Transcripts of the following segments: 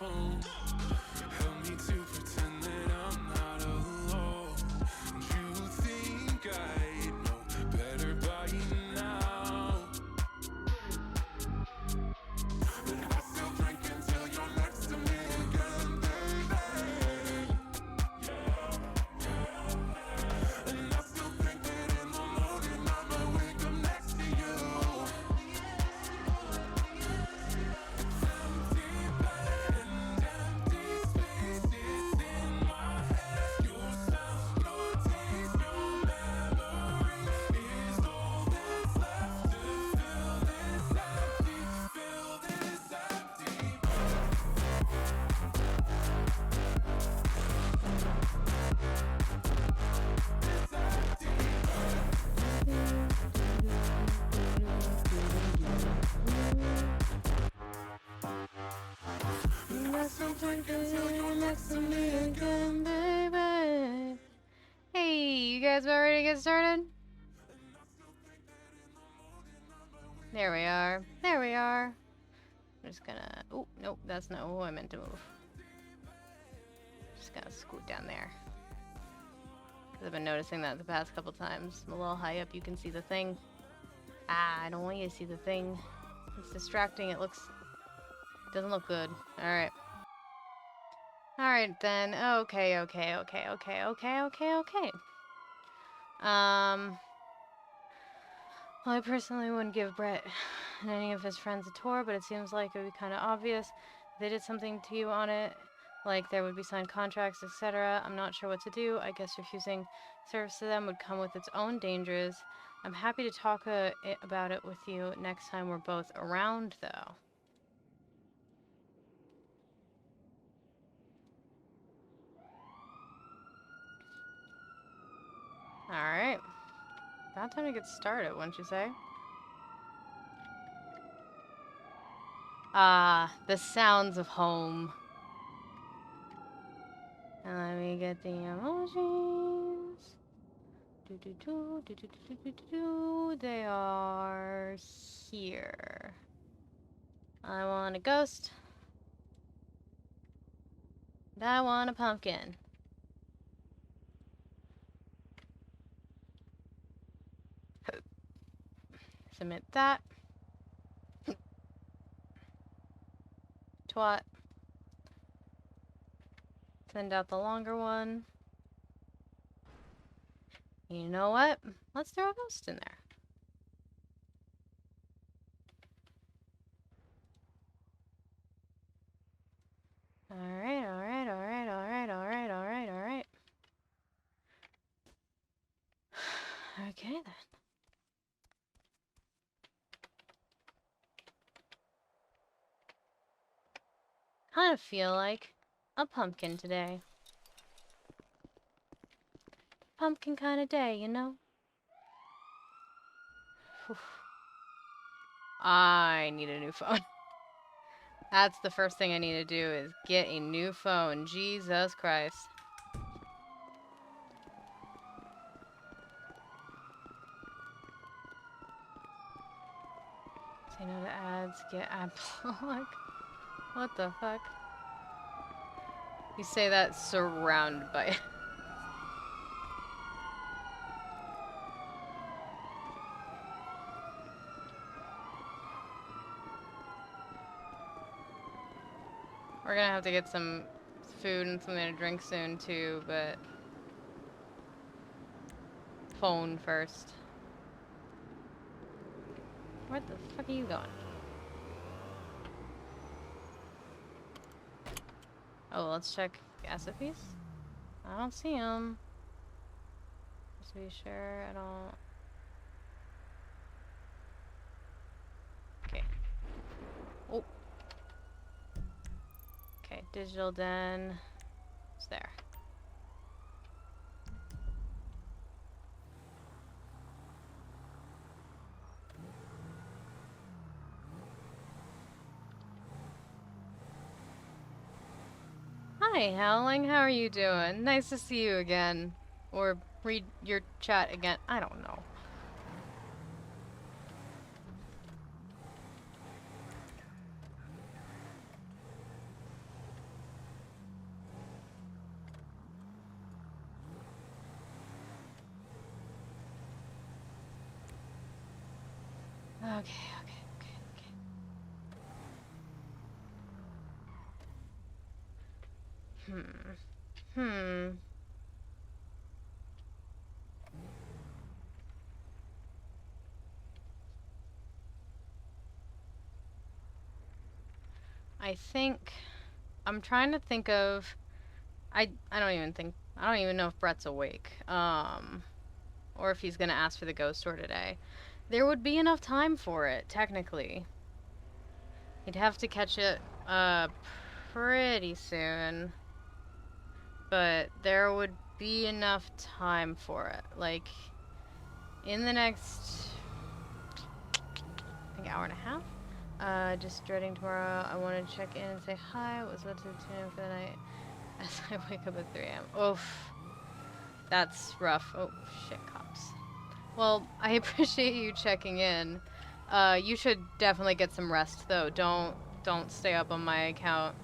phone. Help me to pretend that I'm not alone. You think I know better by now, but I still drink until you're next to me again, baby. And I still think that in the morning I might wake up next to you. Empty bed and empty spaces in my head. Your smell, your taste, your memory is all that's left to fill this empty, fill this empty. I still drink until you're next to me again, baby. Hey, you guys about ready to get started? There we are. There we are. I'm just gonna... Oh, nope, that's not who I meant to move. Just gonna scoot down there. Because I've been noticing that the past couple times. I'm a little high up, you can see the thing. Ah, I don't want you to see the thing. It's distracting, it looks... doesn't look good. Alright. Alright then. Okay. Well, I personally wouldn't give Brett and any of his friends a tour, but it seems like it would be kind of obvious if they did something to you on it, like there would be signed contracts, etc. I'm not sure what to do. I guess refusing service to them would come with its own dangers. I'm happy to talk about it with you next time we're both around, though. Alright. About time to get started, wouldn't you say? Ah, the sounds of home. And let me get the emojis. They are here. I want a ghost. And I want a pumpkin. Submit that. Twat. Send out the longer one. You know what? Let's throw a ghost in there. Alright. Okay then. Kind of feel like a pumpkin today. Pumpkin kind of day, you know? Whew. I need a new phone. That's the first thing I need to do is get a new phone. Jesus Christ. Say no to ads, get ad block. What the fuck? You say that surrounded by... We're gonna have to get some food and something to drink soon too, but... phone first. Where the fuck are you going? Oh, let's check gas piece. I don't see him. Just to be sure I don't... Okay. Oh. Okay, digital den. It's there. Hi, Howling. How are you doing? Nice to see you again. Or read your chat again. I don't know. Okay, okay, okay, okay. I think I'm trying to think of I don't even know if Brett's awake. Or if he's gonna ask for the ghost tour today. There would be enough time for it, technically. He'd have to catch it pretty soon. But there would be enough time for it. Like in the next I think hour and a half. Just dreading tomorrow. I want to check in and say hi. Was about to tune in for the night as I wake up at 3 a.m. Oof. That's rough. Oh, shit, cops. Well, I appreciate you checking in. You should definitely get some rest, though. Don't stay up on my account.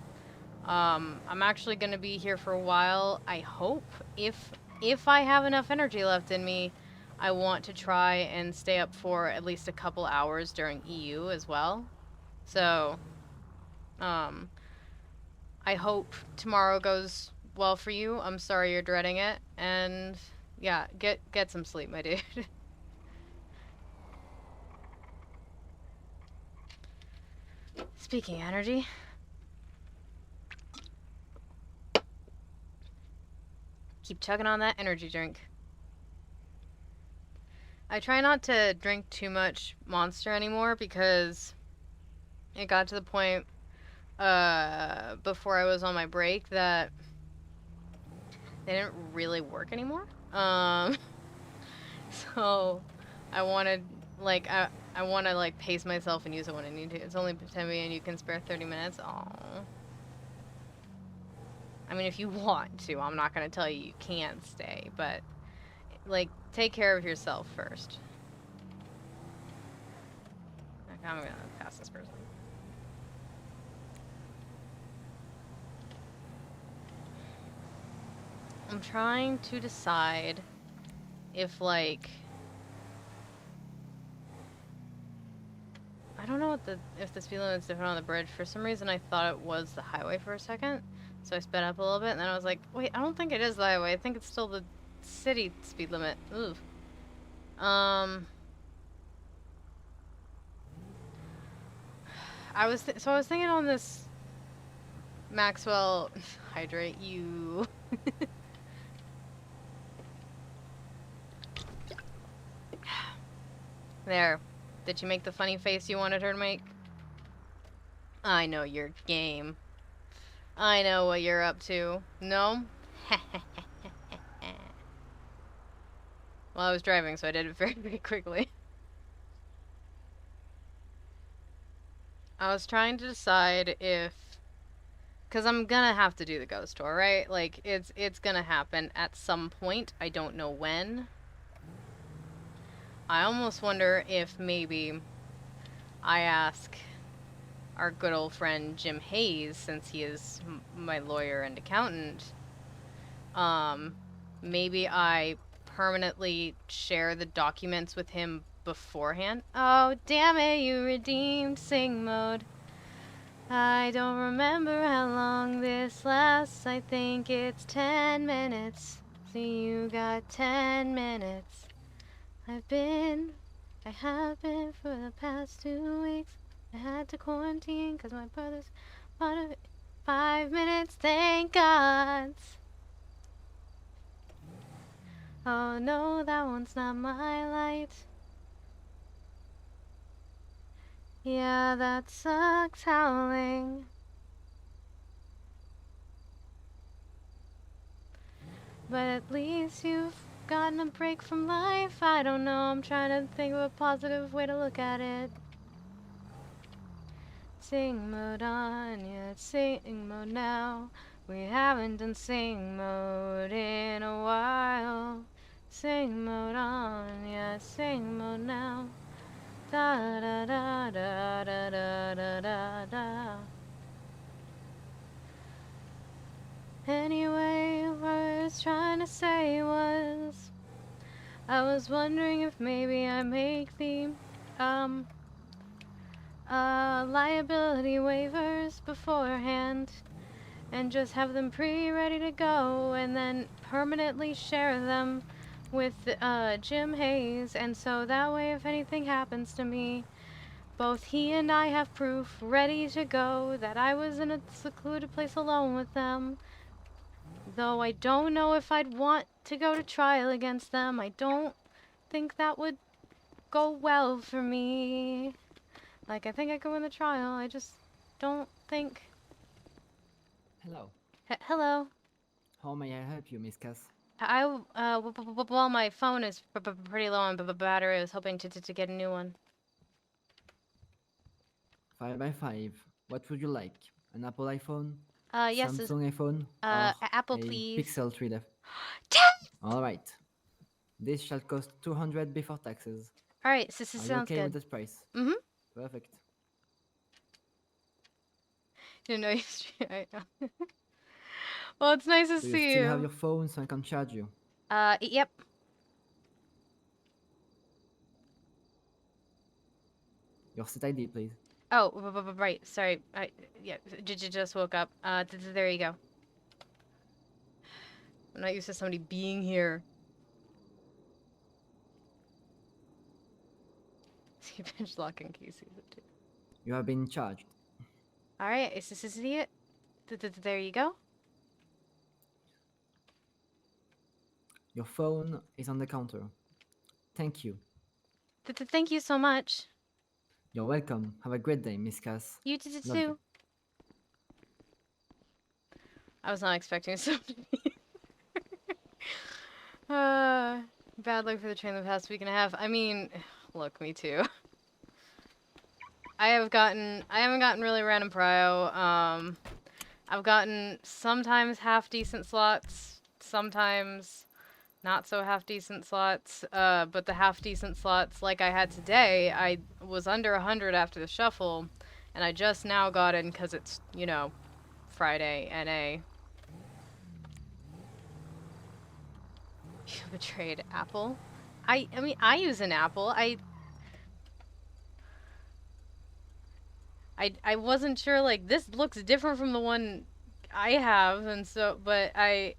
I'm actually going to be here for a while. I hope if I have enough energy left in me, I want to try and stay up for at least a couple hours during EU as well. So, I hope tomorrow goes well for you. I'm sorry you're dreading it, and yeah, get some sleep, my dude. Speaking of energy, keep chugging on that energy drink. I try not to drink too much Monster anymore because it got to the point before I was on my break that they didn't really work anymore. So I wanted like I want to like pace myself and use it when I need to. It's only 10 and you can spare 30 minutes. Aww. I mean, if you want to, I'm not gonna tell you you can't stay, but like take care of yourself first. Okay, I'm gonna pass this person. I'm trying to decide if like I don't know if the speed limit's different on the bridge. For some reason, I thought it was the highway for a second, so I sped up a little bit, and then I was like, wait, I don't think it is the highway. I think it's still the city speed limit. Ooh. I was thinking on this Maxwell hydrate you. There. Did you make the funny face you wanted her to make? I know your game. I know what you're up to. No? Well, I was driving, so I did it very, very quickly. I was trying to decide if... Because I'm gonna have to do the ghost tour, right? Like, it's gonna happen at some point. I don't know when. I almost wonder if maybe I ask our good old friend Jim Hayes, since he is my lawyer and accountant, maybe I permanently share the documents with him beforehand. Oh, damn it, you redeemed sing mode. I don't remember how long this lasts. I think it's 10 minutes. So you got 10 minutes. I have been for the past 2 weeks. I had to quarantine because my brother's part of it. 5 minutes, thank God. Oh no, that one's not my light. Yeah, that sucks howling. But at least you've gotten a break from life. I don't know, I'm trying to think of a positive way to look at it. Sing mode on, yeah, it's sing mode now. We haven't done sing mode in a while. Sing mode on, yeah, it's sing mode now. Da da da da da da da da da. Anyway, what I was trying to say was, I was wondering if maybe I make the liability waivers beforehand and just have them pre-ready to go and then permanently share them with Jim Hayes, and so that way if anything happens to me, both he and I have proof ready to go that I was in a secluded place alone with them. Though I don't know if I'd want to go to trial against them. I don't think that would go well for me. Like, I think I could win the trial. I just don't think... Hello. Hello. How may I help you, Miss Cass? Well, my phone is pretty low on battery. I was hoping to get a new one. 5x5. What would you like? An Apple iPhone? Yes, Samsung iPhone? Or Apple, a please. Pixel 3D? Alright. This shall cost 200 before taxes. Alright, Are you sounds okay good. with this price? Mm-hmm. Perfect. Didn't know you right now. Well, it's nice to Do you see still you. have your phone so I can charge you? Yep. Your set ID, please. Oh, right. Sorry. Yeah, just woke up. There you go. I'm not used to somebody being here. See, bench locking Casey's it too. You have been charged. Alright, is this it? There you go. Your phone is on the counter. Thank you. Thank you so much. You're welcome. Have a great day, Miss Cass. You did it Love you. too. I was not expecting somebody to be bad luck for the train the past week and a half. I mean, look, me too. I haven't gotten really random prio. I've gotten sometimes half decent slots, sometimes not so half decent slots. But the half decent slots, like I had today, I was under 100 after the shuffle, and I just now got in because it's, you know, Friday, NA. You betrayed Apple? I mean, I use an Apple. I wasn't sure, like, this looks different from the one I have, and so, but I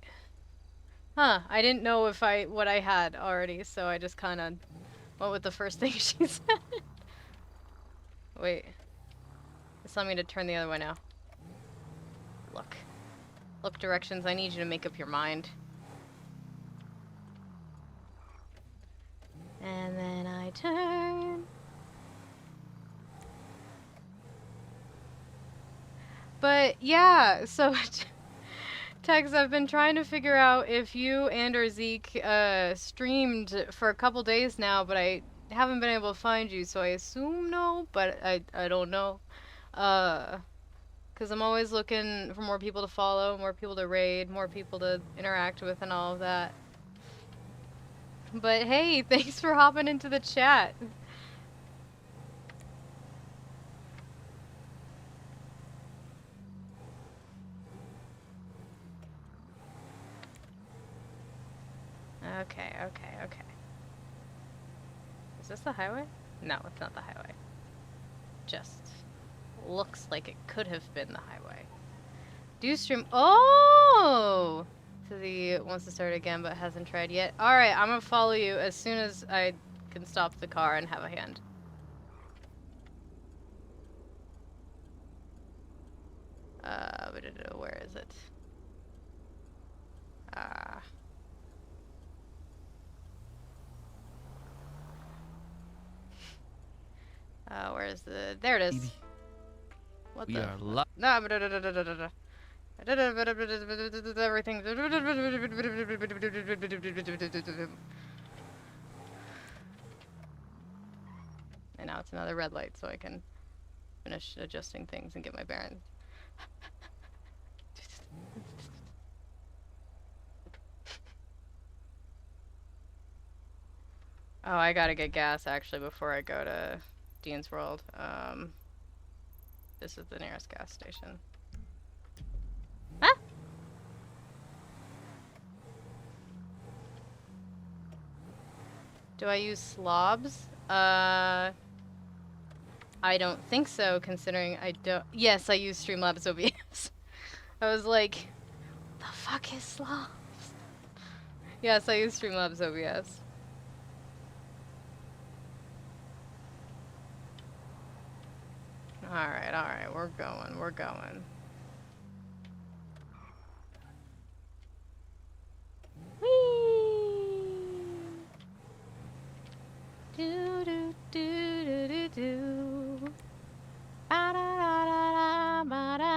didn't know what I had already, so I just kind of went with the first thing she said. Wait. It's telling me to turn the other way now. Look directions, I need you to make up your mind. And then I turn. But yeah, so Tex, I've been trying to figure out if you and or Zeke streamed for a couple days now, but I haven't been able to find you, so I assume no, but I don't know. Because I'm always looking for more people to follow, more people to raid, more people to interact with and all of that. But hey, thanks for hopping into the chat. Okay. Is this the highway? No, it's not the highway. Just looks like it could have been the highway. Do you stream? Oh! So the wants to start again but hasn't tried yet. Alright, I'm gonna follow you as soon as I can stop the car and have a hand. Where is it? Where is the... There it is. What We the... are live. No, everything. And now it's another red light, so I can finish adjusting things and get my bearings. Oh, I gotta get gas actually before I go to Dean's World. This is the nearest gas station. Huh? Do I use slobs? I don't think so, considering I don't. Yes, I use Streamlabs OBS. I was like, the fuck is sloths? Yes, I use Streamlabs OBS. Alright, we're going. Whee! Do do do do do do. Ba da da da da ba da.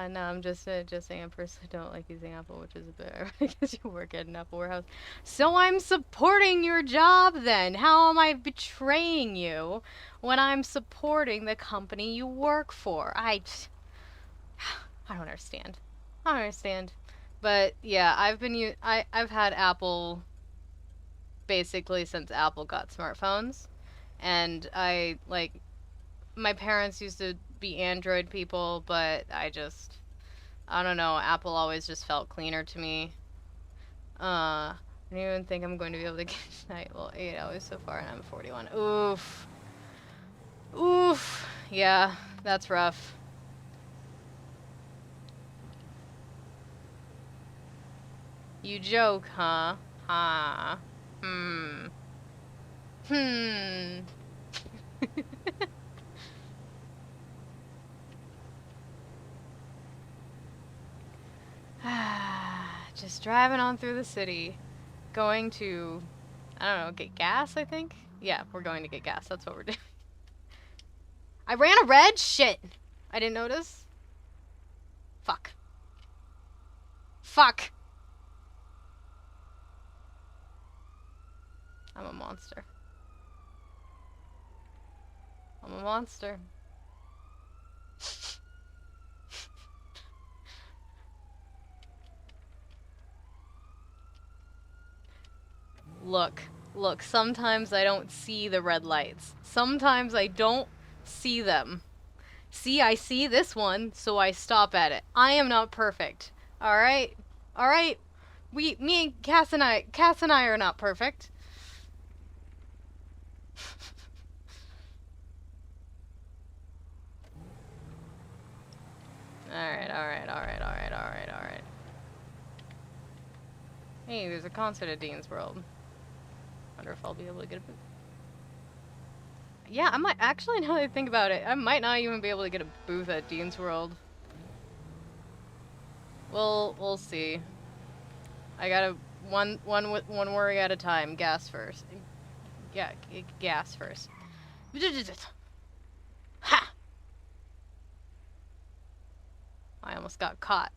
No, I'm just saying I personally don't like using Apple, which is a bit because you work at an Apple warehouse. So I'm supporting your job then. How am I betraying you when I'm supporting the company you work for? I don't understand. I don't understand. But yeah, I've had Apple basically since Apple got smartphones, and I like my parents used to be Android people, but I don't know, Apple always just felt cleaner to me. I don't even think I'm going to be able to get tonight. Well, 8 hours so far, and I'm 41. Oof. Oof. Yeah, that's rough. You joke, huh? Huh. Hmm. Hmm. Just driving on through the city. Going to, I don't know, get gas, I think? Yeah, we're going to get gas. That's what we're doing. I ran a red? Shit. I didn't notice. Fuck. Fuck. I'm a monster. I'm a monster. Look, sometimes I don't see the red lights. Sometimes I don't see them. See, I see this one, so I stop at it. I am not perfect. Alright? Alright? Me and Cass and I are not perfect. Alright. Hey, there's a concert at Dean's World. Wonder if I'll be able to get a booth. Yeah, I might, actually, now that I think about it, I might not even be able to get a booth at Dean's World. We'll see. I gotta, one worry at a time. Gas first. Yeah, gas first. Ha! I almost got caught.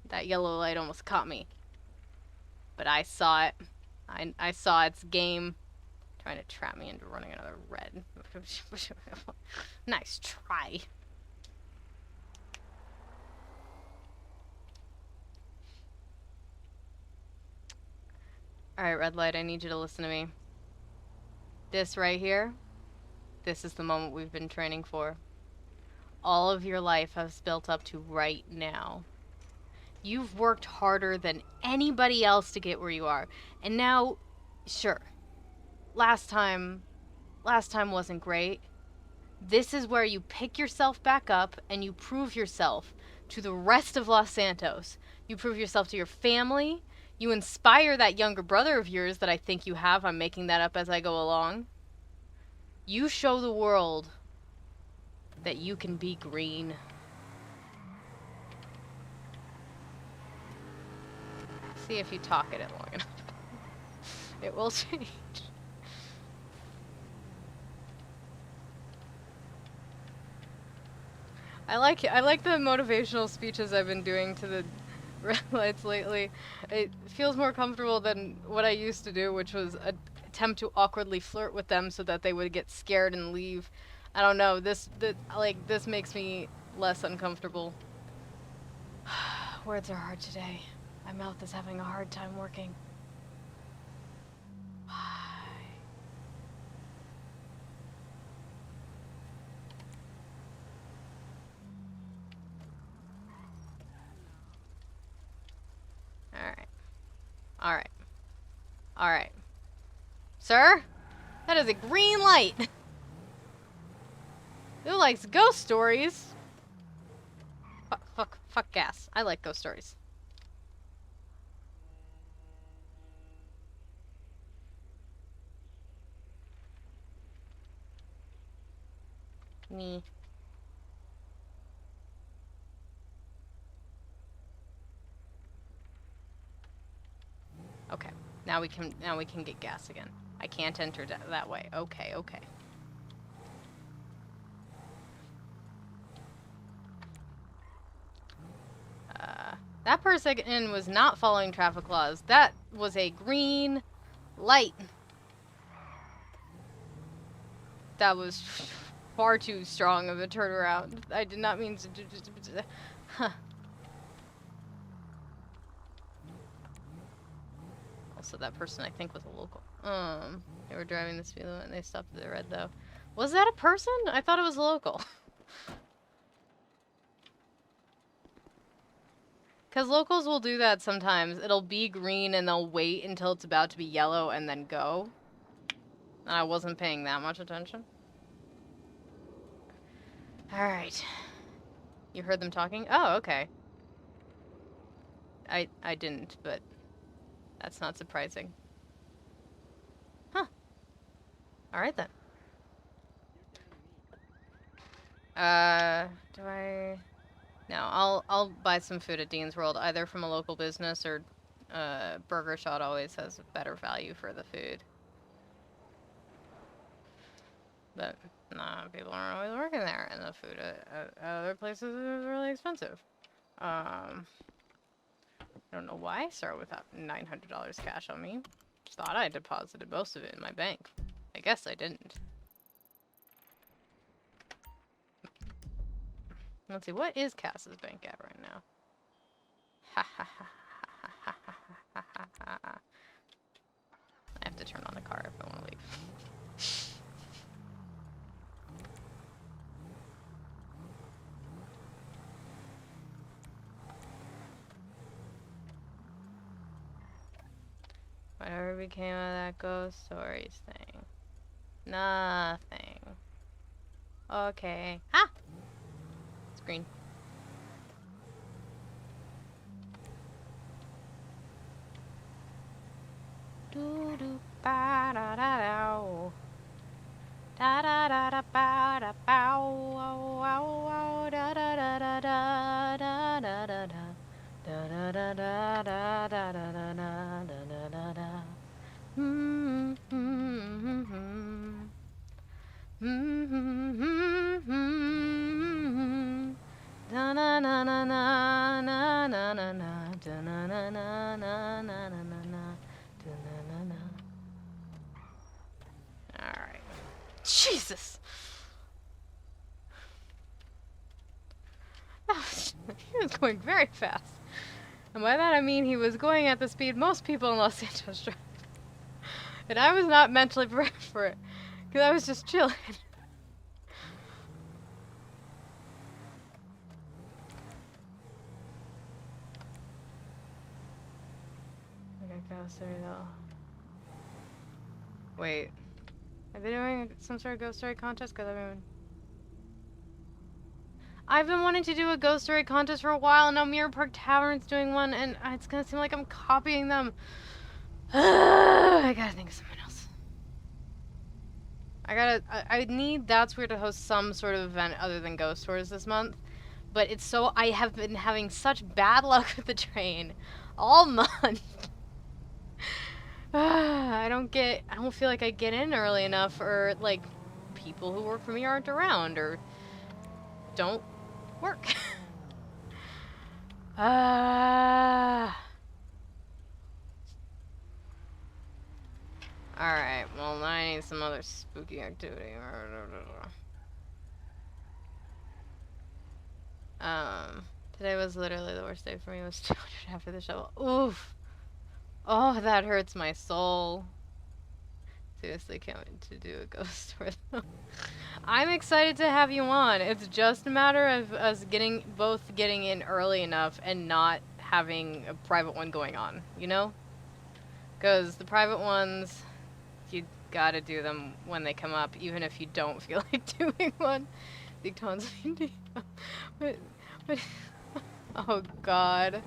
That yellow light almost caught me. But I saw it. I saw its game. Trying to trap me into running another red. Nice try. Alright, red light, I need you to listen to me. This right here, this is the moment we've been training for. All of your life has built up to right now. You've worked harder than anybody else to get where you are. And now, sure, last time wasn't great. This is where you pick yourself back up and you prove yourself to the rest of Los Santos. You prove yourself to your family. You inspire that younger brother of yours that I think you have. I'm making that up as I go along. You show the world that you can be green. See if you talk at it long enough. It will change. I like the motivational speeches I've been doing to the red lights lately. It feels more comfortable than what I used to do, which was attempt to awkwardly flirt with them so that they would get scared and leave. I don't know. This makes me less uncomfortable. Words are hard today. My mouth is having a hard time working. Alright. Sir? That is a green light! likes ghost stories. Fuck gas. I like ghost stories. Me. Okay. Now we can get gas again. I can't enter that way. Okay, okay. That person was not following traffic laws. That was a green light. That was far too strong of a turnaround. I did not mean to do... Huh. Also, that person, I think, was a local. They were driving the speed limit and they stopped at the red, though. Was that a person? I thought it was a local. Because locals will do that sometimes. It'll be green and they'll wait until it's about to be yellow and then go. And I wasn't paying that much attention. Alright. You heard them talking? Oh, okay. I didn't, but that's not surprising. Huh. Alright then. Do I... No, I'll buy some food at Dean's World, either from a local business or Burger Shot always has better value for the food. But nah, people aren't always working there, and the food at other places is really expensive. I don't know why I started with $900 cash on me. Just thought I deposited most of it in my bank. I guess I didn't. Let's see, what is Cass's bank at right now? Ha ha ha ha ha ha ha ha ha. I have to turn on the car if I want to leave. Whatever became of that ghost stories thing? Nothing. Okay. Ah! Green. Do do ba da da da da da da da ba da bow wow wow da da da da da da da da da da da da da da da da da da da. Na na na na na na na na na da na na na na na na na na da na na na. All right. Jesus. He was going very fast, and by that I mean he was going at the speed most people in Los Angeles drive. And I was not mentally prepared for it, because I was just chilling. There we go. Wait. Are they doing some sort of ghost story contest? Because I've been wanting to do a ghost story contest for a while, and now Mirror Park Tavern's doing one, and it's gonna seem like I'm copying them. I gotta think of something else. I need That's Weird to host some sort of event other than ghost stories this month. But it's so, I have been having such bad luck with the train all month. I don't feel like I get in early enough, or like people who work for me aren't around or don't work. Alright, well now I need some other spooky activity. Today was literally the worst day for me. It was 200 after the shovel. Oof. Oh, that hurts my soul. Seriously, can't wait to do a ghost story though. I'm excited to have you on. It's just a matter of us both getting in early enough and not having a private one going on, you know? Because the private ones, you gotta do them when they come up, even if you don't feel like doing one. Die Tons. What? What? Oh God.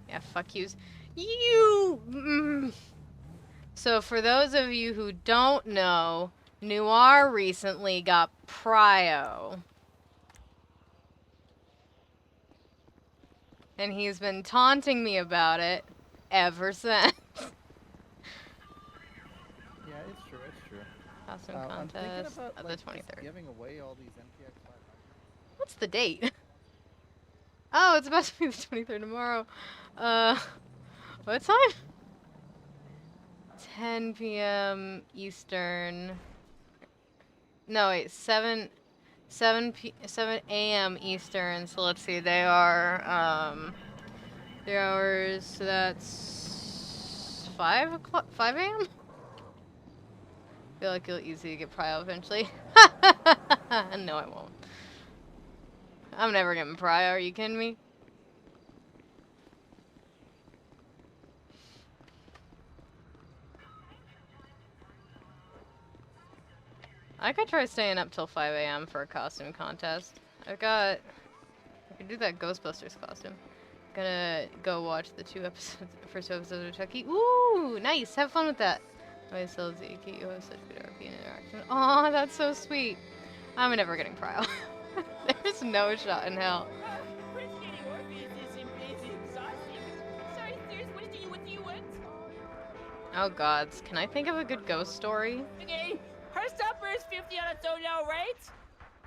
Yeah, fuck yous. You! So for those of you who don't know, Noir recently got prio. And he's been taunting me about it ever since. Yeah, it's true. It's true. Costume I'm thinking contest about of like the just 23rd. giving away all these MPX 500. What's the date? Oh, it's about to be the 23rd tomorrow. What time? 10 p.m. Eastern. No, wait, 7 a.m. Eastern. So let's see, they are their hours. So that's 5 o'clock, 5 a.m. I feel like you'll easily get prio eventually. No, I won't. I'm never getting prio. Are you kidding me? I could try staying up till 5 a.m. for a costume contest. I could do that Ghostbusters costume. Gonna go watch the first two episodes of Chucky. Ooh, nice. Have fun with that. I still Zeaks. You have such good RP interaction. Aw, that's so sweet. I'm never getting prio. There's no shot in hell. Oh gods, can I think of a good ghost story? Okay, her supper is 50 on its own now, right?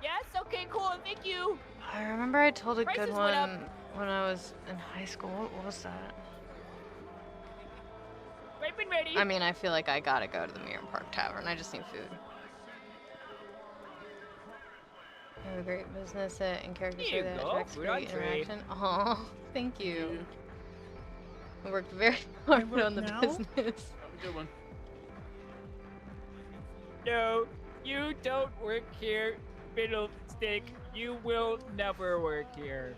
Yes? Okay, cool, thank you. I remember I told a Prices good went up. one when I was in high school. What was that? Ripe and ready. I mean, I feel like I gotta go to the Mirror Park Tavern. I just need food. You have a great business and character Here you that go, attracts food great on tray. interaction. Oh, thank you. I worked very hard work on the now? business. Have a good one. No, you don't work here, Fiddlestick. You will never work here.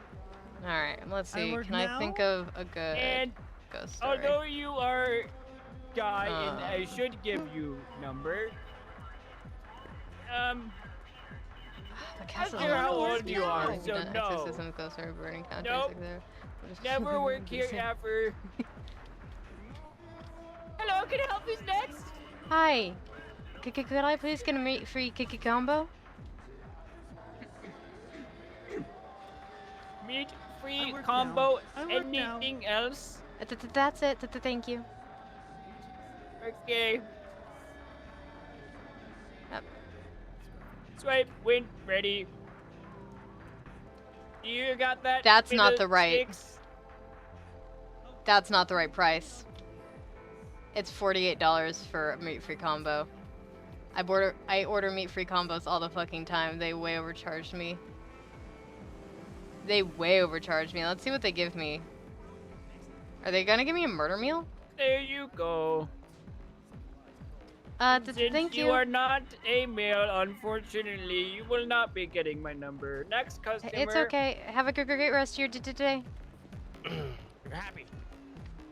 Alright, let's I see. work Can I think now? of a good And ghost story? although you are guy and I Um. should give you number, The not castle sure how work old you now. are, You've so done no. exorcism, ghost story, burning counters, Nope. like there. Never work here ever. Hello, can I help you next? Hi. Could I please get a meat-free Kiki combo? Meat I free work combo. now. I work now. Anything else? That's it. Thank you. Okay. Yep. Swipe, win, ready. You got that? That's not the right- Fiddlesticks? That's not the right price. It's $48 for a meat-free combo. I order meat-free combos all the fucking time. They way overcharged me. Let's see what they give me. Are they gonna give me a murder meal? There you go. Thank Since you. you are not a male, unfortunately, you will not be getting my number. Next customer. It's okay. Have a great rest of your day. You're happy.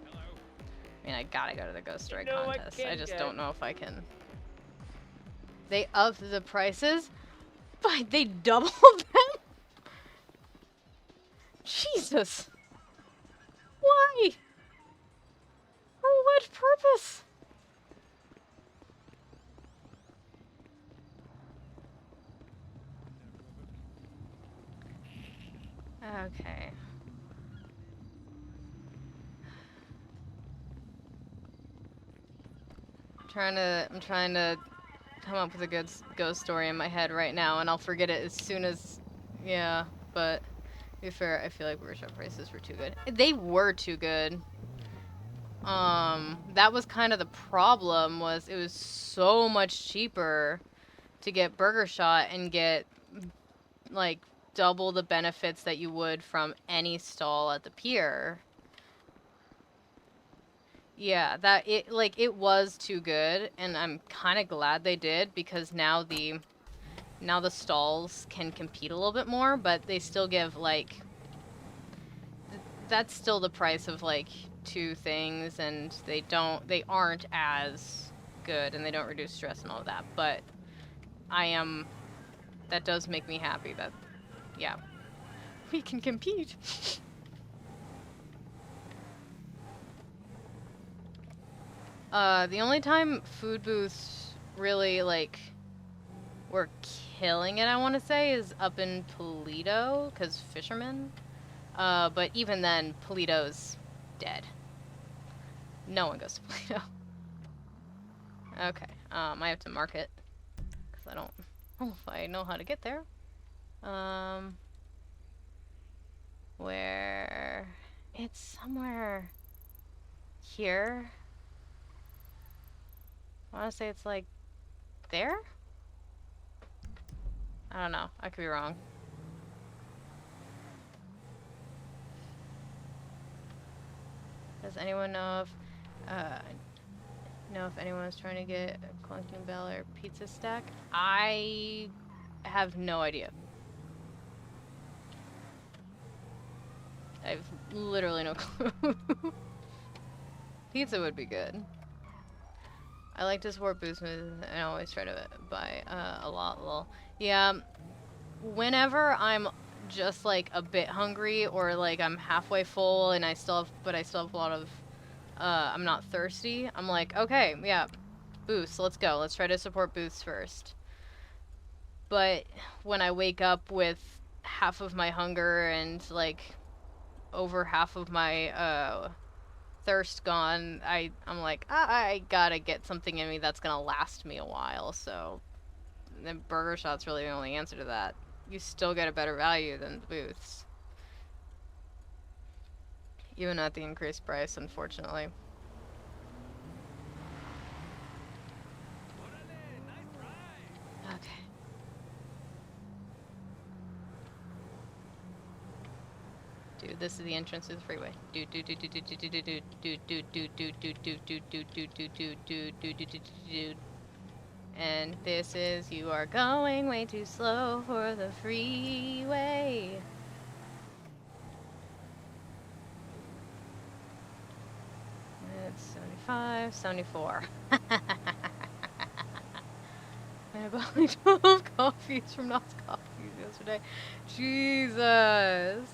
Hello. I mean, I gotta go to the ghost story know I contest. I can just get- don't know if I can. They upped the prices, but they doubled them. Jesus. Why? For what purpose? Okay. I'm trying to come up with a good ghost story in my head right now, and I'll forget it as soon as, yeah. But to be fair, I feel like workshop prices were too good. They were too good. That was kind of the problem. Was it was so much cheaper to get Burger Shot and get like double the benefits that you would from any stall at the pier. Yeah, it was too good, and I'm kind of glad they did, because now the stalls can compete a little bit more, but they still give like that's still the price of like two things, and they aren't as good, and they don't reduce stress and all of that, but that does make me happy that, yeah, we can compete. The only time food booths really, like, were killing it, I want to say, is up in Polito, because fishermen. But even then, Polito's dead. No one goes to Polito. Okay, I have to mark it, because I don't know if I know how to get there. Where... It's somewhere here. I want to say it's like there? I don't know. I could be wrong. Does anyone know if anyone was trying to get a Clunking Bell or pizza stack? I have no idea. I have literally no clue. Pizza would be good. I like to support booths and I always try to buy a lot. Lol. Yeah, whenever I'm just like a bit hungry or like I'm halfway full and I still have a lot of I'm not thirsty, I'm like, okay, yeah, booths, let's go. Let's try to support booths first. But when I wake up with half of my hunger and like over half of my thirst gone, I'm like, I gotta get something in me that's gonna last me a while. So the burger shot's really the only answer to that. You still get a better value than the booths, even at the increased price, unfortunately. Okay. Dude, this is the entrance to the freeway. Dude. And this is, you are going way too slow for the freeway. It's 75, 74. And I bought like 12 coffees from Knott's Coffees yesterday. Jesus.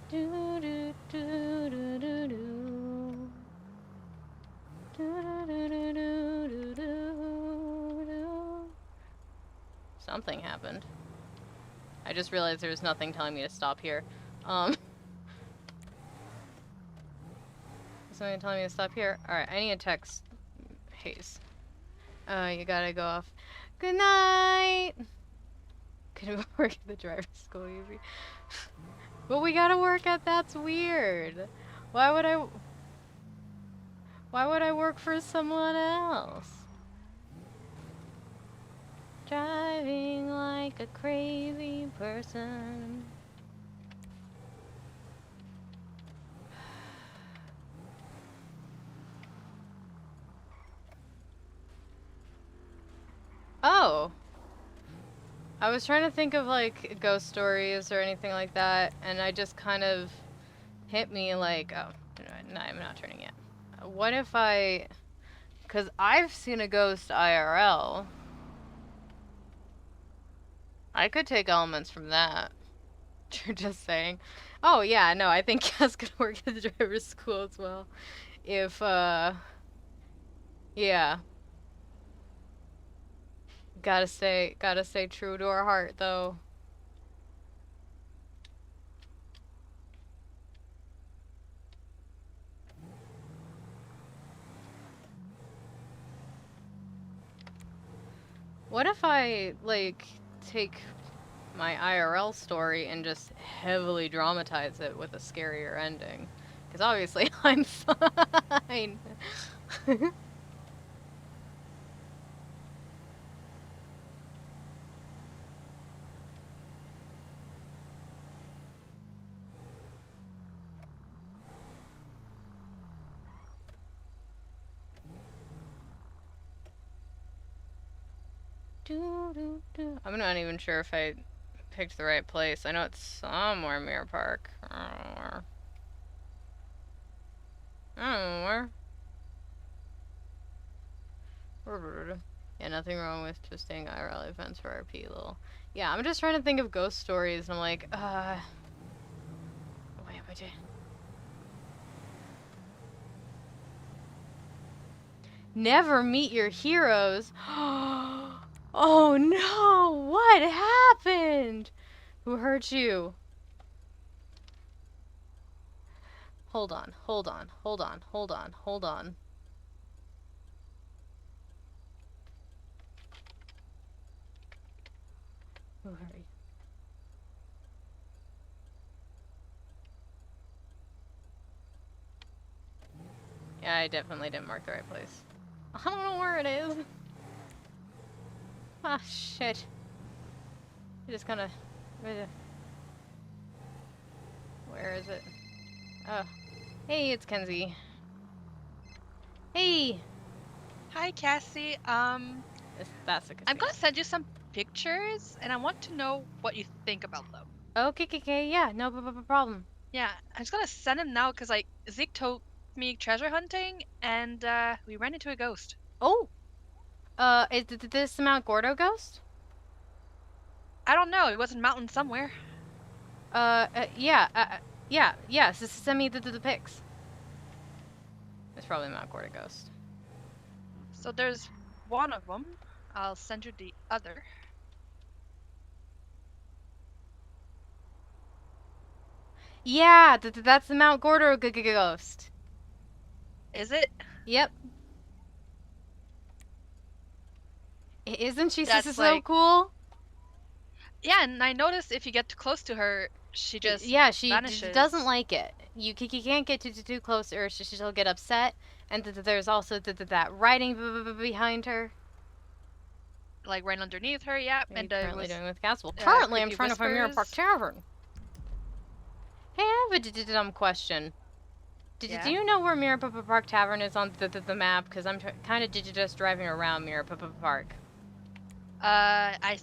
Do do do do do do. Do do do do do do. Something happened. I just realized there was nothing telling me to stop here. Something telling me to stop here. Alright, I need to text Hayes. You gotta go off. Good night! Couldn't work at the driver's school easy. But we gotta work at that's weird. Why would I work for someone else? Driving like a crazy person. Oh. I was trying to think of like ghost stories or anything like that, and I just kind of hit me like, oh, no, I'm not turning yet. What if because I've seen a ghost IRL. I could take elements from that. You're just saying. Oh yeah, no, I think Cass could work at the driver's school as well. If, yeah. Gotta stay true to our heart, though. What if I, like, take my IRL story and just heavily dramatize it with a scarier ending? Because obviously I'm fine. I'm not even sure if I picked the right place. I know it's somewhere Mirror Park. I don't know where. Yeah, nothing wrong with twisting IRL events for RP, lol. Yeah, I'm just trying to think of ghost stories, and I'm like, wait. Never meet your heroes. Oh no! What happened? Who hurt you? Hold on. Who hurt you? Yeah, I definitely didn't mark the right place. I don't know where it is. Ah, shit. You just kinda... Where is it? Oh. Hey, it's Kenzie. Hey! Hi, Cassie. That's a I'm gonna send you some pictures, and I want to know what you think about them. Okay, yeah, no problem. Yeah, I'm just gonna send them now because like Zeke told me treasure hunting, and we ran into a ghost. Oh! Is this the Mount Gordo ghost? I don't know. It was in mountain somewhere. Yeah, send me the pics. It's probably Mount Gordo ghost. So there's one of them. I'll send you the other. Yeah, that's the Mount Gordo ghost. Is it? Yep. Isn't she That's so like- cool? Yeah, and I noticed if you get too close to her, she just she vanishes. doesn't like it. You can't get too close, or she'll get upset. And there's also that writing behind her. Like right underneath her, yeah. What are you And currently was, doing with Castle? Currently, I'm creepy trying to find Mirror Park whispers. Tavern. Hey, I have a dumb question. Do Yeah? you know where Mirror Park Tavern is on the map? Because I'm kind of just driving around Mirror Park. I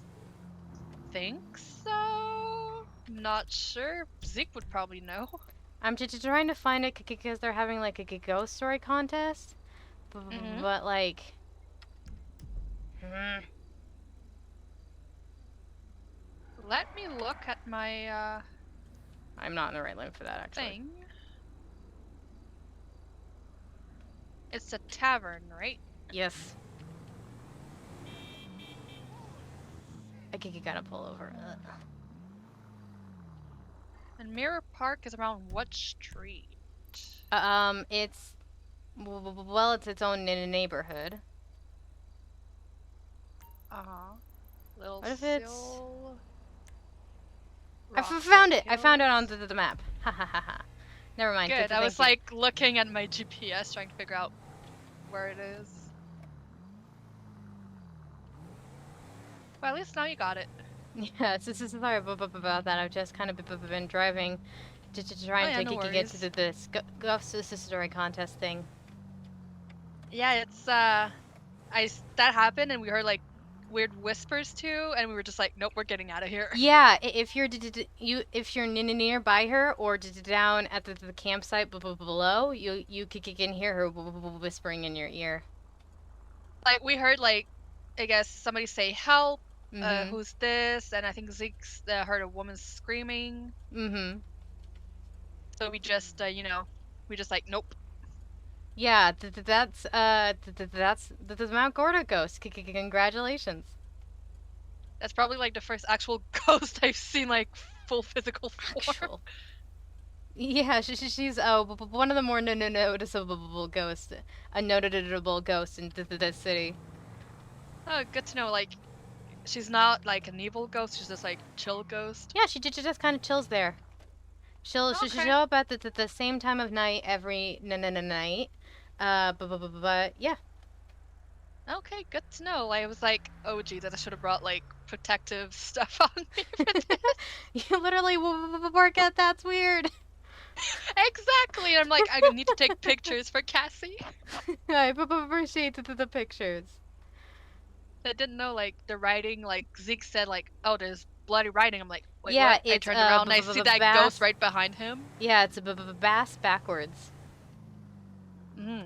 think so. Not sure. Zeke would probably know. I'm just trying to find it because they're having like a ghost story contest. Mhm. But like... Let me look at my I'm not in the right lane for that, actually. thing. It's a tavern, right? Yes. I think you gotta pull over. And Mirror Park is around what street? It's... Well, it's its own neighborhood. Uh-huh. Little What if it's... Sill... I Rockford found it! I found it Hills? on the map. Ha ha ha ha. Never mind. Good. I Thank was you. like looking at my GPS trying to figure out where it is. Well, at least now you got it. Yeah, sorry about that. I've just kind of been driving to try and no get to worries. this ghost story contest thing. Yeah, it's that happened and we heard like weird whispers too, and we were just like, nope, we're getting out of here. Yeah, if you're nearby her or down at the campsite below, you can hear her whispering in your ear. Like we heard like, I guess somebody say help. Mhm. Who's this? And I think Zeeks heard a woman screaming. Mhm. So we just we just like, nope. Yeah, that's the Mount Gordo ghost. Congratulations. That's probably like the first actual ghost I've seen like full physical form. Actual. Yeah, she's one of the more noticeable ghosts, a notable ghost in the city. Oh, good to know. Like, she's not like an evil ghost. She's just like chill ghost. Yeah, she just kind of chills there. She'll Okay. show up at the same time of night every night. But yeah. Okay, good to know. I was like, oh geez, I should have brought like protective stuff on me for this. You literally work out. That's weird. Exactly. I'm like, I need to take pictures for Cassie. I appreciate the pictures. I didn't know like the writing. Like Zeke said, like, "Oh, there's bloody writing." I'm like, "Wait, Yeah, what?" I it's turned around and I see that bass. ghost right behind him. Yeah, it's a bass backwards. Mm.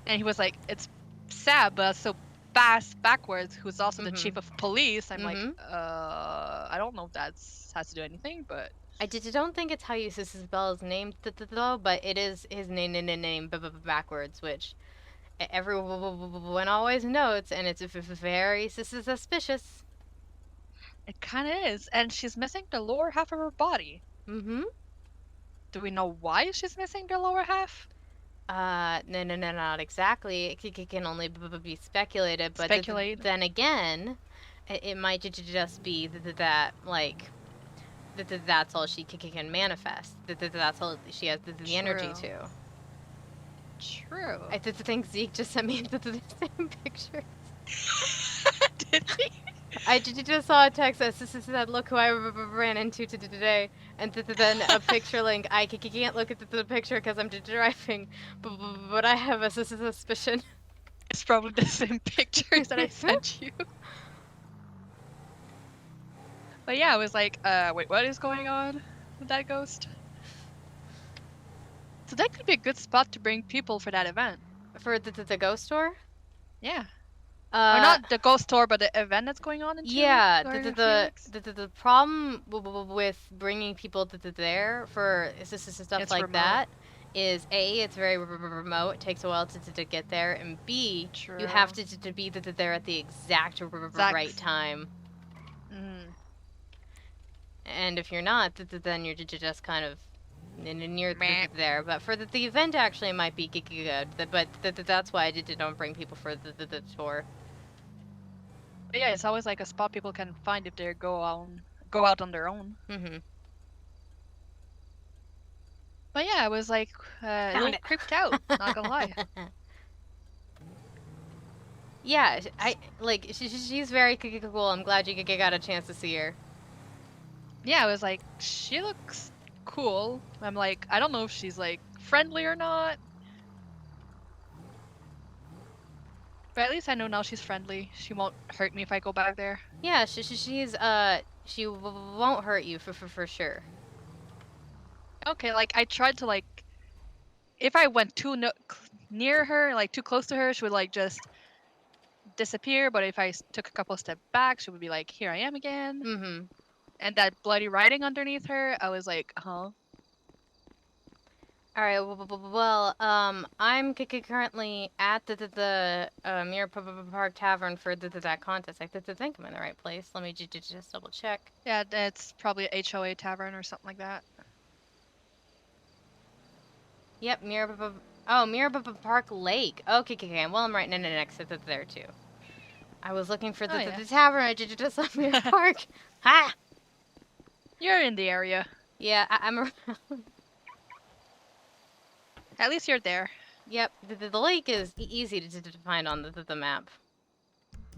And he was like, "It's Sab, so Bass backwards, who's also the chief of police." I'm like, I don't know if that's has to do anything, but I don't think it's how you spell his name, though, but it is his name backwards, which everyone always notes, and it's very suspicious. it kind of is. And she's missing the lower half of her body. Mm-hmm. Do we know why she's missing the lower half? No, not exactly. It can only be speculated, but Speculate. then again, it might just be that like that's all she can manifest. That's all she has the energy True. to. True. I think Zeke just sent me the same picture. Did he? I just saw a text that said, "Look who I ran into today," and then a picture link. I can't look at the picture because I'm driving, but I have a suspicion. It's probably the same pictures that I sent you. But yeah, I was like, wait, what is going on with that ghost? So that could be a good spot to bring people for that event. For the ghost store? Yeah. Or not the ghost tour, but the event that's going on in 2 Yeah, weeks or in a few weeks. the problem with bringing people there for stuff It's like remote. that is A, it's very remote. It takes a while to get there, and B, you have to be there at the exact right time. Mm. And if you're not, then you're just kind of near Meh. there. But for the event, actually, it might be good. But that's why I don't bring people for the tour. But yeah, it's always like a spot people can find if they go out on their own. Mm-hmm. But yeah, I was like a little creeped out. Not gonna lie. Yeah, she's very cool. I'm glad you got a chance to see her. Yeah, I was like, she looks cool. I'm like, I don't know if she's like friendly or not. But at least I know now she's friendly. She won't hurt me if I go back there. Yeah, she won't hurt you for sure. Okay, like I tried to like, if I went too near her, like too close to her, she would like just disappear. But if I took a couple steps back, she would be like, "Here I am again." Mm-hmm. And that bloody writing underneath her, I was like, huh. All right. Well, I'm currently at the Mirror Park Tavern for that contest. I think I'm in the right place. Let me just double check. Yeah, it's probably a HOA tavern or something like that. Yep, Mirror Park Lake. Okay. Well, I'm right next to there too. I was looking for the tavern. I just saw Mirror Park. Ha! You're in the area. Yeah, I'm around. At least you're there. Yep, the lake is easy to find on the map.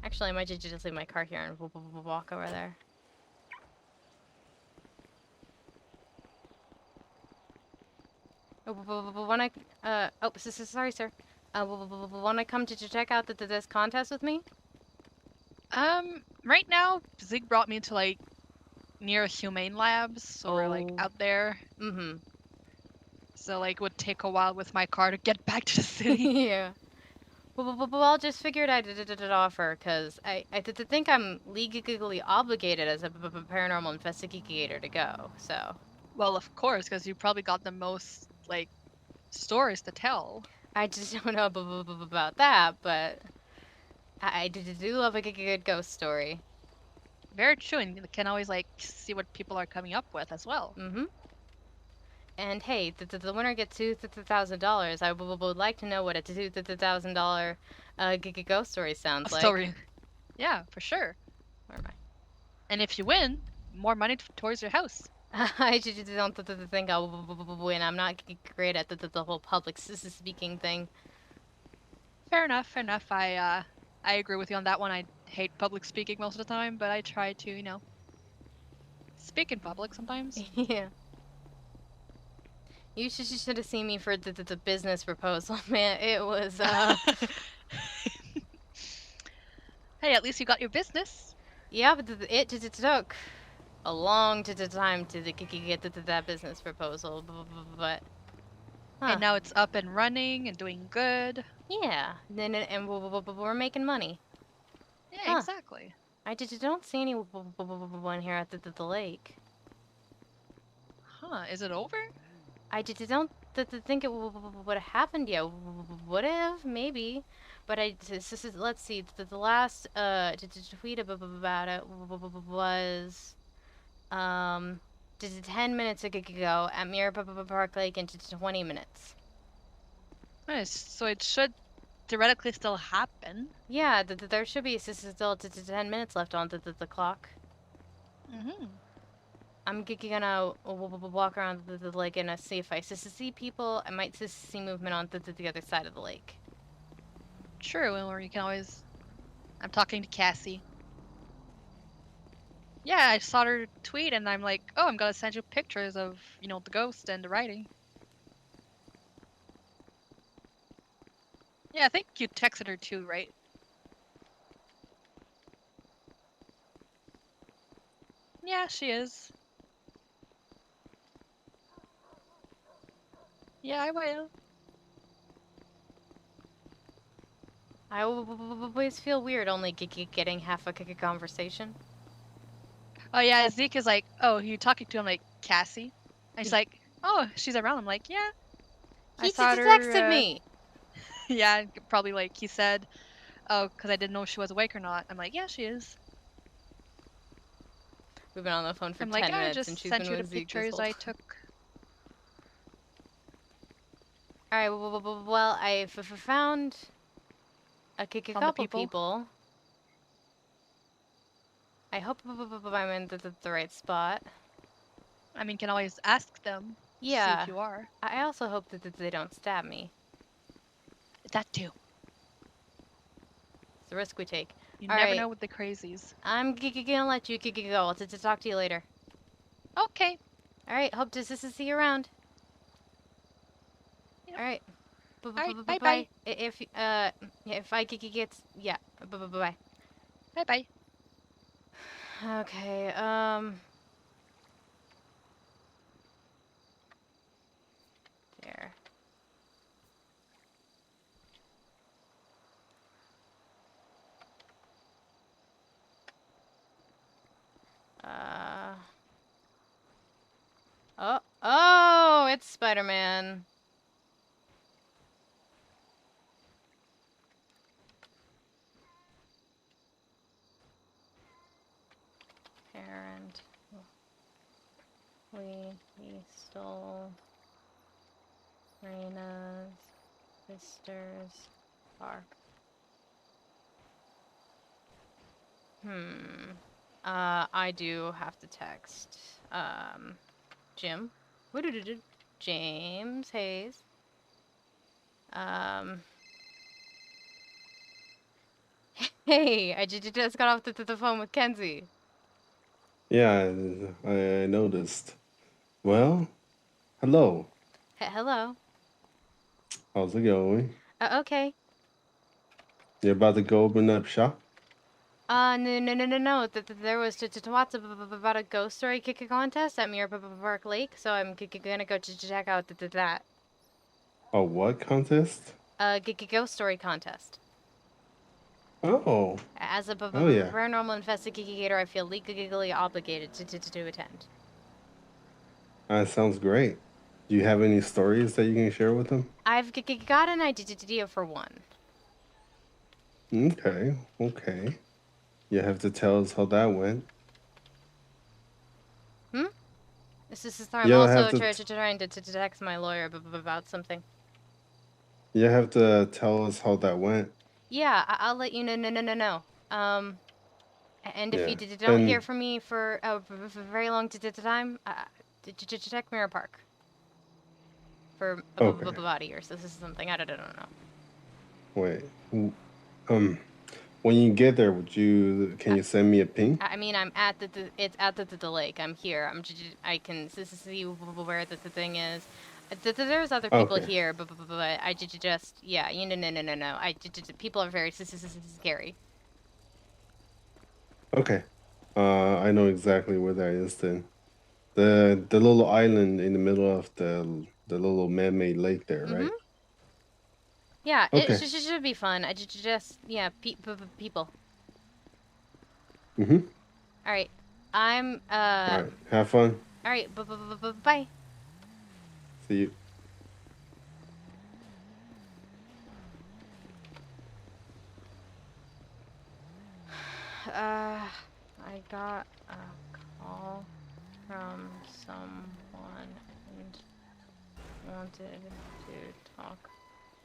Actually, I might just leave my car here and we'll walk over there. When sorry, sir. When I come to check out this contest with me? Right now, Zeke brought me to like near Humane Labs, so we're like out there. Mm-hmm. So like it would take a while with my car to get back to the city. Yeah. Well, I'll just figured I'd offer, because I think I'm legally obligated as a paranormal investigator to go, so. Well, of course, because you probably got the most, like, stories to tell. I just don't know about that, but I do love a good ghost story. Very true, and you can always, like, see what people are coming up with as well. Mm-hmm. And hey, the winner gets $2,000. I would like to know what a $2,000 ghost story sounds like. Story. Yeah, for sure. Where am I? And if you win, more money towards your house. I just don't think I'll win. I'm not great at the whole public speaking thing. Fair enough. I agree with you on that one. I hate public speaking most of the time, but I try to, you know, speak in public sometimes. Yeah. You should have seen me for the business proposal, man. It was Hey, at least you got your business. Yeah, but it took a long time to get that business proposal, but huh? And now it's up and running and doing good. Yeah, and we're making money. Yeah, Huh? exactly. I don't see anyone here at the lake. Huh? Is it over? I don't think it would have happened yet. Would have maybe, but let's see. The last tweet about it was 10 minutes ago at Mirror Park Lake into 20 minutes. Nice. So it should theoretically still happen. Yeah, there should be still 10 minutes left on the clock. Mm-hmm. I'm gonna walk around the lake and see if I see people. I might see movement on the other side of the lake. True, or you can always. I'm talking to Cassie. Yeah, I saw her tweet and I'm like, oh, I'm gonna send you pictures of, the ghost and the writing. Yeah, I think you texted her too, right? Yeah, she is. Yeah, I will. I always feel weird only getting half a conversation. Oh yeah, Zeke is like, oh, you talking to him like Cassie? And she's like, oh, she's around. I'm like, yeah. I He saw just her. texted me. Yeah, probably like he said, oh, because I didn't know if she was awake or not. I'm like, yeah, she is. We've been on the phone for I'm 10 like, I minutes just and she's sent been you the with Zeke this pictures whole I time. took. Alright, well, I found a couple people. I hope I'm in the right spot. I mean, can always ask them. See Yeah. if you are. I also hope that they don't stab me. That too. It's the risk we take. You All never right. know with the crazies. I'm gonna let you go. I'll talk to you later. Okay. All right. Hope to see you around. Yep. All right. Alright, Bye. bye-bye. If if I get yeah. Bye. Bye-bye. Okay. There. Oh, it's Spider-Man. Parent. He stole Reina's sister's car. I do have to text. Jim. James Hayes. Hey, I just got off the phone with Kenzie. Yeah, I noticed. Well, hello. Hello. How's it going? Okay. You're about to go open up shop? No. There was lots about a ghost story contest at Mirror Park Lake, so I'm gonna go check out that. A what contest? Ghost story contest. Oh, As a oh yeah. paranormal investigator, I feel legally obligated to attend. That sounds great. Do you have any stories that you can share with them? I've got an idea for one. Okay. You have to tell us how that went. This is sorry, I'm You'll also have to trying to text my lawyer about something. You have to tell us how that went. Yeah, I'll let you know. No. And if Yeah. you don't hear And from me for a very long time, check Mirror Park for okay. about years. This is something I don't know. Wait. When you get there, can you send me a ping? I mean, I'm at it's at the lake. I'm here. I can see where the thing is. There's other people Okay. here, but I just yeah, no. People are very scary. Okay. I know exactly where that is then. The little island in the middle of the little man-made lake there, Mm-hmm. right? Yeah, it Okay. should be fun. I just yeah, people. Mm-hmm. All right, I'm All right. Have fun. all right, bye. See you. I got a call from someone and wanted to talk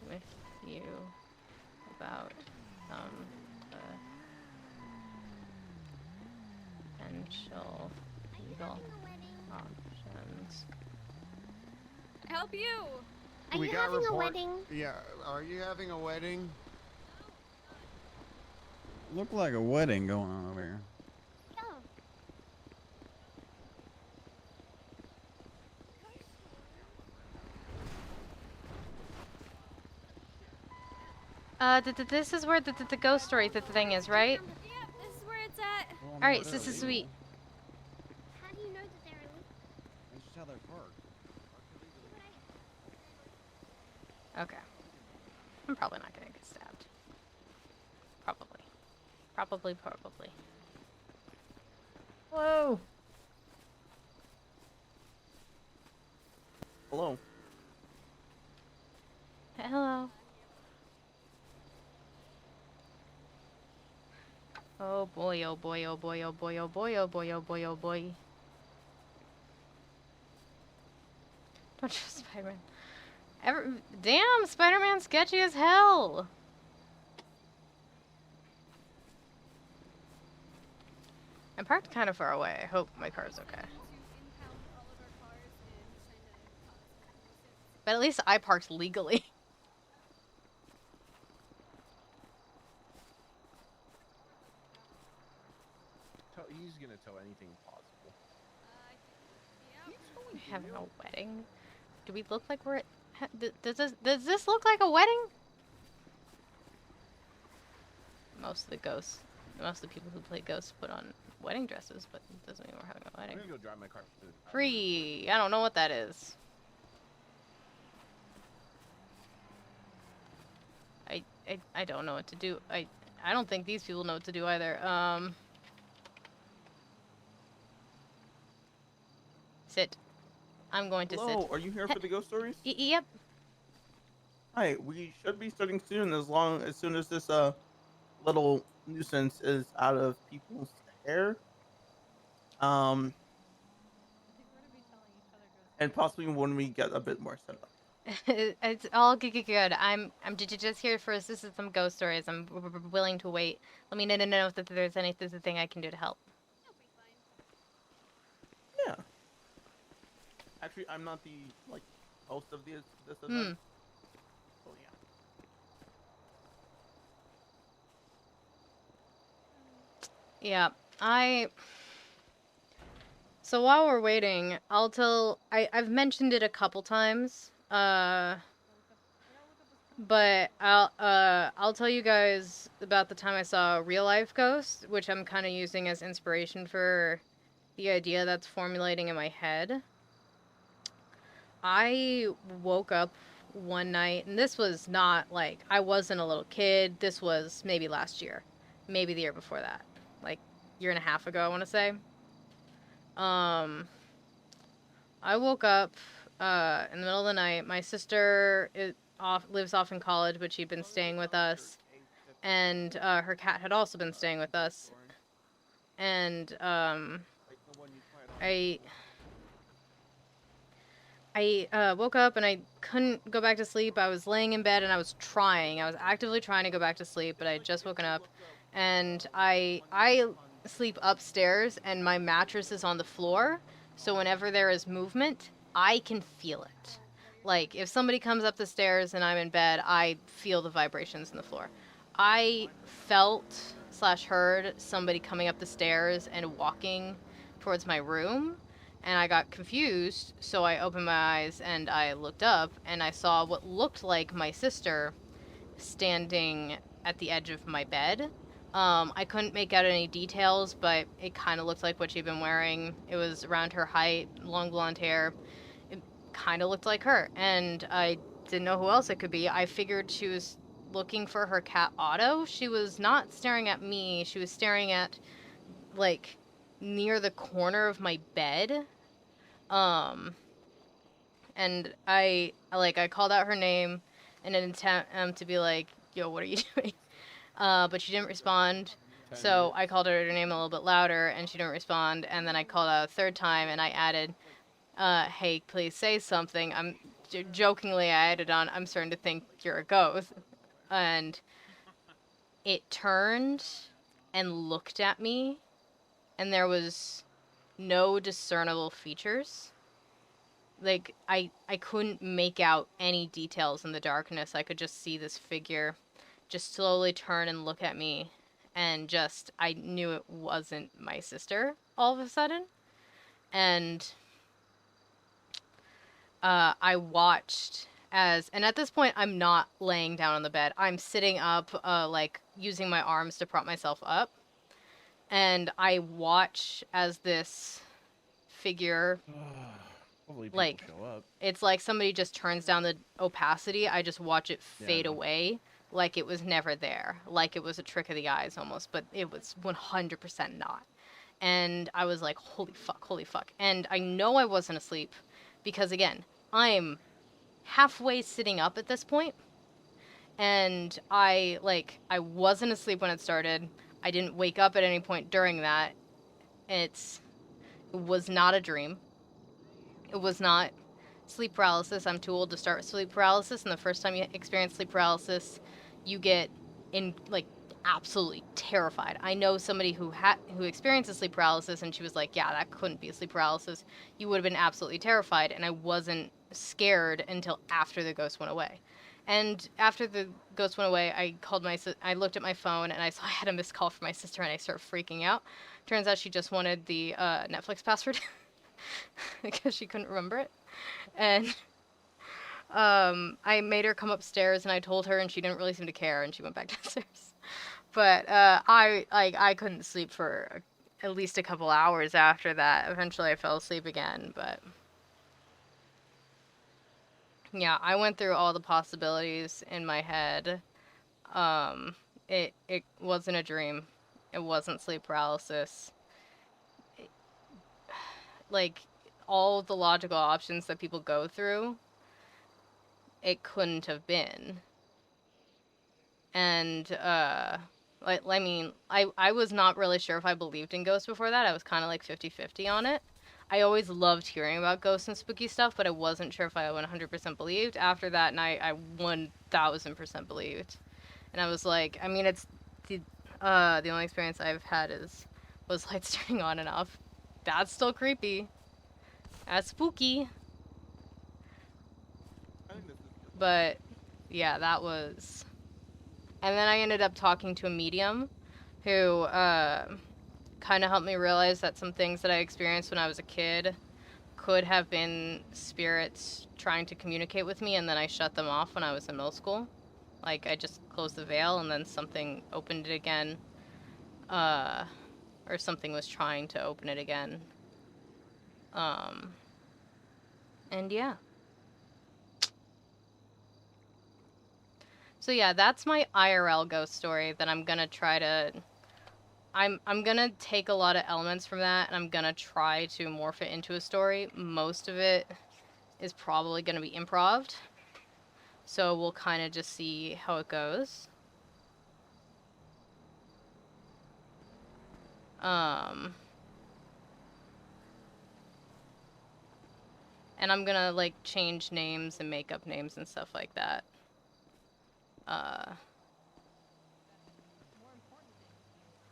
with you about some potential legal options. Help you! Are We you got having a report. wedding? Yeah, are you having a wedding? Look like a wedding going on over here. This is where the ghost story thing is, right? Yep, this is where it's at. All right, so this is sweet. How do you know that they're illegal? That's just how they're parked. Okay. I'm probably not gonna get stabbed. Probably. Probably. Hello. Hello. Hello. Oh boy, oh boy, oh boy, oh boy, oh boy, oh boy, oh boy, oh boy. Don't trust Spider-Man. Damn, Spider-Man's sketchy as hell. I'm parked kind of far away. I hope my car's okay. But at least I parked legally. He's gonna tell anything possible. Having a wedding? Do we look like we're at... Does this look like a wedding? Most of the people who play ghosts put on wedding dresses, but it doesn't mean we're having a wedding. I'm gonna go drive my car. Free! I don't know what that is. I don't know what to do. I don't think these people know what to do either. Sit. I'm going to Hello, sit. are you here for the ghost stories? Yep. Hi, we should be starting soon as soon as this little nuisance is out of people's hair. And possibly when we get a bit more set up. It's all good. I'm just here for assistance some ghost stories. I'm willing to wait. Let me know if there's anything I can do to help. Yeah. Actually, I'm not the host of this event. Oh yeah. Yeah. So while we're waiting, I've mentioned it a couple times. But I'll tell you guys about the time I saw a real life ghost, which I'm kind of using as inspiration for the idea that's formulating in my head. I woke up one night, and this was not like I wasn't a little kid. This was maybe last year, maybe the year before that, like year and a half ago, I want to say. I woke up in the middle of the night. My sister lives off in college, but she'd been staying with us, and her cat had also been staying with us. And I woke up and I couldn't go back to sleep. I was laying in bed and I was actively trying to go back to sleep, but I had just woken up, and I sleep upstairs and my mattress is on the floor. So whenever there is movement, I can feel it. Like, if somebody comes up the stairs and I'm in bed, I feel the vibrations in the floor. I felt/heard somebody coming up the stairs and walking towards my room, and I got confused, so I opened my eyes and I looked up, and I saw what looked like my sister standing at the edge of my bed. I couldn't make out any details, but it kind of looked like what she'd been wearing. It was around her height, long blonde hair. It kind of looked like her, and I didn't know who else it could be. I figured she was looking for her cat Otto. She was not staring at me. She was staring at, like, near the corner of my bed. And I called out her name in an attempt to be like, yo, what are you doing? But she didn't respond. So I called her name a little bit louder, and she didn't respond. And then I called out a third time, and I added, hey, please say something. Jokingly, I added on, I'm starting to think you're a ghost. And it turned and looked at me, and there was no discernible features. Like, I couldn't make out any details in the darkness. I could just see this figure just slowly turn and look at me, and I knew it wasn't my sister all of a sudden. And I watched and at this point, I'm not laying down on the bed. I'm sitting up, like, using my arms to prop myself up. And I watch as this figure, Hopefully people like, show up. it's like somebody just turns down the opacity. I just watch it fade away, like it was never there. Like it was a trick of the eyes almost, but it was 100% not. And I was like, holy fuck. And I know I wasn't asleep because, again, I'm halfway sitting up at this point. And I wasn't asleep when it started. I didn't wake up at any point during that. It was not a dream. It was not sleep paralysis. I'm too old to start with sleep paralysis, and the first time you experience sleep paralysis, you get absolutely terrified. I know somebody who experiences sleep paralysis, and she was like, yeah, that couldn't be a sleep paralysis. You would have been absolutely terrified, and I wasn't scared until after the ghost went away. And after the ghost went away, I looked at my phone, and I saw I had a missed call from my sister, and I started freaking out. Turns out she just wanted the Netflix password because she couldn't remember it. And I made her come upstairs, and I told her, and she didn't really seem to care, and she went back downstairs. But I couldn't sleep for at least a couple hours after that. Eventually, I fell asleep again, but yeah, I went through all the possibilities in my head. It wasn't a dream. It wasn't sleep paralysis. Like, all the logical options that people go through, it couldn't have been. And, I was not really sure if I believed in ghosts before that. I was kind of like 50-50 on it. I always loved hearing about ghosts and spooky stuff, but I wasn't sure if I 100% believed. After that night, I 1000% believed. And I was like, I mean, it's the only experience I've had was lights turning on and off. That's still creepy. That's spooky. But yeah, that was. And then I ended up talking to a medium who kind of helped me realize that some things that I experienced when I was a kid could have been spirits trying to communicate with me, and then I shut them off when I was in middle school. Like, I just closed the veil, and then something opened it again. Or something was trying to open it again. And yeah. So yeah, that's my IRL ghost story that I'm gonna try to... I'm gonna take a lot of elements from that, and I'm gonna try to morph it into a story. Most of it is probably gonna be improv. So we'll kind of just see how it goes. And I'm gonna, like, change names and make up names and stuff like that.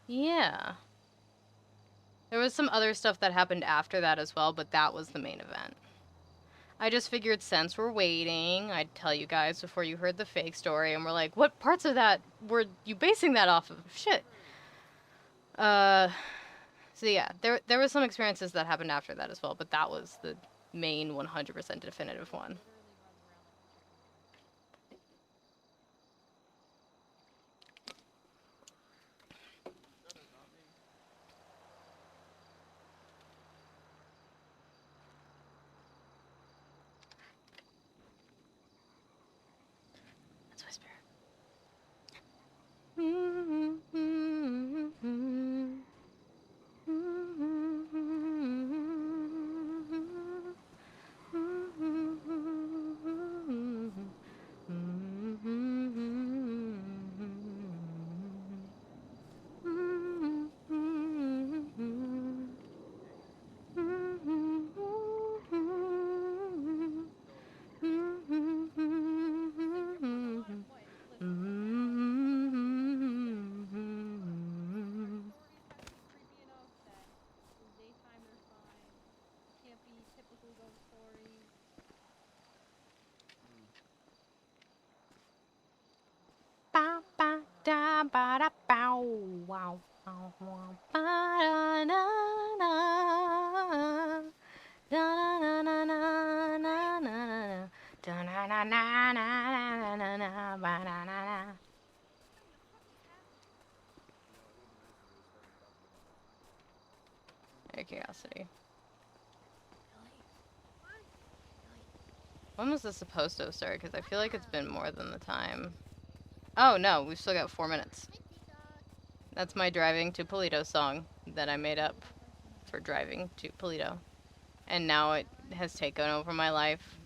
Yeah. There was some other stuff that happened after that as well, but that was the main event. I just figured since we're waiting, I'd tell you guys before you heard the fake story, and we're like, what parts of that were you basing that off of? Shit. So yeah, there was some experiences that happened after that as well, but that was the main 100% definitive one. typical ghost stories. Ba ba da ba da bow wow wow wow ba da na na da na na na na na na da na na na na na na na ba na na na. Out of curiosity. When was this supposed to have started? Because I feel like it's been more than the time. Oh no, we've still got 4 minutes. That's my driving to Polito song that I made up for driving to Polito. And now it has taken over my life.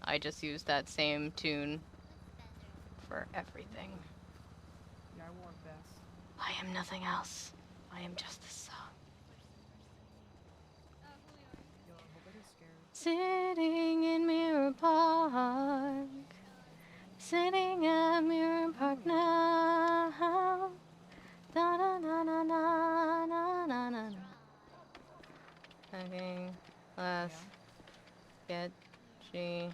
I just use that same tune for everything. Yeah, I want best. I am nothing else. I am just the song. Yo, I hope I get scared. Sitting in Mirror Park. Sitting at Mirror Park now. Da na na na na na na na. Okay, let's get she.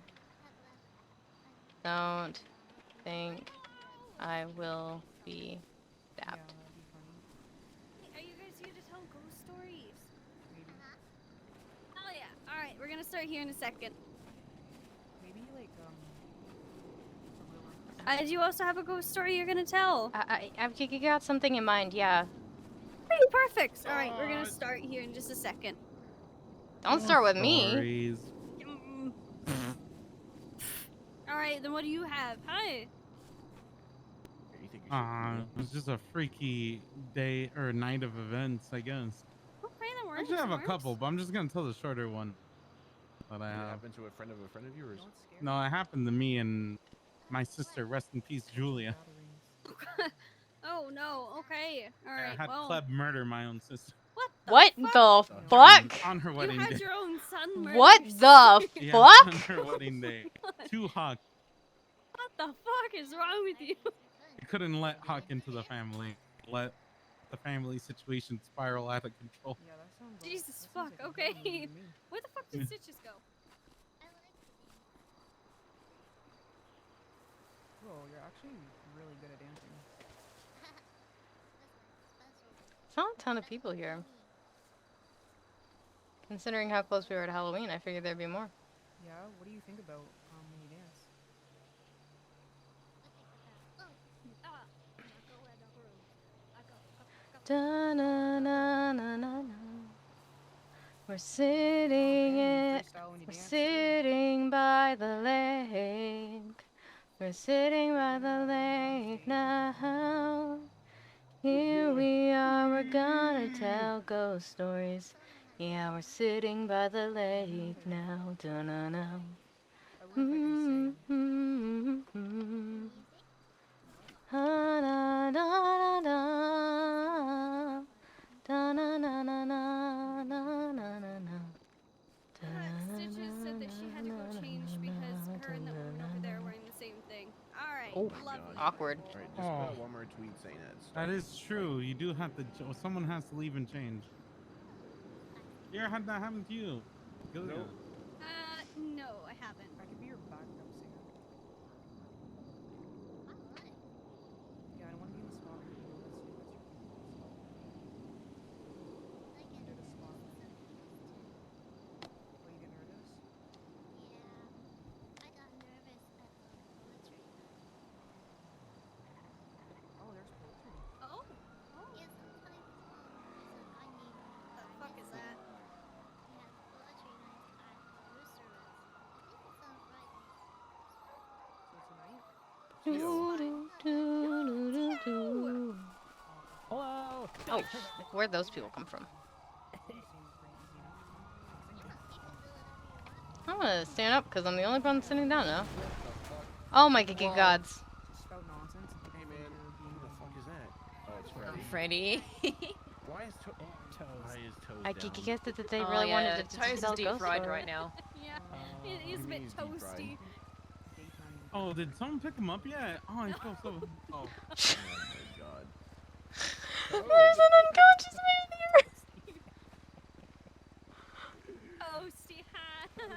Don't think I will be dapped. Yeah, that'd be funny. Hey, are you guys here to tell ghost stories? Maybe. Oh yeah. All right, we're gonna start here in a second. Maybe like a real one. Do you also have a ghost story you're gonna tell? I've got something in mind, yeah. Hey, perfect. All right, we're gonna start here in just a second. Don't start with me. Stories. All right, then what do you have? Hi. It was just a freaky day or night of events, I guess. Okay, that I works. actually have a couple, but I'm just gonna tell the shorter one that I Did it have. happen to a friend of yours? No, it happened to me and my sister. Rest in peace, Julia. Oh no. Okay. All I right. had Well. Pleb murder my own sister. What the fuck? On her wedding You had day. your own son murdered. What the Yeah, fuck? on her wedding day. Too Hawk. What the fuck is wrong with you? I couldn't let Hawk into the family. Let the family situation spiral out of control. Yeah, that sounds. Jesus fuck. Okay. Where the fuck did Stitches go? Whoa, you're actually really good at dancing. It's not a ton of people here. Considering how close we were to Halloween, I figured there'd be more. Yeah, what do you think about when you dance? Da na na na na na. We're sitting sitting by the lake. We're sitting by the lake now. Here we are, we're gonna tell ghost stories. Yeah, we're sitting by the lake now. Da na na. Da na na na. Da na na na na na na na. Stitches said that she had to go change because her and the woman over there were wearing the same thing. All right. Oh, lovely. awkward. All right, just Oh. put one more tweet saying that. That is true. You do have to. Someone has to leave and change. You ever had that happen to you? Julia? Nope. No, I haven't. I could be your backup singer. Yeah, I don't want to be in the spot. Under the spot. Will you get nervous? Oh, there's poetry. Oh. Yeah, sometimes I mean, The fuck is that? we have poetry nights at Rooster's. I think it's on Friday. So tonight? Hello. Oh, where'd those people come from? I'm gonna stand up because I'm the only one sitting down now. Oh my geeky gods. Spout nonsense. Hey man, who the fuck is that? Oh, it's Freddy. Freddy. Why is Why is Toes I down? geeky guessed that they Oh, really yeah, wanted to Toes is tell deep ghost fried stories. right now. Yeah, it is a bit toasty. Oh, did someone pick him up yet? Oh, I feel so. Oh. Oh my god. There's an unconscious man here. Toasty hat. Good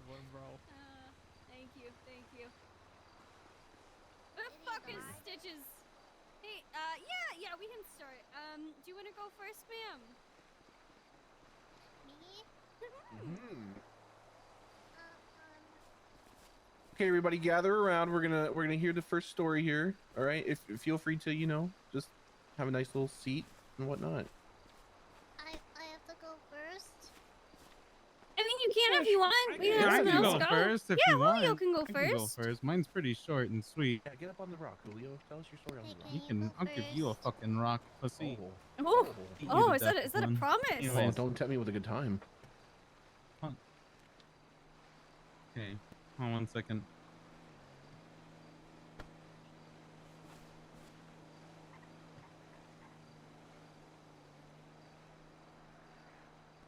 one, bro. Thank you, thank you. Where the fuck is Stitches? Hey, yeah, we can start. Do you want to go first, ma'am? Me? Okay, everybody, gather around. We're gonna hear the first story here. All right. If feel free to just have a nice little seat and whatnot. I have to go first. I mean, you can if you want. We can Yeah, have I someone can else go go. first if Yeah, you want. Julio can go I can go first. first. Mine's pretty short and sweet. Yeah, get up on the rock, Julio. Tell us your story on the rock. You can. I'll give you a fucking rock, pussy. Oh, Beat you oh, to is that death is with that a one. promise? Oh, Anyways, don't tempt me with a good time. okay. Hold on 1 second.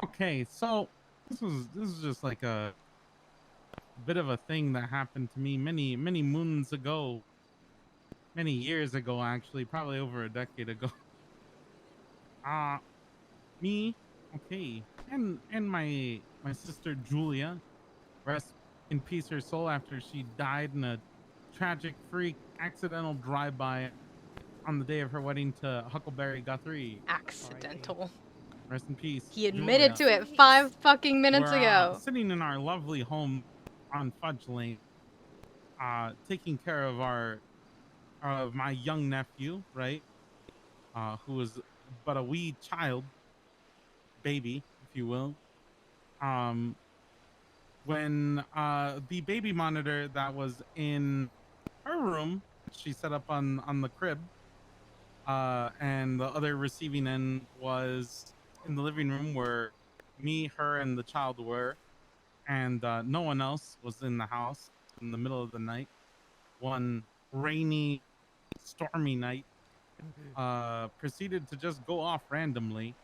Okay, so this is just like a bit of a thing that happened to me many moons ago, many years ago, actually, probably over a decade ago. Me, okay, and my sister Julia, rest in peace her soul, after she died in a tragic freak accidental drive-by on the day of her wedding to Huckleberry Guthrie. Accidental. Rest in peace. He admitted Julia. to it 5 fucking minutes We're ago. sitting in our lovely home on Fudge Lane, taking care of my young nephew, right? Who was but a wee child, baby, if you will. When the baby monitor that was in her room, she set up on the crib, and the other receiving end was in the living room where me, her, and the child were, and no one else was in the house in the middle of the night. One rainy, stormy night, proceeded to just go off randomly.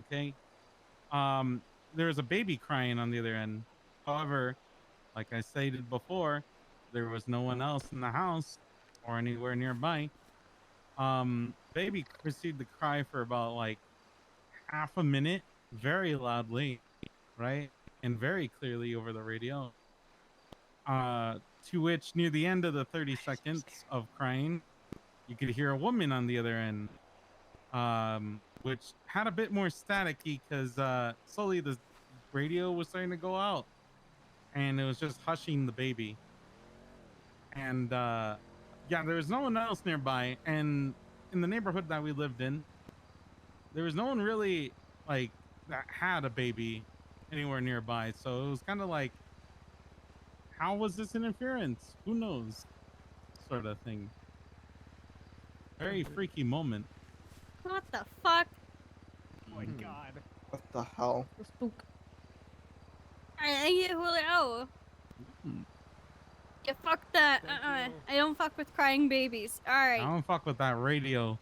Okay. There was a baby crying on the other end. However, like I stated before, there was no one else in the house or anywhere nearby. Baby proceeded to cry for about like half a minute, very loudly, right? And very clearly over the radio. To which, near the end of the 30 seconds of crying, you could hear a woman on the other end, which had a bit more staticky because slowly the radio was starting to go out, and it was just hushing the baby. And yeah, there was no one else nearby, and in the neighborhood that we lived in, there was no one really like that had a baby anywhere nearby. So it was kind of like, how was this interference? Who knows? Sort of thing. Very freaky moment. What the fuck? Oh my god. What the hell? Spook. I Julio. You fuck that. I don't fuck with crying babies. All I right. don't fuck with that radio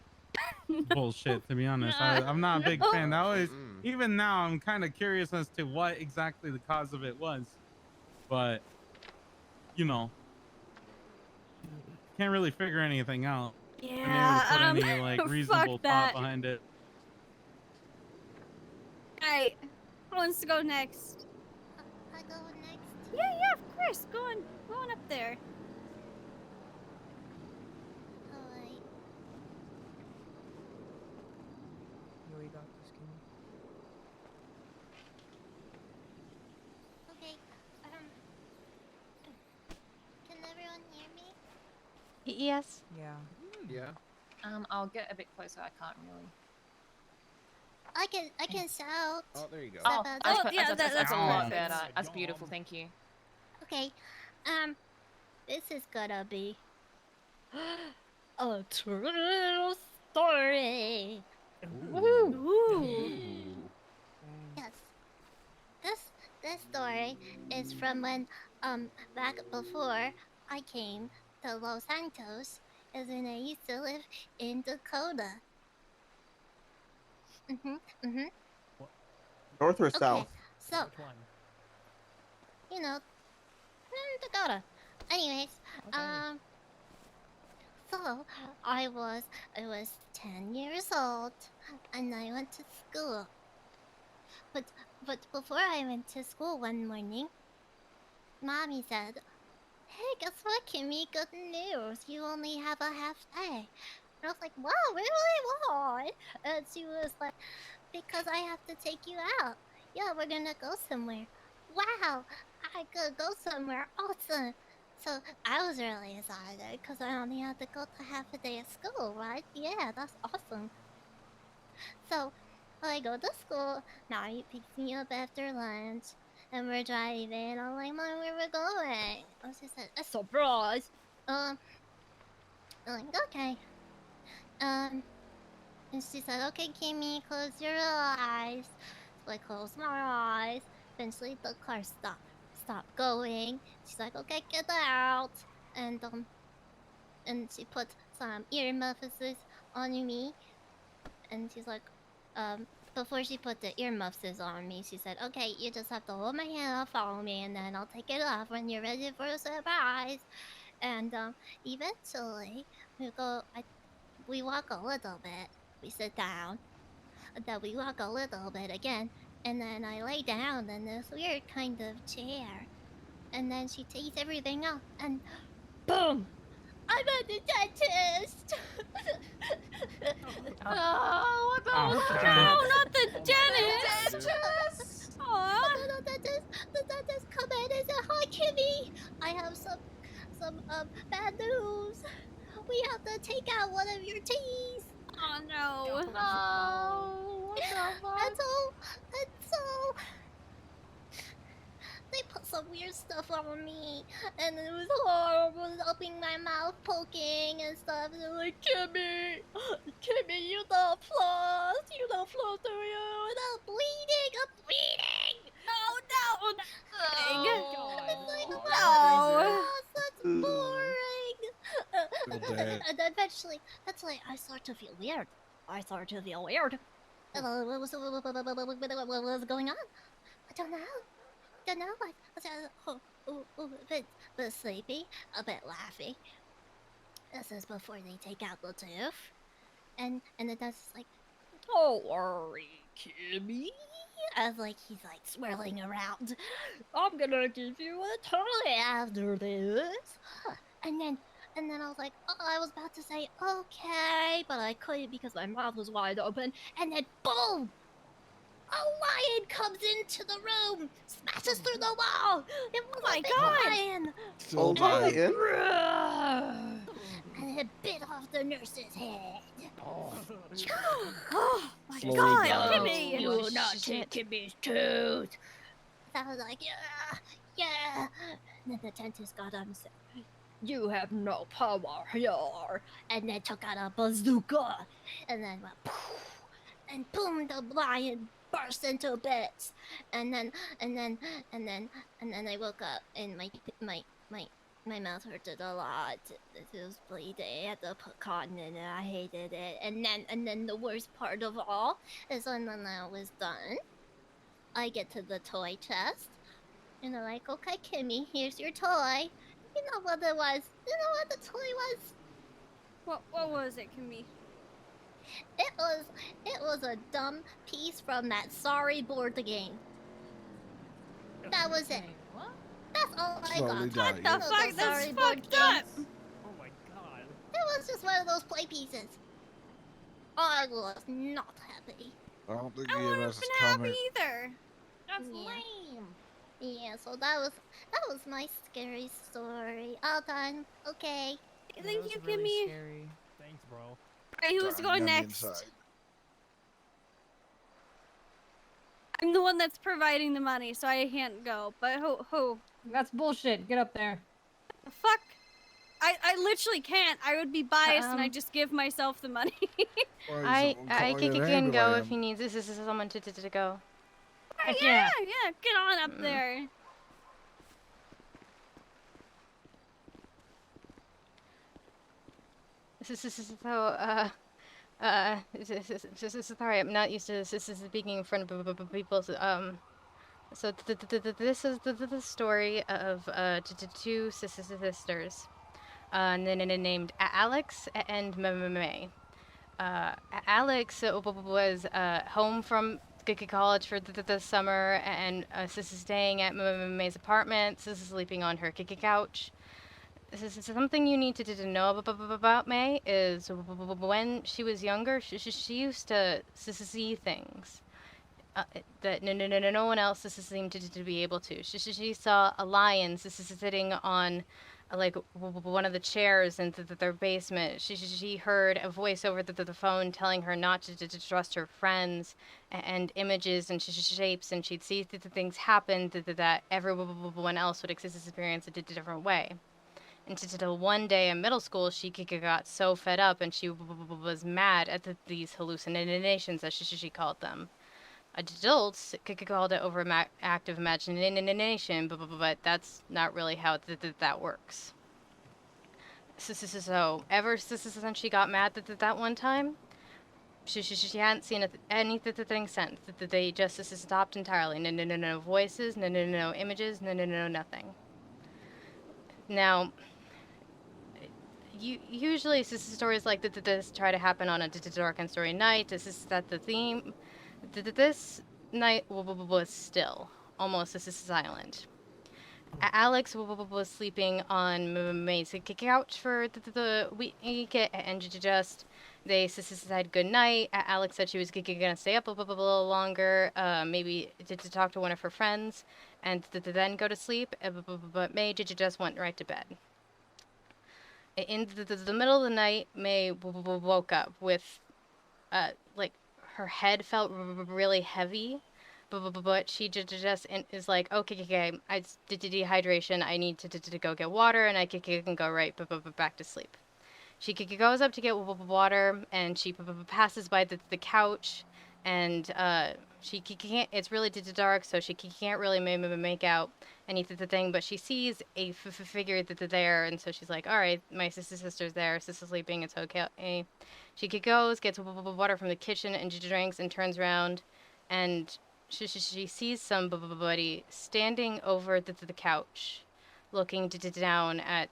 bullshit, to be honest. No, I'm not a big no. fan. I always, even now, I'm kind of curious as to what exactly the cause of it was. But, you know, can't really figure anything out. Yeah, Can't put any like fuck reasonable that. thought behind it. Alright. Who wants to go next? I go next. Yeah, of course. Go on up there. Alright. Yo, you got this, Kimmy. Okay. Can everyone hear me? Yes. Yeah. Yeah. I'll get a bit closer. I can't really. I can shout. Oh, there you go. Oh, About Oh, that. yeah, that's a all lot right. better. That's beautiful. Thank you. Okay. This is gonna be a true story. Ooh. Yes. This story is from when back before I came to Los Santos, is when I used to live in Dakota. North or Okay, south? so Which one? you know, Dakota. Anyways, so I was 10 years old and I went to school. but before I went to school one morning, Mommy said, "Hey, guess what, Kimmy? Good news. You only have a half day." And I was like, "Wow, really? Why?" And she was like, "Because I have to take you out. Yeah, we're gonna go somewhere." Wow, I could go somewhere awesome. So I was really excited because I only had to go to half a day of school, right? Yeah, that's awesome. So I go to school. Mommy picks me up after lunch, and we're driving. I'm like, "Mom, where we going?" Oh, she said, "A surprise." I'm like, "Okay." Um, and she said, "Okay, Kimmy, close your eyes." So I close my eyes. Eventually, the car stopped going. She's like, "Okay, get out." And and she put some ear muffs on me, and she's like, before she put the earmuffs on me, she said, "Okay, you just have to hold my hand and follow me, and then I'll take it off when you're ready for a surprise." And eventually, we walk a little bit. We sit down. Then we walk a little bit again, and then I lay down in this weird kind of chair. And then she takes everything off, and boom! I'm at the dentist. Oh, what the Oh, fuck? damn it. No, not the The dentist. dentist! Aw. The dentist come in and said, "Hi, Kimmy. I have some bad news. We have to take out one of your teeth." Oh no. No! What the fuck? And so they put some weird stuff on me, and it was horrible. It was opening my mouth, poking and stuff. And they're like, "Kimmy, Kimmy, you don't floss. You don't floss, do you?" And I'm bleeding. No, no, It's like, no. "Oh, No. that's boring." Feel bad. And then eventually, I start to feel weird. What was going on? I don't know. I was a bit sleepy, a bit laughy. This is before they take out the tooth. And the dentist is like, "Don't worry, Kimmy." As like he's like swirling around. "I'm gonna give you a toy after this." And then I was like, I was about to say okay, but I couldn't because my mouth was wide open. And then boom! A lion comes into the room, smashes through the wall. It was my a big God. lion. Oh, lion! And it bit off the nurse's head. Oh my Slowly God, dying. Kimmy. You will not take Kimmy's tooth. I was like, yeah. And then the dentist got up and said, "You have no power here." And then took out a bazooka. And then went poof. And boom, the lion burst into bits. And then I woke up and my mouth hurted a lot. It was bleeding. I had to put cotton in it. I hated it. And then the worst part of all is when I was done, I get to the toy chest, and they're like, "Okay, Kimmy, here's your toy." You know what it was? You know what the toy was? What was it, Kimmy? It was a dumb piece from that sorry board game. That was it. What? That's all I Slowly got. dying. What the fuck? That's sorry board fucked up. games. Oh my god. It was just one of those play pieces. I was not happy. I don't think I wouldn't have EMS is been happy coming. either. That's Yeah. lame. Yeah, so that was my scary story. All done. Okay. Thank you, Kimmy. Scary. Thanks, bro. Alright, who's Dying going on the next? inside. I'm the one that's providing the money, so I can't go. But who? That's bullshit. Get up there. The fuck? I literally can't. I would be biased and I just give myself the money. I calling can an go if ambulance. he needs this. This is someone to go. Alright, yeah, get on up there. This is sorry, I'm not used to this is speaking in front of people. So this is the story of two sisters, and then named Alex and May. Alex was home from college for the summer, and sis is staying at May's apartment. Sis is sleeping on her couch. This is something you need to know about May is when she was younger, she used to see things that no one else seemed to be able to. She saw a lion sitting on like one of the chairs in their basement. She heard a voice over the phone telling her not to trust her friends, and images and shapes, and she'd see the things happen that everyone else would experience it a different way. Until one day in middle school, she got so fed up and she was mad at these hallucinations, as she called them. Adults called it overactive imagination, but that's not really how that works. So ever since she got mad that one time, she hadn't seen anything since. They just stopped entirely. No voices, no images, no nothing. Now, usually stories like this try to happen on a dark and story night. This is that the theme. This night was still, almost silent. Alex was sleeping on May's couch for the week, and they said good night. Alex said she was gonna stay up a little longer, maybe to talk to one of her friends, and then go to sleep. But May just went right to bed. In the middle of the night, May woke up with, like, her head felt really heavy, but she just is like, okay, I did dehydration. I need to go get water, and I can go right back to sleep. She goes up to get water, and she passes by the couch, and she can't. It's really dark, so she can't really make out anything. But she sees a figure there, and so she's like, "All right, my sister's there. Sister's sleeping. It's okay." She goes, gets water from the kitchen, and she drinks, and turns around, and she sees somebody standing over the couch, looking down at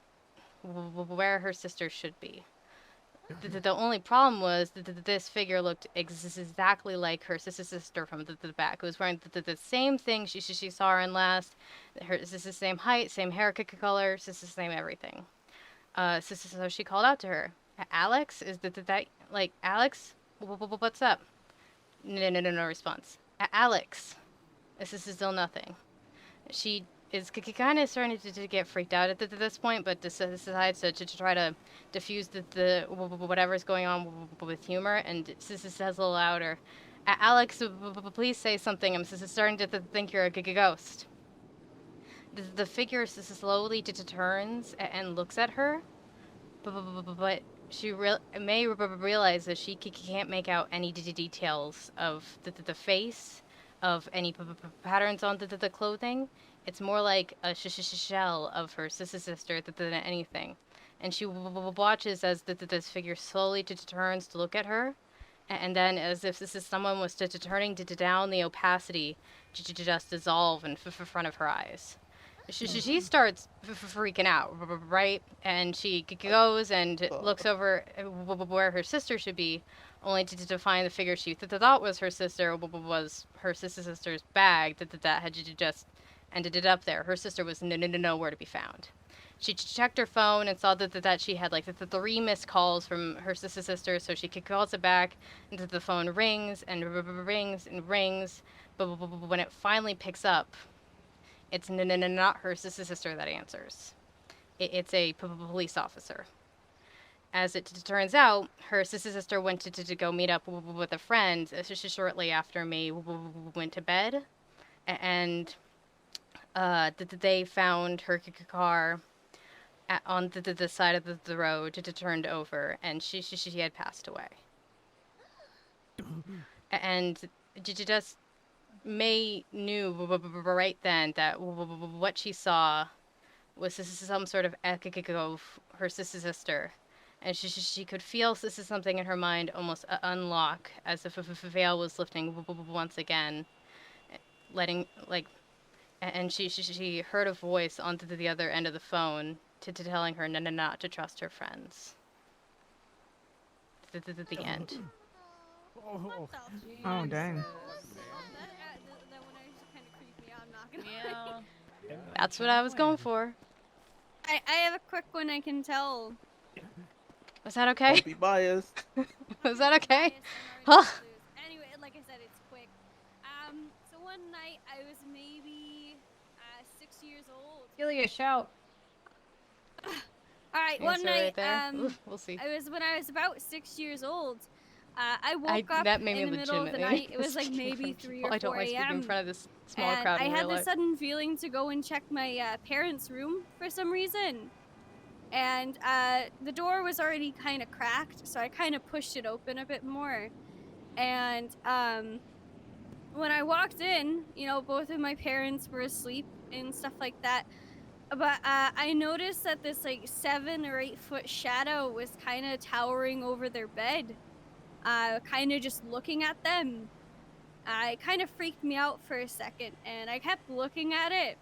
where her sister should be. The only problem was that this figure looked exactly like her sister from the back. It was wearing the same thing she saw her in last. Her sister, same height, same hair color, sister, same everything. So she called out to her, "Alex, is that like Alex? What's up?" No response. Alex, this is still nothing. She is kind of starting to get freaked out at this point, but decides to try to diffuse the whatever's going on with humor, and Sissy says a little louder, "Alex, please say something. I'm starting to think you're a ghost." The figure slowly turns and looks at her, but she may realize that she can't make out any details of the face, of any patterns on the clothing. It's more like a shell of her sister than anything. And she watches as this figure slowly turns to look at her, and then, as if someone was turning down the opacity to just dissolve in front of her eyes. She starts freaking out, right? And she goes and looks over where her sister should be, only to find the figure she thought was her sister was her sister's bag that had just ended it up there. Her sister was nowhere to be found. She checked her phone and saw that she had like the 3 missed calls from her sister, so she calls it back, and the phone rings and rings and rings, but when it finally picks up, it's not her sister that answers. It's a police officer. As it turns out, her sister went to go meet up with a friend shortly after May went to bed, and they found her car on the side of the road turned over, and she had passed away. And just May knew right then that what she saw was some sort of echo of her sister, and she could feel something in her mind almost unlock, as if a veil was lifting once again, letting like. And she heard a voice on the other end of the phone telling her not to trust her friends. The end. Oh dang. That's what I was going for. I have a quick one I can tell. Was that okay? Don't be biased. Was that okay? Huh? Huh? Anyway, like I said, it's quick. So one night I was maybe 6 years old. Gilly, a shout. All right, one Answer night, right there. Oof, we'll see. I was when I was about 6 years old. I woke up that made in me the middle of the legitimately night. It was like speak in maybe front of 3 people. or I don't 4 like speaking in a.m. front of this smaller And crowd I in had real this life. sudden feeling to go and check my parents' room for some reason. And the door was already kind of cracked, so I kind of pushed it open a bit more. And when I walked in, you know, both of my parents were asleep and stuff like that. But I noticed that this like 7 or 8 foot shadow was kind of towering over their bed, kind of just looking at them. It kind of freaked me out for a second, and I kept looking at it,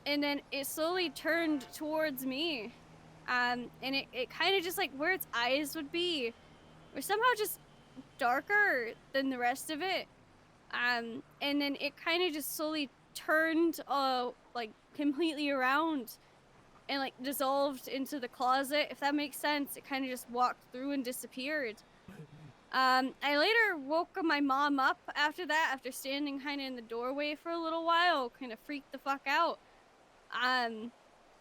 and then it slowly turned towards me, and it kind of just like where its eyes would be, were somehow just darker than the rest of it, and then it kind of just slowly turned like completely around and like dissolved into the closet, if that makes sense. It kind of just walked through and disappeared. I later woke my mom up after that, after standing kind of in the doorway for a little while, kind of freaked the fuck out.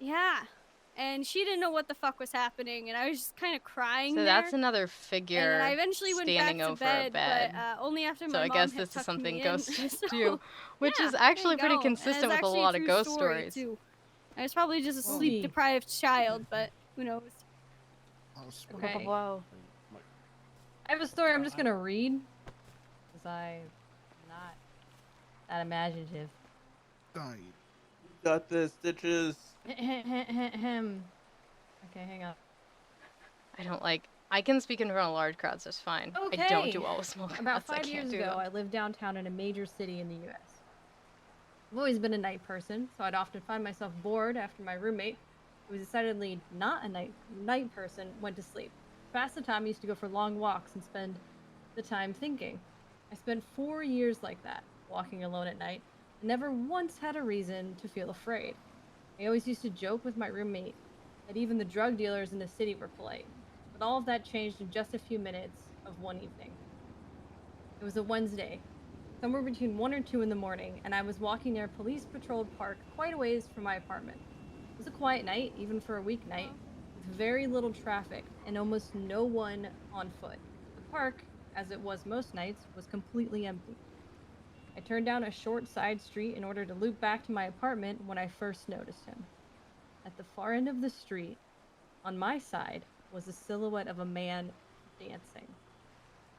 Yeah, and she didn't know what the fuck was happening, and I was just kind of crying So there. that's another And figure then I eventually went back standing to over bed, a bed. but only after So my I mom guess had this is tucked something me ghosts in. do, which yeah, is actually there pretty you go. And consistent it's with a actually lot of true ghost story, stories. too. I was probably just a Ooh. sleep-deprived child, but who knows? Okay. Whoa. I have a story I'm just gonna read. Because I'm not that imaginative. Got this, stitches. Him. Okay, hang on. I don't like. I can speak in front of large crowds just fine. Okay. I don't do well with small crowds. About I 5 can't years do ago, them. I lived downtown in a major city in the U.S. I've always been a night person, so I'd often find myself bored after my roommate, who was decidedly not a night person, went to sleep. To pass the time, I used to go for long walks and spend the time thinking. I spent 4 years like that, walking alone at night, and never once had a reason to feel afraid. I always used to joke with my roommate that even the drug dealers in the city were polite. But all of that changed in just a few minutes of one evening. It was a Wednesday, somewhere between 1 or 2 in the morning, and I was walking near a police-patrolled park quite a ways from my apartment. It was a quiet night, even for a weeknight, with very little traffic and almost no one on foot. The park, as it was most nights, was completely empty. I turned down a short side street in order to loop back to my apartment when I first noticed him. At the far end of the street, on my side, was the silhouette of a man dancing.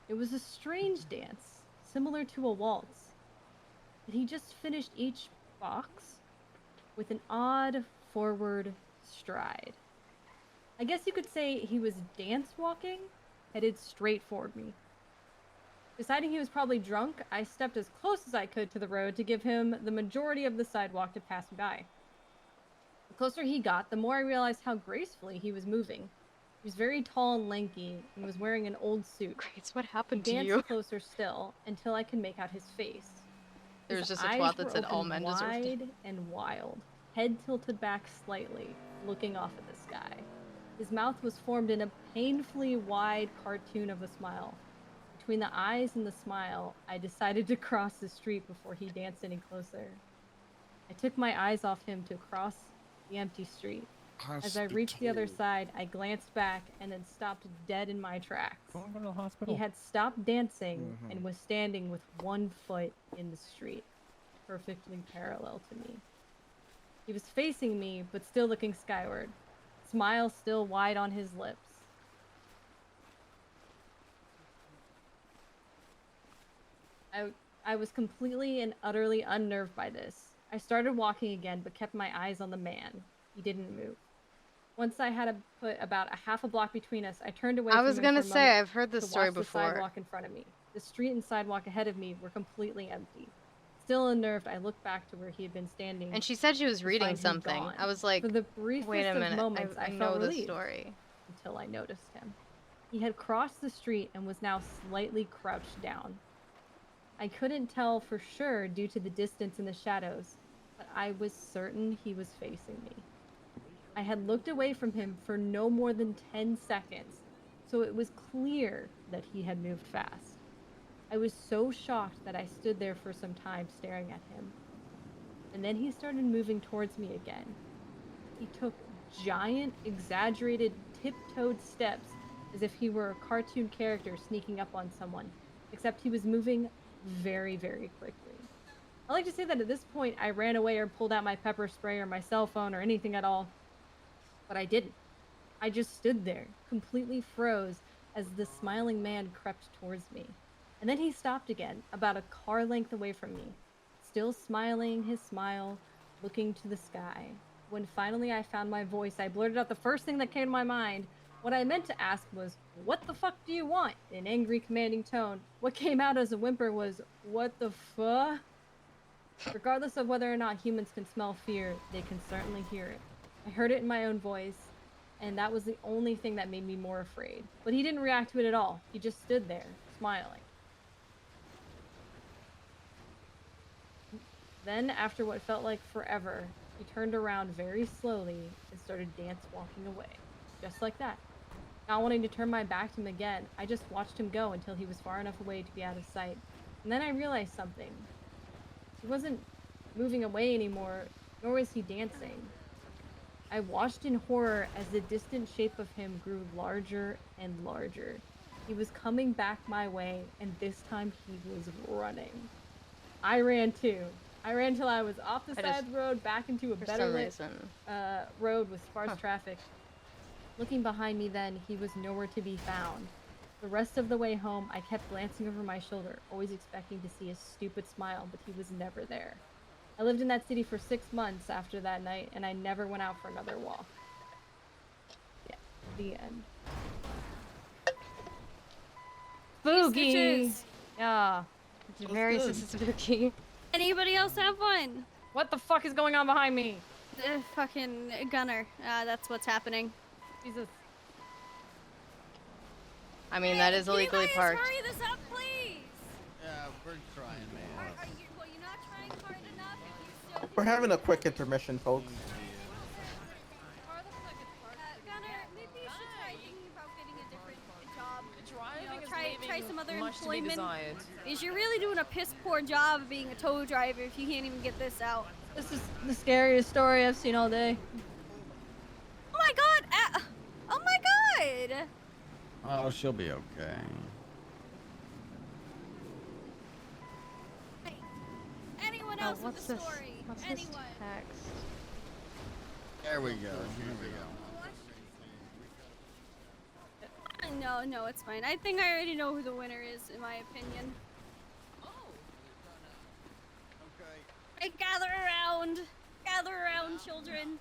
It was a strange dance, similar to a waltz, but he just finished each box with an odd forward stride. I guess you could say he was dance walking, headed straight toward me. Deciding he was probably drunk, I stepped as close as I could to the road to give him the majority of the sidewalk to pass me by. The closer he got, the more I realized how gracefully he was moving. He was very tall and lanky, and was wearing an old suit. Grace, what happened He to danced you? closer still, until I could make out his face. There was His just a eyes twat that were said all opened men deserve to. wide and wild, head tilted back slightly, looking off at the sky. His mouth was formed in a painfully wide cartoon of a smile. Between the eyes and the smile, I decided to cross the street before he danced any closer. I took my eyes off him to cross the empty street. As I reached the other side, I glanced back and then stopped dead in my tracks. Going to the hospital. He had stopped dancing and was standing with 1 foot in the street, perfectly parallel to me. He was facing me, but still looking skyward, smile still wide on his lips. I was completely and utterly unnerved by this. I started walking again, but kept my eyes on the man. He didn't move. Once I had put about a half a block between us, I turned away I from was him gonna for a say, moment I've heard this to story watch before. the sidewalk in front of me. The street and sidewalk ahead of me were completely empty. Still unnerved, I looked back to where he had been standing. And she said she was to reading find him something. gone. I was like, for the briefest wait a minute, of moments, I I know felt this relieved story. until I noticed him. He had crossed the street and was now slightly crouched down. I couldn't tell for sure due to the distance and the shadows, but I was certain he was facing me. I had looked away from him for no more than 10 seconds, so it was clear that he had moved fast. I was so shocked that I stood there for some time staring at him. And then he started moving towards me again. He took giant, exaggerated, tiptoed steps as if he were a cartoon character sneaking up on someone, except he was moving very, very quickly. I like to say that at this point I ran away or pulled out my pepper spray or my cell phone or anything at all, but I didn't. I just stood there, completely froze as the smiling man crept towards me. And then he stopped again, about a car length away from me, still smiling his smile, looking to the sky. When finally I found my voice, I blurted out the first thing that came to my mind. What I meant to ask was, "What the fuck do you want?" in an angry, commanding tone. What came out as a whimper was, "What the fuck?" Regardless of whether or not humans can smell fear, they can certainly hear it. I heard it in my own voice, and that was the only thing that made me more afraid. But he didn't react to it at all. He just stood there, smiling. Then, after what felt like forever, he turned around very slowly and started dance walking away. Just like that. Not wanting to turn my back to him again, I just watched him go until he was far enough away to be out of sight. And then I realized something. He wasn't moving away anymore, nor was he dancing. I watched in horror as the distant shape of him grew larger and larger. He was coming back my way, and this time he was running. I ran too. I ran till I was off the side of the road, back into a better lit road with sparse traffic. Looking behind me then, he was nowhere to be found. The rest of the way home, I kept glancing over my shoulder, always expecting to see a stupid smile, but he was never there. I lived in that city for 6 months after that night, and I never went out for another walk. Yeah, the end. Spooky! Stitches. Yeah. It's very spooky. Anybody else have one? What the fuck is going on behind me? Fucking gunner. That's what's happening. Jesus. I mean, that is illegally parked. Hurry this up, please. Yeah, we're trying, man. Are you? Well, you're not trying hard enough. If you still. We're having a quick intermission, folks. Gunner, maybe you should try thinking about getting a different job. Driving is try some other much to be employment. desired. Is you're really doing a piss poor job of being a tow driver if you can't even get this out. This is the scariest story I've seen all day. Oh my god! Oh my god! Oh, she'll be okay. Hey, anyone Oh, else with what's a this? story? What's this Anyone? text? There we go. Here we go. No, it's fine. I think I already know who the winner is, in my opinion. Hey, gather around, children.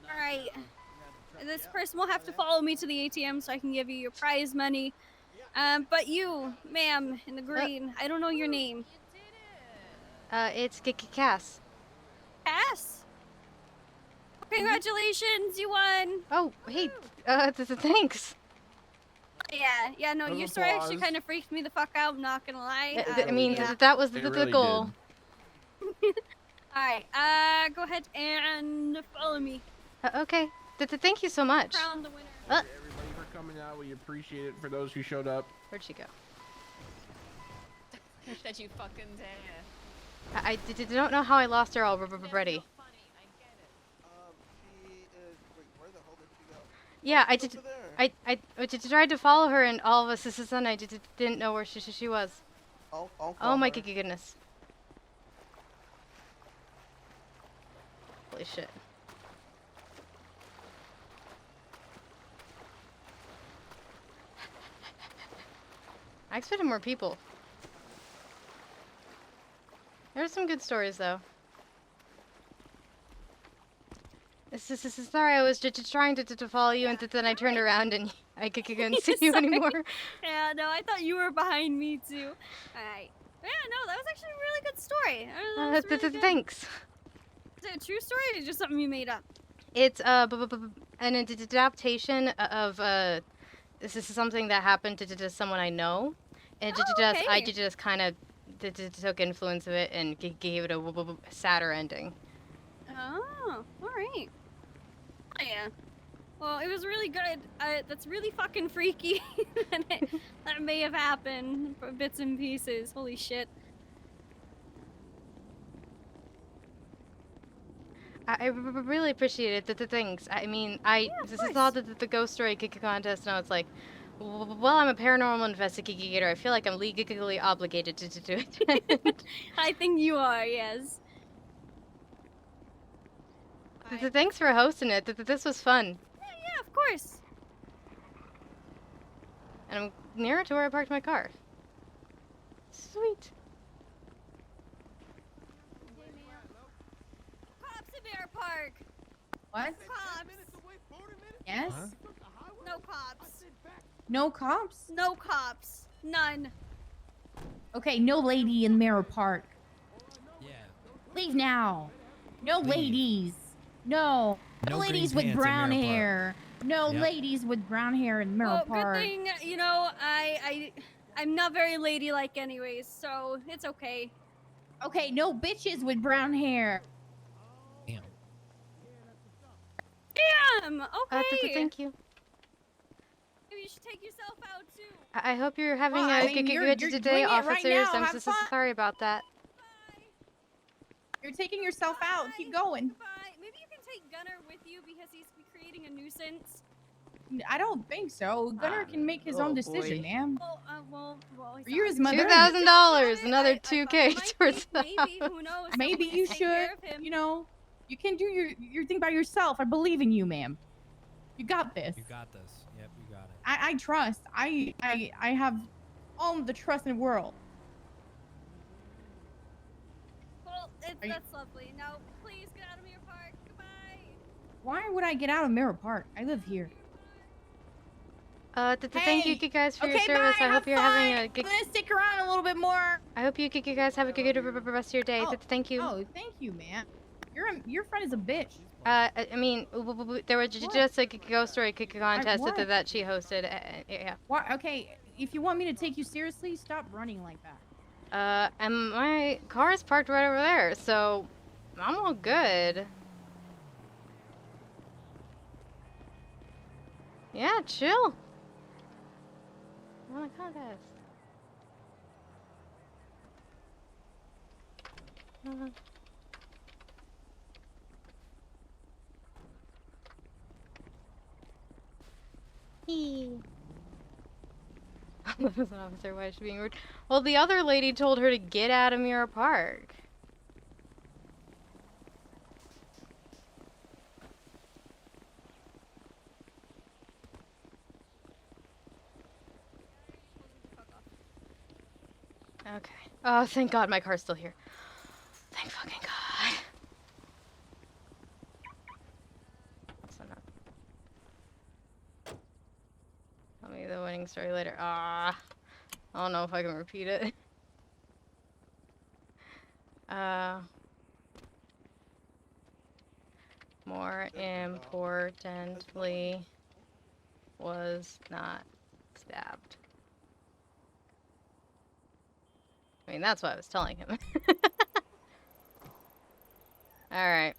All right. This person will have to follow me to the ATM so I can give you your prize money. But you, ma'am, in the green, I don't know your name. It's Cass. Cass? Congratulations, you won. Oh, hey, thanks. Yeah, no, your story actually kind of freaked me the fuck out, I'm not gonna lie. I mean, yeah. that was the goal. Alright, go ahead and follow me. Okay, thank you so much. Crown the winner. Everybody for coming out, we appreciate it. For those who showed up. Where'd she go? That you fucking dare. I don't know how I lost her already. Yeah, I tried to follow her, and all of a sudden I didn't know where she was. Oh my goodness. Holy shit. I expected more people. There's some good stories, though. Sorry, I was just trying to follow you, and then I turned around and I couldn't see you anymore. Yeah, no, I thought you were behind me too. Alright. Yeah, no, that was actually a really good story. That was really good. Thanks. Is it a true story or just something you made up? It's an adaptation of this is something that happened to someone I know, and I just kind of took influence of it and gave it a sadder ending. Oh, alright. Oh, yeah. Well, it was really good. That's really fucking freaky. That may have happened for bits and pieces. Holy shit. I really appreciate it. The things. I mean, I saw the ghost story contest, and I was like, well, I'm a paranormal investigator. I feel like I'm legally obligated to do it. I think you are, yes. Thanks for hosting it. This was fun. Yeah, of course. And I'm nearer to where I parked my car. Sweet. Cops in Bear Park. What? Cops. Yes? Huh? No cops. No cops? No cops. None. Okay, no lady in Mirror Park. Yeah. Leave now. No Leave. ladies. No. No No ladies green with pants in brown Mirror Park. hair. No Yep. ladies with brown hair in Mirror Well, Park. good thing, you know, I'm not very ladylike anyways, so it's okay. Okay, no bitches with brown hair. Damn. Damn! Okay. Thank you. Maybe you should take yourself out too. I hope you're having Well, I a mean, good you're day, doing it right officers. now. I'm Have so fun. sorry about that. You're taking yourself out. Keep going. Goodbye. Maybe you can take Gunner with you because he's creating a nuisance. I don't think so. Gunner can make his own decision, ma'am. Well, he's You're his mother. $2,000, another 2K towards that. Maybe, who knows? Maybe Someone you can take care should. of him. You know, you can do your thing by yourself. I believe in you, ma'am. You got this. You got this. Yep, you got it. I trust. I have all the trust in the world. Well, Are you- that's lovely. Now, please get out of Mirror Park. Goodbye. Why would I get out of Mirror Park? I live here. Thank you guys for your Okay, service. bye, I hope you're having a good. I'm gonna stick around a little bit more. I hope you guys have a good rest of your day. Thank you. Oh, thank you, man. Your friend is a bitch. I mean, there was What? just a ghost story contest what? that she hosted. Yeah. Why? Okay, if you want me to take you seriously, stop running like that. And my car is parked right over there, so I'm all good. Yeah, chill. Oh my contest. That was an officer. Why is she being rude? Well, the other lady told her to get out of Mirror Park. Okay. Oh, thank God my car's still here. Thank fucking God. So not... Tell me the winning story later. Ah, I don't know if I can repeat it. More importantly, was not stabbed. I mean, that's what I was telling him. Alright.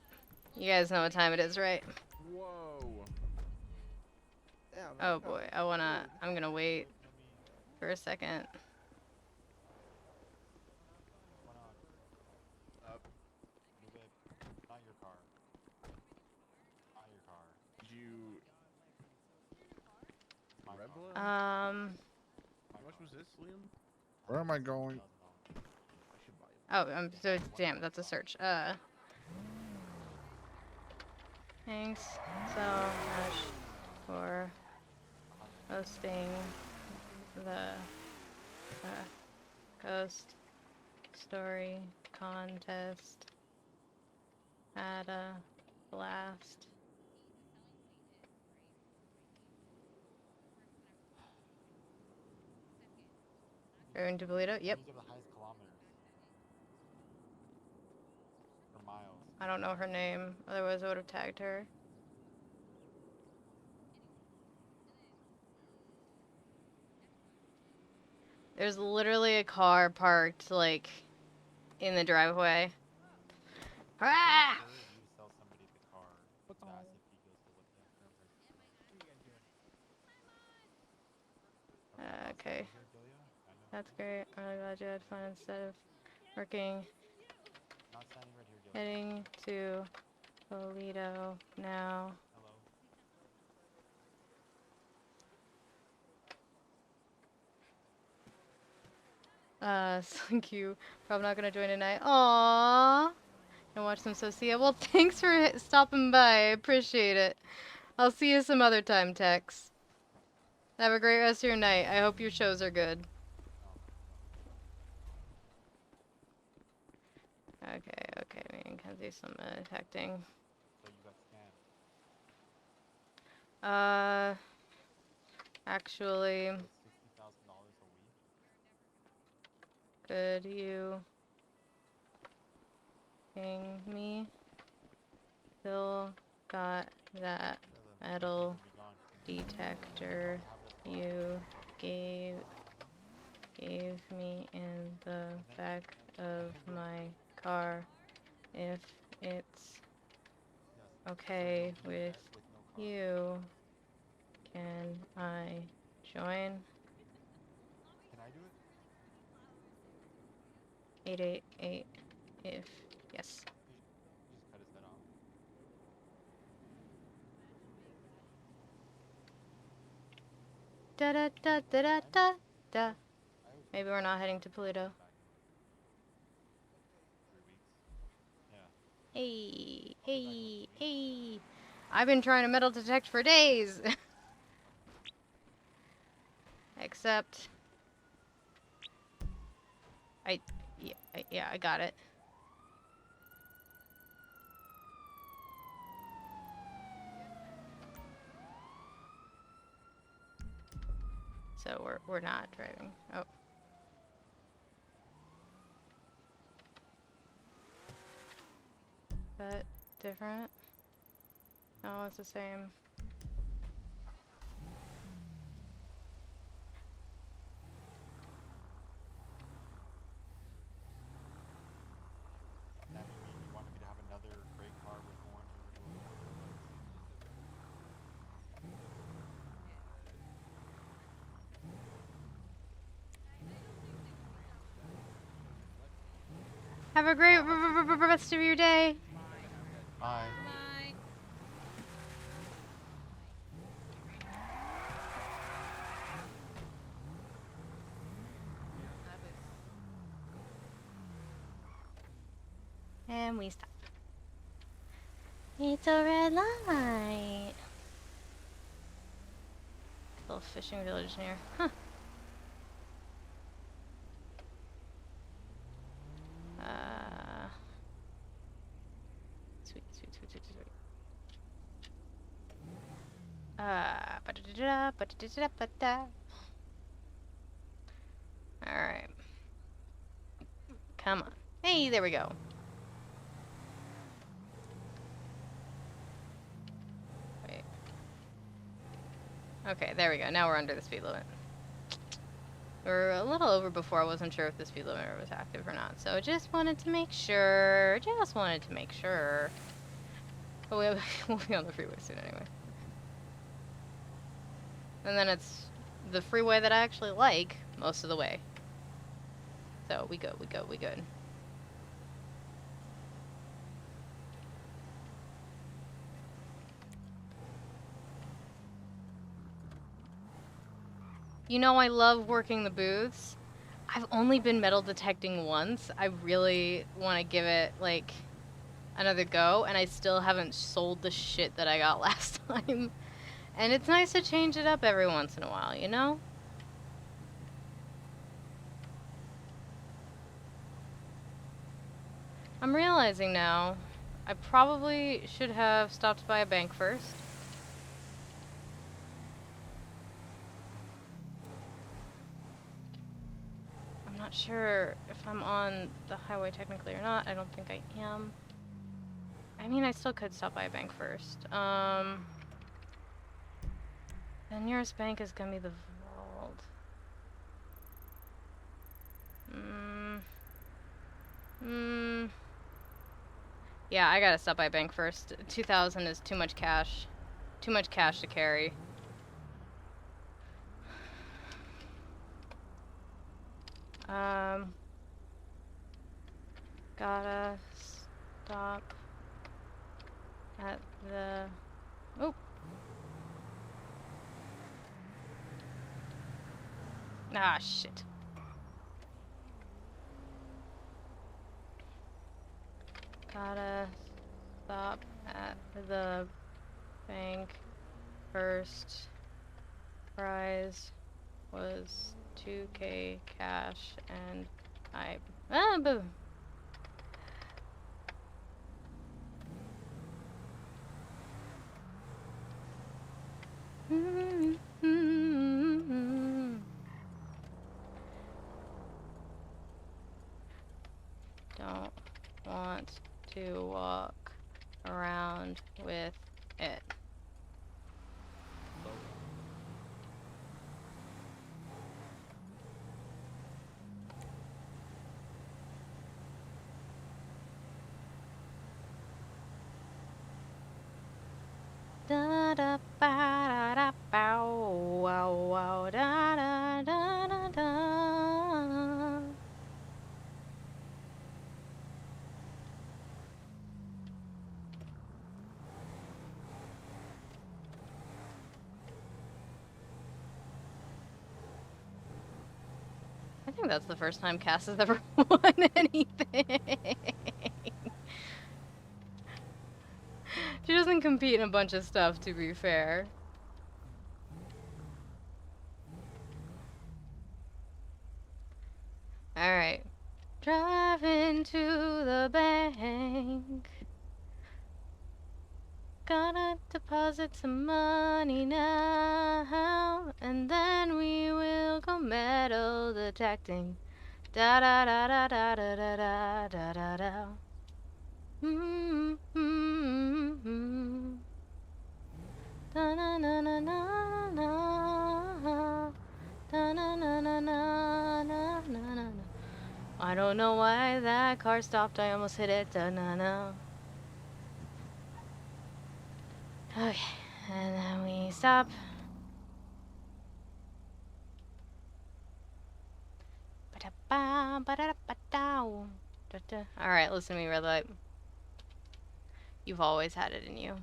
You guys know what time it is, right? Whoa. Oh boy, I'm gonna wait for a second. Not your car. Not your car. You. Red blood? How much was this, Liam? Where am I going? Oh, so damn, that's a search. Thanks so much for hosting the ghost story contest. Had a blast. Going to Bolito? Yep. I don't know her name, otherwise I would have tagged her. There's literally a car parked, like, in the driveway. Ah! You sell somebody the car to ask if he goes to look after him or Okay. That's great. I'm really glad you had fun instead of working. not standing right here, Gillian. Heading to Toledo now. Thank you. Probably not gonna join tonight. Aww. And watch some Socia. Well, thanks for stopping by. I appreciate it. I'll see you some other time, Tex. Have a great rest of your night. I hope your shows are good. Okay, we can do some detecting. So you got scammed. Actually, $60,000 a week. could you ping me? Still got that metal detector you gave me in the back of my car. If it's okay with you, can I join? Can I do it? 888 if yes. You just cut his head off. Da da da da da da da. Maybe we're not heading to Pluto. 3 weeks. Yeah. Hey. I've been trying to metal detect for days. Except yeah, I got it. So we're not driving. Oh. That different? No, it's the same. That you mean you wanted me to have another gray car with orange original lights? Have a great rest of your day. Bye. And we stop. It's a red light. Little fishing village near. Huh. Sweet. Alright. Come on. Hey, there we go. Wait. Okay, there we go. Now we're under the speed limit. We were a little over before. I wasn't sure if the speed limiter was active or not. So just wanted to make sure. But we'll be on the freeway soon anyway. And then it's the freeway that I actually like most of the way. So we good. You know, I love working the booths. I've only been metal detecting once. I really want to give it, like, another go, and I still haven't sold the shit that I got last time. And it's nice to change it up every once in a while, you know? I'm realizing now, I probably should have stopped by a bank first. I'm not sure if I'm on the highway technically or not. I don't think I am. I mean, I still could stop by a bank first. The nearest bank is gonna be the vault. Yeah, I gotta stop by bank first. 2,000 is too much cash. Too much cash to carry. Gotta stop at the... Oh. Ah, shit. Gotta stop at the bank first. Prize was 2K cash and I... Ah, boo! Don't want to walk around with it. Da da ba da da bow wow wow da da da da da. I think that's the first time Cass has ever won anything. She doesn't compete in a bunch of stuff, to be fair. Alright. Driving to the bank. Gotta deposit some money now, and then we will go metal detecting. Da da da da da da da da da da da. Da na na na na na. Da na na na na na na na. I don't know why that car stopped. I almost hit it. Da na na. Okay, and then we stop. Alright, listen to me, red light. You've always had it in you.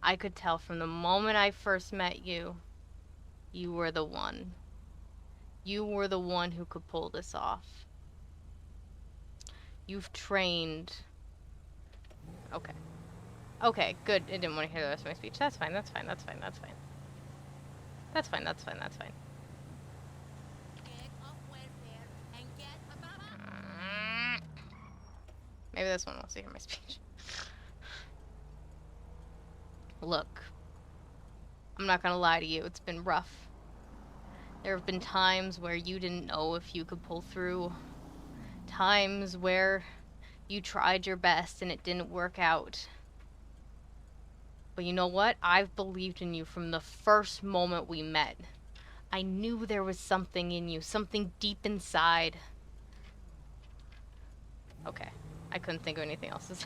I could tell from the moment I first met you, you were the one. You were the one who could pull this off. You've trained. Okay. Okay, good. I didn't want to hear the rest of my speech. That's fine, that's fine, that's fine, that's fine. That's fine, that's fine, that's fine. Maybe this one wants to hear my speech. Look, I'm not gonna lie to you, it's been rough. There have been times where you didn't know if you could pull through. Times where you tried your best and it didn't work out. But you know what? I've believed in you from the first moment we met. I knew there was something in you, something deep inside. Okay, I couldn't think of anything else to say.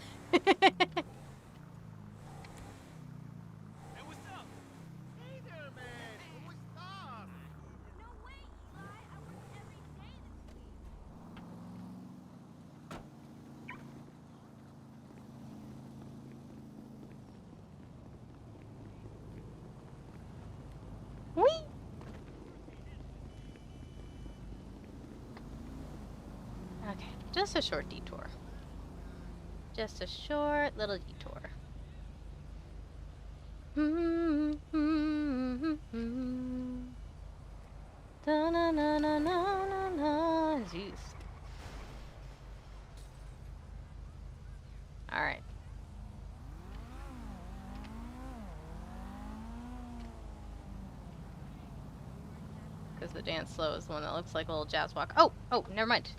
Okay, just a short detour. Just a short little detour. Da na na na na na na. Jeez. Alright. Because the dance slow is the one that looks like a little jazz walk. Oh! Oh, never mind.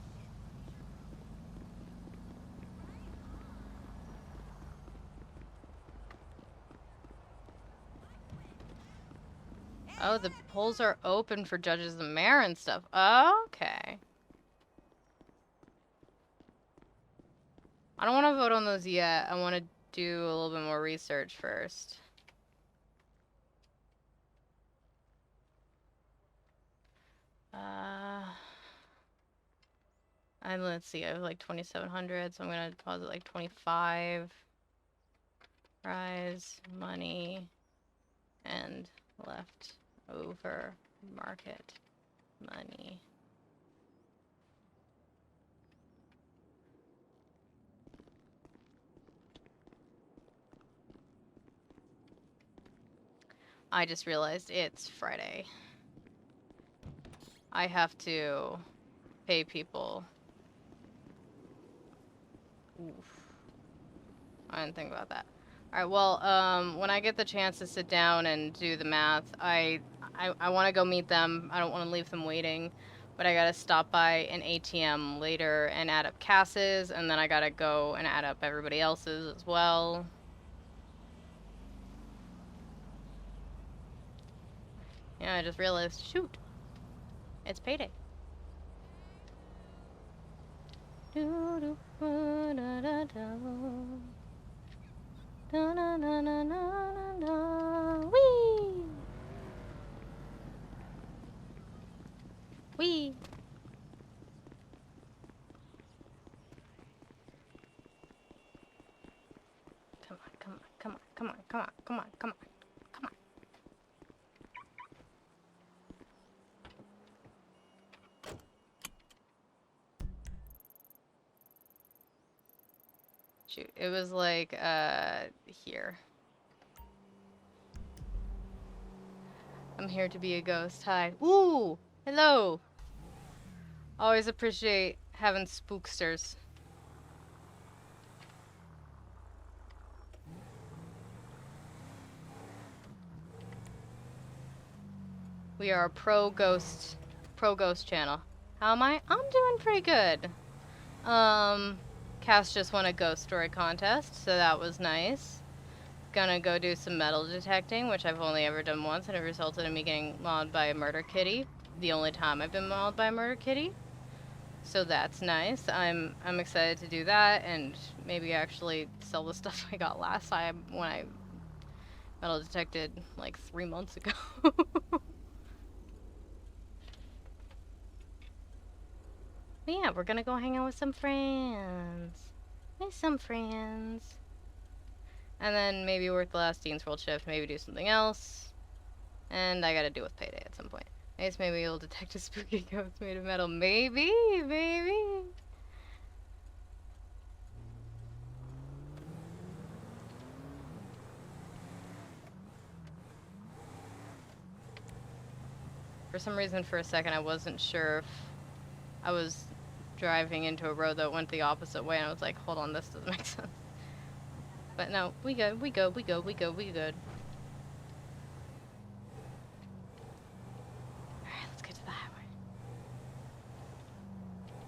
Oh, the polls are open for judges of the mayor and stuff. Okay. I don't want to vote on those yet. I want to do a little bit more research first. And let's see, I have like 2,700, so I'm gonna deposit like 25. Rise, money, and left over market money. I just realized it's Friday. I have to pay people. Oof. I didn't think about that. Alright, well, when I get the chance to sit down and do the math, I want to go meet them. I don't want to leave them waiting. But I gotta stop by an ATM later and add up Cass's, and then I gotta go and add up everybody else's as well. Yeah, I just realized, shoot, it's payday. Wee! Wee! Come on, come on, come on, come on, come on, come on, come on, come on. Shoot, it was like, here. I'm here to be a ghost. Hi. Ooh! Hello! Always appreciate having spooksters. We are a pro ghost channel. How am I? I'm doing pretty good. Cass just won a ghost story contest, so that was nice. Gonna go do some metal detecting, which I've only ever done once, and it resulted in me getting mauled by a murder kitty. The only time I've been mauled by a murder kitty. So that's nice. I'm excited to do that, and maybe actually sell the stuff I got last time when I metal detected like 3 months ago. But yeah, we're gonna go hang out with some friends. With some friends. And then maybe work the last Dean's World shift, maybe do something else. And I gotta do with payday at some point. I guess maybe you'll detect a spooky ghost made of metal. Maybe, maybe. For some reason, for a second, I wasn't sure if I was driving into a road that went the opposite way, and I was like, hold on, this doesn't make sense. But no, we good, we good, we good, we good, we good. Alright, let's get to the highway.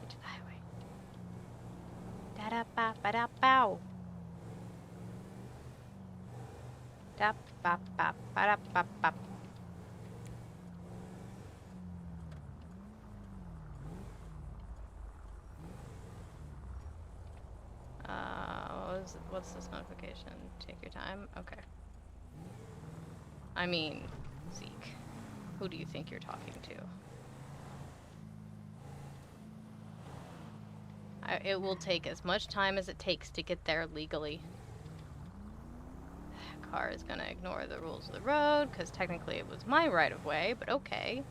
Get to the highway. Da-da-ba-ba-da-bow. Da-ba-ba-ba-da-ba-ba. What's this notification? Take your time? Okay. I mean, Zeke. Who do you think you're talking to? It will take as much time as it takes to get there legally. Car is gonna ignore the rules of the road, because technically it was my right-of-way, but okay.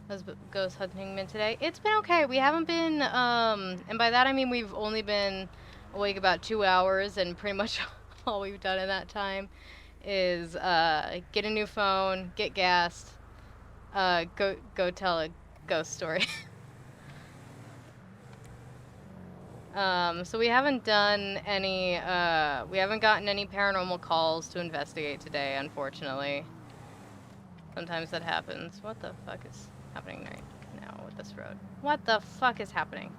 How's ghost hunting been today? It's been okay. We haven't been, and by that I mean we've only been awake about 2 hours, and pretty much all we've done in that time is get a new phone, get gassed, go tell a ghost story. So we haven't done any, we haven't gotten any paranormal calls to investigate today, unfortunately. Sometimes that happens. What the fuck is happening right now with this road? What the fuck is happening?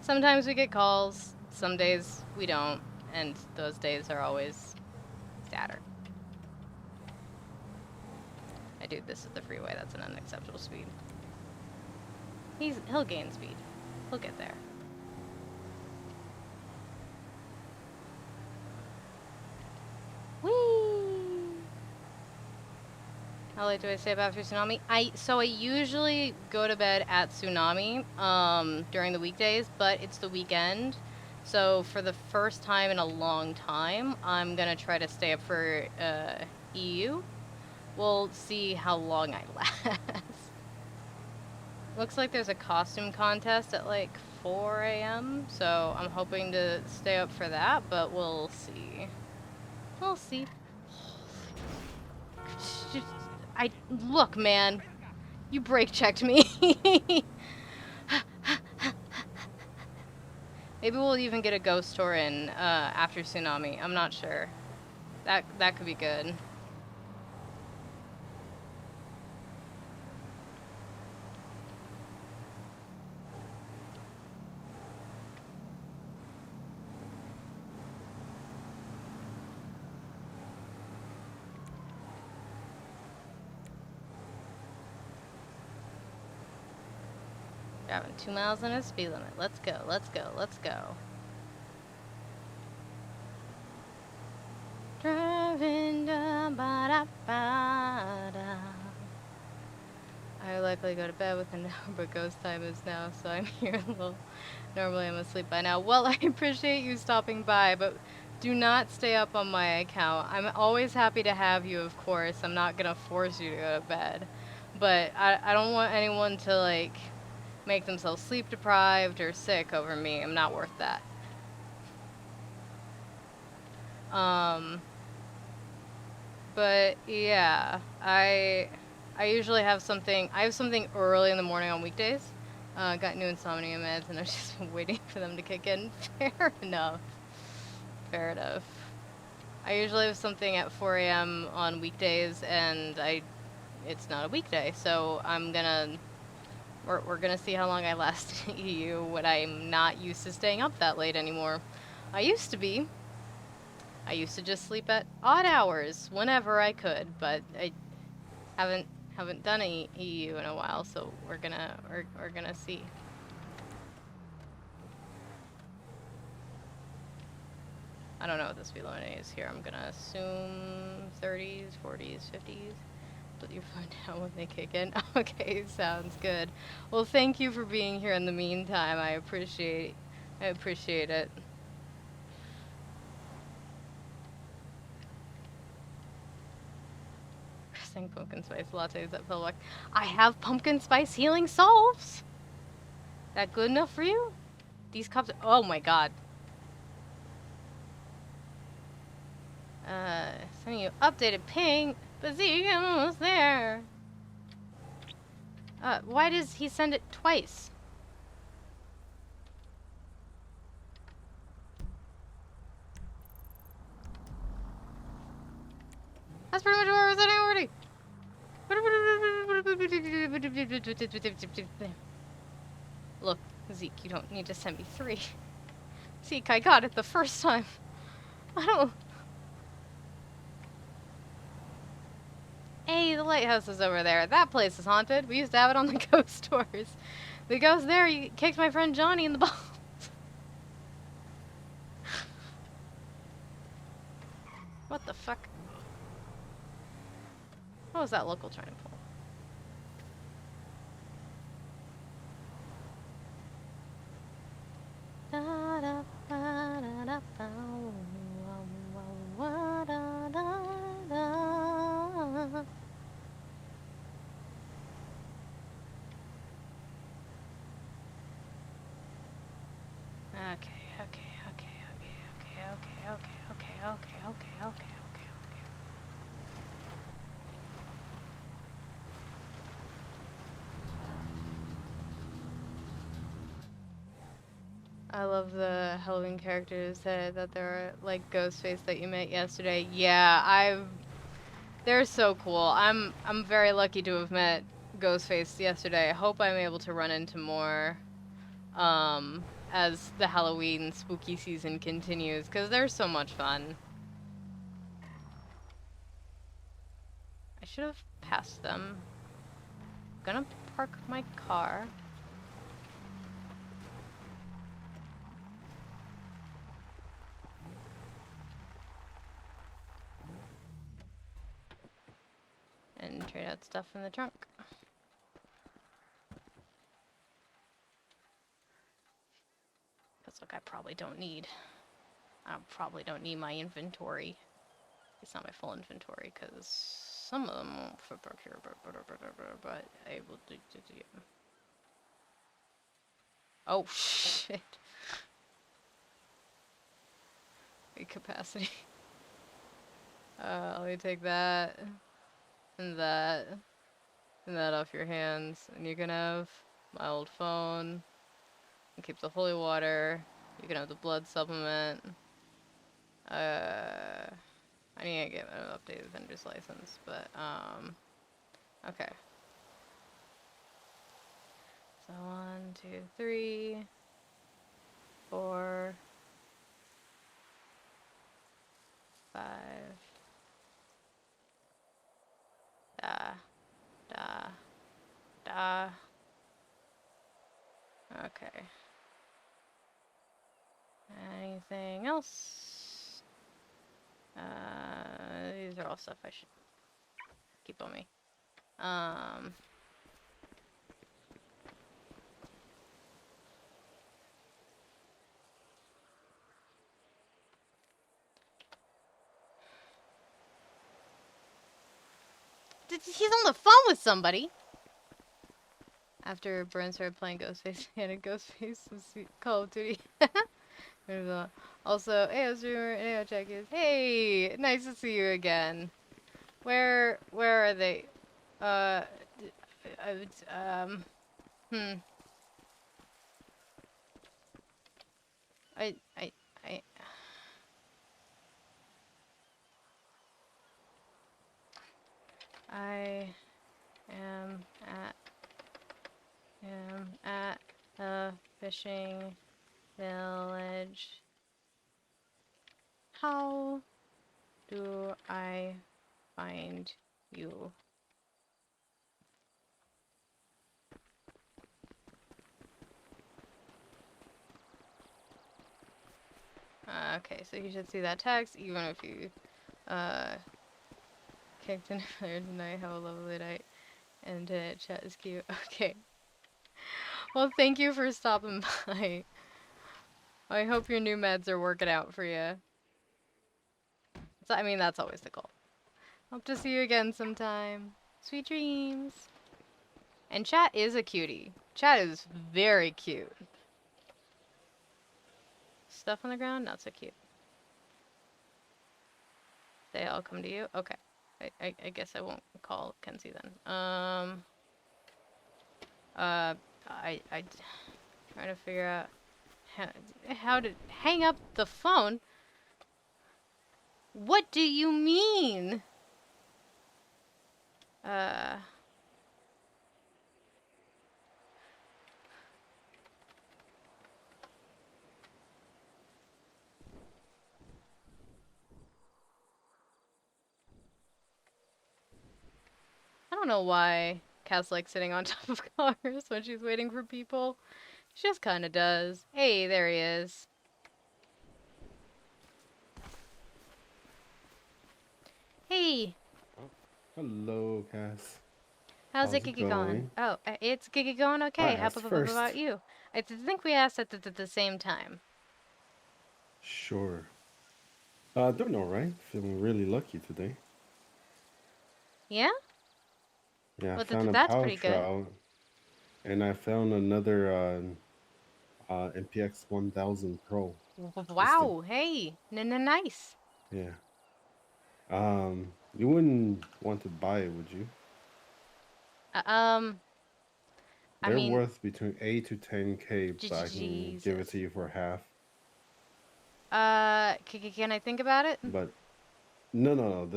Sometimes we get calls, some days we don't, and those days are always sadder. I do this is the freeway, that's an unacceptable speed. He'll gain speed. We'll get there. Whee! How late do I stay up after tsunami? I usually go to bed at tsunami during the weekdays, but it's the weekend. So for the first time in a long time, I'm gonna try to stay up for EU. We'll see how long I last. Looks like there's a costume contest at like 4 a.m. So I'm hoping to stay up for that, but we'll see. We'll see. Look, man. You brake checked me. Maybe we'll even get a ghost tour in after tsunami. I'm not sure. That could be good. Driving 2 miles on a speed limit. Let's go, let's go, let's go. Driving down, ba-da-ba-da. I likely go to bed with an hour, but ghost time is now, so I'm here a little. Normally I'm asleep by now. Well, I appreciate you stopping by, but do not stay up on my account. I'm always happy to have you, of course. I'm not gonna force you to go to bed. But I don't want anyone to, like, make themselves sleep deprived or sick over me. I'm not worth that. But yeah, I usually have something. I have something early in the morning on weekdays. Got new insomnia meds, and I've just been waiting for them to kick in. Fair enough. Fair enough. I usually have something at 4 a.m. on weekdays, and it's not a weekday, so we're gonna see how long I last in EU when I'm not used to staying up that late anymore. I used to be. I used to just sleep at odd hours whenever I could, but I haven't done a EU in a while, so we're gonna see. I don't know what the speed limit is here. I'm gonna assume 30s, 40s, 50s. But you find out when they kick in. Okay, sounds good. Well, thank you for being here in the meantime. I appreciate it. Pressing pumpkin spice lattes at Pillbox. I have pumpkin spice healing salves. That good enough for you? These cups. Oh my god. Sending you updated ping. But see, I'm almost there. Why does he send it twice? That's pretty much what I was saying already. Look, Zeke, you don't need to send me 3. Zeke, I got it the first time. I don't... Hey, the lighthouse is over there. That place is haunted. We used to have it on the ghost tours. The ghost there, he kicked my friend Johnny in the balls. What the fuck? What was that local trying to pull? Okay. I love the Halloween characters that they're like Ghostface that you met yesterday. Yeah, they're so cool. I'm very lucky to have met Ghostface yesterday. I hope I'm able to run into more as the Halloween spooky season continues, because they're so much fun. I should have passed them. I'm gonna park my car. Trade out stuff from the trunk. Because look, I probably don't need my inventory. It's not my full inventory because some of them won't fit back here, but I will do. Oh shit! Wait, capacity. Let me take that and that off your hands, and you can have my old phone. And keep the holy water. You can have the blood supplement. I need to get an updated vendor's license, but, okay. So 1, 2, 3, 4, 5. Okay. Anything else? These are all stuff I should keep on me. He's on the phone with somebody. After Burn started playing Ghostface, and Ghostface was Call of Duty. Also, hey, I was doing AO check is. Hey, nice to see you again. Where are they? I am at the fishing village. How do I find you? Okay, so you should see that text, even if you kicked in earlier tonight. Have a lovely night. And chat is cute. Okay. Well, thank you for stopping by. I hope your new meds are working out for you. So, I mean, that's always the goal. Hope to see you again sometime. Sweet dreams. And chat is a cutie. Chat is very cute. Stuff on the ground? Not so cute. They all come to you? Okay. I guess I won't call Kenzie then. I trying to figure out how to hang up the phone. What do you mean? I don't know why Cass likes sitting on top of cars when she's waiting for people. She just kind of does. Hey, there he is. Hey. Hello, Cass. How's it going? Oh, it's Gigi going okay. How about you? I think we asked at the same time. Sure. Doing all right. Feeling really lucky today. Yeah? Yeah, Well, I found a that's power pretty good. trowel, and I found another MPX 1000 Pro. Wow. Hey. Nice. Yeah. You wouldn't want to buy it, would you? They're worth between 8 to 10K, but I can give it to you for half. Can I think about it? But no.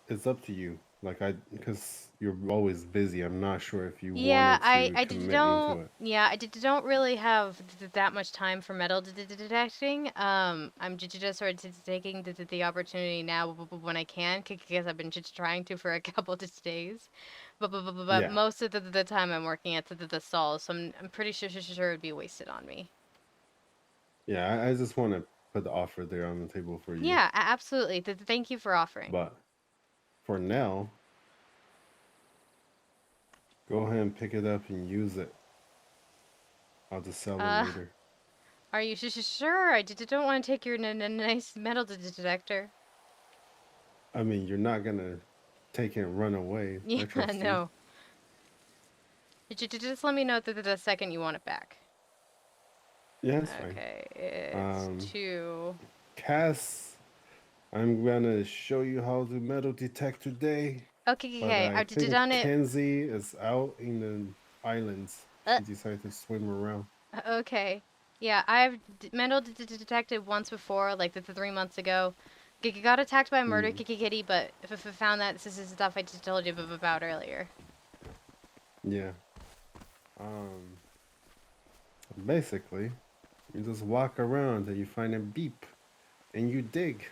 It's up to you. Because you're always busy. I'm not sure if you Yeah, wanted to commit into it. Yeah, I don't really have that much time for metal detecting. I'm just sort of taking the opportunity now when I can, because I've been just trying to for a couple of days. But Yeah. most of the time I'm working at the stalls, so I'm pretty sure it would be wasted on me. Yeah, I just want to put the offer there on the table for you. Yeah, absolutely. Thank you for offering. But for now, Go ahead and pick it up and use it. I'll just sell it later. Are you sure? I don't want to take your nice metal detector. I mean, you're not gonna take it and run away. Yeah, I trust you. no. Just let me know the second you want it back. Yeah, that's fine. Okay, it's 2. Cass, I'm gonna show you how to metal detect today. Okay, But I I've think done it. Kenzie is out in the islands. She decided to swim around. Okay. Yeah, I've metal detected once before, like the 3 months ago. Got attacked by a murder kitty, but if I found that, this is stuff I just told you about earlier. Yeah. Basically, you just walk around and you find a beep, and you dig.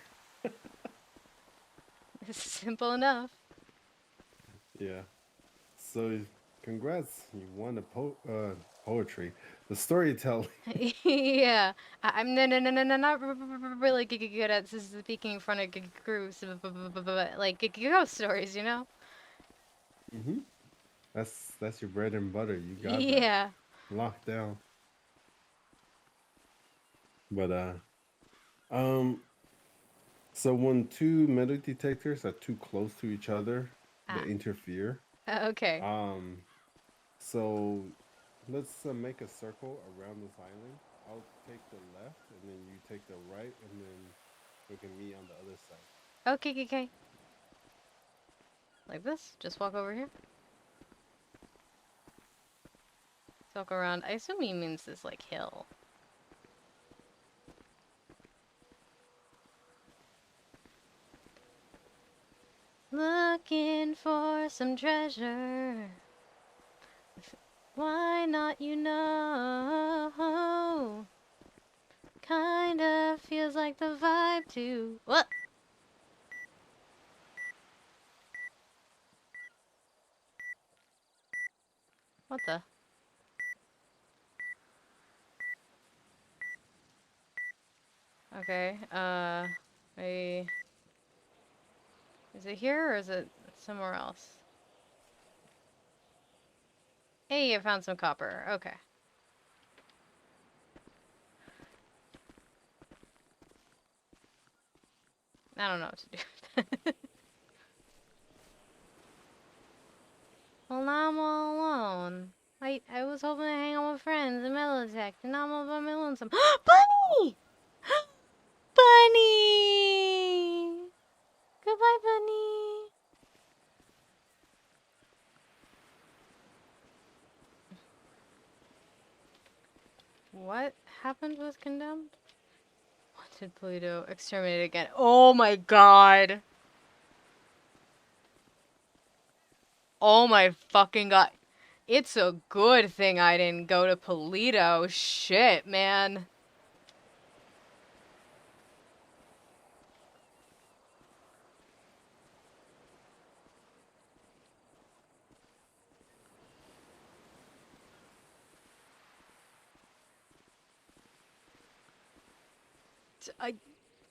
It's simple enough. Yeah. So, congrats, you won the poetry, the storytelling. Yeah, I'm not really good at speaking in front of groups, but like ghost stories, you know. That's your bread and butter. You got Yeah. that locked down. But so when two metal detectors are too close to each other, they interfere. Okay. So let's make a circle around this island. I'll take the left, and then you take the right, and then we can meet on the other side. Okay. Like this? Just walk over here? Walk around. I assume he means this, like, hill. Looking for some treasure. Why not, you know? Kinda feels like the vibe too. What? What the? Okay, maybe... Is it here or is it somewhere else? Hey, I found some copper. Okay. I don't know what to do with that. Well, now I'm all alone. I was hoping to hang out with friends and Melotech, and now I'm all by my lonesome. Bunny! Bunny! Goodbye, Bunny! What happened with Condemned? What did Pluto exterminate again? Oh my god! Oh my fucking god. It's a good thing I didn't go to Polito. Shit, man.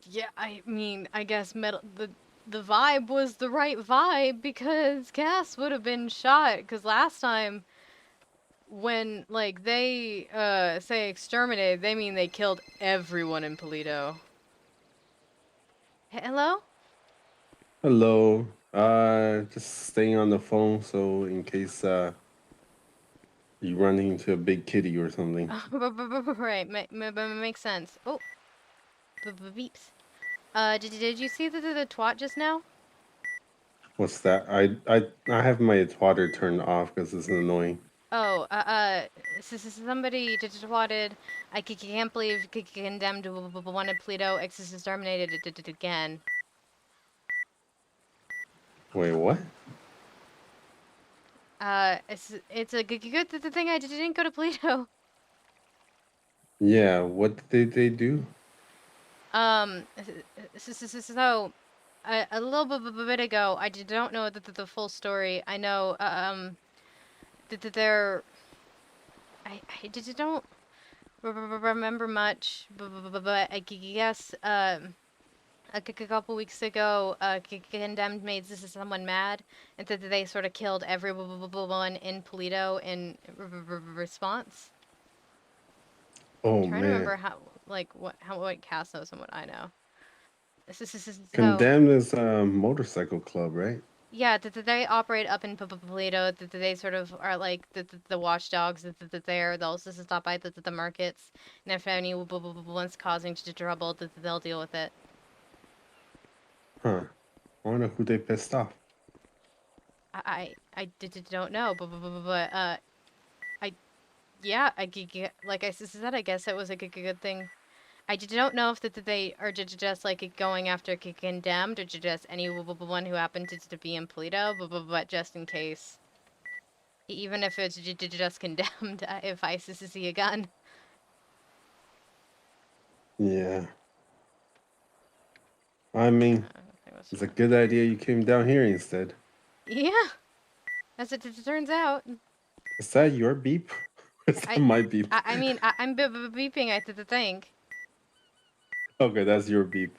Yeah, I mean, I guess the vibe was the right vibe because Cass would have been shot. Because last time, when like they say exterminated, they mean they killed everyone in Polito. Hello? Hello. Just staying on the phone, so in case you run into a big kitty or something. Right, makes sense. Oh, beeps. Did you see the twat just now? What's that? I have my twatter turned off because it's annoying. Oh, somebody twatted. I can't believe Condemned wanted Pluto exterminated it again. Wait, what? It's a good thing I didn't go to Pluto. Yeah, what did they do? So, a little bit ago, I don't know the full story. I know, that they're... I don't remember much, but I guess, couple weeks ago, condemned made someone mad, and that they sort of killed everyone in Polito in response. Oh I'm trying to remember man. what Cass knows and what I know. So Condemned is a motorcycle club, right? yeah, they operate up in Polito. They sort of are like the watchdogs that they're. They'll also stop by the markets, and if anyone's causing trouble, they'll deal with it. Huh. I wonder who they pissed off. I don't know, but yeah, like I said, I guess it was a good thing. I don't know if they are just like going after condemned or just anyone who happened to be in Polito, but just in case, even if it's just condemned, if I see a gun. Yeah. I mean, it's a good idea you came down here instead. Yeah, as it turns out. Is that your beep? Is that my beep? I mean, I'm beeping. I think. Okay, that's your beep.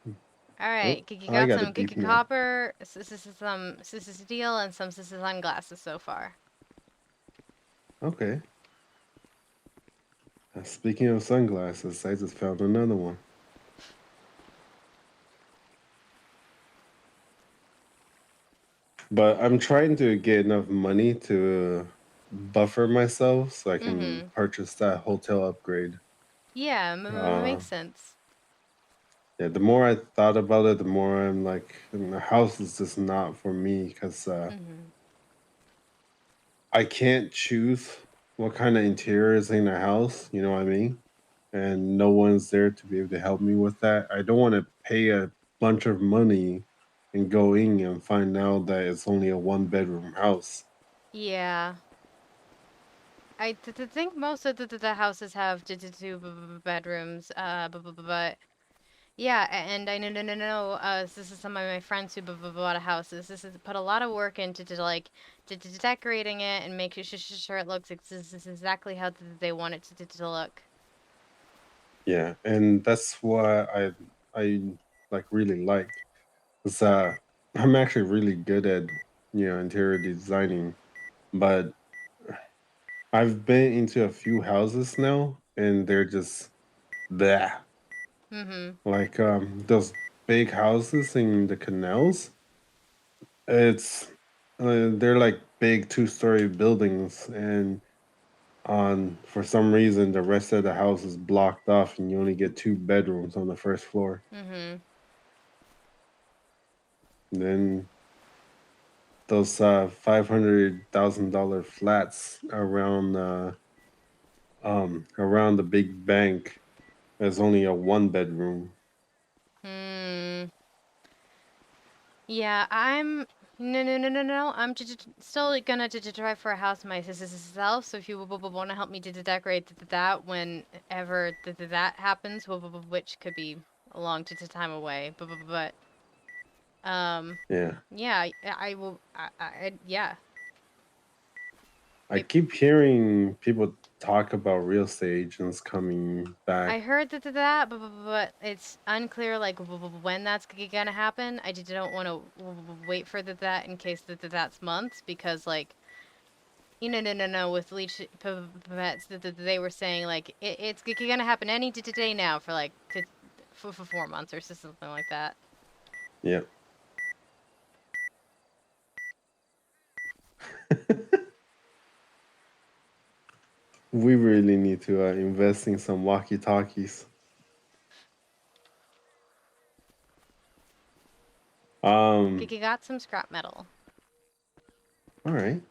All right, you I got got a some beep now. copper, some steel, and some sunglasses so far. Okay. Speaking of sunglasses, I just found another one. But I'm trying to get enough money to buffer myself so I can purchase that hotel upgrade. Yeah, makes sense. Yeah, the more I thought about it, the more I'm like, the house is just not for me because I can't choose what kind of interior is in the house. You know what I mean? And no one's there to be able to help me with that. I don't want to pay a bunch of money and go in and find out that it's only a 1-bedroom house. Yeah. I think most of the houses have two bedrooms, but yeah, and I know, this is some of my friends who bought a house. This is put a lot of work into like decorating it and making sure it looks exactly how they want it to look. Yeah, and that's what I like really like. Is I'm actually really good at interior designing, but I've been into a few houses now, and they're just there. Like those big houses in the canals. It's they're like big 2-story buildings, and on for some reason the rest of the house is blocked off, and you only get 2 bedrooms on the first floor. Then those $500,000 flats around the big bank is only a 1-bedroom. Yeah, I'm no. I'm still gonna try for a house myself. So if you want to help me to decorate that whenever that happens, which could be a long time away, but Yeah. yeah, I will. Yeah. I keep hearing people talk about real estate agents coming I back. heard that, but it's unclear like when that's gonna happen. I don't want to wait for that in case that's months because like no with leech pets they were saying like it's gonna happen any day now for like for 4 months or something like that. Yeah. We really need to invest in some walkie-talkies. You got some scrap metal. All right.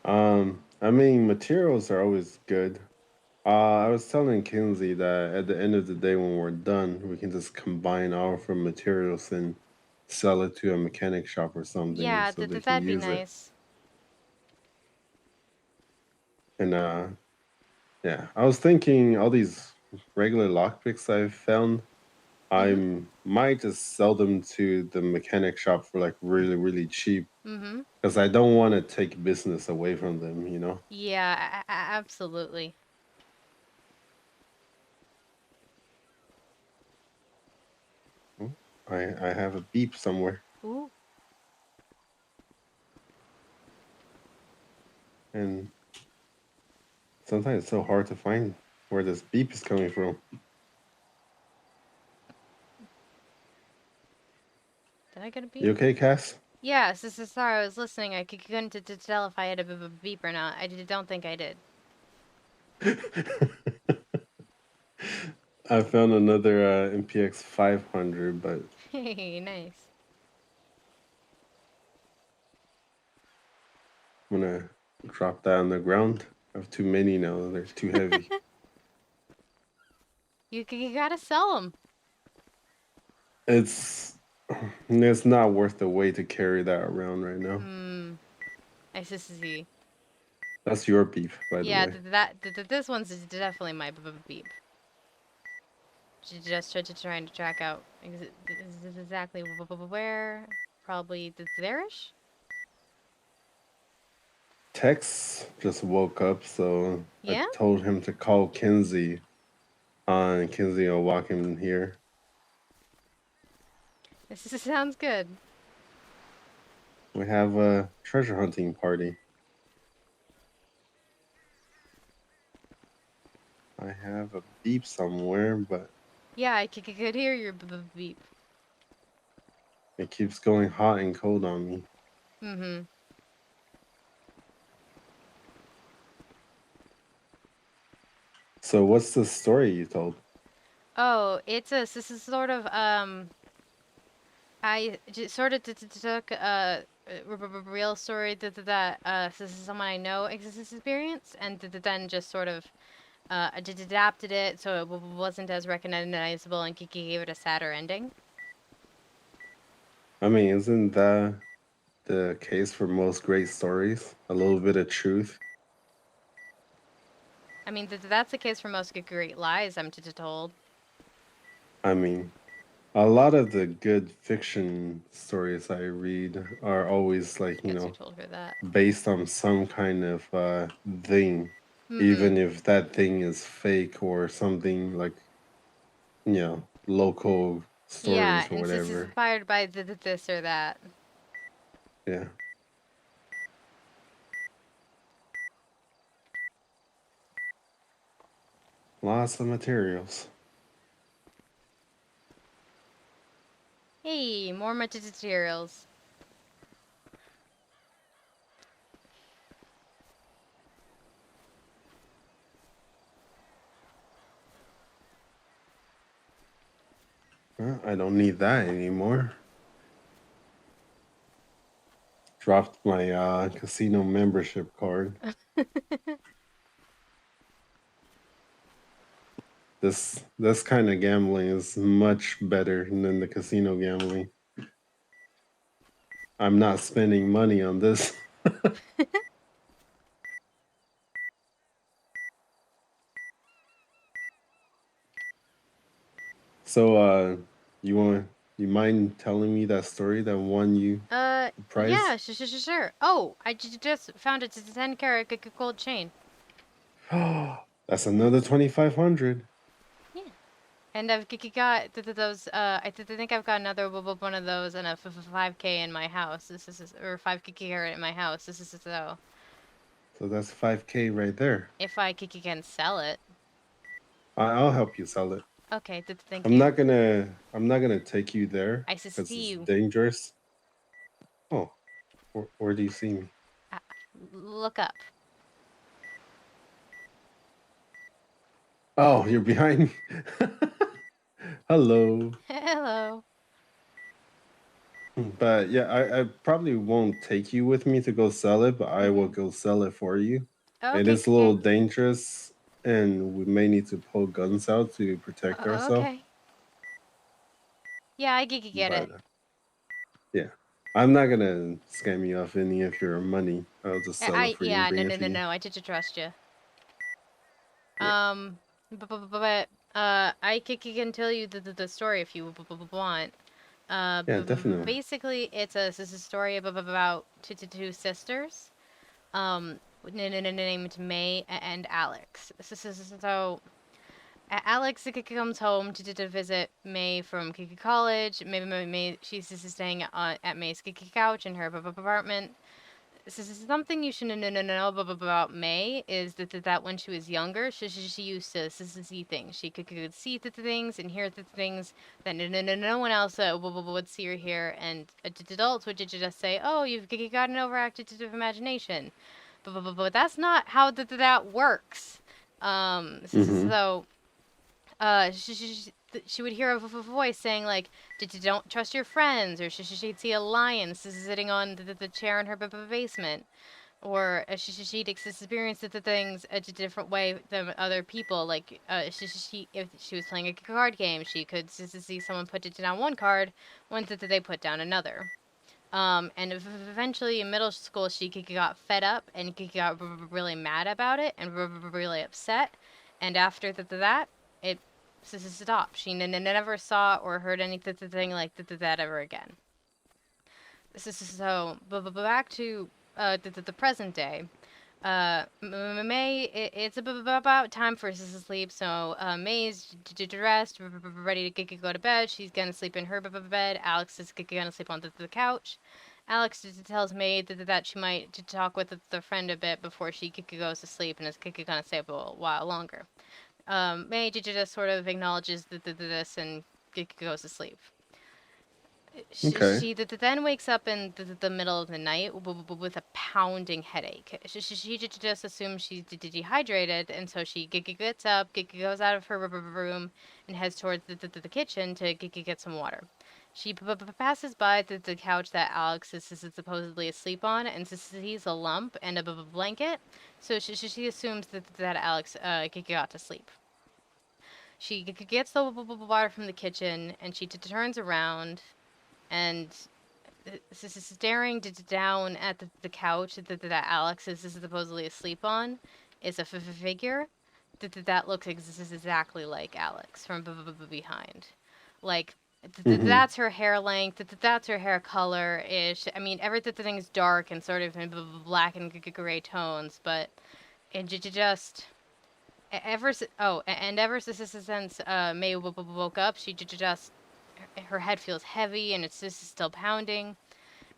I mean, materials are always good. I was telling Kinsey that at the end of the day, when we're done, we can just combine all of our materials and sell it to a mechanic shop or something, Yeah, so they can that'd be use it. nice. And yeah, I was thinking all these regular lockpicks I've found. I might just sell them to the mechanic shop for like really, really cheap. Mm-hmm. Because I don't want to take business away from them, you know? Yeah, absolutely. Oh, I have a beep somewhere. Ooh. And sometimes it's so hard to find where this beep is coming from. Did I get a beep? You okay, Cass? Yeah, sorry, I was listening. I couldn't tell if I had a beep or not. Don't think I did. I found another MPX 500, but Hey, nice. I'm gonna drop that on the ground. I have too many now. They're too heavy. You gotta sell them. It's not worth the weight to carry that around right now. Hmm. I see. That's your beef, by Yeah, the way. this one's definitely my beep. Just trying to track out exactly where. Probably there-ish? Tex just woke up, so Yeah? I told him to call Kinsey. And Kinsey will walk him here. This sounds good. We have a treasure hunting party. I have a beep somewhere, but Yeah, I could hear your beep. it keeps going hot and cold on me. Mm-hmm. So what's the story you told? Oh, this is sort of I just sort of took a real story that someone I know experience and then just sort of adapted it so it wasn't as recognizable and gave it a sadder ending. I mean, isn't that the case for most great stories? A little bit of truth. I mean, that's the case for most great lies I'm told. I mean, a lot of the good fiction stories I read are always like, you Guess you know, told her that. based on some kind of thing, even if that thing is fake or something like, you know, local Yeah, stories or and it's whatever. inspired by this or that. Yeah. Lots of materials. Hey, more materials. I don't need that anymore. Dropped my casino membership card. This kind of gambling is much better than the casino gambling. I'm not spending money on this. So you mind telling me that story that won you the prize? Yeah, sure. Oh, I just found a 10-carat gold chain. That's another 2,500. Yeah. And I've got those. I think I've got another one of those and a 5K in my house. This is or 5 carat in my house. This is so. So that's 5K right there. If I can sell it. I'll help you sell it. Okay, thank I'm you. not gonna take you there. I because see you. It's dangerous. Oh, where do you see me? Look up. Oh, you're behind me. Hello. Hello. But yeah, I probably won't take you with me to go sell it, but I will go sell it for you. It Okay. is a little dangerous, and we may need to pull guns out to protect ourselves. Okay. Yeah, I get it. But yeah, I'm not gonna scam you off any of your money. I'll just sell it for you and bring it to you. No. I did trust you. Yeah. But I can tell you the story if you want. Yeah, definitely. Basically, it's a story about two sisters, named May and Alex. So Alex comes home to visit May from college. Maybe May she's staying at May's couch in her apartment. This is something you should know about May is that when she was younger, she used to see things. She could see the things and hear the things that no one else would see or hear. And adults would just say, "Oh, you've got an overactive imagination," but that's not how that works. Mm-hmm. So she would hear a voice saying like, Don't trust your friends," or she'd see a lion sitting on the chair in her basement, or she'd experience the things a different way than other people. Like if she was playing a card game, she could see someone put it down one card when they put down another. And eventually in middle school, she got fed up and got really mad about it and really upset. And after that, it stopped. She never saw or heard anything like that ever again. So, back to the present day. May, it's about time for us to sleep, so May's dressed, ready to go to bed. She's gonna sleep in her bed. Alex is gonna sleep on the couch. Alex tells May that she might talk with the friend a bit before she goes to sleep, and is gonna stay up a while longer. May just sort of acknowledges this and goes to sleep. Okay. She then wakes up in the middle of the night with a pounding headache. She just assumes she's dehydrated, and so she gets up, goes out of her room, and heads towards the kitchen to get some water. She passes by the couch that Alex is supposedly asleep on, and sees a lump and a blanket. So she assumes that Alex got to sleep. She gets the water from the kitchen, and she turns around and staring down at the couch that Alex is supposedly asleep on is a figure that looks exactly like Alex from behind. Like, that's her hair length, that's her hair color ish. I mean, everything's dark and sort of in black and gray tones, but it just. Ever since May woke up, she just her head feels heavy and it's just still pounding.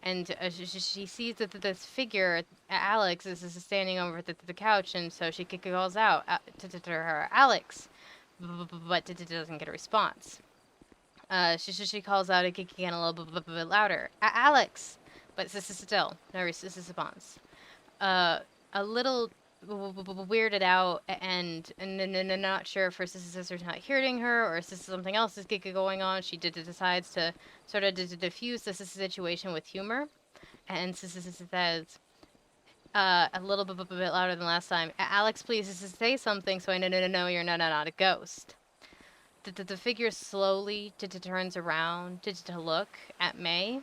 And she sees that this figure, Alex, is standing over the couch, and so she calls out to her, "Alex," but doesn't get a response. She calls out again a little bit louder, "Alex," but still no response. A little weirded out and not sure if her sister's not hearing her or if something else is going on. She decides to sort of diffuse this situation with humor and says a little bit louder than last time, "Alex, please say something so I know you're not a ghost." The figure slowly turns around to look at May.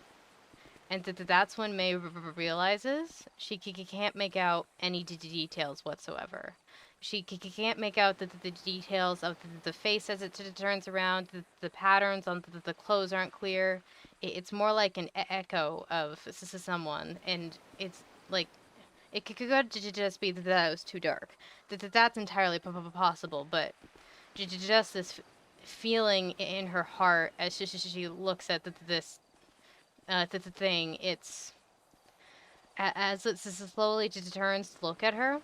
And that's when May realizes she can't make out any details whatsoever. She can't make out the details of the face as it turns around. The patterns on the clothes aren't clear. It's more like an echo of someone. And it's like, it could just be that it was too dark. That's entirely possible, but just this feeling in her heart as she looks at this the thing, it's as it slowly turns to look at her.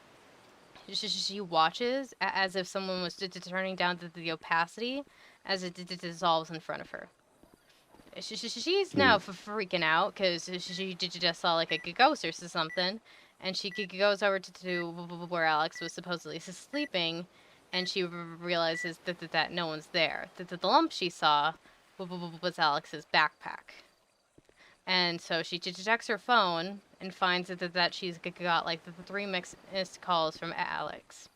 She watches as if someone was turning down the opacity as it dissolves in front of her. She's now freaking out because she just saw like a ghost or something, and she goes over to where Alex was supposedly sleeping, and she realizes that no one's there. That the lump she saw was Alex's backpack. And so she checks her phone and finds that she's got like the 3 missed calls from Alex.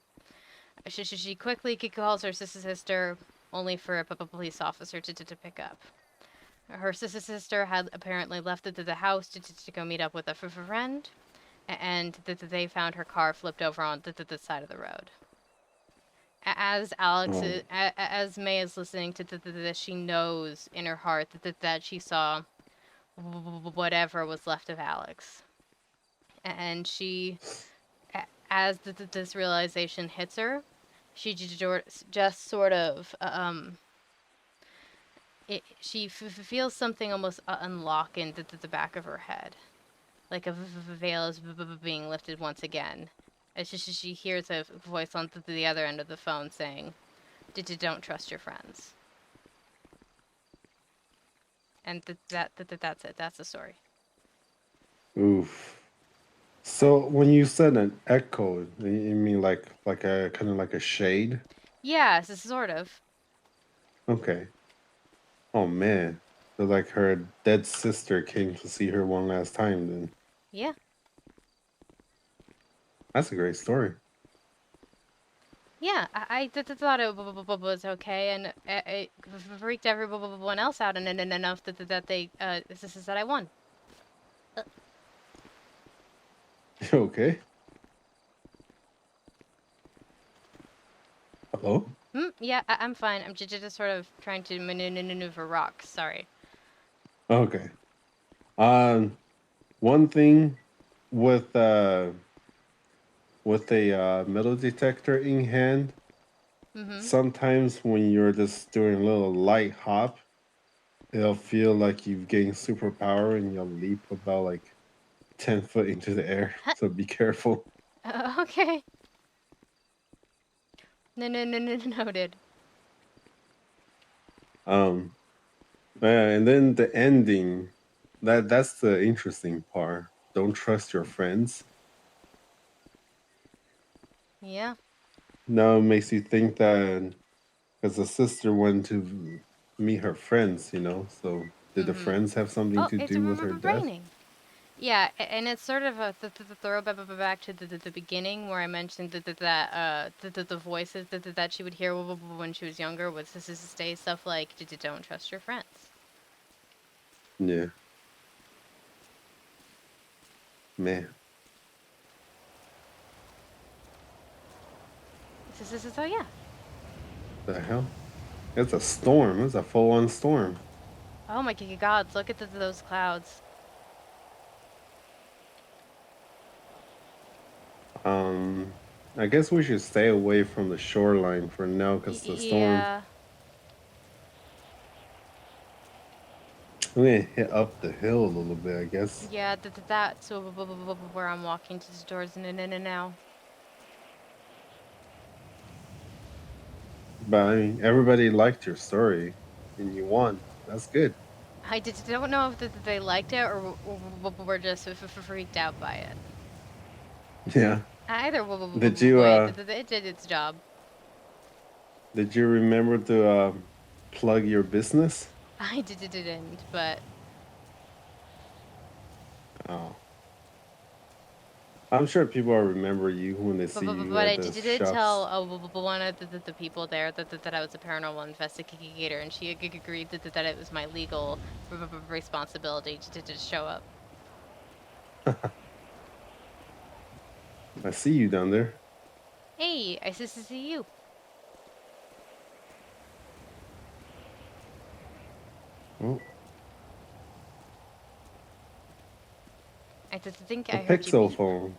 She quickly calls her sister, only for a police officer to pick up. Her sister had apparently left the house to go meet up with a friend, and they found her car flipped over on the side of the road. As Alex, Oh. as May is listening to this, she knows in her heart that she saw whatever was left of Alex, and she, as this realization hits her, she just sort of she feels something almost unlock in the back of her head, like a veil is being lifted once again. As she hears a voice on the other end of the phone saying, "Don't trust your friends." And that's it. That's the story. Oof. So when you said an echo, you mean like a kind of like a shade? Yeah, sort of. Okay. Oh man. So like her dead sister came to see her one last time then. Yeah. That's a great story. Yeah, I thought it was okay, and it freaked everyone else out, and enough that they said I won. You okay? Hello? Yeah, I'm fine. I'm just sort of trying to maneuver rocks. Sorry. Okay. One thing with a metal detector in hand, sometimes when you're just doing a little light hop, it'll feel like you've gained superpower and you'll leap about like 10 foot into the air. So be careful. Okay. Noted. And then the ending, that's the interesting part. Don't trust your friends. Yeah. Now it makes you think that because the sister went to meet her friends, so did the friends have something Oh, to it's do with her death? raining. Yeah, and it's sort of a throwback back to the beginning where I mentioned that the voices that she would hear when she was younger was to say stuff like "Don't trust your friends." Yeah. Man. So yeah. The hell? It's a storm. It's a full-on storm. Oh my gods! Look at those clouds. I guess we should stay away from the shoreline for now because the storm. Yeah. I'm gonna hit up the hill a little bit, I guess. Yeah, that's where I'm walking towards and now. But I mean, everybody liked your story, and you won. That's good. I don't know if they liked it or were just freaked out by it. Yeah. Either Did you it did its job. Did you remember to plug your business? I didn't, but Oh. I'm sure people will remember you when they see you but I at the did shops. tell one of the people there that I was a paranormal investigator, and she agreed that it was my legal responsibility to show up. I see you down there. Hey, I see you. Oh. I think A I heard you. Pixel phone.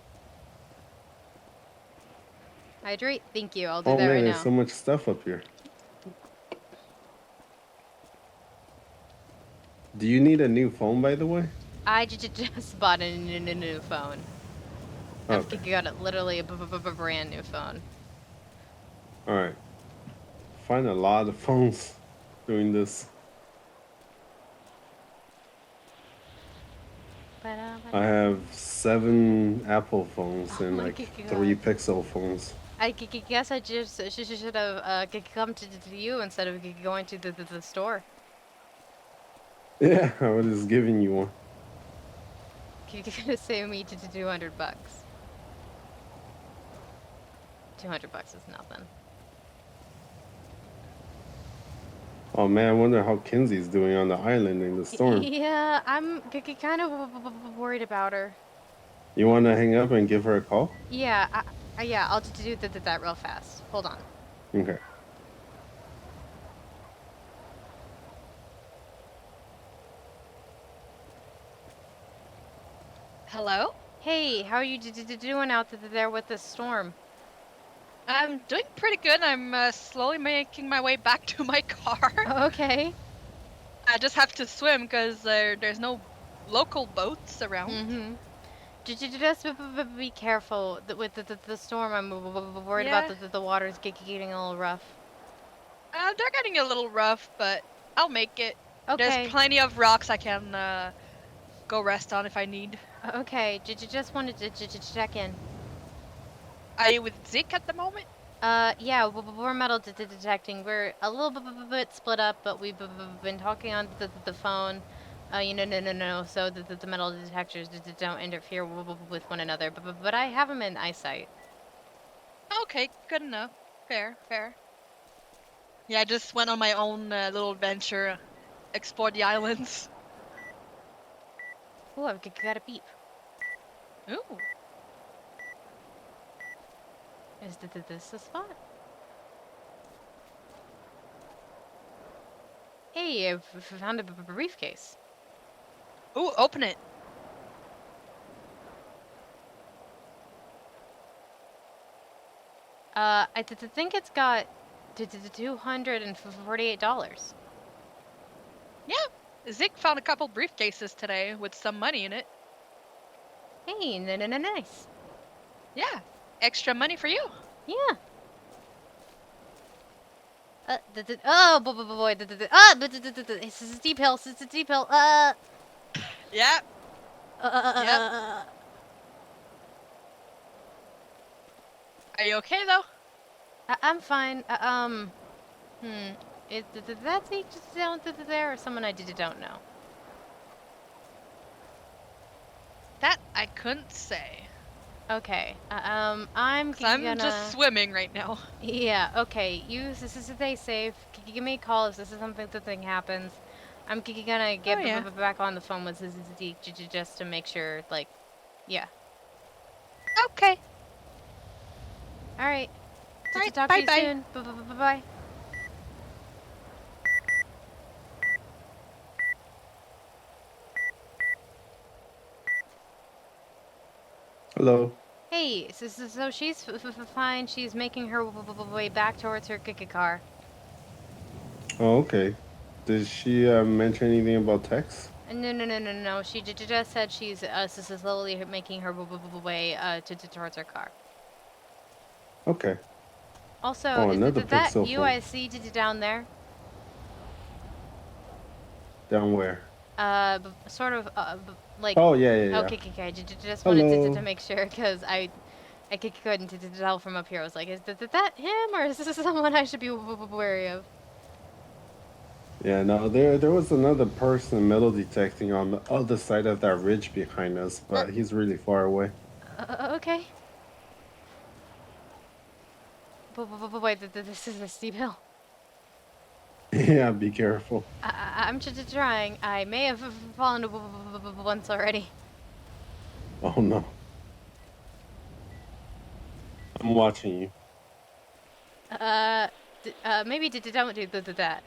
Hydrate? Thank you. I'll do Oh that man, right there's now. so much stuff up here. Do you need a new phone, by the way? I just bought a new phone. I've got it literally a brand new phone. All right. Find a lot of phones doing this. I have 7 Apple phones and my like God. 3 Pixel phones. I guess I just should have come to you instead of going to the store. Yeah, I was just giving you one. You're gonna save me to $200. $200 is nothing. Oh man, I wonder how Kinsey's doing on the island in the storm. Yeah, I'm kind of worried about her. You want to hang up and give her a call? Yeah, yeah, I'll do that real fast. Hold on. Okay. Hello? Hey, how are you doing out there with this storm? I'm doing pretty good. I'm slowly making my way back to my car. Okay. I just have to swim because there's no local boats around. Mm-hmm. Just be careful with the storm. I'm worried about Yeah. the water's getting a little rough. They're getting a little rough, but I'll make it. There's Okay. plenty of rocks I can go rest on if I need. Okay, just wanted to check in. Are you with Zeke at the moment? Yeah, we're metal detecting. We're a little bit split up, but we've been talking on the phone. No. So the metal detectors don't interfere with one another. But I have them in eyesight. Okay, good enough. Fair. Yeah, I just went on my own little adventure, explored the islands. Ooh, I've got a beep. Ooh. Is this the spot? Hey, I've found a briefcase. Ooh, open it. I think it's got $248. Yeah, Zeke found a couple briefcases today with some money in it. Hey, nice. Yeah, extra money for you. Yeah. Boy, it's a steep hill. It's a steep hill. Yeah. Yep. Are you okay though? I'm fine. Is that Zeeks just down there, or someone I don't know? That I couldn't say. Okay. I'm I'm just swimming right now. Yeah. Okay. You stay safe. Give me a call if this is something happens. I'm gonna get back on the phone with Zeke just to make sure. Like, yeah. Okay. All right. Alright, Talk to you bye-bye. soon. Bye. Hello. Hey, so she's fine. She's making her way back towards her car. Oh, okay. Did she mention anything about text? No. She just said she's slowly making her way towards her car. Okay. Also, Oh, is another that pixel you phone. I see down there? Down where? Sort of, like. Oh, yeah. Okay. Just wanted Hello. to make sure, because I couldn't tell from up here. I was like, is that him, or is this someone I should be wary of? Yeah, no, there was another person metal detecting on the other side of that ridge behind us, but he's really far away. Okay. Wait, this is a steep hill. Yeah, be careful. I'm trying. I may have fallen once already. Oh no. I'm watching you. Maybe don't do that.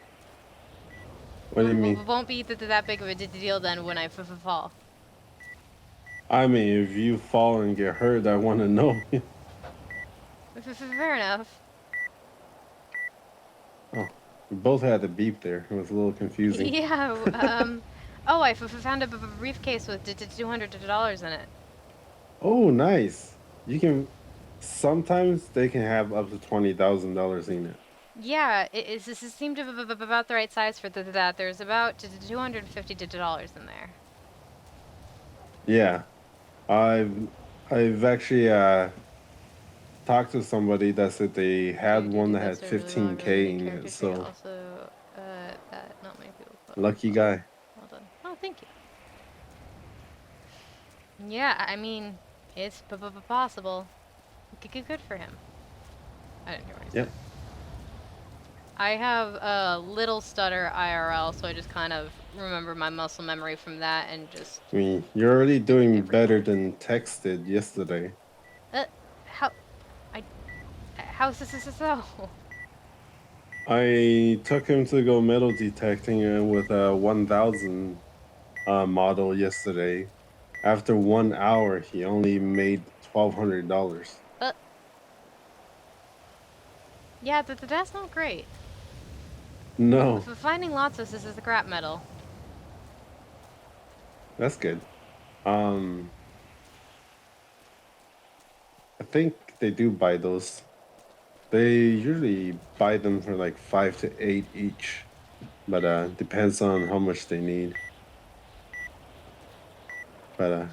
What do you mean? Won't be that big of a deal then when I fall. I mean, if you fall and get hurt, I want to know. Fair enough. Oh, we both had the beep there. It was a little confusing. Yeah. Oh, I found a briefcase with $200 in it. Oh, nice. You can. Sometimes they can have up to $20,000 in it. Yeah, it seemed to be about the right size for that. There's about $250 in there. Yeah, I've actually talked to somebody that said they had one that had 15K in it. So Also, that not many people. lucky guy. Well done. Oh, thank you. Yeah, I mean, it's possible. Good for him. I didn't hear what he said. Yep. I have a little stutter IRL, so I just kind of remember my muscle memory from that and just. I mean, you're already doing better than Tex did yesterday. How's this so? I took him to go metal detecting with a 1000 model yesterday. After 1 hour, he only made $1,200. Yeah, that's not great. No, Finding lots of this is the scrap metal. that's good. I think they do buy those. They usually buy them for like 5 to 8 each, but depends on how much they need. But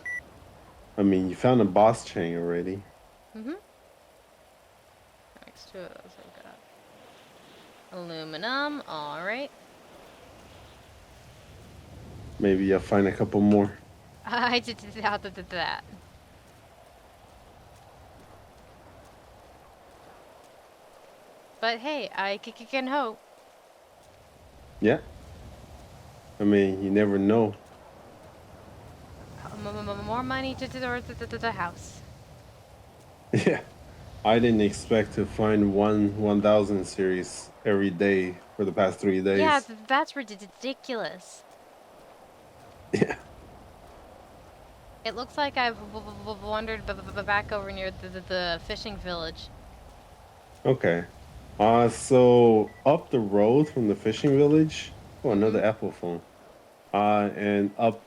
I mean, you found a boss chain already. Mm-hmm. Next to it, I've got aluminum. All right. Maybe you'll find a couple more. I did that. But hey, I can hope. Yeah. I mean, you never know. More money to the house. Yeah. I didn't expect to find 1000 series every day for the past 3 days. Yeah, that's ridiculous. Yeah. It looks like I've wandered back over near the fishing village. Okay. So up the road from the fishing village, another Apple phone. And up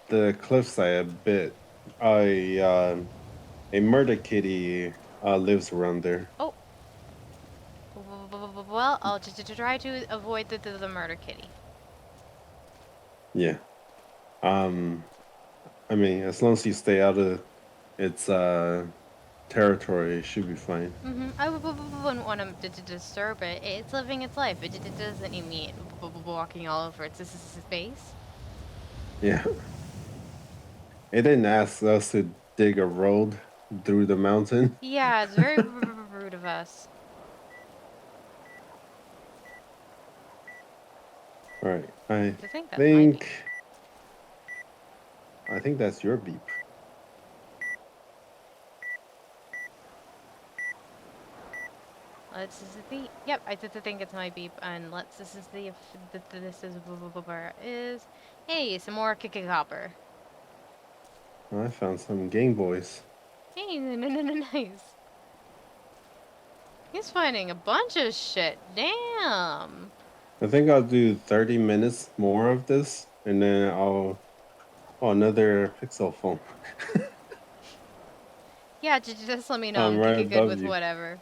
the cliffside a bit, a murder kitty lives around there. Oh. Well, I'll just try to avoid the murder kitty. Yeah. I mean, as long as you stay out of its territory, it should be fine. I wouldn't want to disturb it. It's living its life. It doesn't need me walking all over its space. Yeah. It didn't ask us to dig a road through the mountain. Yeah, it's very rude of us. All right. I think that's I think that's your beep. Let's see. Yep, I think it's my beep, and let's see if this is where it is. Hey, some more copper. I found some Game Boys. Hey, nice. He's finding a bunch of shit. Damn. I think I'll do 30 minutes more of this, and then I'll... Oh, another Pixel phone. Yeah, just let me know. I'm right good above with you. whatever.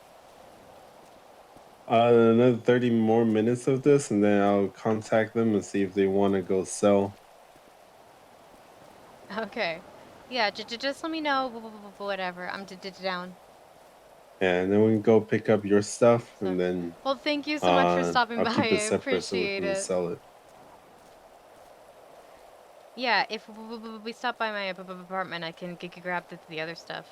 Another 30 more minutes of this, and then I'll contact them and see if they want to go sell. Okay. Yeah, just let me know. Whatever. I'm down. And then we can go pick up your stuff, and then... Well, thank you so much for stopping I'll by. keep I it separate so we appreciate can it. sell it. Yeah, if we stop by my apartment, I can grab the other stuff.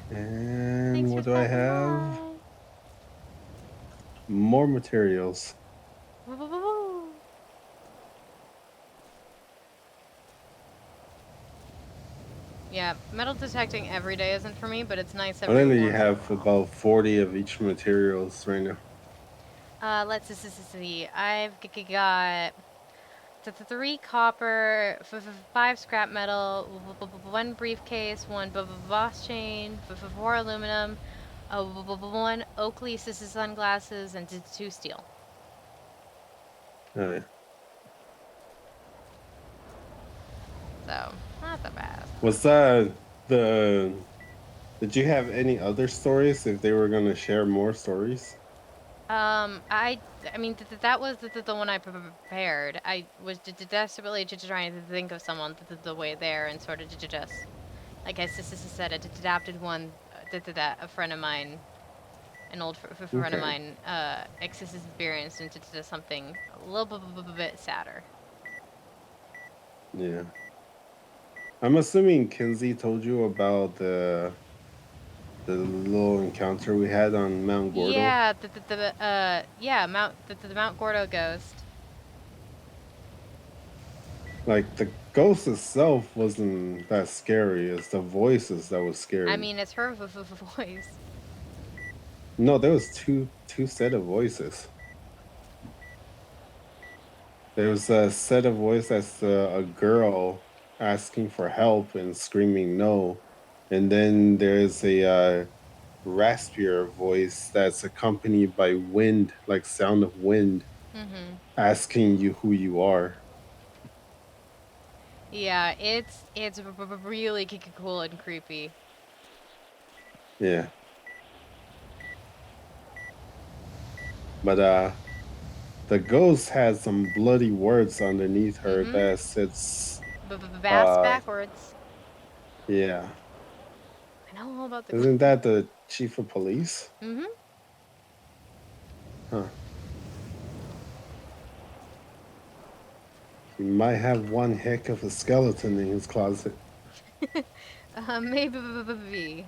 And what do I have? More materials. Yeah, metal detecting every day isn't for me, but it's nice I every literally once. have about 40 of each materials right now. Let's see. I've got 3 copper, 5 scrap metal, 1 briefcase, 1 boss chain, 4 aluminum, 1 Oakley sunglasses, and 2 steel. Oh, yeah. So, not that bad. Was that the... Did you have any other stories if they were going to share more stories? I mean, that was the one I prepared. I was desperately trying to think of someone the way there and sort of just, like I said, I adapted one that a friend of mine, an old friend of mine, experienced into something a little bit sadder. Yeah. I'm assuming Kinsey told you about the little encounter we had on Mount Gordo. Yeah, the Mount Gordo ghost. Like the ghost itself wasn't that scary. It's the voices that was scary. I mean, it's her voice. No, there was two set of voices. There was a set of voice that's a girl asking for help and screaming no, and then there's a raspier voice that's accompanied by wind, like sound of wind, Mm-hmm. asking you who you are. Yeah, it's really cool and creepy. Yeah. But the ghost has some bloody words underneath her Mm-hmm. that says Bass backwards. yeah. I know all about the. Isn't that the chief of police? Mm-hmm. Huh. He might have one heck of a skeleton in his closet. Maybe.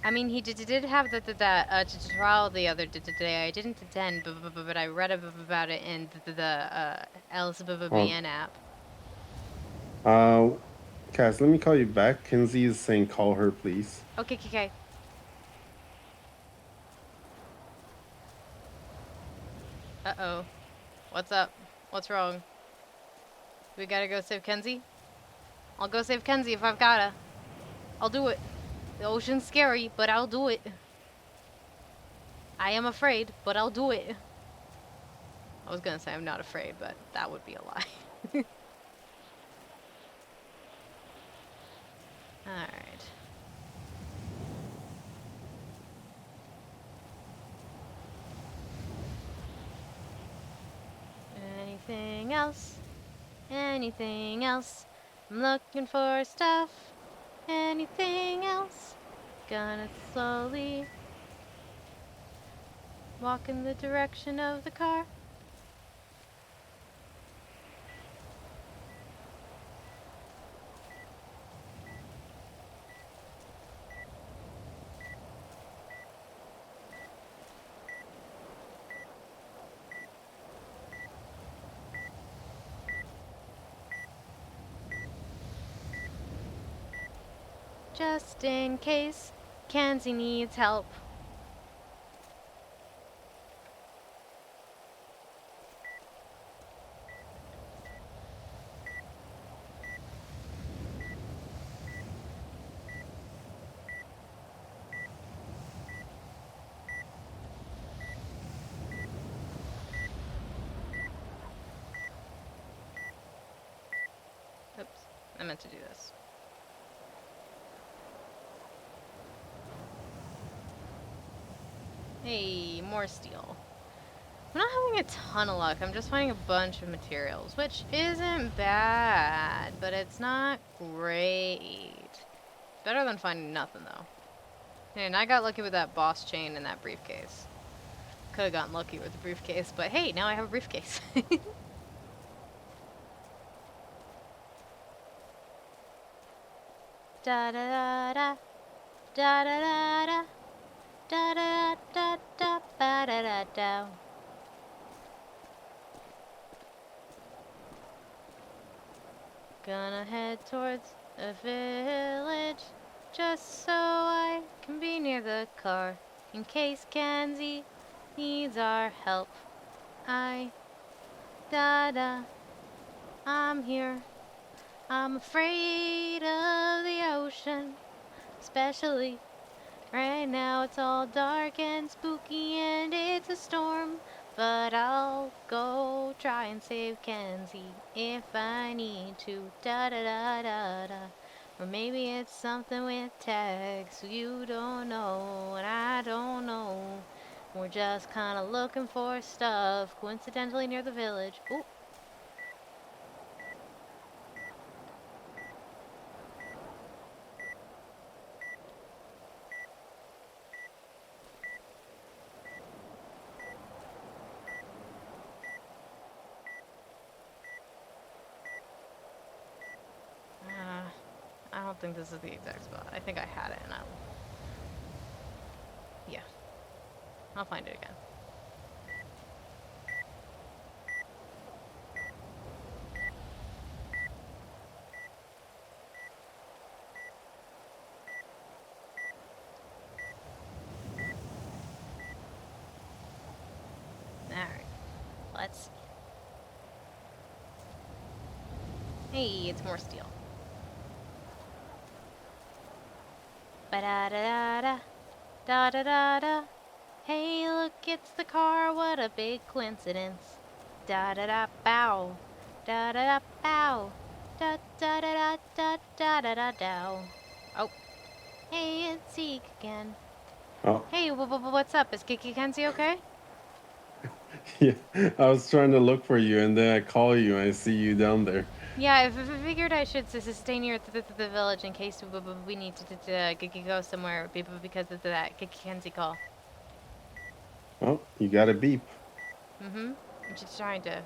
I mean, he did have that trial the other day. I didn't attend, but I read about it in the LSBBN app. Cass, let me call you back. Kinsey is saying call her, please. Okay. Uh-oh. What's up? What's wrong? We gotta go save Kenzie? I'll go save Kenzie if I've gotta. I'll do it. The ocean's scary, but I'll do it. I am afraid, but I'll do it. I was gonna say I'm not afraid, but that would be a lie. Alright. Anything else? Anything else? I'm looking for stuff. Anything else? Gonna slowly walk in the direction of the car. Just in case Kenzie needs help. Oops, I meant to do this. Hey, more steel. I'm not having a ton of luck. I'm just finding a bunch of materials, which isn't bad, but it's not great. Better than finding nothing, though. And I got lucky with that boss chain and that briefcase. Could have gotten lucky with the briefcase, but hey, now I have a briefcase. Da da da da da da da da da da da da da da. Gonna head towards a village just so I can be near the car in case Kenzie needs our help. I'm here. I'm afraid of the ocean, especially right now. It's all dark and spooky and it's a storm, but I'll go try and save Kenzie if I need to. Da da da da da. Or maybe it's something with tags you don't know and I don't know. We're just kind of looking for stuff coincidentally near the village. Ooh. I don't think this is the exact spot. I think I had it and yeah. I'll find it again. Let's see. Hey, it's more steel. Ba-da-da-da-da. Da-da-da-da. Hey, look, it's the car. What a big coincidence. Da-da-da-bow. Da-da-da-bow. Da-da-da-da-da-da-da-da-dow. Oh. Hey, it's Zeke again. Oh, Hey, what's up? Is Kiki Kenzie okay? yeah. I was trying to look for you, and then I call you, and I see you down there. Yeah, I figured I should stay near the village in case we need to go somewhere because of that Kiki Kenzie call. Oh, you got a beep. Mm-hmm. I'm just trying to...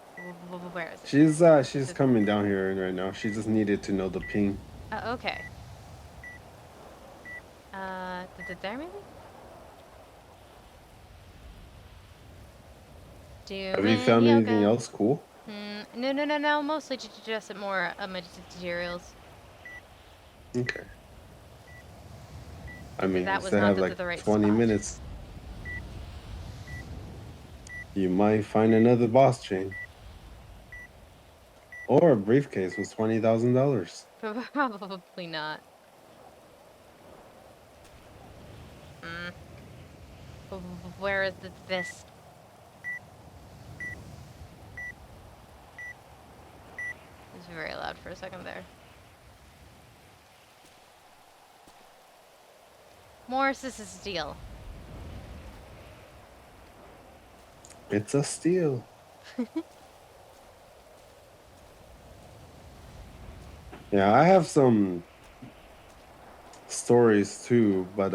Where is it? She's coming down here right now. She just needed to know the ping. Okay. There maybe? Have you found Doing anything yoga. else cool? No. Mostly just more materials. Okay. I mean, That we was still not have like the right 20 spot. minutes. You might find another boss chain. Or a briefcase with $20,000. Probably not. Where is this? It was very loud for a second there. Morris, this is steel. It's a steal. Yeah, I have some stories too, but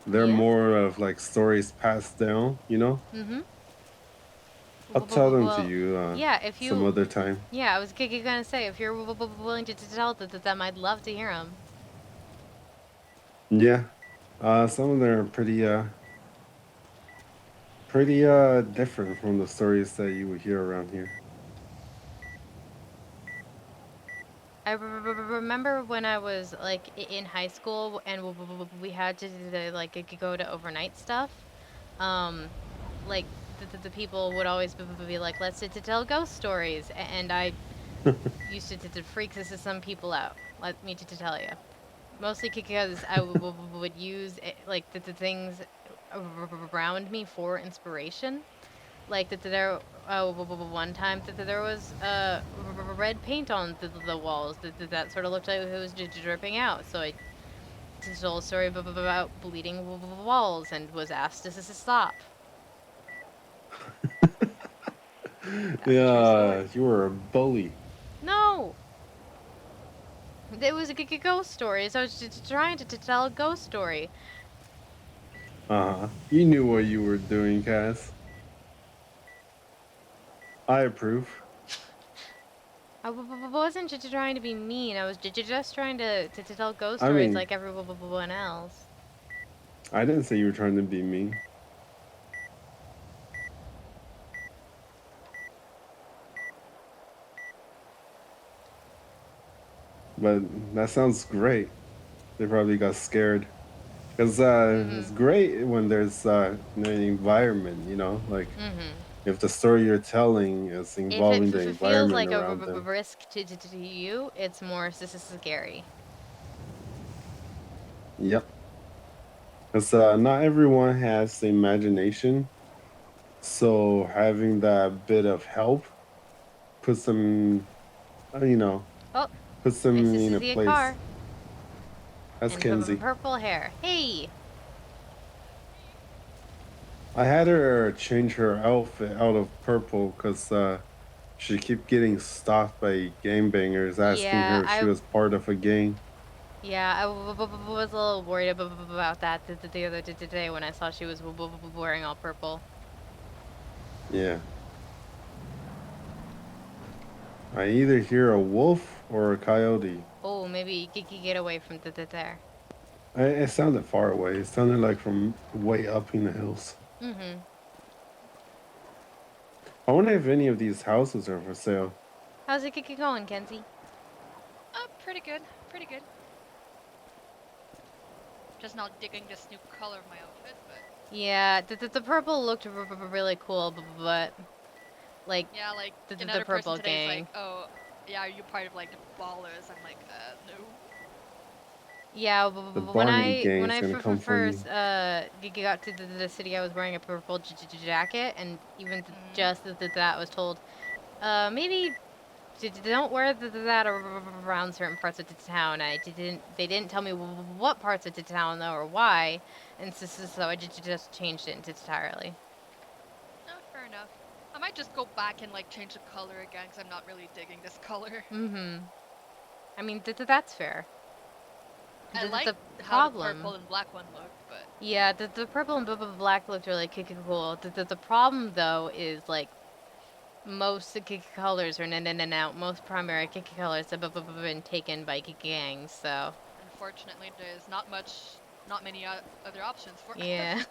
they're Yeah? more of like stories passed down, you know? Mm-hmm. I'll tell them to Well, you yeah, if some you... other time. Yeah, I was gonna say, if you're willing to tell them, I'd love to hear them. Yeah. Some of them are pretty different from the stories that you would hear around here. I remember when I was like in high school and we had to like go to overnight stuff. Like the people would always be like, "Let's tell ghost stories," and I used to freak some people out. Let me to tell you, mostly because I would use like the things around me for inspiration. Like there one time there was red paint on the walls that sort of looked like it was dripping out. So I told a story about bleeding walls and was asked to stop. Yeah, you were a bully. No, it was a ghost story. So I was just trying to tell a ghost story. Uh-huh. You knew what you were doing, Cass. I approve. I wasn't just trying to be mean. I was just trying to tell ghost I stories mean, like everyone else. I didn't say you were trying to be mean. But that sounds great. They probably got scared. Because it's great when there's an environment, you know? Like, if the story you're telling is If involving the it feels environment like a around them. risk to you, it's more scary. Yep. Because not everyone has the imagination. So having that bit of help puts them, you know, Oh, puts them nice to in a see a place. car. That's And Kenzie. purple hair. Hey! I had her change her outfit out of purple because she kept getting stalked by gangbangers asking Yeah, her if she was part of a gang. Yeah, I was a little worried about that the other day when I saw she was wearing all purple. Yeah. I either hear a wolf or a coyote. Oh, maybe you could get away from there. It sounded far away. It sounded like from way up in the hills. Mm-hmm. I wonder if any of these houses are for sale. How's it going, Kenzie? Pretty good. Pretty good. Just now digging this new color of my outfit, but Yeah, the purple looked really cool, but Like Yeah, like the another purple person today is gang. like, oh, yeah, are you part of like the ballers? I'm like, no. Yeah, The when Barney gang's gonna come for you. first got to the city, I was wearing a purple jacket, and even just that was told, maybe don't wear that around certain parts of the town. They didn't tell me what parts of the town though or why, and so I just changed it entirely. No, fair enough. I might just go back and like change the color again because I'm not really digging this color. Mm-hmm. I mean, that's fair. I like The how the problem. purple and black one looked, but Yeah, the purple and black looked really cool. The problem though is like most colors are in and out. Most primary colors have been taken by gangs. So unfortunately, there's not many other options for. yeah.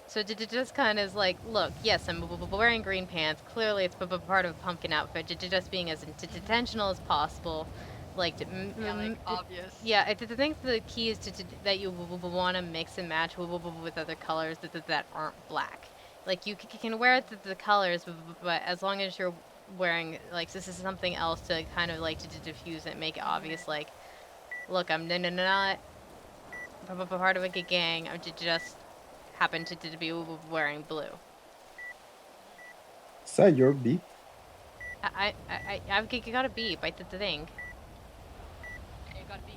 So it just kind of is like, look, yes, I'm wearing green pants. Clearly, it's part of a pumpkin outfit. Just being as intentional as possible. Like, Yeah, like obvious. yeah, I think the key is that you want to mix and match with other colors that aren't black. Like, you can wear the colors, but as long as you're wearing, like, this is something else to kind of, like, to diffuse it, make it obvious, like, look, I'm not part of a gang. I'm just happen to be wearing blue. Is that your beep? I've got a beep. I did the thing. Yeah, you gotta be.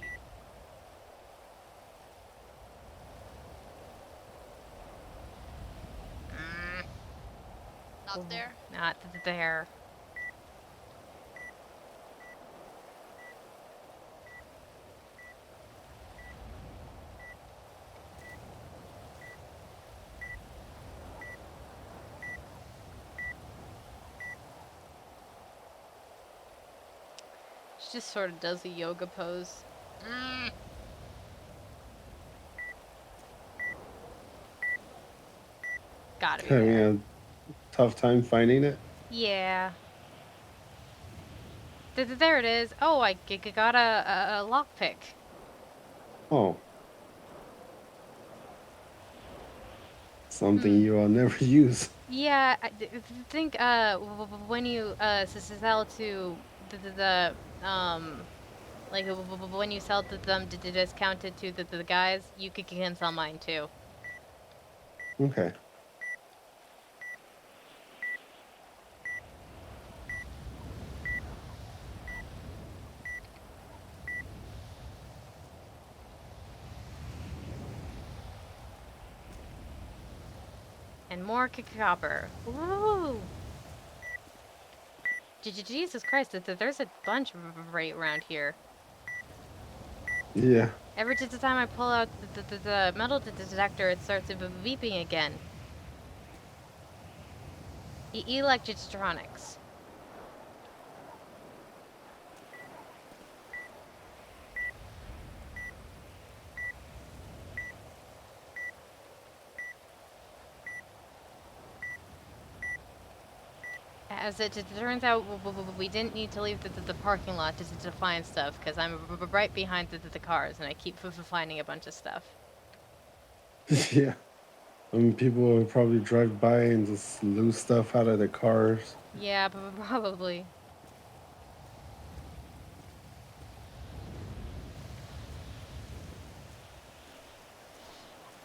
Not there? Not there. She just sort of does a yoga pose. Gotta be Having there. a tough time finding it. Yeah. There it is. Oh, I got a lockpick. Oh. Something you'll never use. Yeah, I think when you sell to the like when you sell to them discounted to the guys, you can sell mine too. Okay. And more copper. Woo! Jesus Christ, there's a bunch right around here. Yeah. Every time I pull out the metal detector, it starts beeping again. Electronics. As it turns out, we didn't need to leave the parking lot to find stuff, because I'm right behind the cars, and I keep finding a bunch of stuff. Yeah. People will probably drive by and just lose stuff out of the cars. Yeah, probably.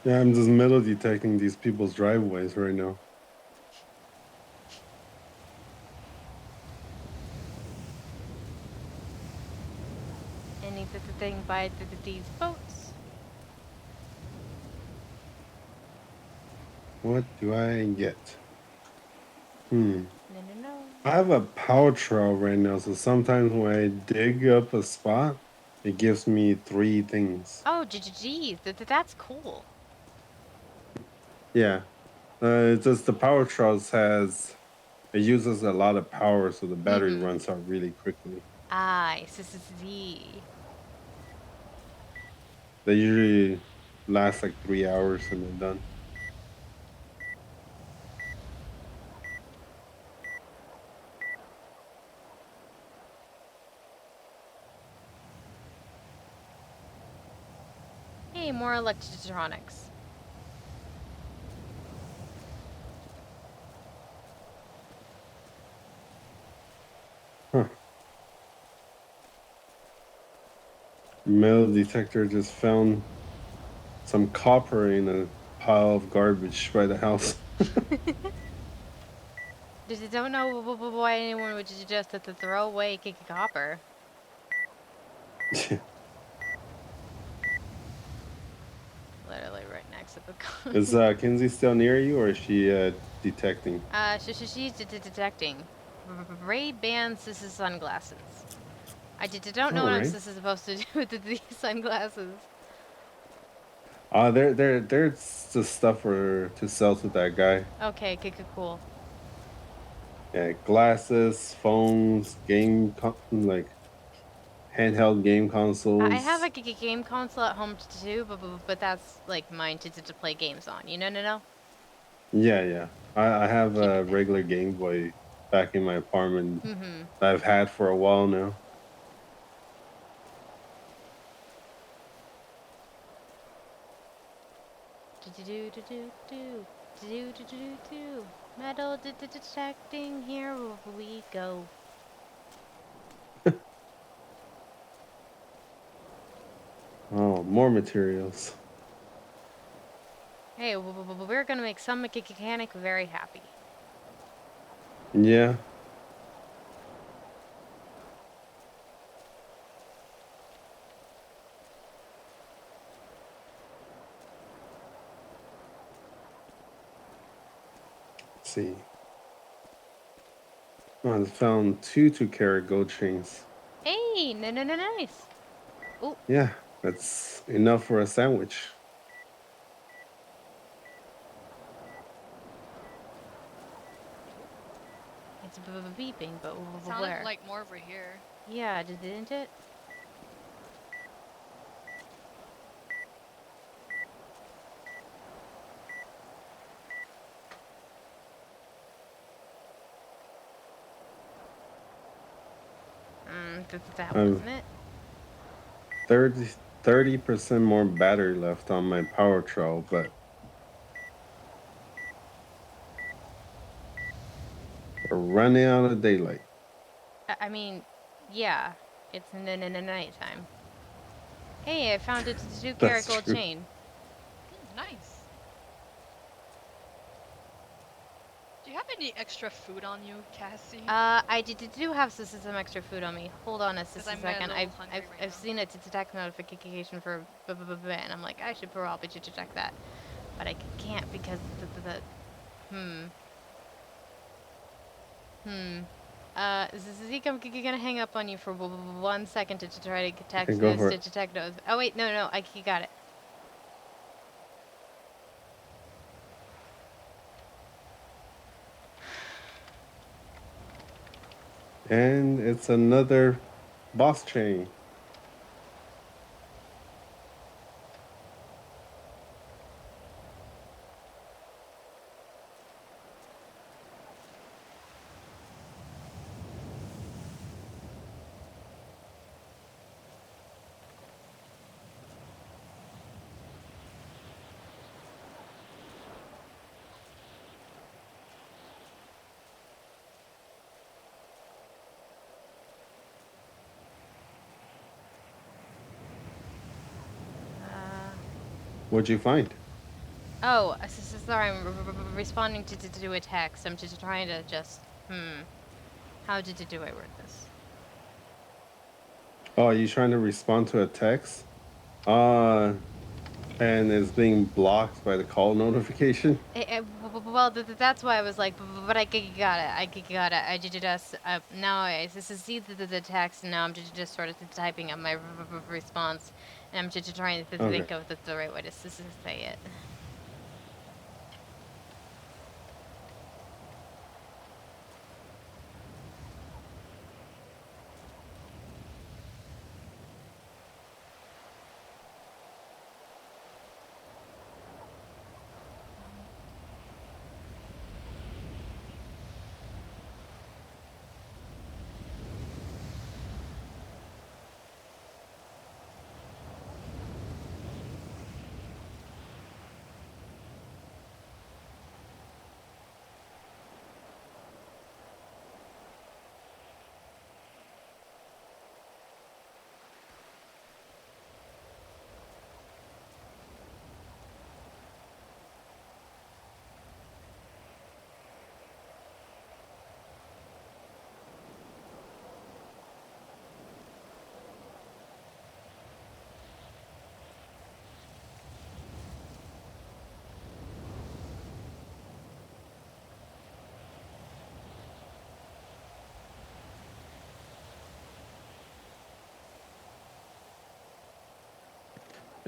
Yeah, I'm just metal detecting these people's driveways right now. Anything by these boats? What do I get? No. No. I have a power trowel right now, so sometimes when I dig up a spot, it gives me 3 things. Oh, geez, that's cool. Yeah. It's just the power trowels it uses a lot of power, so the battery runs out really quickly. I see. They usually last like 3 hours and they're done. Hey, more electronics. Metal detector just found some copper in a pile of garbage by the house. Don't know why anyone would suggest that the throw away copper. Literally right next to the car. Is Kinsey still near you, or is she detecting? She's detecting. Ray-Ban Sis's sunglasses. I don't know what Alright. Sis is supposed to do with these sunglasses. There's the stuff to sell to that guy. Okay, cool. Yeah, glasses, phones, like handheld game consoles. I have a game console at home too, but that's like mine to play games on. You know? Yeah. I have a regular Game Boy back in my apartment that I've had for a while now. Metal detecting, here we go. Oh, more materials. Hey, we're gonna make some mechanic very happy. Yeah. Let's see. Oh, I found two 2-carat gold chains. Hey, nice. Oh. Yeah, that's enough for a sandwich. It's beeping, but Sounded where? like more over here. Yeah, didn't it? That wasn't it. 30% more battery left on my power trowel, but we're running out of daylight. I mean, yeah, it's nighttime. Hey, I found a 2-carat gold true. chain. Nice. Do you have any extra food on you, Cassie? I do have some extra food on me. Hold on a second. I've seen a detect notification for and I'm like, I should probably check that, but I can't because Zeke, I'm gonna hang up on you for 1 second to try to text go this for to it. detect those. Oh wait, no, he got it. And it's another boss chain. What'd you find? Oh, sorry, I'm responding to a text. I'm just trying to how do I word this? Oh, are you trying to respond to a text? And it's being blocked by the call notification? Well, that's why I was like, but I got it. I got it. I just now I see the text, and now I'm just sort of typing up my response, and I'm just trying to think of the right way to say it.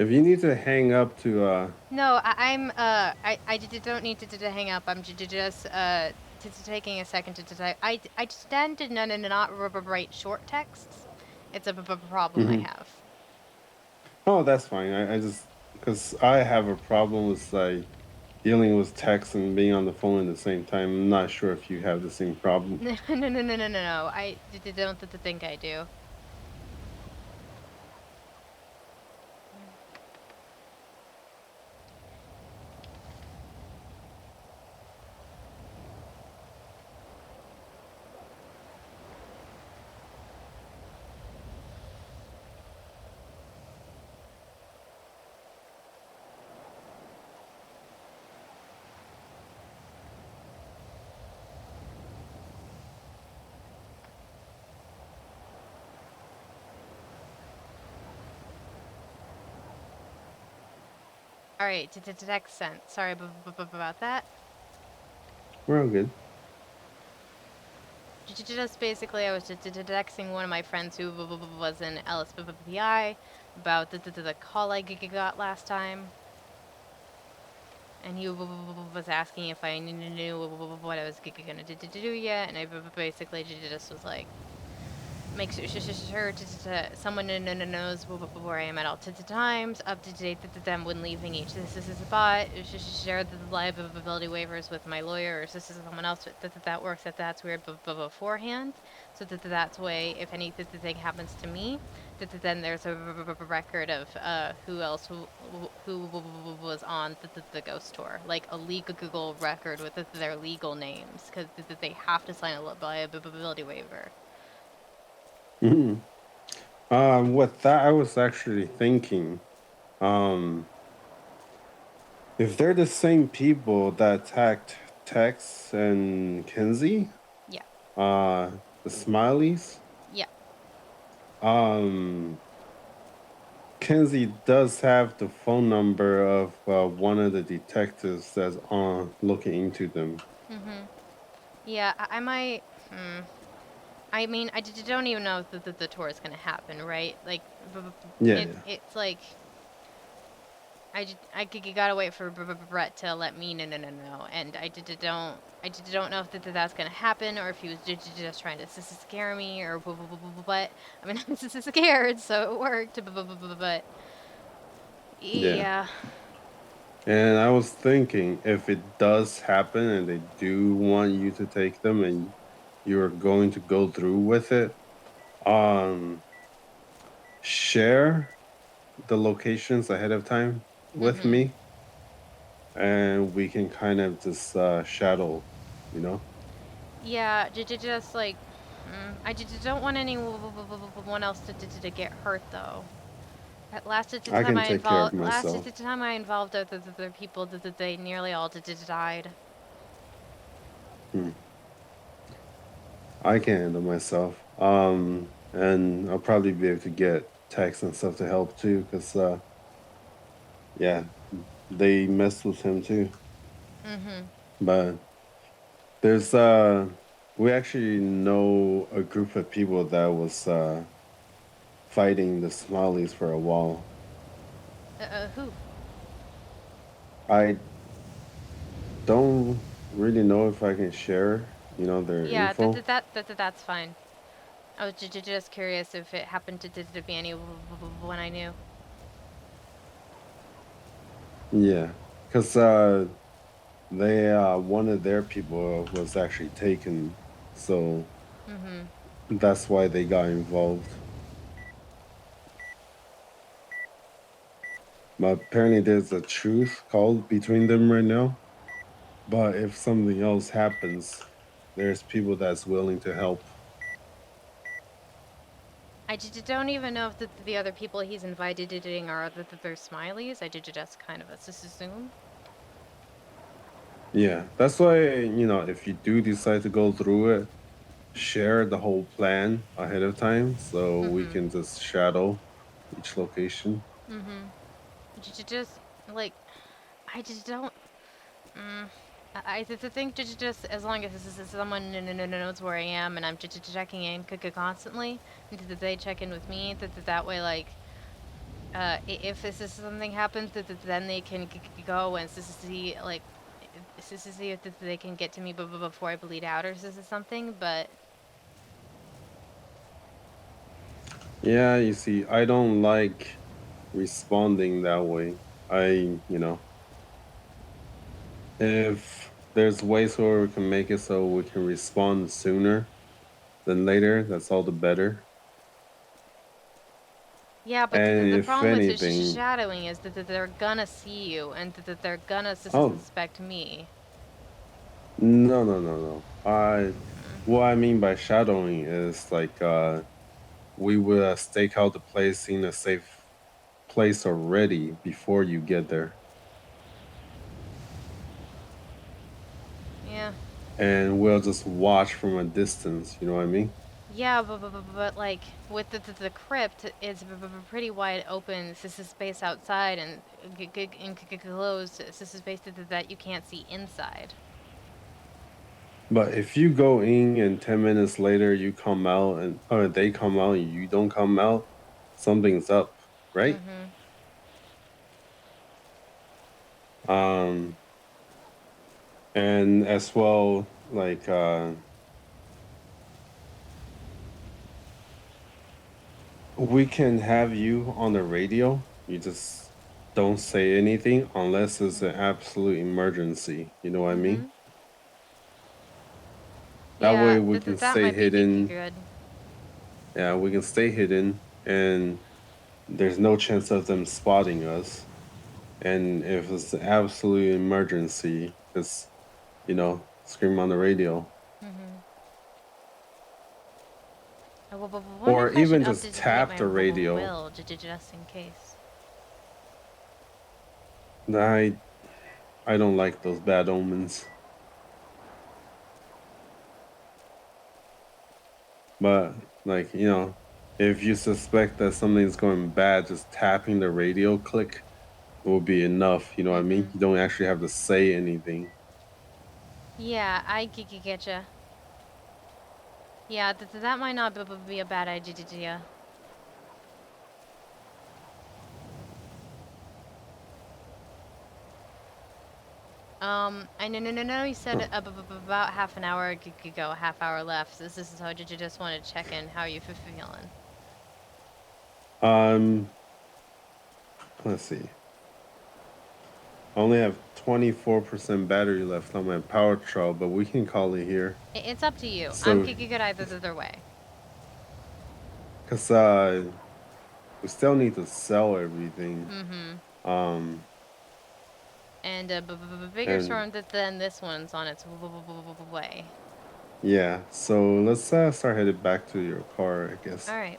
If you need to hang up to No, don't need to hang up. I'm just taking a second to I tend to not write short texts. It's a problem I Mhm. have. Oh, that's fine. I just because I have a problem with like dealing with text and being on the phone at the same time. I'm not sure if you have the same problem. No. I don't think I do. All right, text sent. Sorry about that. We're all good. Just basically, I was just texting one of my friends who was in LSPI about the call I got last time. And he was asking if I knew what I was gonna do yet, and I basically just was like, make sure someone knows where I am at all times, up to date them when leaving each. This is a spot. Share the liability waivers with my lawyer, or this is someone else that works at that's weird beforehand, so that's way if anything happens to me, then there's a record of who else who was on the ghost tour, like a legal record with their legal names, because they have to sign a liability waiver. Mhm. With that, I was actually thinking, if they're the same people that attacked Tex and Kenzie, Yeah. The Smileys, Yeah. Kenzie does have the phone number of one of the detectives that's on looking into them. Yeah, I might. I mean, I don't even know if the tour is gonna happen, right? Like, Yeah. it's like I gotta wait for Brett to let me know, and I don't know if that's gonna happen, or if he was just trying to scare me, or what. I mean, I'm scared, so it worked, but yeah. And I was thinking, if it does happen and they do want you to take them and you're going to go through with it, share the locations ahead of time with me, and we can kind of just shadow, you know? Yeah, just like, I don't want anyone else to get hurt though. Last I time can I take care of involved, myself. time I involved other people, they nearly all died. I can handle myself. And I'll probably be able to get techs and stuff to help too, because yeah, they messed with him too. But there's we actually know a group of people that was fighting the Somalis for a while. Who? I don't really know if I can share, you know, their Yeah, info. that's fine. I was just curious if it happened to be anyone I knew. Yeah, because they one of their people was actually taken, so that's why they got involved. But apparently there's a truce called between them right now. But if something else happens, there's people that's willing to help. I don't even know if the other people he's invited to dating are they're Smileys. I just kind of assume. Yeah, that's why, you know, if you do decide to go through it, share the whole plan ahead of time so we can just shadow each location. Just like, I just don't. I think just as long as this is someone knows where I am and I'm just checking in constantly, and they check in with me, that way, like, if this is something happens, then they can go and see like, see if they can get to me before I bleed out or something. But Yeah, you see, I don't like responding that way. If there's ways where we can make it so we can respond sooner than later, that's all the better. yeah, but And the if problem with anything, shadowing is that they're gonna see you and that they're gonna oh, suspect me. no, no, no, no. What I mean by shadowing is like, we would stake out the place in a safe place already before you get there. Yeah. And we'll just watch from a distance, you know what I mean? Yeah, but like with the crypt, it's pretty wide open. This is space outside and closed. This is space that you can't see inside. But if you go in and 10 minutes later you come out or they come out and you don't come out, something's up, right? Um and as well, like we can have you on the radio. You just don't say anything unless it's an absolute emergency. You know what I mean? That Yeah, way we can that stay might be hidden. good. Yeah, we can stay hidden and there's no chance of them spotting us. And if it's an absolute emergency, just, scream on the radio. Well, wonder Or if I should even just update tap my the radio. will just in case. I don't like those bad omens. But like, if you suspect that something's going bad, just tapping the radio click will be enough, you know what I mean? You don't actually have to say anything. Yeah, I get ya. Yeah, that might not be a bad idea. I no. You said about half an hour ago, half hour left. This is how did you just want to check in? How are you feeling? Let's see. I only have 24% battery left on my power trowel, but we can call it here. It's up to you. So, I'm good either way. Cause we still need to sell everything. And a bigger storm than this one's on its way. Yeah, so let's start headed back to your car, I guess. All right.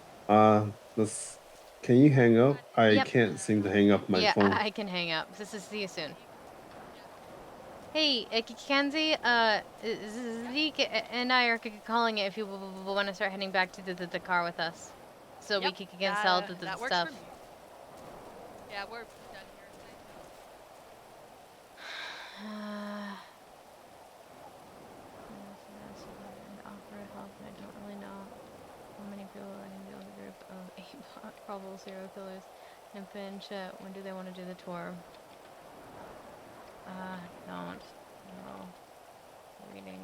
Can you hang up? I Yep. can't seem to hang up my phone. Yeah, I can hang up. See you soon. Hey, Kenzie, Zeke and I are calling it if you want to start heading back to the car with us. So we can sell the that works stuff. for me. Yeah, we're done here. Offer help, and I don't really know how many people I can deal with a group of 8 probable serial killers and finish it. When do they want to do the tour? Don't know. Reading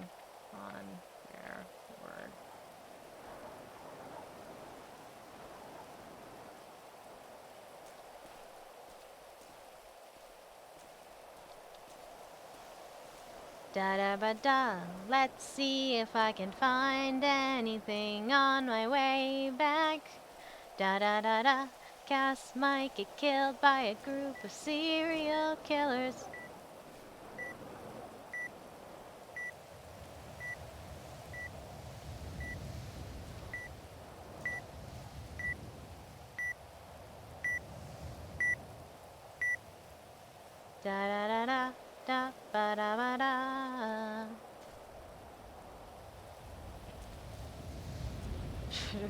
on their word. Da da ba da. Let's see if I can find anything on my way back. Da da da da. Cass might get killed by a group of serial killers. Da da da da da ba da ba da.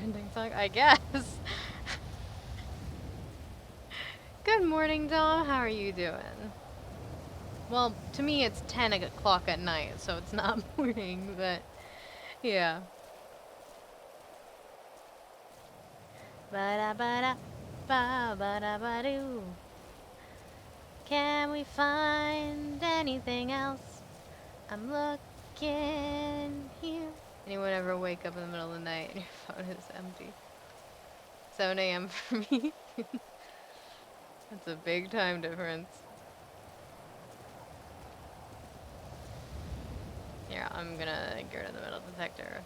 Ending song, I guess. Good morning, Dom. How are you doing? Well, to me it's 10 o'clock at night, so it's not morning, but yeah. Ba da ba da ba ba da ba doo. Can we find anything else? I'm looking here. Anyone ever wake up in the middle of the night and your phone is empty? 7 a.m. for me. That's a big time difference. Here, I'm gonna get rid of the metal detector.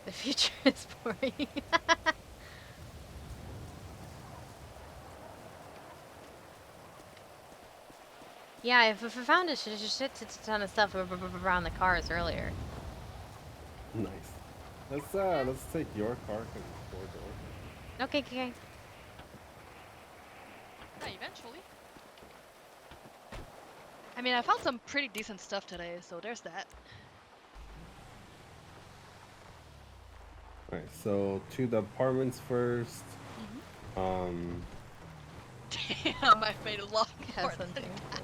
The future is boring. Yeah, if I found a shit ton of stuff around the cars earlier. Nice. Let's take your car because it's 4 doors. Okay, okay. Yeah, eventually. I mean, I found some pretty decent stuff today, so there's that. Alright, so to the apartments first. Damn, I've made a lot more than Something. that.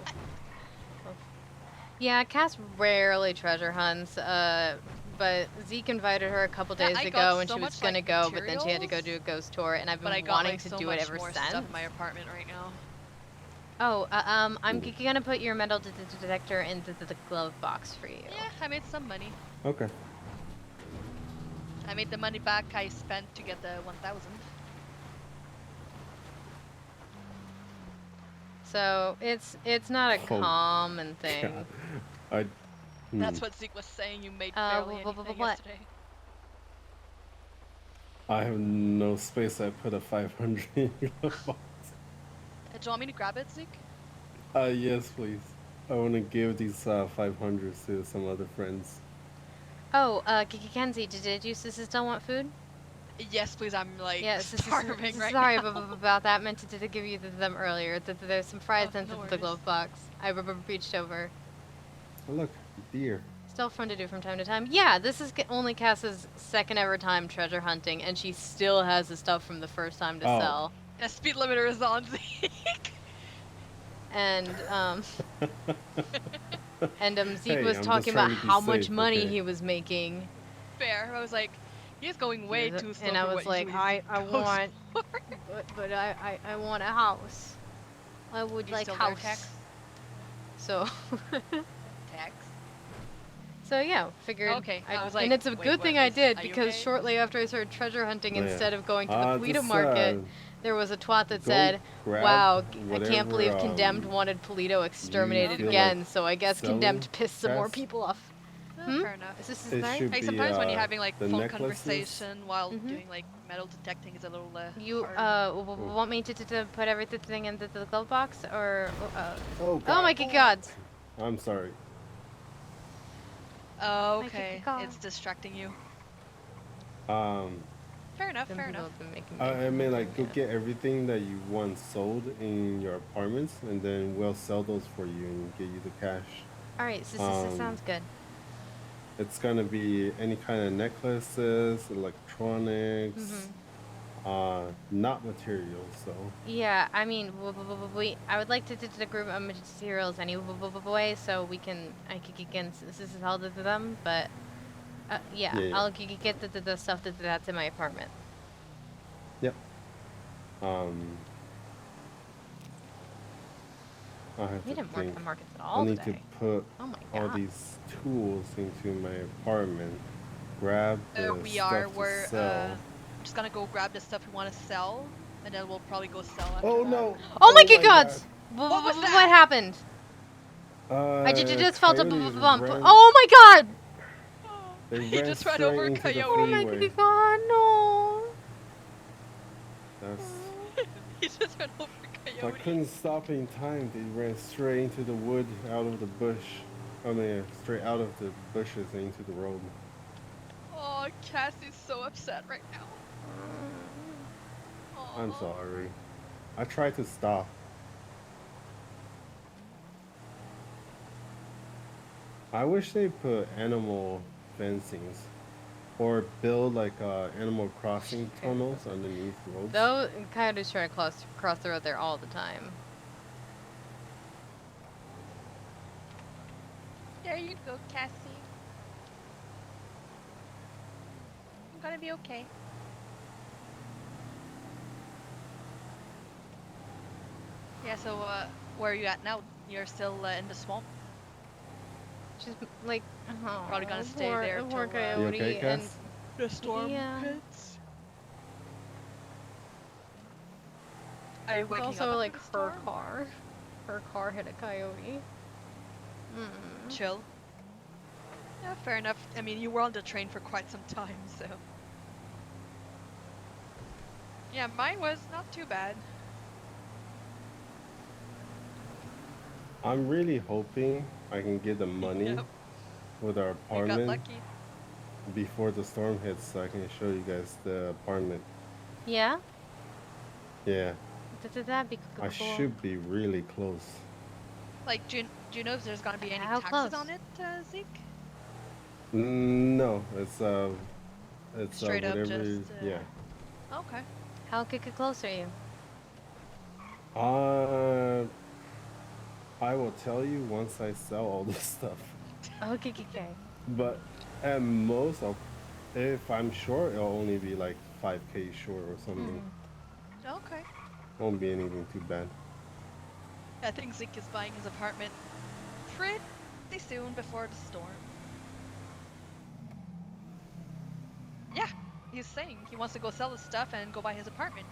Yeah, Cass rarely treasure hunts, but Zeke invited her a couple days I ago got and so she was much, gonna like, go, but then she had to go materials, do a ghost tour, and I've But I been got wanting like to so do it much ever more since. stuff in my apartment right now. Oh, I'm gonna put your metal detector into the glove box for you. Yeah, I made some money. Okay. I made the money back I spent to get the 1,000. So it's not a Oh, common thing. God. That's what Zeke was saying. You made barely anything what? yesterday. I have no space. I put a 500 in the box. Do you want me to grab it, Zeke? Yes, please. I want to give these 500s to some other friends. Oh, Kenzie, did you still want food? Yes, please. I'm like starving right sorry now. about that. Meant to give you them earlier. There's some fries in no the worries. glove box. I reached over. Oh, look, deer. Still fun to do from time to time. Yeah, this is only Cass's second ever time treasure hunting, and she still has the stuff from the first time to sell. The speed limiter is on, Zeke. And Zeke Hey, was I'm talking just about trying to be how much safe, money okay? he was making. Fair. I was like, he's going way too slow And I for was what like, usually I goes want, for. but I want a house. I would You like still there, house. Tex? So. Tex? So yeah, figured. Okay, I was like, and it's a wait, good what thing I is- did are you because okay? shortly after I started treasure hunting, Oh, yeah. instead of going to the Polito Just, Market, there was a twat that go said, grab "Wow, I can't whatever, believe Condemned wanted Polito exterminated feel again." like So I guess selling, Condemned pissed some more Cass? people off. Fair enough. Is this It nice? should Hey, be, sometimes when you're having like the phone necklaces. conversation while doing like metal detecting is a little You hard. want me to put everything into the glove box or? Oh, Oh my gods! I'm sorry. Oh, My okay. God. It's distracting you. Fair enough. Fair enough. I mean, like, go get everything that you want sold in your apartments, and then we'll sell those for you and get you the cash. All right, so sounds good. It's gonna be any kind of necklaces, electronics, not materials. So Yeah, I mean, I would like to group of materials anyway, so I could get this is all to them, but yeah, Yeah. I'll get the stuff that's in my apartment. Yep. I have We to didn't work think. the markets at all I need today. to put Oh my all God. these tools into my apartment. Grab the We stuff are. to We're sell. just gonna go grab the stuff we want to sell, and then we'll probably go sell after Oh that. no! Oh my God. gods! What was that? What happened? I just felt a Coyotes bump. ran- Oh my God! They He ran just ran straight over a into the coyote. Oh my freeway. God! No! That's. He just ran over a I coyote. couldn't stop in time. They ran straight into the wood, out of the bush. I mean, straight out of the bushes and into the road. Oh, Cassie's so upset right now. I'm sorry. I tried to stop. I wish they put animal fencings or build like animal crossing tunnels underneath roads. Though coyotes try to cross the road there all the time. There you go, Cassie. I'm gonna be okay. Yeah, so where are you at now? You're still in the swamp? She's like, oh, Probably gonna stay poor, there poor till You coyote, okay, and Cass? the storm yeah. hits. Are you It's waking also up like after the her storm? car. Her car hit a coyote. Hmm. Chill. Yeah, fair enough. I mean, you were on the train for quite some time, so. Yeah, mine was not too bad. I'm really hoping I can get the money Yep. with our You got apartment lucky. before the storm hits, so I can show you guys the apartment. Yeah. Yeah, That'd be I cool. should be really close. Like, do you know if there's gonna be any How taxes close? on it, Zeke? No, it's Straight up whatever. just. Yeah. Okay. How close are you? Uh, I will tell you once I sell all this stuff. Okay. But at most, if I'm short, it'll only be like 5K short or something. Okay. Won't be anything too bad. I think Zeke is buying his apartment pretty soon before the storm. Yeah, he's saying he wants to go sell his stuff and go buy his apartment.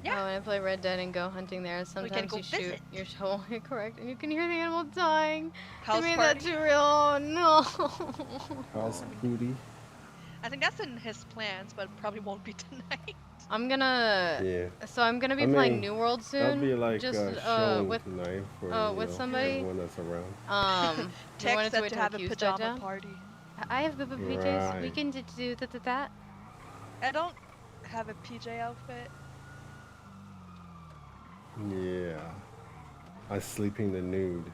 Yeah. Oh, and I play Red Dead and go hunting there. Sometimes go you shoot visit. your totally correct, and you can hear the animal dying. House they made party. that too real. Oh no. House booty. I think that's in his plans, but probably won't be tonight. I'm gonna. Yeah. So I'm gonna be I playing mean, New World That'll soon. be like just showing with tonight for with somebody. everyone that's around. We wanted Tex said wait to till have the a queues died pajama down. party. I have Bubba PJs. We Right. can do that. I don't have a PJ outfit. Yeah. I sleeping the nude.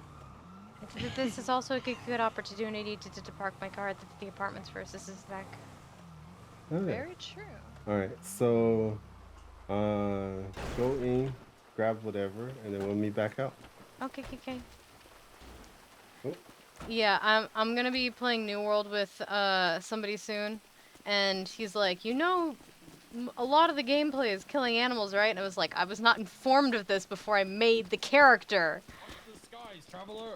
This is also a good opportunity to park my car at the apartments first. This is back. Okay. Very true. All right. So, go in, grab whatever, and then we'll meet back out. Okay. Oh. Yeah, I'm gonna be playing New World with somebody soon, and he's like, a lot of the gameplay is killing animals, right? And I was like, I was not informed of this before I made the character. Up to the skies, traveler.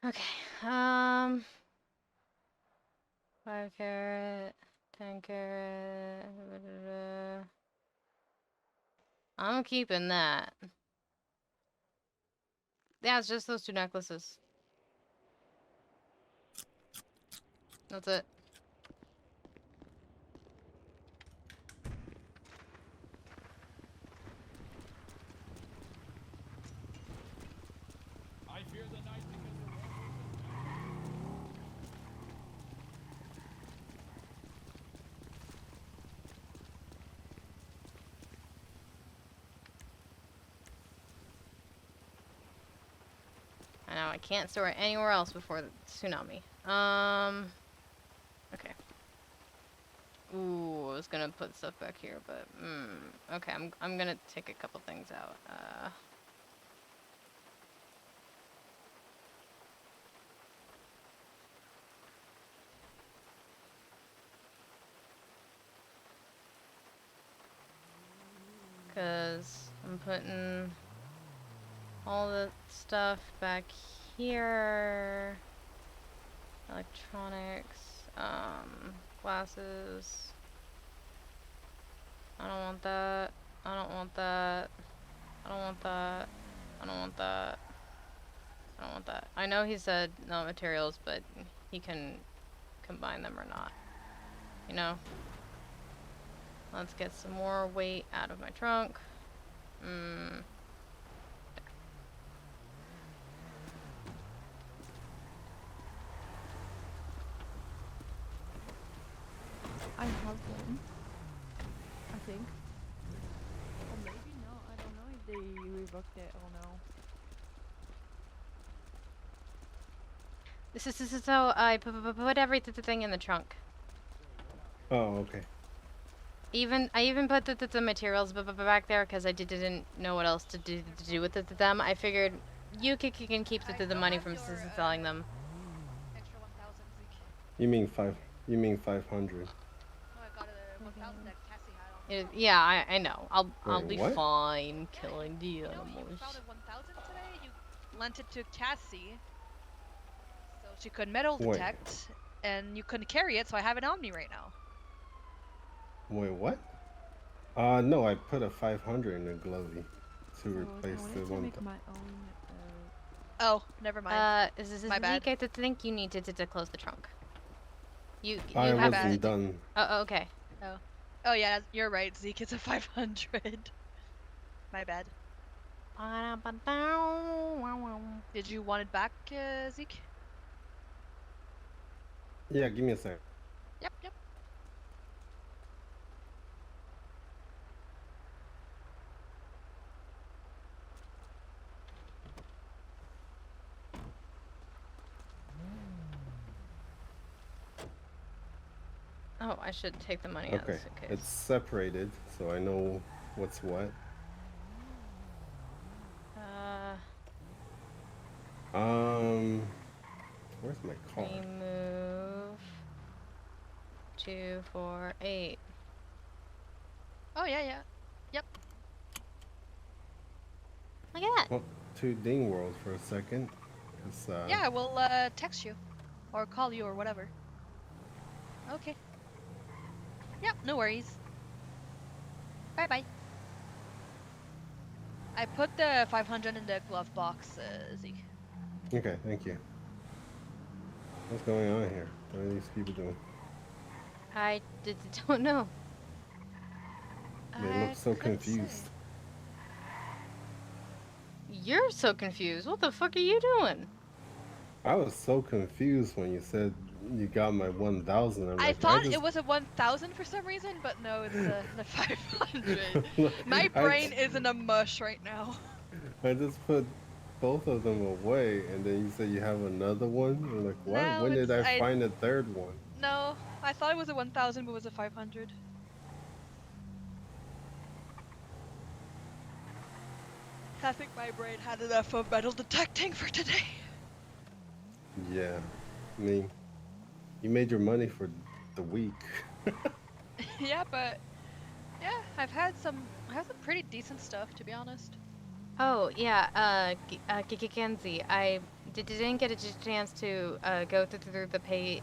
Okay. 5 carat, 10 carat. I'm keeping that. Yeah, it's just those 2 necklaces. That's it. I fear the night because I know, I can't store it anywhere else before the tsunami. Okay. Ooh, I was gonna put stuff back here, but, okay, I'm gonna take a couple things out. Because I'm putting all the stuff back here. Electronics, glasses. I don't want that. I don't want that. I don't want that. I don't want that. I don't want that. I know he said no materials, but he can combine them or not. You know? Let's get some more weight out of my trunk. I have one. I think. They revoked it. Oh no. This is so I put everything in the trunk. Oh, okay. I even put the materials back there because I didn't know what else to do with them. I figured you can keep the money from selling them. Extra 1,000, Zeke. You mean 500? No, I got a 1,000 that Cassie had on. Yeah, I know. I'll Wait, be what? fine killing the You animals. found a 1,000 today. You lent it to Cassie, so she could metal Wait. detect, and you couldn't carry it, so I have it on me right now. Wait, what? No, I put a 500 in the glovey to replace the to one. make my own. Oh, never mind. Is this My bad. I think you need to close the trunk. You I have wasn't done. Oh, okay. Oh yeah, you're right, Zeke. It's a 500. My bad. Did you want it back, Zeke? Yeah, give me a sec. Yep. Oh, I should take the money out of Okay, the suitcase. it's separated, so I know what's what. Where's my card? Remove 248. Oh yeah. Yep. Look at that. Well, to Ding World for a second. Yeah, we'll text you, or call you, or whatever. Okay. Yep, no worries. Bye. I put the 500 in the glove box, Zeke. Okay, thank you. What's going on here? What are these people doing? I don't know. They look so confused. You're so confused. What the fuck are you doing? I was so confused when you said you got my 1,000. I thought it was a 1,000 for some reason, but no, it's the 500. My brain is in a mush right now. I just put both of them away, and then you said you have another one. I'm like, what? No, When did I I find a third one? No, I thought it was a 1,000, but it was a 500. I think my brain had enough of metal detecting for today. Yeah, I mean, you made your money for the week. Yeah, but yeah, I've had some pretty decent stuff, to be honest. Oh, yeah, Kenzie, I didn't get a chance to go through the pay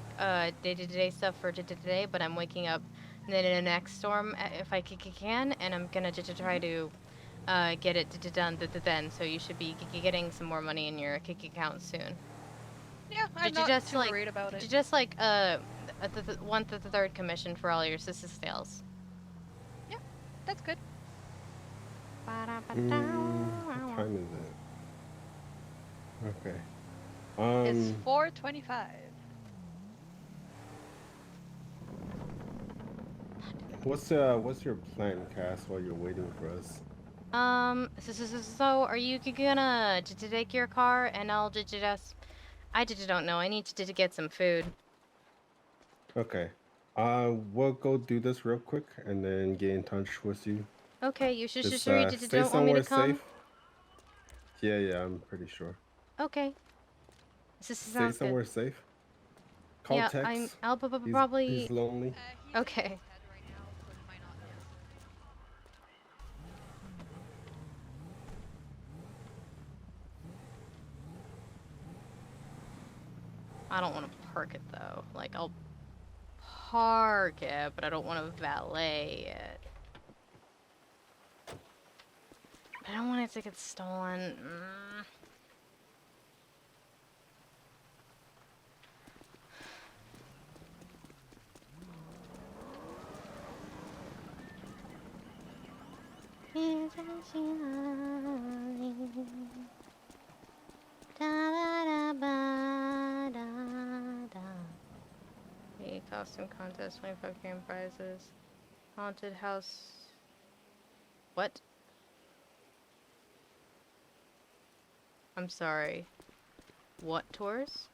day-to-day stuff for today, but I'm waking up in the next storm if I can, and I'm gonna try to get it done then, so you should be getting some more money in your account soon. Yeah, I'm not too worried about it. Did you just want the third commission for all your sister sales? Yeah, that's good. What time is it? Okay. It's 4:25. What's your plan, Cass, while you're waiting for us? So are you gonna take your car and I'll just I don't know. I need to get some food. Okay. We'll go do this real quick and then get in touch with you. Okay, you sure Stay you don't want me to come? safe. Yeah, I'm pretty sure. Okay. Stay Sounds somewhere good. safe. Call Yeah, text. I'll probably. He's lonely. Okay. I don't want to park it though. Like I'll park it, but I don't want to valet it. I don't want it to get stolen. Costume contest, 25 grand prizes. Haunted house. What? I'm sorry. What tours?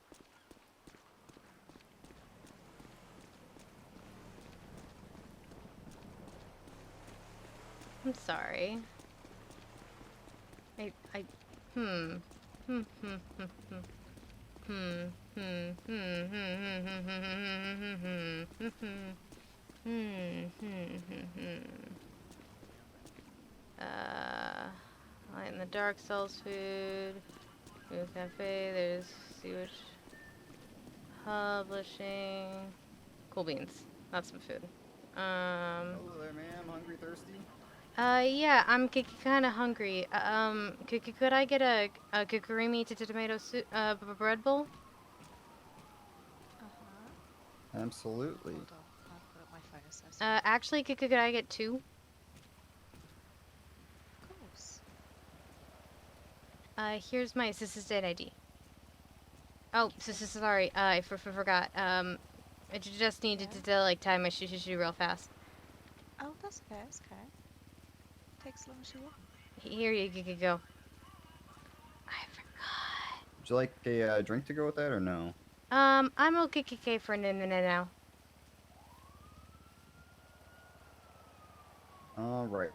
I'm sorry. I, hmm. Hmm, hmm, hmm, hmm. Hmm, hmm, hmm, hmm, hmm, hmm, hmm, hmm, hmm. Light in the dark sells food. Food cafe. There's sewage publishing. Cool beans. That's some food. Hello there, ma'am. Hungry, thirsty? Yeah, I'm kind of hungry. Could I get a kigurumi tomato soup, bread bowl? Absolutely. Hold on, I'll put up my fire assessment. Actually, could I get 2? Of course. Here's my state ID. Oh, sorry. I forgot. I just needed to like tie my shoe real fast. Oh, that's okay. That's okay. Takes as long as you want. Here you go. Would you like a drink to go with that or no? I'm okay for a minute now. All right.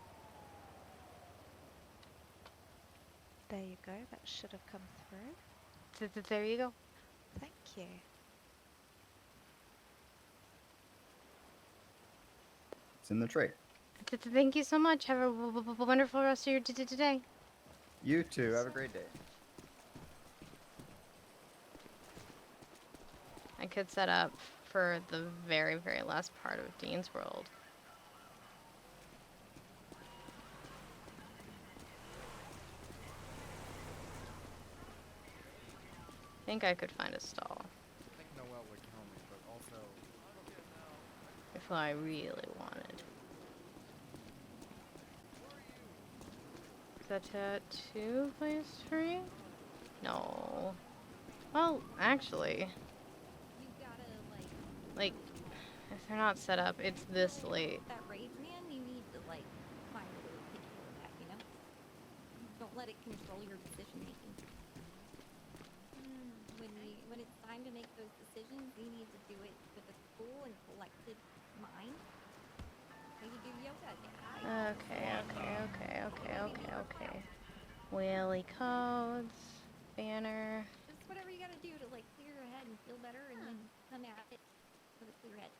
There you go. That should have come through. There you go. Thank you. It's in the tray. Thank you so much. Have a wonderful rest of your day. You too. Have a great day. I could set up for the very, very last part of Dean's World. I think I could find a stall. I think Noelle would kill me, but also... If I really wanted. Is that tattoo place free? No. Well, actually. You gotta, Like, if they're not set up, it's this late. that rage, man, you need to, like, find a way to take care of that, you know? Don't let it control your decision making. When it's time to make those decisions, you need to do it with a cool and collected mind. How you do yoga, yeah. Okay. Whaley codes, banner. Just whatever you gotta do to, like, clear your head and feel better and then come at it with a clear head.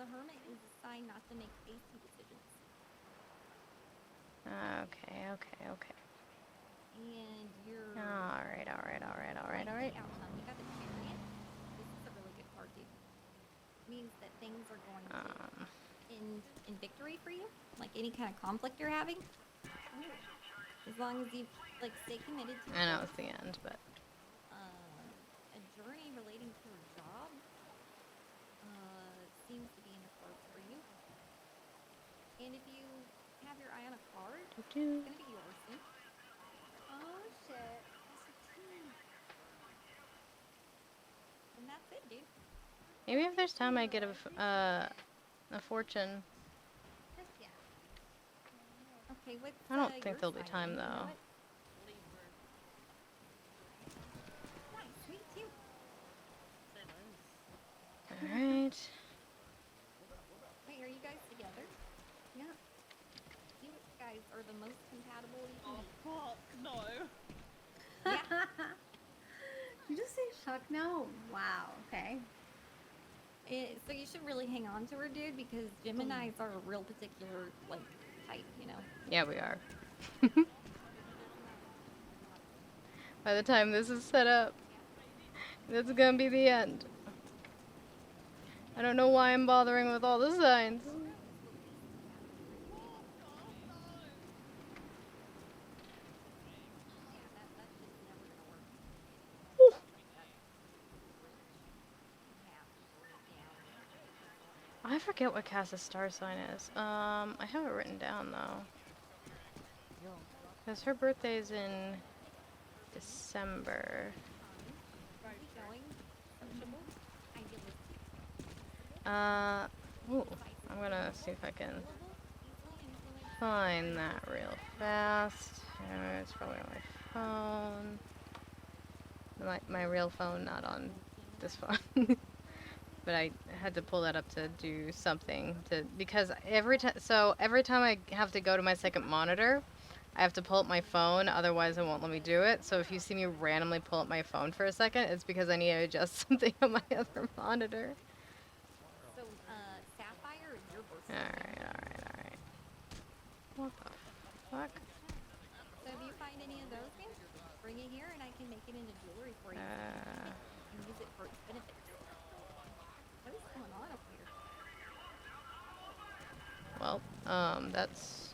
The hermit is assigned not to make hasty decisions. Okay. And you're... Alright. Outcome. You got the chariot. This is a really good card, dude. Means that things are going to end in victory for you. Like any kind of conflict you're having. As long as you, like, stay committed to I know it's the end, but... a journey relating to a job seems to be in the cards for you. And if you have your eye on a card, it's gonna be yours soon. Oh shit. And that's it, dude. Maybe if there's time I get a fortune. Yeah. Okay, what's I don't your think there'll be sign? time You know though. what? Nice, me too. Alright. Wait, are you guys together? Yeah. You guys are the most compatible you can be. Fuck, no. You just say fuck no? Wow, okay. So you should really hang on to her, dude, because Geminis are a real particular, like, type, you know? Yeah, we are. By the time this is set up, that's gonna be the end. I don't know why I'm bothering with all the signs. I forget what Cass's star sign is. I have it written down though. Because her birthday's in December. Ooh, I'm gonna see if I can find that real fast. It's probably only phone. My real phone, not on this phone. But I had to pull that up to do something because every time I have to go to my second monitor, I have to pull up my phone, otherwise it won't let me do it. So if you see me randomly pull up my phone for a second, it's because I need to adjust something on my other monitor. So, Sapphire is your birthday. Alright. What the fuck? So if you find any of those things, bring it here and I can make it into jewelry for you. And use it for its benefits. What is going on up here? Well, that's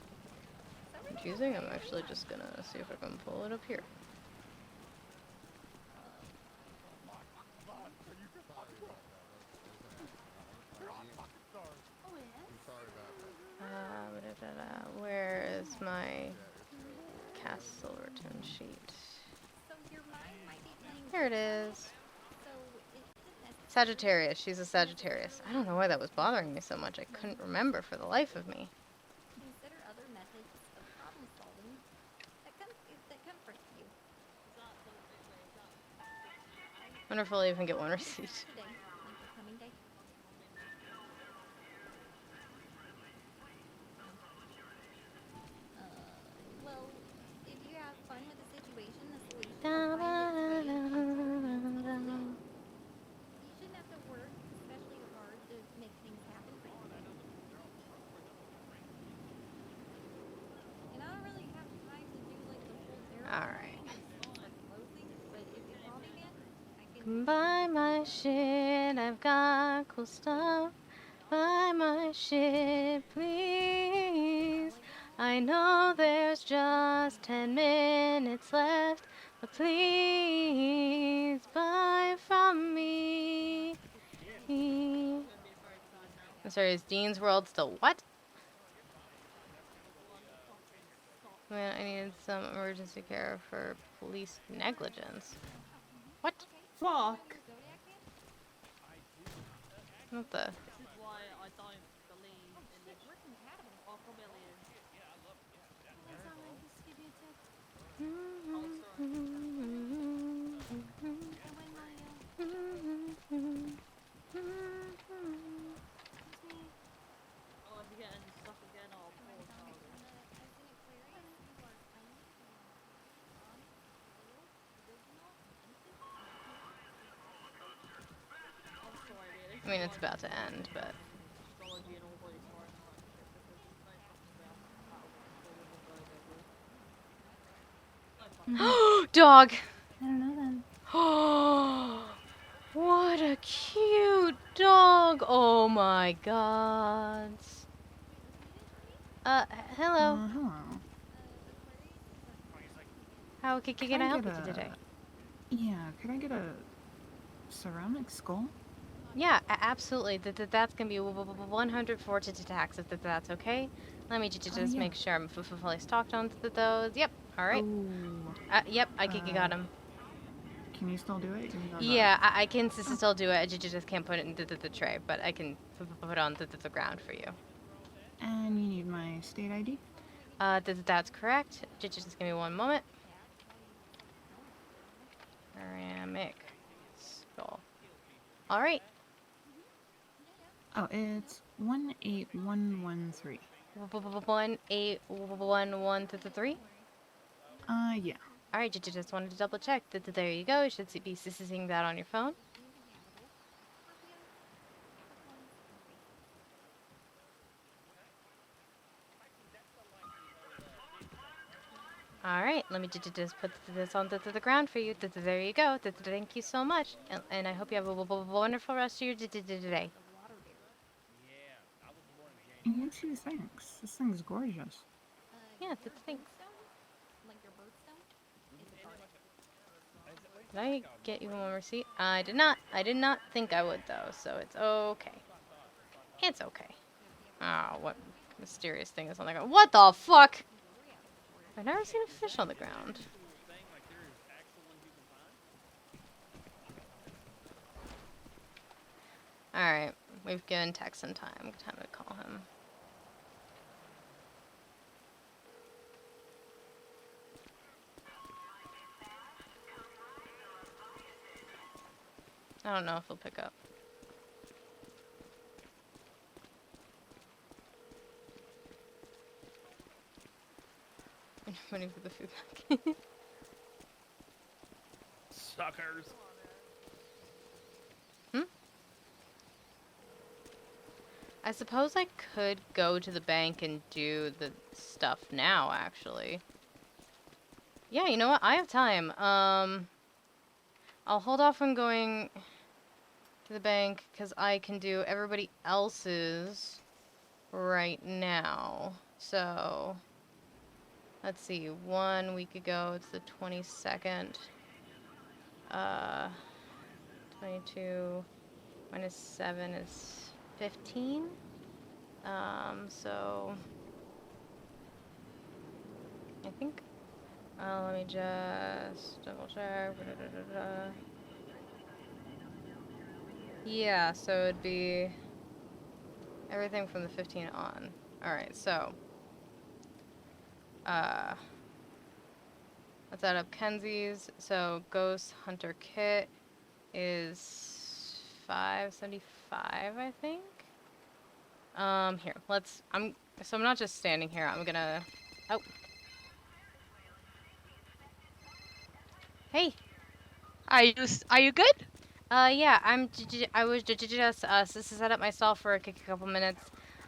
confusing. I'm actually just gonna see if I can pull it up here. Where is my Silverton sheet? So your mind might be playing. Here it is. So it isn't Sagittarius. She's a Sagittarius. I don't know why that was bothering me so much. I couldn't remember for the life of me. Consider other methods of problem solving that comfort you. Wonder if I'll even get one receipt. Today, like the coming day. Well, if you have fun with the situation, the solution will find its way. You shouldn't have to work especially hard to make things happen for you. And I don't really have time to do like the whole therapy. Alright. Like closing, but if you call me, man, I can. Buy my shit, I've got cool stuff. Buy my shit, please. I know there's just 10 minutes left, but please buy from me. I'm sorry, is Dean's World still what? Man, I needed some emergency care for police negligence. What? Fuck. What the? This is why I don't believe in the or familiar. Oh, if you're getting stuck again, I'll pause. I mean, it's about to end, but... Dog! I don't know then. What a cute dog! Oh my god. Hello. Hello. How can I help you today? Yeah, could I get a ceramic skull? Yeah, absolutely. That's gonna be 100 to tax if that's okay. Let me just yeah. make sure I'm fully stocked on those. Yep. All right. Yep. I got him. Can you still do it? Yeah, I can still do it. I just can't put it into the tray, but I can put it on the ground for you. And you need my state ID? That's correct. Just give me one moment. Ceramic skull. All right. Oh, it's 18113. 18113. Yeah. All right, just wanted to double check. There you go. You should be seeing that on your phone. All right, let me just put this on the ground for you. There you go. Thank you so much, and I hope you have a wonderful rest of your day. You too, thanks. This thing's gorgeous. Yeah, thanks. Did I get you one receipt? I did not. I did not think I would, though, so it's okay. It's okay. Oh, what mysterious thing is on the ground? What the fuck? I've never seen a fish on the ground. Alright, we've given Tex some time. Time to call him. I don't know if he'll pick up. Waiting for the food back. Suckers. I suppose I could go to the bank and do the stuff now, actually. Yeah, you know what? I have time. I'll hold off on going to the bank because I can do everybody else's right now. So, let's see. 1 week ago, it's the 22nd. 22 minus 7 is 15. So I think, let me just double check. Yeah, so it'd be everything from the 15 on. Alright, so let's add up Kenzie's. So Ghost Hunter Kit is 575, I think. Here, so I'm not just standing here, I'm gonna, oh. Hey. Are you good? Yeah, I was just, set up myself for a couple minutes.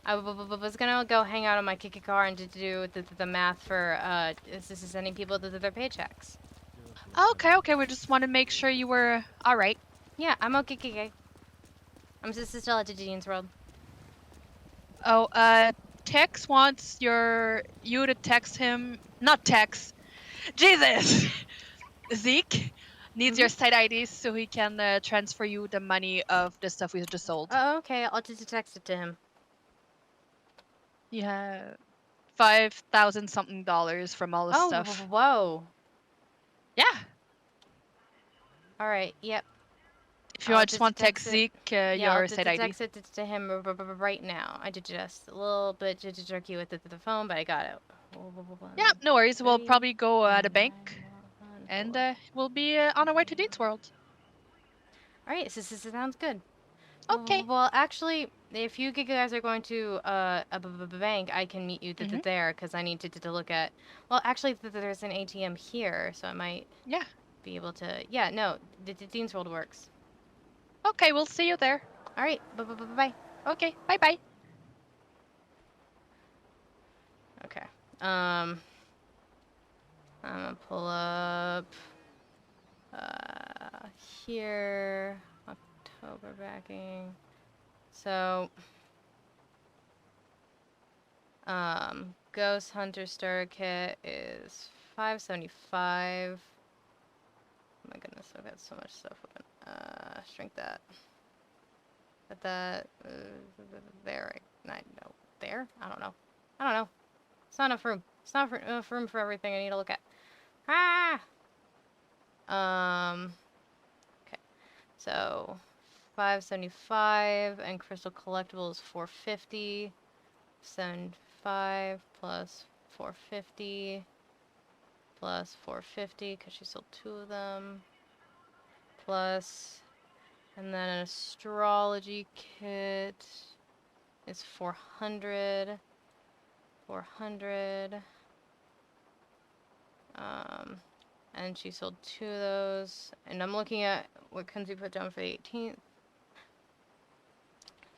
I was gonna go hang out on my Kiki car and do the math for, sending people their paychecks. Okay, we just want to make sure you were alright. Yeah, I'm okay. I'm still at Dean's World. Oh, Tex wants you to text him. Not Tex. Jesus! Zeke needs your site IDs so he can transfer you the money of the stuff we just sold. Oh, okay. I'll just text it to him. Yeah, $5,000 something from all the stuff. Whoa. Yeah. All right. Yep. If you just want to text Zeke your site ID. Text it to him right now. I did just a little bit jerky with the phone, but I got it. Yeah, no worries. We'll probably go at a bank, and we'll be on our way to Dean's World. All right, this sounds good. Okay. Well, actually, if you guys are going to a bank, I can meet you there because I need to look at. Well, actually, there's an ATM here, so I might. Yeah. Be able to. Yeah, no, the Dean's World works. Okay, we'll see you there. All right. Bye. Okay. Bye. Okay. I'm gonna pull up here, October backing. So Ghost Hunter Starter Kit is $575. Oh my goodness, I've got so much stuff open. Shrink that. Put that there, right? No, there? I don't know. It's not enough room. It's not enough room for everything I need to look at. Okay. So, $575 and Crystal Collectible is $450. 75 plus 450 plus 450 because she sold 2 of them. Plus, and then an astrology kit is 400. 400. And she sold 2 of those. And I'm looking at what Kenzie put down for the 18th.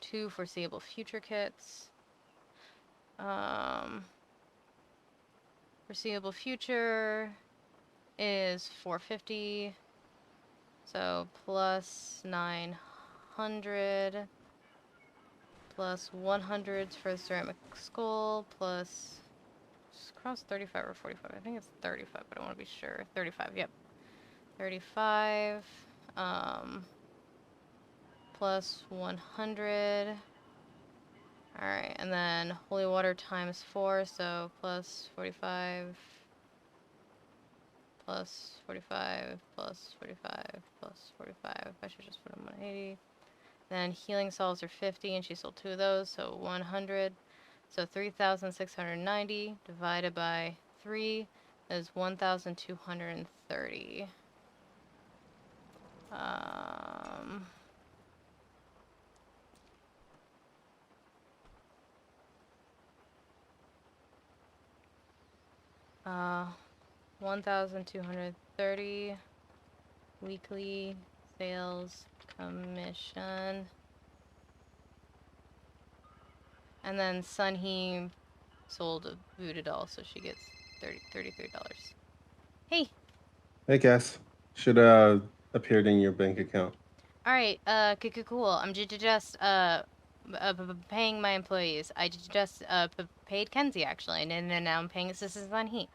2 foreseeable future kits. Foreseeable future is 450. So plus 900 plus 100 for the ceramic skull plus cross 35 or 45. I think it's 35, but I want to be sure. 35. Yep. 35. Plus 100. All right, and then holy water times 4, so plus 45. Plus 45, plus 45, plus 45. I should just put in 180. Then healing salves are 50, and she sold 2 of those, so 100. So 3,690 divided by 3 is 1,230. 1,230 weekly sales commission. And then Sunhee sold a voodoo doll, so she gets $33. Hey. Hey, Cass. Should appeared in your bank account. All right. Cool. I'm just paying my employees. I just paid Kenzie actually, and then now I'm paying assistants on Heat.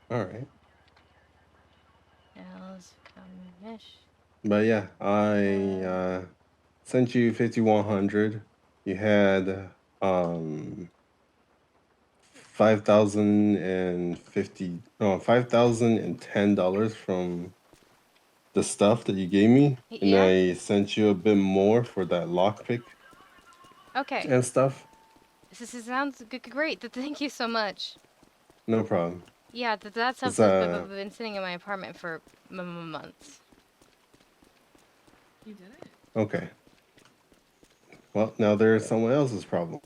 All right. Sales commission. But yeah, I sent you 5,100. You had $5,010 from the stuff that you gave me, and Yeah. I sent you a bit more for that lockpick Okay. and stuff. This sounds great. Thank you so much. No problem. Yeah, that stuff It's, has been sitting in my apartment for months. You did it. okay. Well, now there's someone else's problem.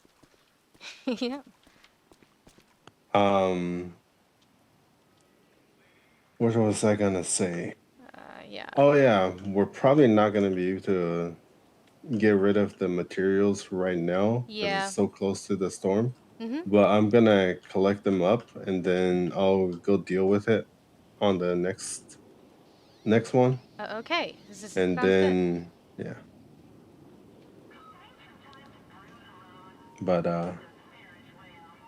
Yeah. What was I gonna say? Yeah. Oh yeah, we're probably not gonna be able to get rid of the materials right now because Yeah. it's so close to the storm. Mhm. But I'm gonna collect them up and then I'll go deal with it on the next one. Okay. This And sounds then yeah. But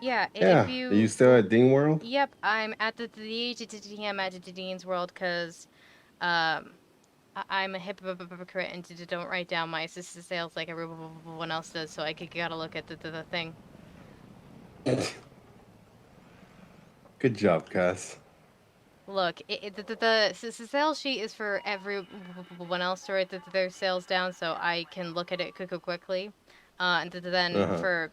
yeah. yeah. If you. Are you still at Dean World? Yep. I'm at the I'm at the Dean's World because I'm a hypocrite and don't write down my assistant sales like everyone else does, so I gotta look at the thing. Good job, Cass. Look, the sales sheet is for everyone else to write their sales down, so I can look at it quickly. And then for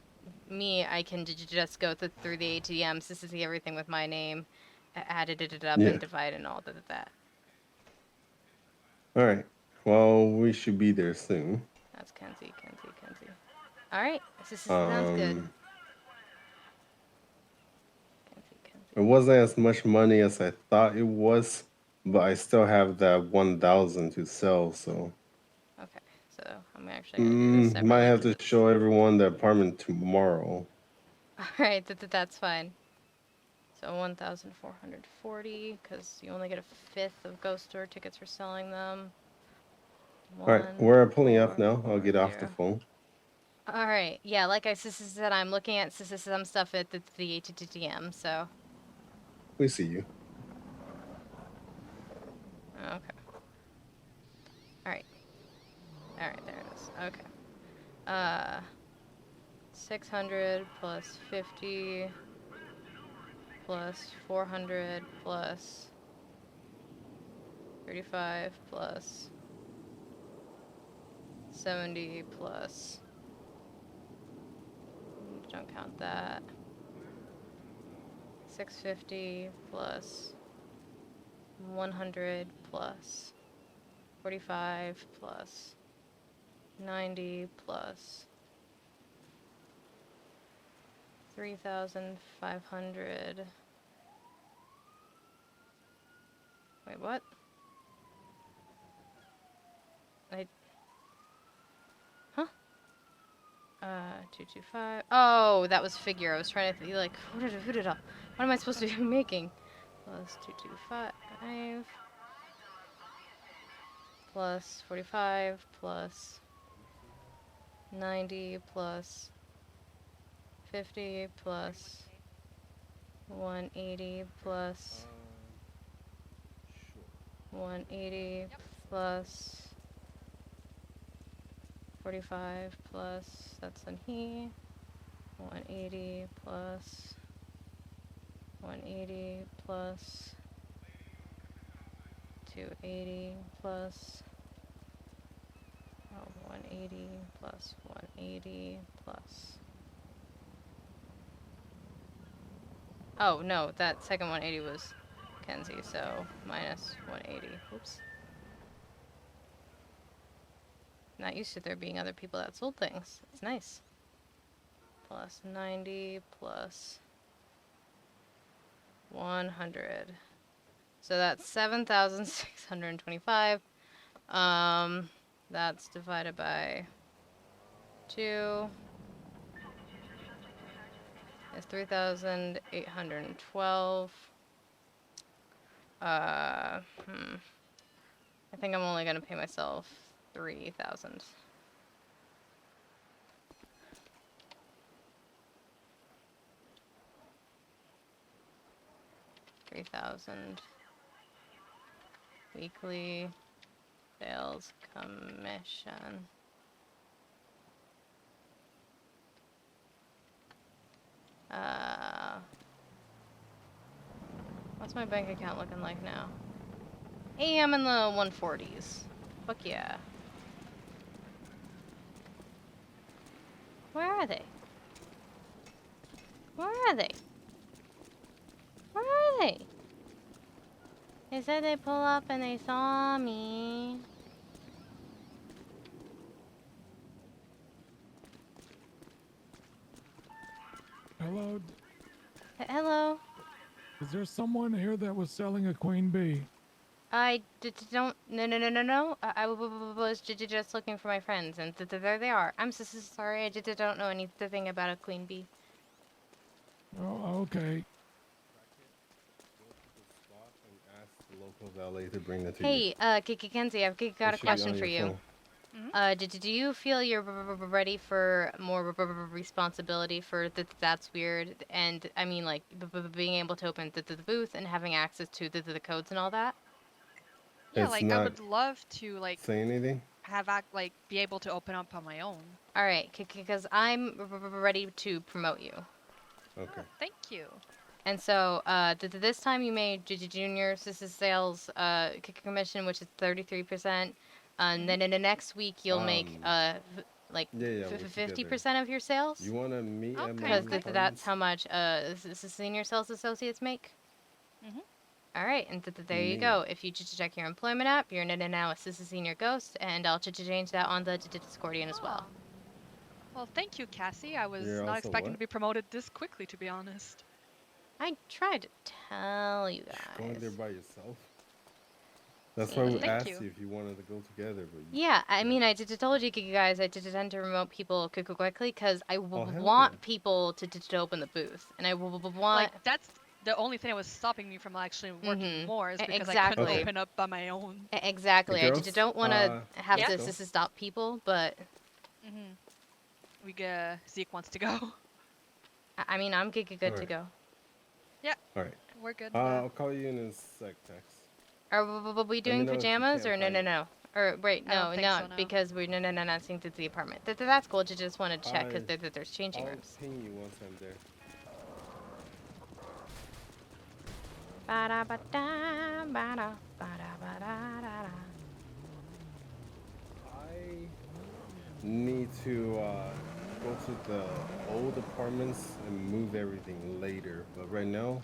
me, I can just go through the ATMs to see everything with my name, added it up, and divide and all that. All right. Well, we should be there soon. That's Kenzie. All right, this sounds good. It wasn't as much money as I thought it was, but I still have that 1,000 to sell. So. Okay, so I'm actually gonna do this separately. Might have to show everyone the apartment tomorrow. All right, that's fine. So 1,440, because you only get a fifth of ghost store tickets for selling them. All right, we're pulling up now. I'll get off the phone. All right, yeah, like I said, I'm looking at some stuff at the ATM, so. We see you. Okay. All right, there it is. Okay. 600 plus 50 plus 400 plus 35 plus 70 plus, don't count that, 650 plus 100 plus 45 plus 90 plus 3,500. Wait, what? 225. Oh, that was figure. I was trying to think, like, what am I supposed to be making? Plus 225 plus 45 plus 90 plus 50 plus 180 plus 180 plus 45 plus, that's in here, 180 plus 180 plus 280 plus 180 plus 180 plus. Oh no, that second 180 was Kenzie, so minus 180. Oops. Not used to there being other people that sold things. It's nice. Plus 90 plus 100. So that's 7,625. That's divided by 2. It's 3,812. I think I'm only gonna pay myself 3,000. 3,000 weekly sales commission. What's my bank account looking like now? Hey, I'm in the 140s. Fuck yeah. Where are they? Where are they? Where are they? They said they pull up and they saw me. Hello. Hello. Is there someone here that was selling a queen bee? I don't. No. I was just looking for my friends, and there they are. I'm so sorry. I just don't know anything about a queen bee. Oh, okay. Local valet to bring that to Hey, Kenzie, I've got a question for you. Do you feel you're ready for more responsibility for that's weird? And I mean, like, being able to open the booth and having access to the codes and all that? Yeah, It's like I not would love to like say anything. like be able to open up on my own. All right, because I'm ready to promote you. Okay. Thank you. And so, this time you made junior sales commission, which is 33%. And then in the next week you'll make like 50% of your sales. You want to meet at my Because apartment? that's how much senior sales associates make. All right, and there you go. If you check your employment app, you're now a senior ghost, and I'll change that on the Discordian as well. Well, thank you, Cassie. I was You're not also expecting what? to be promoted this quickly, to be honest. I tried to tell you Going there guys. by yourself? That's why we Thank asked you. you if you wanted to go together, but Yeah, I mean, I told you guys I tend to remote people quickly because I hell want yeah. people to open the booth, and I want Like that's the only thing that was stopping me from actually working more is because I couldn't exactly. open up by my own. Exactly. I Girls, don't want to have yeah. to stop people, but Zeke wants to go. I mean, I'm good to Alright. go. Yeah. All right. We're good. I'll call you in a sec, Tex. Are we doing know if you pajamas can't or find it. no? Or wait, I don't no, think no, so, no. because we're not seeing to the apartment. That's cool. Just want to check because I- there's changing I'll rooms. ping you once I'm there. Ba-da-ba-da, ba-da, ba-da-ba-da-da-da. I need to go to the old apartments and move everything later, but right now,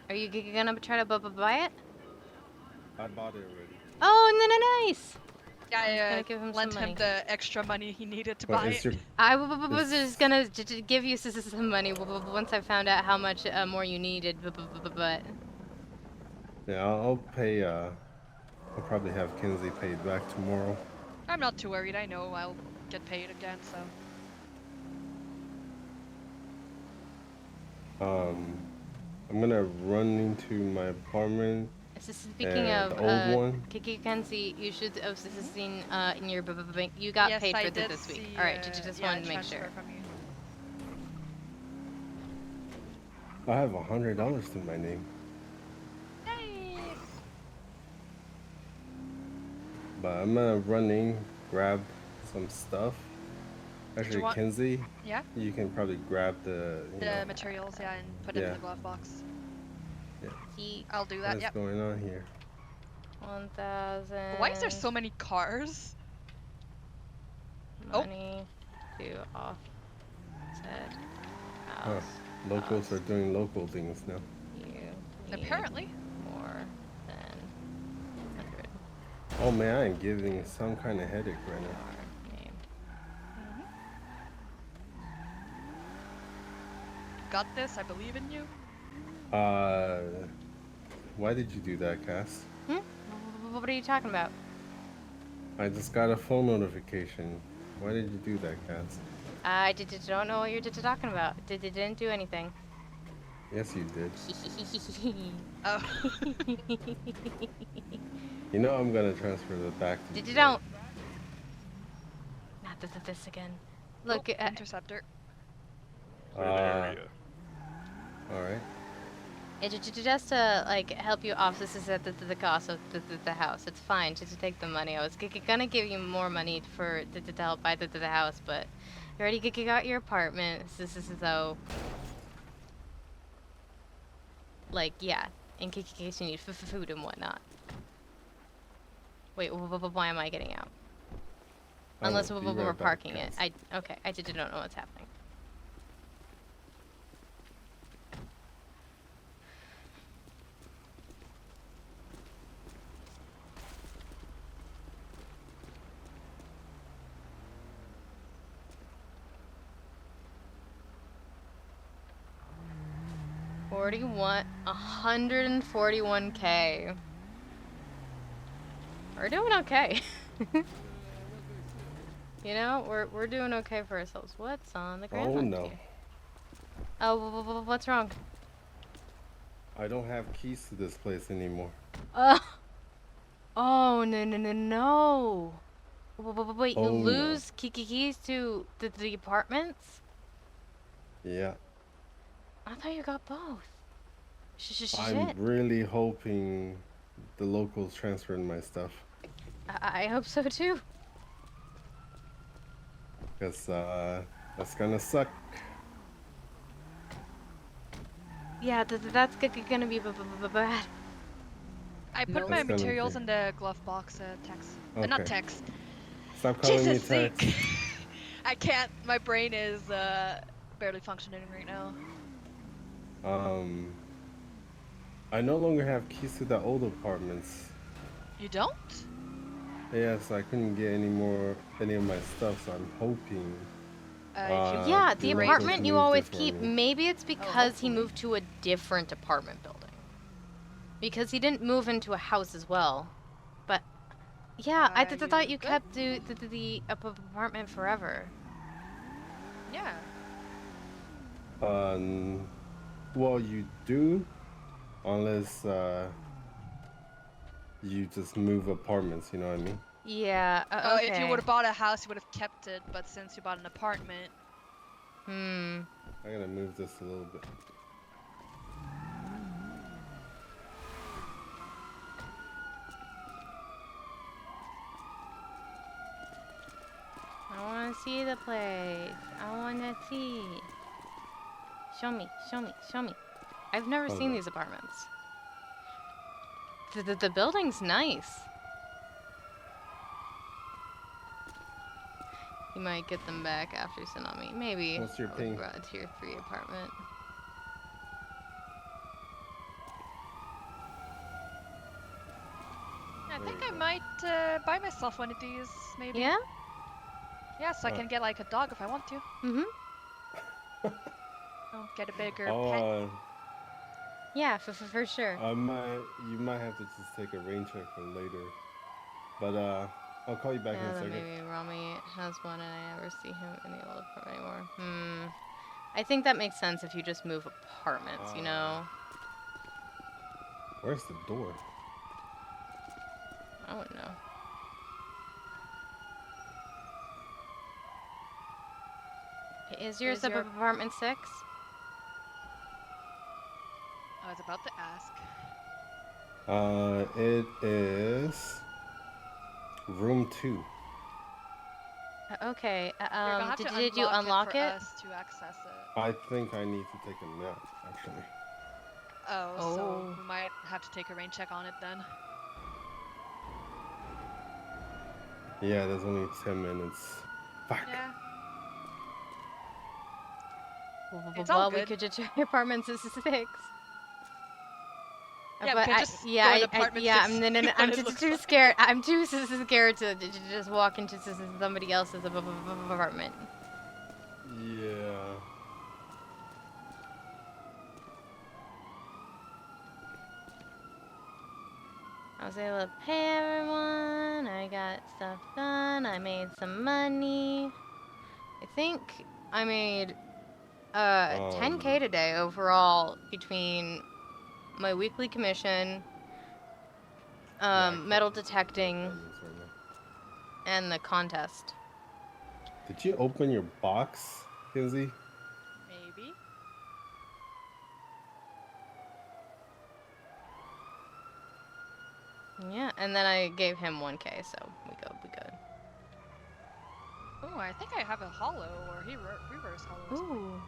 Are you gonna try to buy it? I bought it already. Oh, no, nice. Yeah, I was I gonna give him lent some him money. the extra money he needed to But buy it's it. your- I was just gonna give you some money once I found out how much more you needed, but Yeah, I'll pay. I'll probably have Kinsey paid back tomorrow. I'm not too worried. I know I'll get paid again, so. I'm gonna run into my apartment. speaking and of the old one. Kenzie, you should have seen in your bank. You got Yes, paid I for did this week. see, All right, just yeah, wanted to make transfer sure. from you. I have $100 to my name. But I'm gonna run in, grab some stuff. Actually, want- Kinsey, Yeah? you can probably grab the The materials, yeah, and put it in the glove box. Yeah. I'll do that, What's yep. going on here? 1,000. Why is there so many cars? Money to offset house. Locals are doing local things now. You Apparently. more than 100. Oh man, I am giving some kind of headache right now. got this. I believe in you. Why did you do that, Cass? What are you talking about? I just got a phone notification. Why did you do that, Cass? I don't know what you're talking about. Didn't do anything. Yes, you did. Oh. You know I'm gonna transfer that back to you. Don't. Not this again. Look, interceptor. All right. Just to like help you off. This is at the cost of the house. It's fine to take the money. I was gonna give you more money for to help buy the house, but you already got your apartment. This is so. Like, yeah, in case you need food and whatnot. Wait, why am I getting out? Unless we're parking it. Okay, I don't know what's happening. $141K. We're doing okay. You know, we're doing okay for ourselves. What's on the ground? Oh no. Here? Oh, what's wrong? I don't have keys to this place anymore. Oh no. Wait, you Oh, lose keys to the apartments? Yeah. I thought you got both. Shit. I'm really hoping the locals transferred my stuff. I hope so too. Because that's gonna suck. Yeah, that's gonna be bad. I put my materials in the glove box. Text. Not Okay. text. Stop calling Jesus, me text. Zeke. I can't. My brain is barely functioning right now. I no longer have keys to the old apartments. You don't? Yeah, so I couldn't get any of my stuff, so I'm hoping. Yeah, the apartment you always keep. Me. Maybe it's because he moved to a different apartment building. Because he didn't move into a house as well. But yeah, I thought you kept the apartment forever. Yeah. Well, you do, unless you just move apartments. You know what I mean? Yeah. Okay. If you would have bought a house, you would have kept it. But since you bought an apartment. I gotta move this a little bit. I wanna see the place. I wanna see. Show me. I've never seen these apartments. The building's nice. You might get them back after tsunami. Maybe. What's your ping? A tier 3 apartment. I think I might buy myself one of these, maybe. Yeah? Yeah, so I can get like a dog if I want to. I'll get a bigger pet. Yeah, for sure. You might have to just take a rain check for later. But I'll call you back in a second. Maybe Rami has one and I never see him in the old apartment anymore. I think that makes sense if you just move apartments, you know? Where's the door? I don't know. Is yours up apartment 6? I was about to ask. It is room 2. Okay. Did you unlock it? Us to access it. I think I need to take a nap, actually. So we might have to take a rain check on it then. Yeah, there's only 10 minutes. Fuck. Yeah. Well, we could just check apartment 6. Yeah, but we could just go in apartment 6. I'm too scared. I'm too scared to just walk into somebody else's apartment. Yeah. I was able to pay everyone. I got stuff done. I made some money. I think I made 10K today overall between my weekly commission, metal detecting, and the contest. Did you open your box, Kinsey? Maybe. Yeah, and then I gave him 1K, so we good. Oh, I think I have a hollow or he reverse hollow. Or something. Ooh.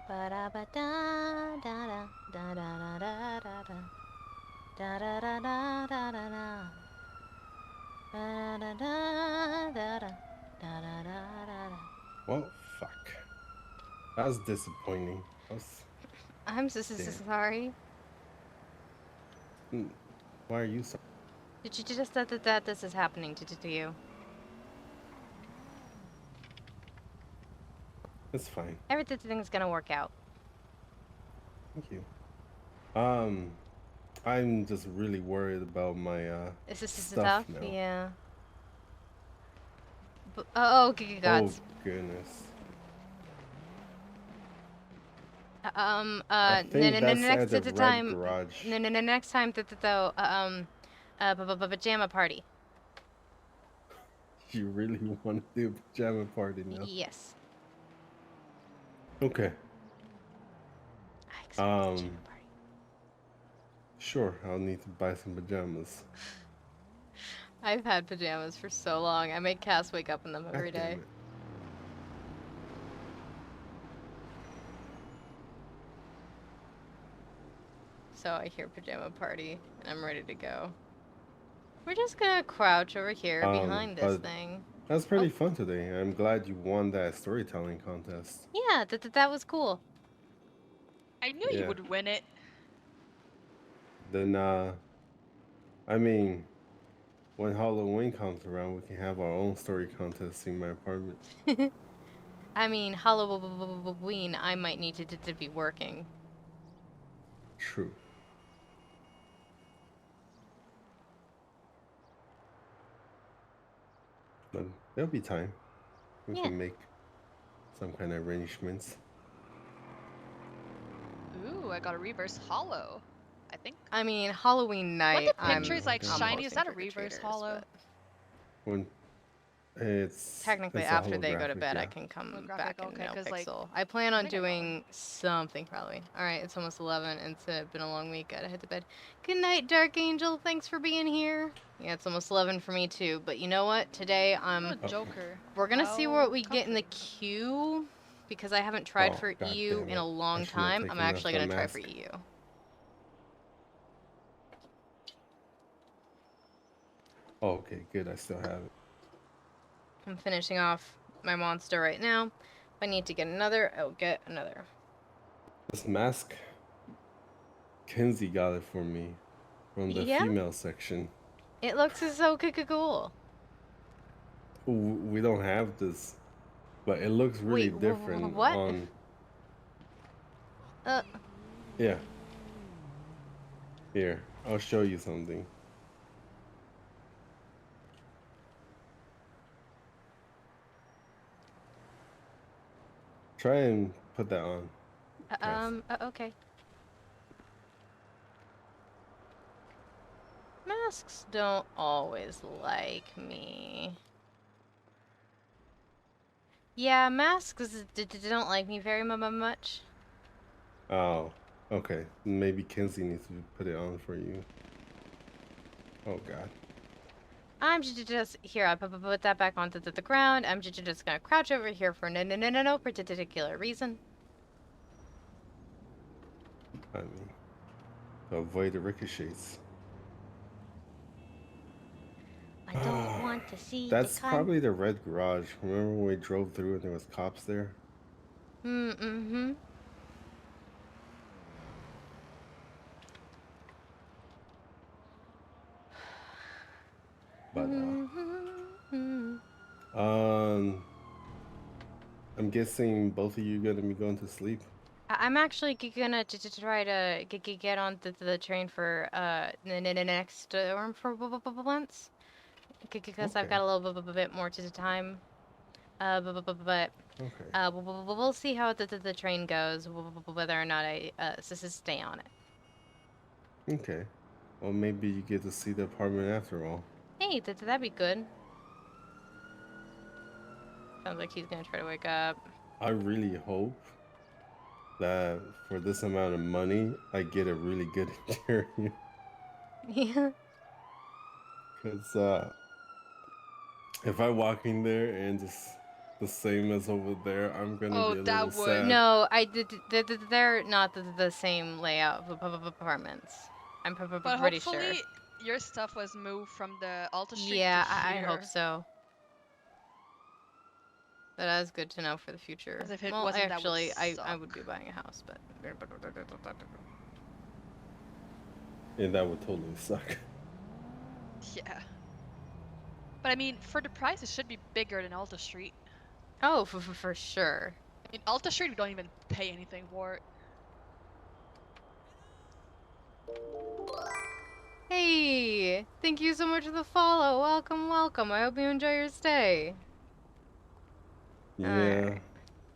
Ba da ba da da da da da da da da da da da da da da da. Ba da da da da da da da da. Well, fuck. That was disappointing. I'm sorry. Why are you so? Did you just that this is happening to you? It's fine. Everything's gonna work out. Thank you. I'm just really worried about my Is this stuff stuff? now. Yeah. Oh, okay, gods. Oh goodness. No, next at the time. garage. No, next time, though, pajama party. You really want to do a pajama party now? Yes. Okay. Sure, I'll need to buy some pajamas. I've had pajamas for so long. I make Cass wake up in them every day. So I hear pajama party, and I'm ready to go. We're just gonna crouch over here behind this thing. That's pretty fun today. I'm glad you won that storytelling contest. Yeah, that was cool. I knew you would win it. Then, I mean, when Halloween comes around, we can have our own story contest in my apartment. I mean, Halloween, I might need to be working. True. But there'll be time. We can make some kind of arrangements. Ooh, I got a reverse hollow. I think. I mean, Halloween night. When the picture's like shiny, is that a reverse hollow? When it's technically it's after they go to holographic, bed, I yeah. can come Holographic, back in okay, 'cause, like, NoPixel. I plan on doing something probably. All right, it's almost 11. It's been a long week. Gotta head to bed. Good night, Dark Angel. Thanks for being here. Yeah, it's almost 11 for me too. But you know what? Today Joker. We're gonna see what we get in the queue because I haven't tried for God EU damn in it. a long I shouldn't have time. I'm taken off actually that gonna try for mask. EU. Oh, okay, good. I still have it. I'm finishing off my monster right now. If I need to get another, I'll get another. This mask, Kinsey got it for me from the Yeah? female section. It looks so cool. We don't have this, but it looks really Wait, different what? on. Uh. Yeah. Here, I'll show you something. Try and put that on. Okay. Masks don't always like me. Yeah, masks don't like me very much. Oh, okay. Maybe Kinsey needs to put it on for you. Oh God. I'm just here. I put that back onto the ground. I'm just gonna crouch over here for no particular reason. I mean, to avoid the ricochets. I don't want to see. That's probably the red garage. Remember when we drove through and there was cops there? Mm-hmm. But Mm-hmm. I'm guessing both of you gonna be going to sleep. I'm actually gonna try to get on the train for the next storm for once, because I've Okay. got a little bit more to time. But Okay. we'll see how the train goes, whether or not I stay on it. Okay. Well, maybe you get to see the apartment after all. Hey, that'd be good. Sounds like he's gonna try to wake up. I really hope that for this amount of money, I get a really good interior. Yeah. Because if I walk in there and just the same as over there, I'm gonna be a little sad. No, they're not the same layout of apartments. I'm But pretty hopefully sure. your stuff was moved from the Alta Street Yeah, to I here. hope so. That is good to know for the future. 'Cause if it Well, wasn't, that would actually, I suck. would be buying a house, but. And that would totally suck. Yeah. But I mean, for the price, it should be bigger than Alta Street. Oh, for sure. In Alta Street, we don't even pay anything for it. Hey, thank you so much for the follow. Welcome, welcome. I hope you enjoy your stay. Yeah. Alright.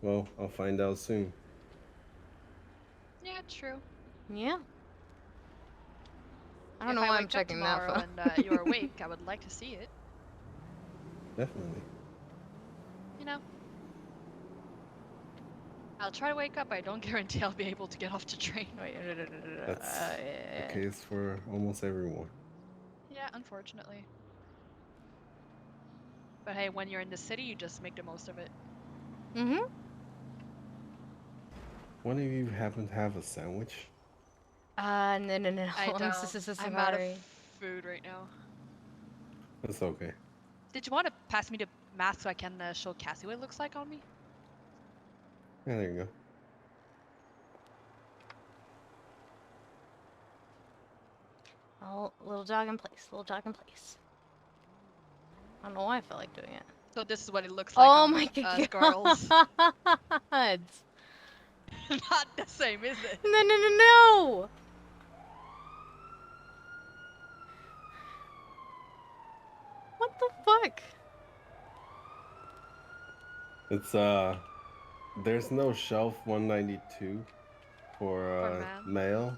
Well, I'll find out soon. Yeah, true. Yeah. I don't If know I why wake I'm up checking that tomorrow phone. and you're awake, I would like to see it. Definitely. You know. I'll try to wake up, but I don't guarantee I'll be able to get off the train. That's the case for almost everyone. Yeah, unfortunately. But hey, when you're in the city, you just make the most of it. Mm-hmm. One of you happen to have a sandwich? No. I I'm don't. I'm out of sorry. food right now. That's okay. Did you want to pass me the mask so I can show Cassie what it looks like on me? Yeah, there you go. Oh, little jog in place. Little jog in place. I don't know why I felt like doing it. So this is what it looks like Oh on my us girls. god! Not the same, is it? No! What the fuck? It's there's no shelf 192 for male.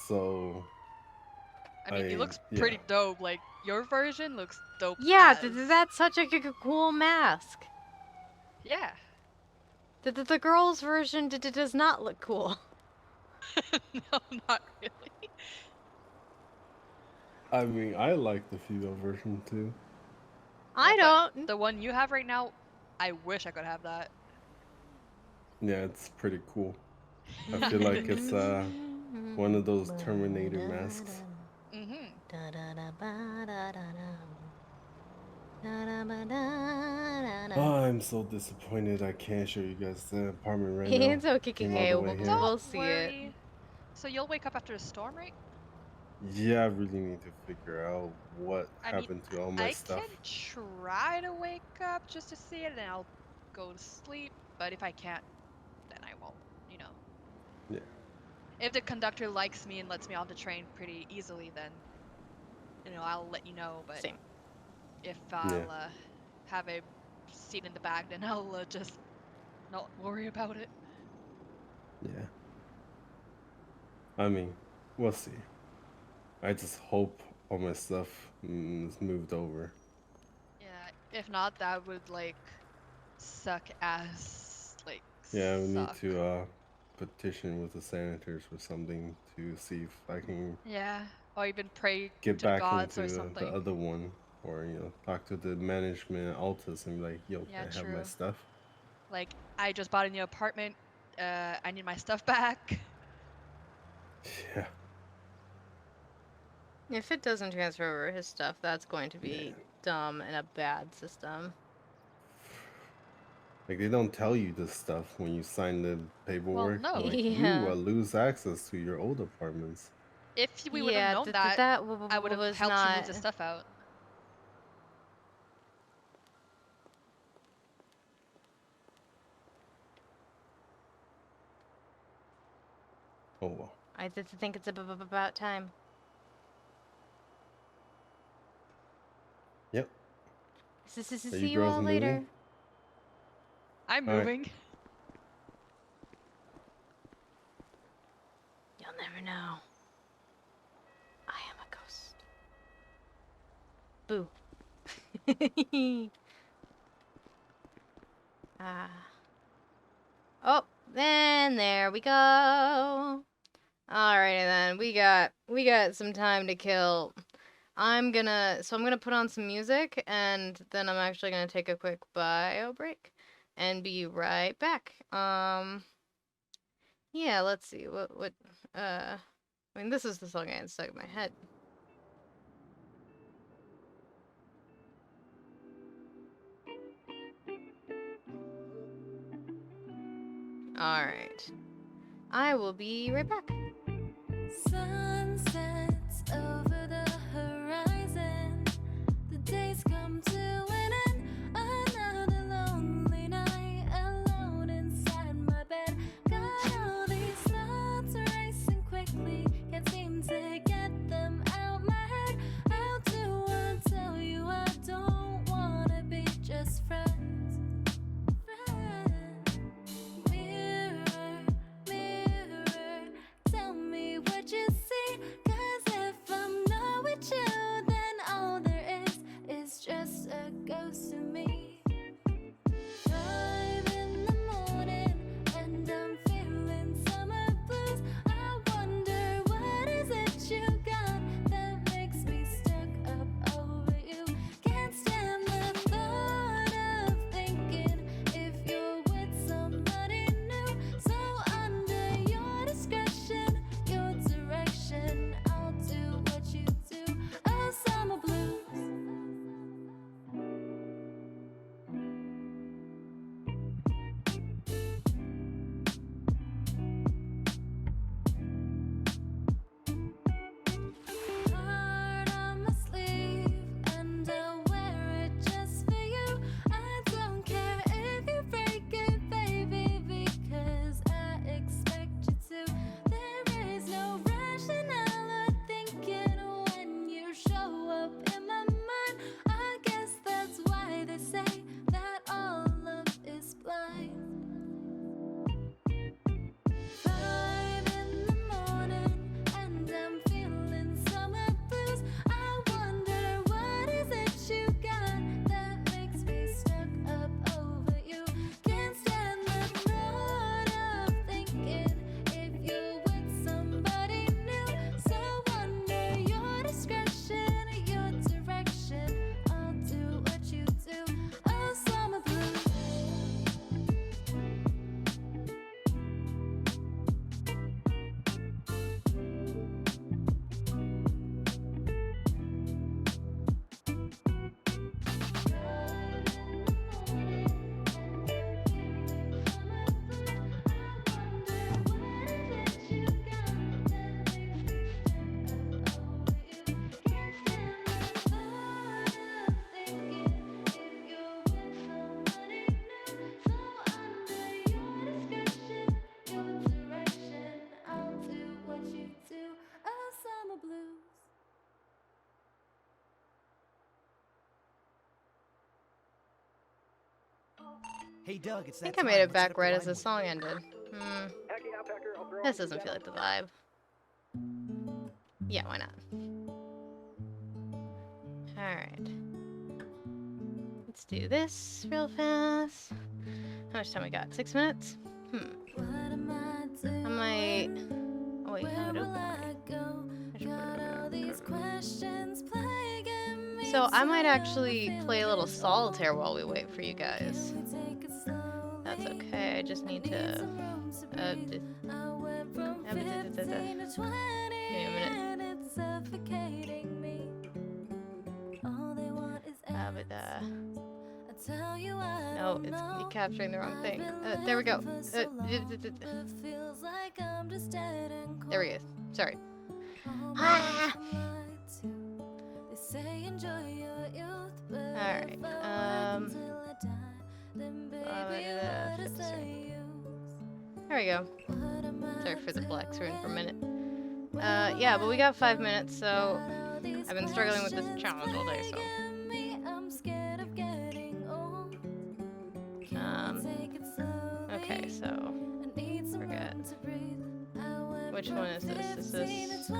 So I mean, it looks pretty dope. Like, your version looks dope. Yeah, as. that's such a cool mask. Yeah. The girl's version does not look cool. No, not really. I mean, I like the female version too. I don't. The one you have right now, I wish I could have that. Yeah, it's pretty cool. I feel like it's one of those Terminator masks. Oh, I'm so disappointed I can't show you guys the apartment right now. It's okay, Came all the way here. we'll see it. So you'll wake up after the storm, right? Yeah, I really need to figure out what happened to all my stuff. I can try to wake up just to see it, and then I'll go to sleep. But if I can't, then I won't, you know. Yeah. If the conductor likes me and lets me off the train pretty easily, then, you know, I'll let you know. But Same. if I'll have a seat in the back, then I'll just not worry about it. Yeah. I mean, we'll see. I just hope all my stuff is moved over. Yeah, if not, that would, like, suck ass, like, Yeah, we need to petition with the senators or something to see if I can Yeah, or even pray get to the back gods into or something. the other one, or talk to the management at Altus and be like, yo, Yeah, can I have my true. stuff? Like, I just bought a new apartment. I need my stuff back. Yeah. If it doesn't transfer over his stuff, that's going to be dumb and a bad system. Like, they don't tell you this stuff when you sign the paperwork. no. Like, Yeah. you lose access to your old apartments. If we would have Yeah, known that that, I would have was helped you move the not. stuff out. Oh well. I did think it's about time. Yep. Are See you all moving? later. I'm All right. moving. You'll never know. I am a ghost. Boo. Oh, then there we go. Alrighty then, we got some time to kill. I'm gonna put on some music, and then I'm actually gonna take a quick bio break and be right back. Yeah, let's see, I mean, this is the song I had stuck in my head. Alright. I will be right back. Sunsets over the horizon. The days come to an end. Another lonely night alone inside my bed. Got all these thoughts racing quickly. Can't seem to get them out my head. How do I tell you I don't wanna be just friends? Mirror, mirror, tell me what you see. 'Cause if I'm not with you, then all there is just a ghost of me. 5 in the morning, and I'm feeling summer blues. I wonder what is it you got that makes me stuck up over you. Can't stand the thought of thinking if you're with somebody new. So under your discretion, your direction, I'll do what you do. Oh, summer blues. Heart on my sleeve, and I'll wear it just for you. I don't care if you break it, baby, because I expect you to. There is no rationale or thinking when you show up in my mind. I guess that's why they say that all love is blind. 5 in the morning, and I'm feeling summer blues. I wonder what is it you got that makes me stuck up over you. Can't stand the thought of thinking if you're with somebody new. So under your discretion, your direction, I'll do what you do. Oh, summer blues. Hey Doug, it's I think I made it back right as the song ended. This doesn't feel like the vibe. Yeah, why not? Alright. Let's do this real fast. How much time we got? 6 minutes? I might... Oh wait, how would it So I might actually play a little solitaire while we wait for you guys. That's okay, I just need to... give me a minute. No, it's capturing the wrong thing. There we go. There we go. Sorry. Ah! They say enjoy your youth, but Alright, if I wait until I die, then baby, what is the use? There we go. Sorry for the black screen for a minute. Yeah, but we got 5 minutes, so I've been struggling with this challenge all day, so. I'm scared of getting old. Okay, so we're good. Which one is this? Is this?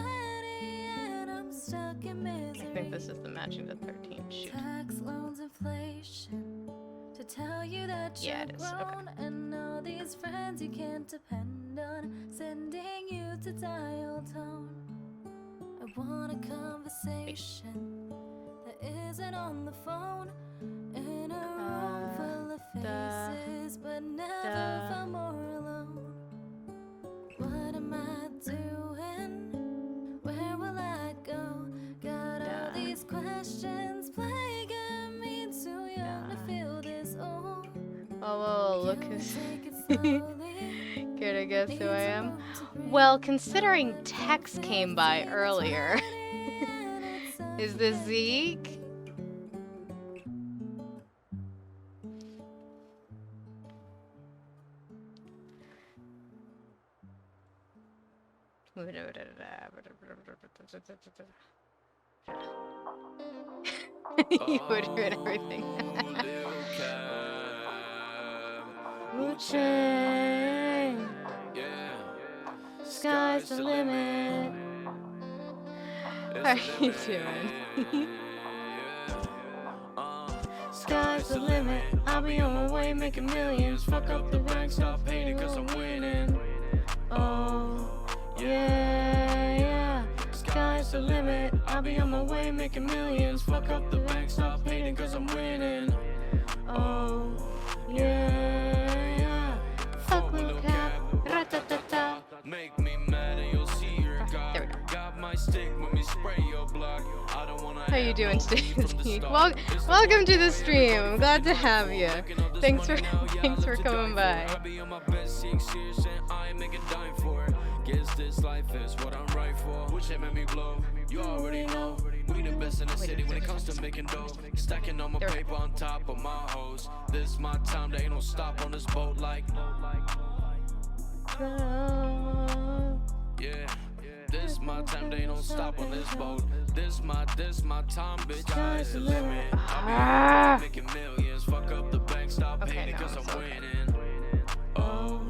I think this is the matching to 13. Shoot. Tax loans, inflation, to tell you that Yeah, you're it is. Okay. grown, and all these friends you can't depend on, sending you to dial tone. I want a conversation that isn't on the phone, in a room full of faces, but never felt more alone. What am I doing? Where will I go? Got all these questions plaguing me, too young to feel this old. Oh, look who's. Care to guess who I am? Well, considering Tex came by earlier, is this Zeke? You would ruin everything. Wu-Chang. Sky's the limit. How are you doing? Sky's the limit. I'll be on my way making millions. Fuck up the rank, stop hating cause I'm winning. Oh, yeah, yeah. Sky's the limit. I'll be on my way making millions. Fuck up the bank, stop hating cause I'm winning. Oh, yeah, yeah. Fuck Lil Cap. Ra-ta-ta-ta. Make me mad and you'll see your God. There we go. Got my stick when we spray your block. I don't wanna. How you doing today, Zeke? Welcome to the stream. I'm glad to have you. Thanks for coming by. I be on my best 6 years and I ain't making dime for it. Guess this life is what I'm right for. Which it made me blow. You already know. We the best in the city when it comes to making dough. Stacking on my paper on top of my hoes. This my time, there ain't no stop on this boat like. Yeah. This my time, they don't stop on this boat. This my time, bitch. Sky's the limit. I'll be making millions. Fuck up the bank, stop hating cause I'm winning. Oh,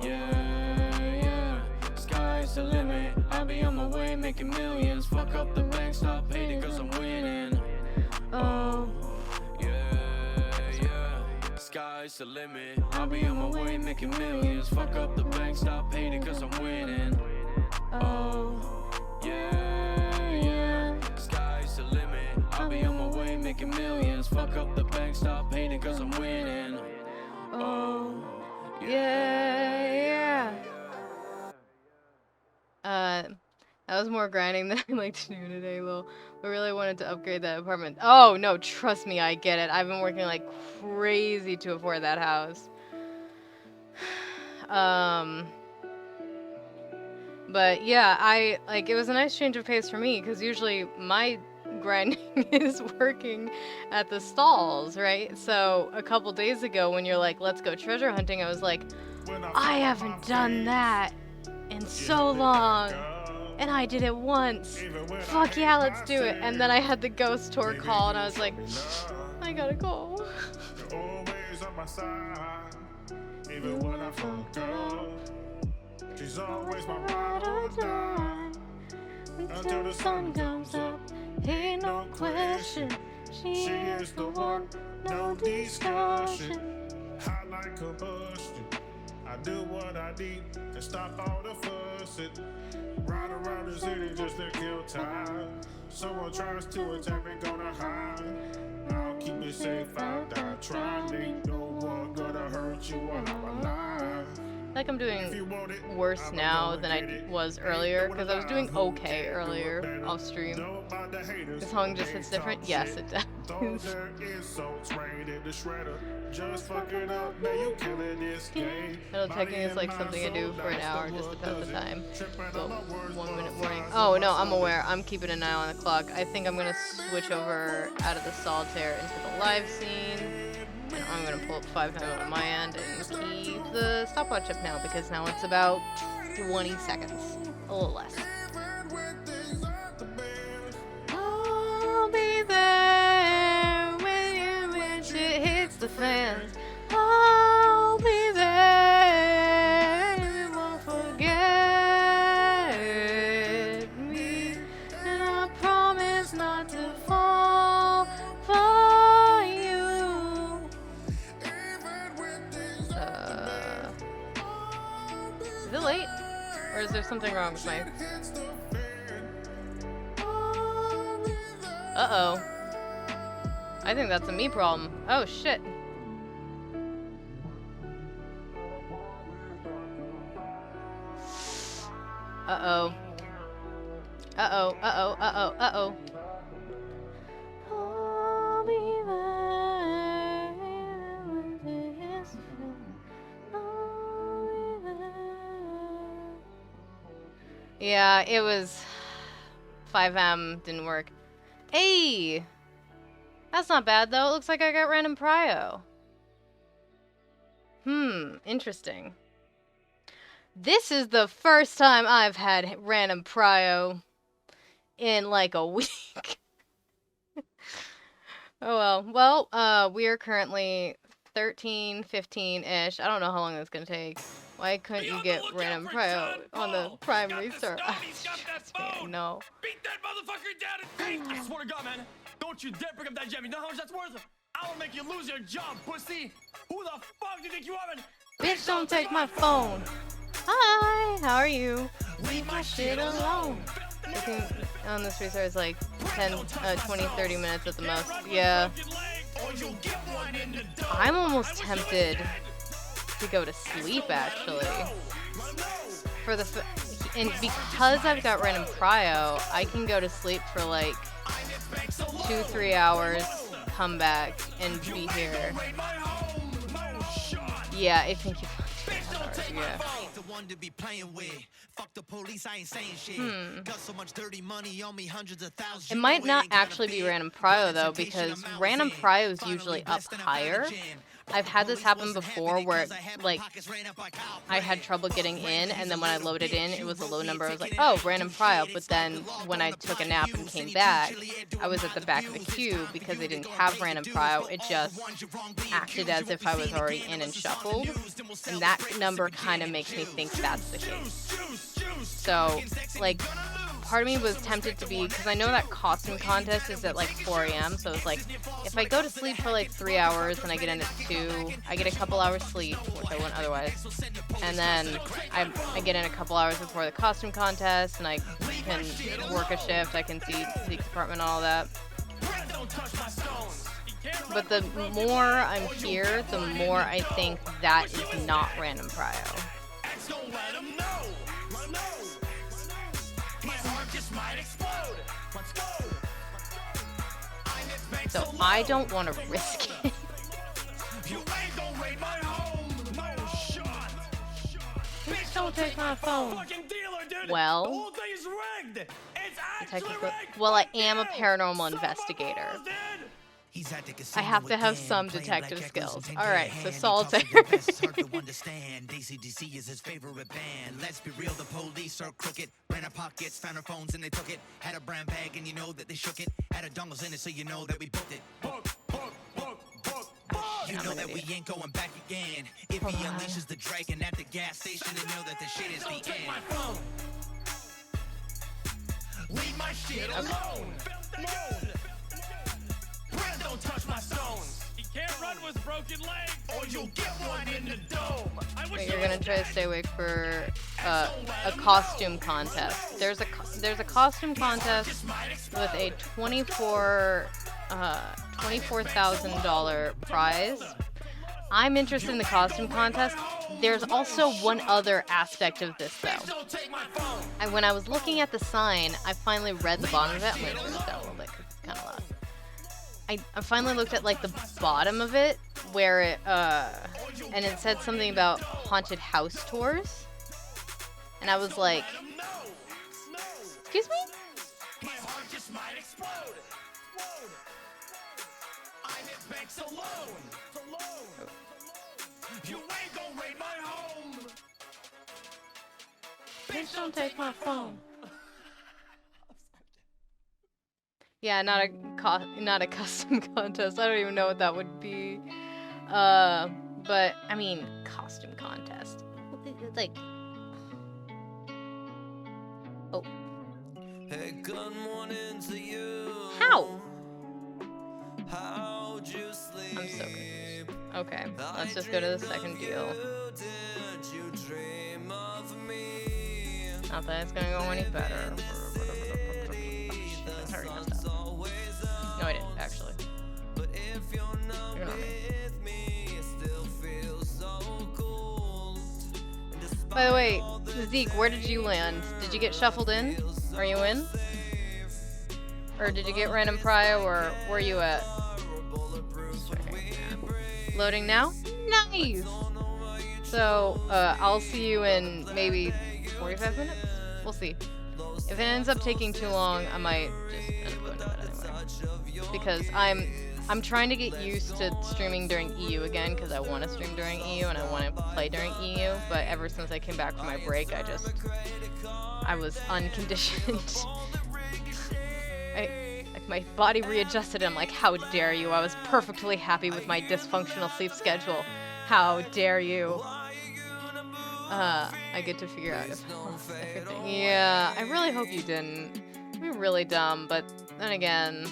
yeah, yeah. Sky's the limit. I'll be on my way making millions. Fuck up the bank, stop hating cause I'm winning. Oh, yeah, yeah. Sky's the limit. I'll be on my way making millions. Fuck up the bank, stop hating cause I'm winning. Oh, yeah, yeah. Sky's the limit. I'll be on my way making millions. Fuck up the bank, stop hating cause I'm winning. Oh, yeah, yeah. That was more grinding than I like to do today, Lil. We really wanted to upgrade that apartment. Oh, no, trust me, I get it. I've been working like crazy to afford that house. But yeah, it was a nice change of pace for me, because usually my grinding is working at the stalls, right? So a couple days ago when you're like, let's go treasure hunting, I was like, I haven't done that in so long. And I did it once. Fuck yeah, let's do it. And then I had the ghost tour call and I was like, I gotta go. Always on my side, even when I fuck up. She's always my ride or die. Until the sun comes up, ain't no question. She is the one, no discussion. Hot like combustion. I do what I need to stop all the fussing. Ride around the city just to kill time. Someone tries to attack me, gonna hide. I'll keep it safe, I'll die trying. Ain't no one gonna hurt you while I'm alive. Like I'm doing worse now than I was earlier, because I was doing okay earlier off stream. The song just hits different? Yes, it does. It'll check in as like something I do for an hour just to pass the time. So 1 minute warning. Oh no, I'm aware. I'm keeping an eye on the clock. I think I'm gonna switch over out of the solitaire into the live scene. And I'm gonna pull up 5M on my end and keep the stopwatch up now because now it's about 20 seconds. A little less. I'll be there when shit hits the fan. I'll be there. You won't forget me. And I promise not to fall for you. Is it late? Or is there something wrong with my... Uh-oh. I think that's a me problem. Oh, shit. Uh-oh. Uh-oh, uh-oh, uh-oh, uh-oh. I'll be there when it hits the fan. I'll be there. Yeah, it was... 5M didn't work. Hey! That's not bad, though. It looks like I got random prio. Interesting. This is the first time I've had random prio in like a week. Oh well. Well, we are currently 13, 15-ish. I don't know how long that's gonna take. Why couldn't you get random prio on the primary server? No. Beat that motherfucker down and I swear to God, man. Don't you dare pick up that jam. You know how much that's worth? I will make you lose your job, pussy. Who the fuck do you think you are, man? Bitch, don't take my phone. Hi, how are you? Leave my shit alone. I think on this restart it's like 10, 20, 30 minutes at the most. Yeah. I'm almost tempted to go to sleep, actually. For the and because I've got random prio, I can go to sleep for like 2-3 hours, come back, and be here. Yeah, I think you. Yeah. It might not actually be random prio though, because random prio is usually up higher. I've had this happen before where, like, I had trouble getting in, and then when I loaded in, it was a low number. I was like, oh, random prio. But then when I took a nap and came back, I was at the back of the queue because they didn't have random prio. It just acted as if I was already in and shuffled. And that number kind of makes me think that's the case. So, like, part of me was tempted to be, because I know that costume contest is at like 4 a.m. So it's like, if I go to sleep for like 3 hours and I get in at 2, I get a couple hours sleep, which I wouldn't otherwise. And then I get in a couple hours before the costume contest, and I can work a shift. I can see Zeaks' apartment and all that. But the more I'm here, the more I think that is not random prio. So I don't want to risk it. Don't take my phone. Well, technically, well, I am a paranormal investigator. I have to have some detective skills. Alright, so solitaire. DCDC is his favorite band. Let's be real, the police are crooked. Ran our pockets, found our phones and they took it. Had a brown bag and you know that they shook it. Had a dongles in it so you know that we booked it. You know that we ain't going back again. If he unleashes the dragon at the gas station, they know that the shit is the end. Leave my shit alone. Don't touch my stones. He can't run with broken legs, or you'll get one in the dome. Wait, you're gonna try to stay awake for a costume contest. There's a costume contest with a $24,000 prize. I'm interested in the costume contest. There's also one other aspect of this though. And when I was looking at the sign, I finally read the bottom of it. I'm gonna turn this down a little bit because it's kind of loud. I finally looked at like the bottom of it where it and it said something about haunted house tours, and I was like, Excuse me? My heart just might explode. I'm at banks alone. You ain't gon' raid my home. Bitch, don't take my phone. Yeah, not a custom contest. I don't even know what that would be. But I mean, costume contest. Like, oh. Hey, good morning to you. How? How'd you sleep? I'm so confused. Okay, let's just go to the second deal. Did you dream of me? Not that it's gonna go any better. I already messed up. No, I didn't, actually. But if you're not Ignore me. with me, it still feels so cool. By the way, Zeke, where did you land? Did you get shuffled in? Are you in? Or did you get random prio, or where are you at? Loading now? Nice! So, I'll see you in maybe 45 minutes? We'll see. If it ends up taking too long, I might just end up going to bed anyway. Because I'm trying to get used to streaming during EU again, because I want to stream during EU and I want to play during EU, but ever since I came back from my break, I was unconditioned. My body readjusted and I'm like, how dare you? I was perfectly happy with my dysfunctional sleep schedule. How dare you? I get to figure out if everything. Yeah, I really hope you didn't. It'd be really dumb, but then again,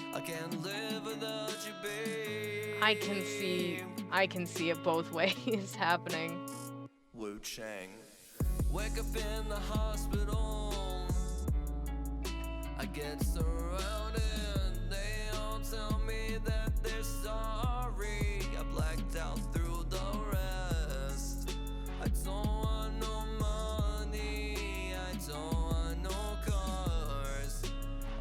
I can see it both ways happening. Wu Chang. Wake up in the hospital. I get surrounded. They all tell me that they're sorry. I blacked out through the rest. I don't want no money. I don't want no cars.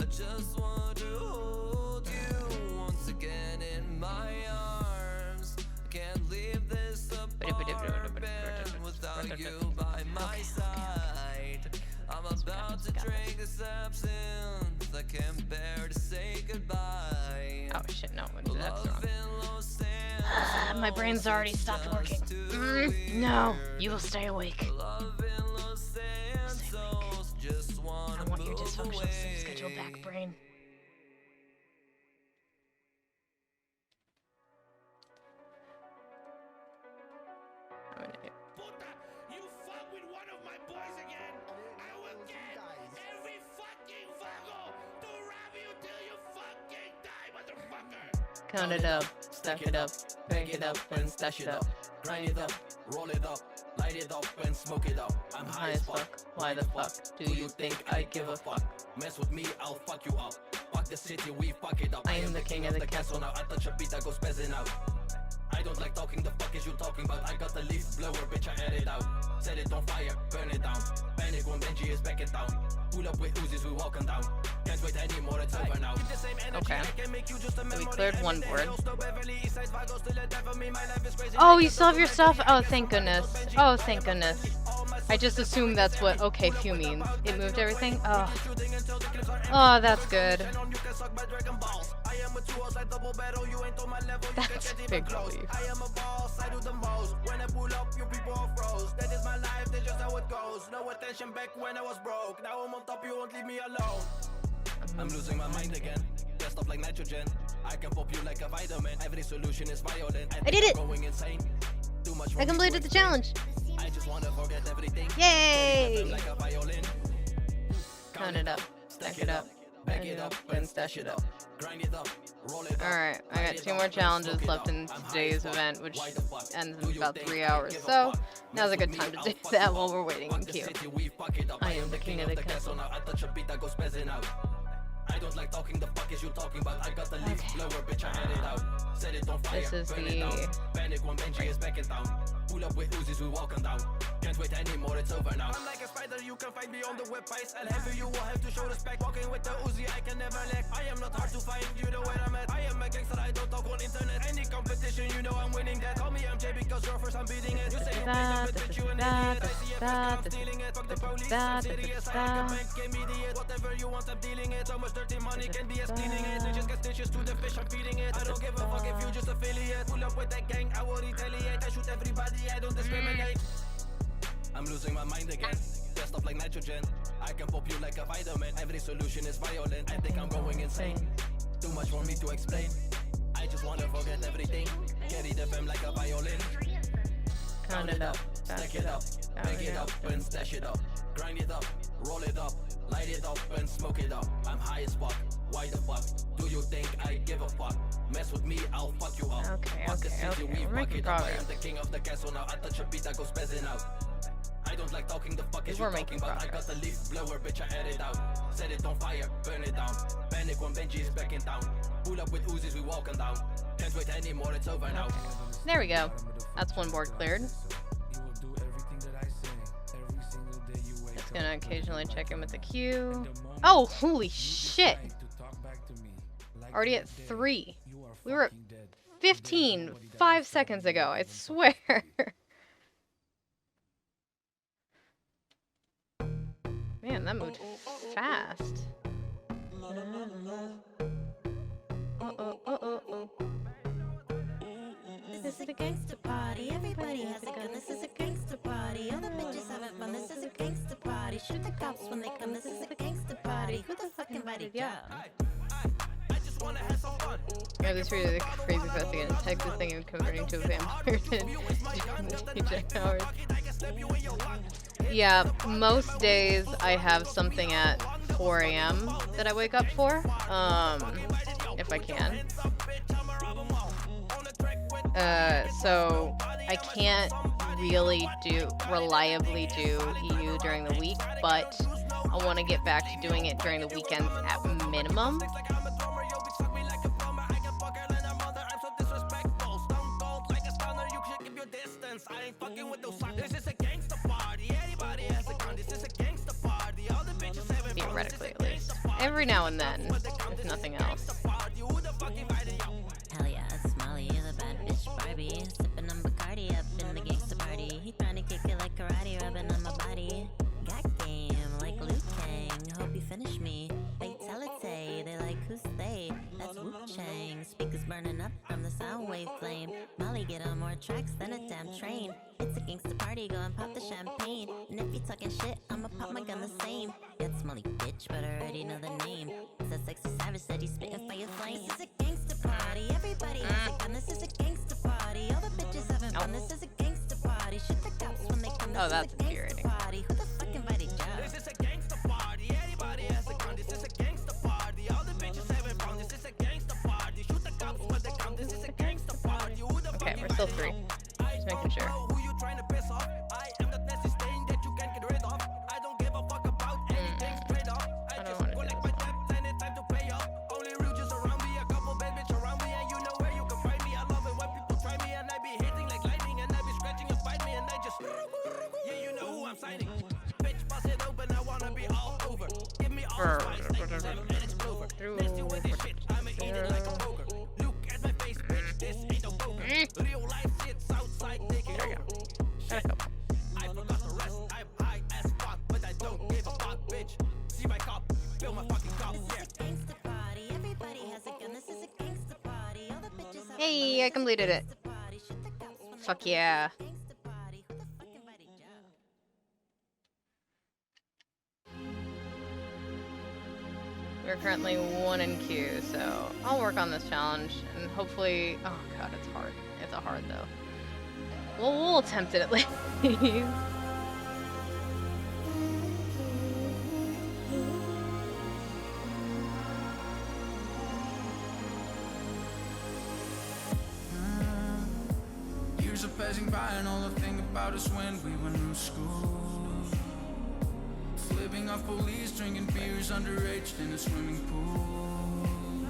I just want to hold you once again in my arms. I can't leave this apartment without you by my side. I'm about to drink this absinthe. I can't bear to say goodbye. Oh shit, no, that's wrong. My brain's already stopped working. No, you will stay awake. Stay awake. I want your dysfunctional sleep schedule back, brain. I'm an idiot. You fuck with one of my boys again, I will get every fucking vago to rob you till you fucking die, motherfucker. Count it up, stack it up, bank it up, and stash it up. Grind it up, roll it up, light it up, and smoke it up. I'm high as fuck. Why the fuck Do you think I give a fuck? Mess with me, I'll fuck you up. Fuck the city, we fuck it up. I am the king of the castle. Now I touch a beat, I go spazzing out. I don't like talking, the fuck is you talking about? I got the leaf blower, bitch, I add it out. Set it on fire, burn it down. Panic when Benji is back in town. Pull up with Uzis, we walking down. Can't wait anymore, it's over now. Okay. So we cleared one board. Oh, you still have your stuff? Oh, thank goodness. Oh, thank goodness. I just assumed that's what okay few means. It moved everything? Oh. Oh, that's good. That's big relief. I'm losing my mind again. Dressed up like nitrogen. I can pop you like a vitamin. Every solution is violent. I did it! Going insane. Too much I completed the challenge. I just wanna forget everything. Yay! Like a violin. Count it up, stack it up, Back it up and stash it up. Grind it up, roll it up. Alright, I got 2 more challenges left in today's event, which ends in about 3 hours. So, now's a good time to do that while we're waiting in queue. I am the king of the castle. Now I touch a beat, I go spazzing out. I don't like talking, the fuck is you talking about? I got the leaf blower, bitch, I had it out. Set it on fire, This is burn the... it down. Panic when Benji is back in town. Pull up with Uzis, we walking down. Can't wait anymore, it's over now. I'm like a spider, you can find me on the websites. I'll have you will have to show respect. Walking with the Uzi, I can never lack. I am not hard to find, you know where I'm at. I am a gangster, I don't talk on internet. Any competition, you know I'm winning that. Call me MJ because you're first, I'm beating it. You say you play some bitch, you an idiot. I see it, I'm stealing it. Fuck the police, I'm serious, I can make immediate. What the whatever you want, I'm dealing it. So much dirty money can be as cleaning it. They just get stitches to the fish, I'm feeding it. I don't give a fuck if you just affiliate. Pull up with that gang, I will retaliate. I shoot everybody, I don't discriminate. I'm losing my mind again. Dressed up like nitrogen. I can pop you like a vitamin. Every solution is violent. I think I'm going insane. Too much for me to explain. I just wanna forget everything. Carry the fam like a violin. Count it up, stack it up, pick it up and stash it up. Grind it up, roll it up, light it up and smoke it up. I'm high as fuck. Why the fuck do you think I give a fuck? Mess with me, I'll fuck you up. Okay, Fuck the city, we we're fuck making it up. I progress. am the king of the castle now. I touch a beat, I go spazzing out. I don't like talking, the fuck is you We're talking making about? I got the leaf blower, bitch, I air it out. Set it on fire, burn it down. Panic when Benji is back in town. Pull up with Uzis, we walking down. Can't wait anymore, it's over now. There we go. That's one board cleared. Just gonna occasionally check in with the queue. Oh, holy shit! Already at 3. We were at 15 5 seconds ago, I swear. Man, that moved fast. This is a gangster party. Everybody has a gun. This is a gangster party. All the bitches having fun. This is a gangster party. Shoot the cops when they come. This is a gangster party. Who the fuck invited ya? Yeah, this really is crazy fast again. Texas thing of converting to a vampire in 10 hours. Yeah, most days I have something at 4 a.m. that I wake up for, if I can. So I can't really reliably do EU during the week, but I want to get back to doing it during the weekends at minimum. Theoretically, at least. Every now and then, if nothing else. Hell yeah, it's Molly, you're the bad bitch Barbie. Sipping on Bacardi up in the gangsta party. He trying to kick it like karate, rubbing on my body. Got game like Liu Kang. Hope you finish me. Fatality, they like who's they? That's Wu Chang. Speakers burning up from the sound wave flame. Molly get on more tracks than a damn train. It's a gangsta party, go and pop the champagne. And if you talking shit, I'ma pop my gun the same. Yeah, it's Molly, bitch, but I already know the name. It's a sexy savage that he's spitting fire flame. This is a gangsta party, everybody has a gun. This is a gangsta party. All the bitches having fun. This is a gangsta party. Shoot the cops when they come. This Oh, that's is a infuriating. gangsta party. Who the fuck invited ya? This is a gangsta party, everybody has a gun. This is a gangsta party, all the bitches having fun. This is a gangsta party, shoot the cops when they come. This is a gangsta party. Who the Okay, we're still 3. Just making sure. who you trying to piss off? I am that nasty stain that you can't get rid of. I don't give a fuck about anything straight up. I just collect my debt and it's time to pay up. Only real just around me, a couple bad bitch around me, and you know where you can find me. I love it when people try me, and I be hitting like lightning, and I be scratching and bite me, and I just yeah, you know who I'm signing. Bitch, bust it open, I wanna be all over. Give me all spice, 97 and it's clover. Nasty with this shit, I'ma eat it like a poker. Look at my face, bitch, this ain't no poker. Real life sits outside, taking over. Shit, I forgot the rest. I'm high as fuck, but I don't give a fuck, bitch. See my cup, fill my fucking cup, yeah. Gangsta party, everybody has a gun. This is a gangsta party. All the bitches have Hey, I completed it. Fuck yeah. We're currently 1 in queue, so I'll work on this challenge and hopefully. Oh god, it's hard. It's a hard though. Well, we'll attempt it at least. Years are passing by and all I think about is when we were in school. Flipping off police, drinking beers underage in a swimming pool.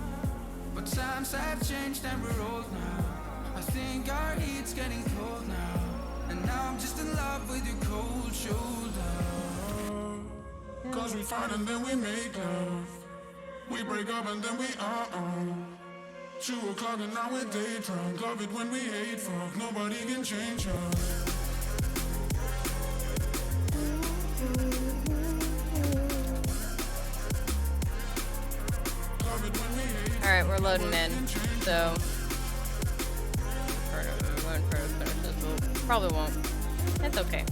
But times have changed and we're old now. I think our heat's getting cold now. And now I'm just in love with your cold shoulder. Cause we fight and then we make love. We break up and then we 2 o'clock and now we're day drunk. Love it when we hate fuck. Nobody can change us. Alright, we're loading in, so... We're going for finish this, but probably won't. It's okay.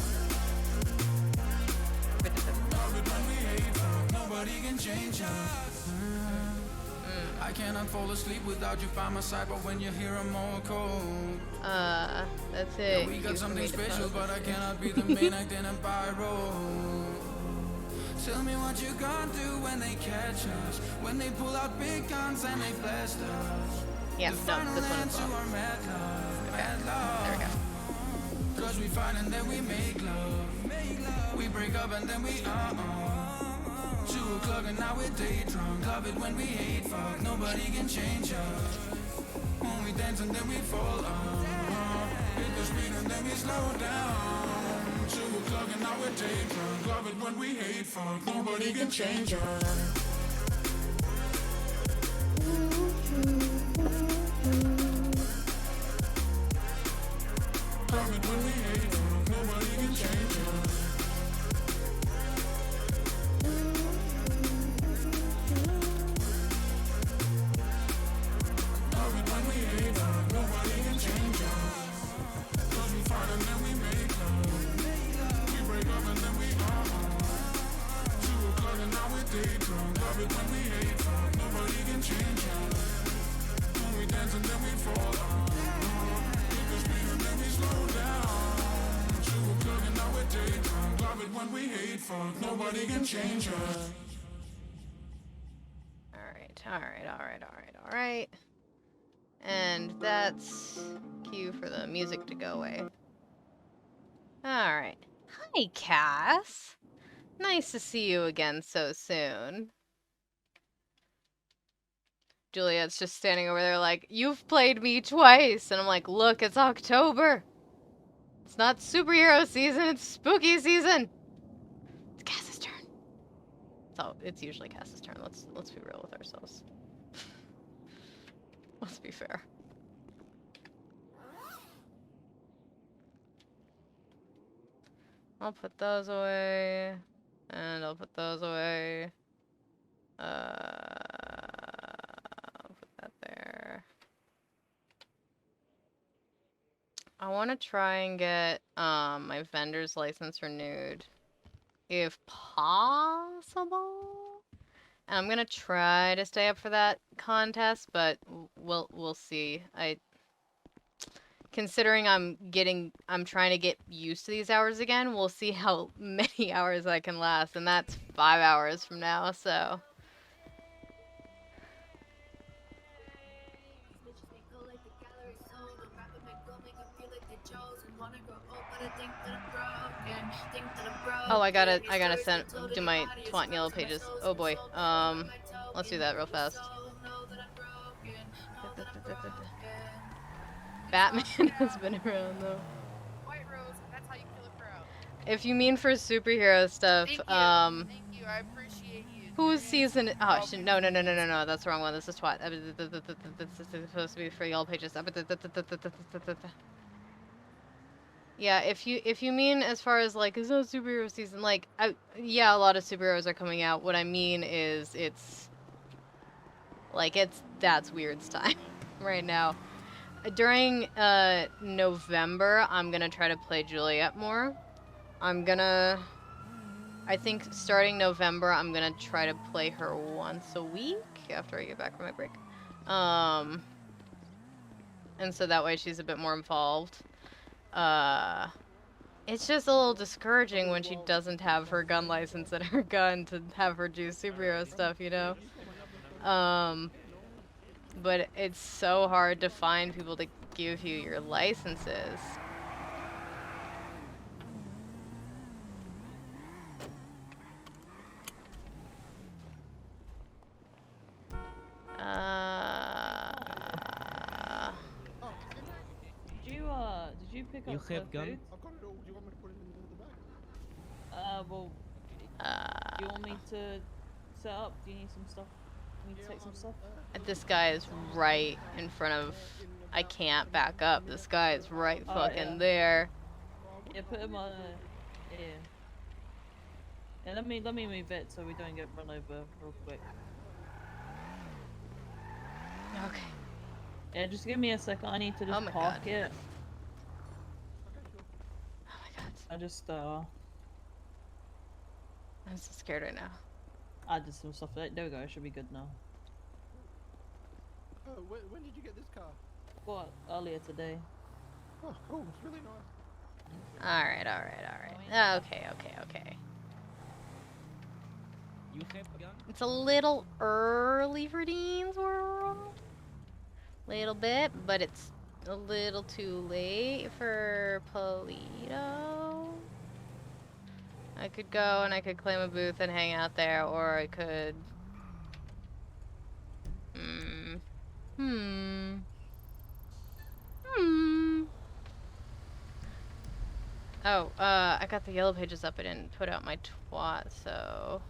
Nobody can change us. I cannot fall asleep without you by my side, but when you're here I'm more cold. That's it. Yeah, we got something special, but I cannot be the main act in a pyro. Tell me what you gonna do when they catch us, when they pull out big guns and they blast us. Yeah, The no, final this one end as to well. our mad love, mad love. There we go. Cause we fight and then we make love. We break up and then we 2 o'clock and now we're day drunk. Love it when we hate fuck. Nobody can change us. When we dance and then we fall hit the speed and then we slow down. 2 o'clock and now we're day drunk. Love it when we hate fuck. Nobody can change us. Love it when we hate fuck. Nobody can change us. Love it when we hate fuck. Nobody can change us. When we dance and then we fall hit the speed and then we slow down. 2 o'clock and now we're day drunk. Love it when we hate fuck. Nobody can change us. Alright. And that's cue for the music to go away. Alright. Hi, Cass. Nice to see you again so soon. Juliet's just standing over there like, you've played me twice. And I'm like, look, it's October. It's not superhero season, it's spooky season. It's Cass's turn. So it's usually Cass's turn. Let's be real with ourselves. Let's be fair. I'll put those away. And I'll put those away. I'll put that there. I want to try and get my vendor's license renewed, if possible. And I'm gonna try to stay up for that contest, but we'll see. Considering I'm trying to get used to these hours again, we'll see how many hours I can last, and that's 5 hours from now, so. Oh, I gotta do my twat and yellow pages. Oh boy. Let's do that real fast. Batman has been around though. White Rose, that's how you kill a crow. If you mean for superhero stuff, Thank you, I appreciate you. whose season? Oh shit! No, that's the wrong one. This is twat. This is supposed to be for yellow pages. Yeah, if you mean as far as like, is no superhero season, like, yeah, a lot of superheroes are coming out. What I mean is that's Weird's time right now. During November, I'm gonna try to play Juliet more. I think starting November, I'm gonna try to play her once a week after I get back from my break. And so that way she's a bit more involved. It's just a little discouraging when she doesn't have her gun license and her gun to have her do superhero stuff, you know? But it's so hard to find people to give you your licenses. Did you pick up You have gun? food? Well, do you want me to set up? Do you need some stuff? You need to take some stuff? This guy is right in front of... I can't back up. This guy is right fucking there. Yeah, put him on. Yeah. Yeah, let me move it so we don't get run over real quick. Okay. Yeah, just give me a second. I need to just my park God. it. Oh my God. I just I'm so scared right now. added some stuff. There we go. It should be good now. Oh, when did you get this car? Got earlier today. Oh, cool. It's really nice. Alright. Okay. You have a gun? It's a little early for Dean's World. Little bit, but it's a little too late for Polito. I could go and I could claim a booth and hang out there, or I could... Oh, I got the yellow pages up. I didn't put out my twat, so...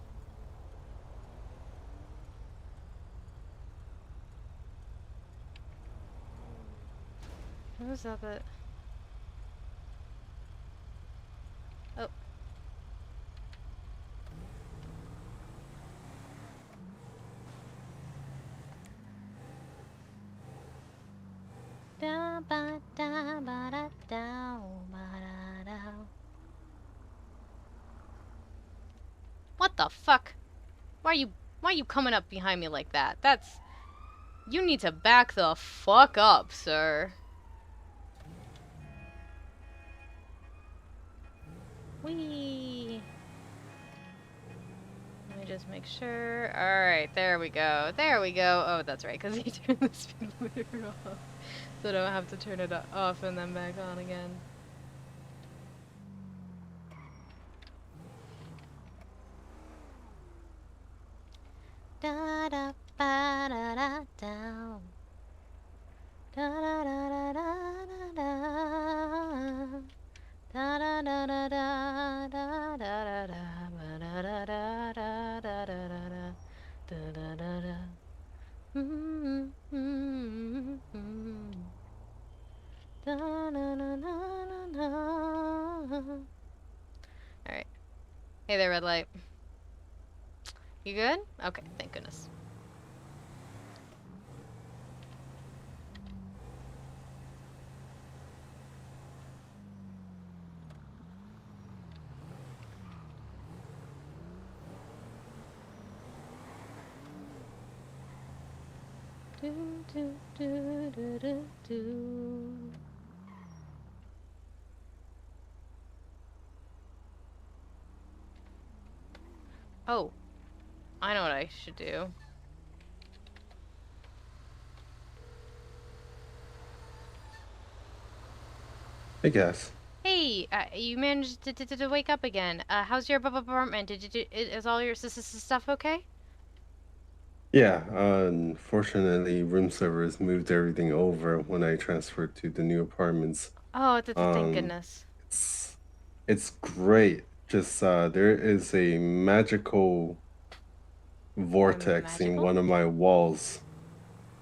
What was that bit? Oh. Da ba da ba da da ba da da. What the fuck? Why are you coming up behind me like that? That's... You need to back the fuck up, sir. Whee! Let me just make sure. Alright, there we go. There we go. Oh, that's right, because he turned the speed limiter off. So I don't have to turn it off and then back on again. Da da ba da da down. Da da da da da da da da da da da da da da da ba da da da da da da da da da da. Da na na na na na. All right. Hey there, red light. You good? Okay, thank goodness. Do, do, do, do, do, do. Oh, I know what I should do. I guess. Hey, you managed to wake up again. How's your apartment? Is all your stuff okay? Yeah, unfortunately, room service moved everything over when I transferred to the new apartments. Oh, thank goodness. It's great. Just there is a magical vortex in one of my walls.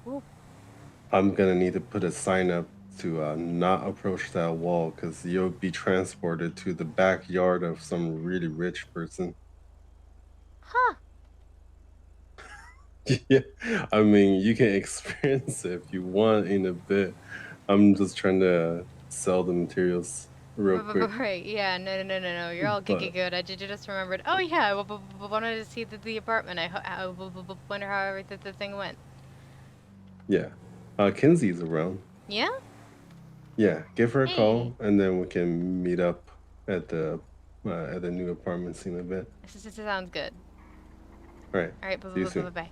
Ooh. I'm gonna need to put a sign up to not approach that wall because you'll be transported to the backyard of some really rich person. Huh. Yeah, I mean, you can experience it if you want in a bit. I'm just trying to sell the materials real quick. Right, yeah, no. You're all But- good. I just remembered. Oh, yeah, I wanted to see the apartment. I wonder how everything the thing went. Yeah, Kenzie's around. Yeah? Yeah, give her a call, and then we can meet up at the new apartments in a bit. Sounds good. All right. All right, See you soon. bye.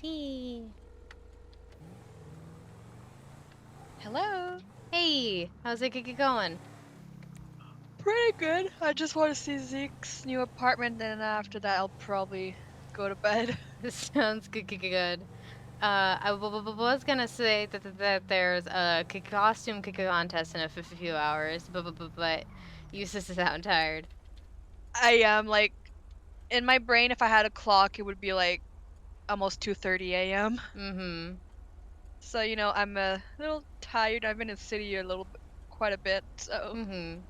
See. Hello. Hey, how's it going? Pretty good. I just want to see Zeke's new apartment, and after that, I'll probably go to bed. This sounds good. I was gonna say that there's a costume contest in a few hours, but you sound tired. I am like, in my brain, if I had a clock, it would be like almost 2:30 a.m. Mm-hmm. So you know, I'm a little tired. I've been in the city quite a bit, so. Mm-hmm.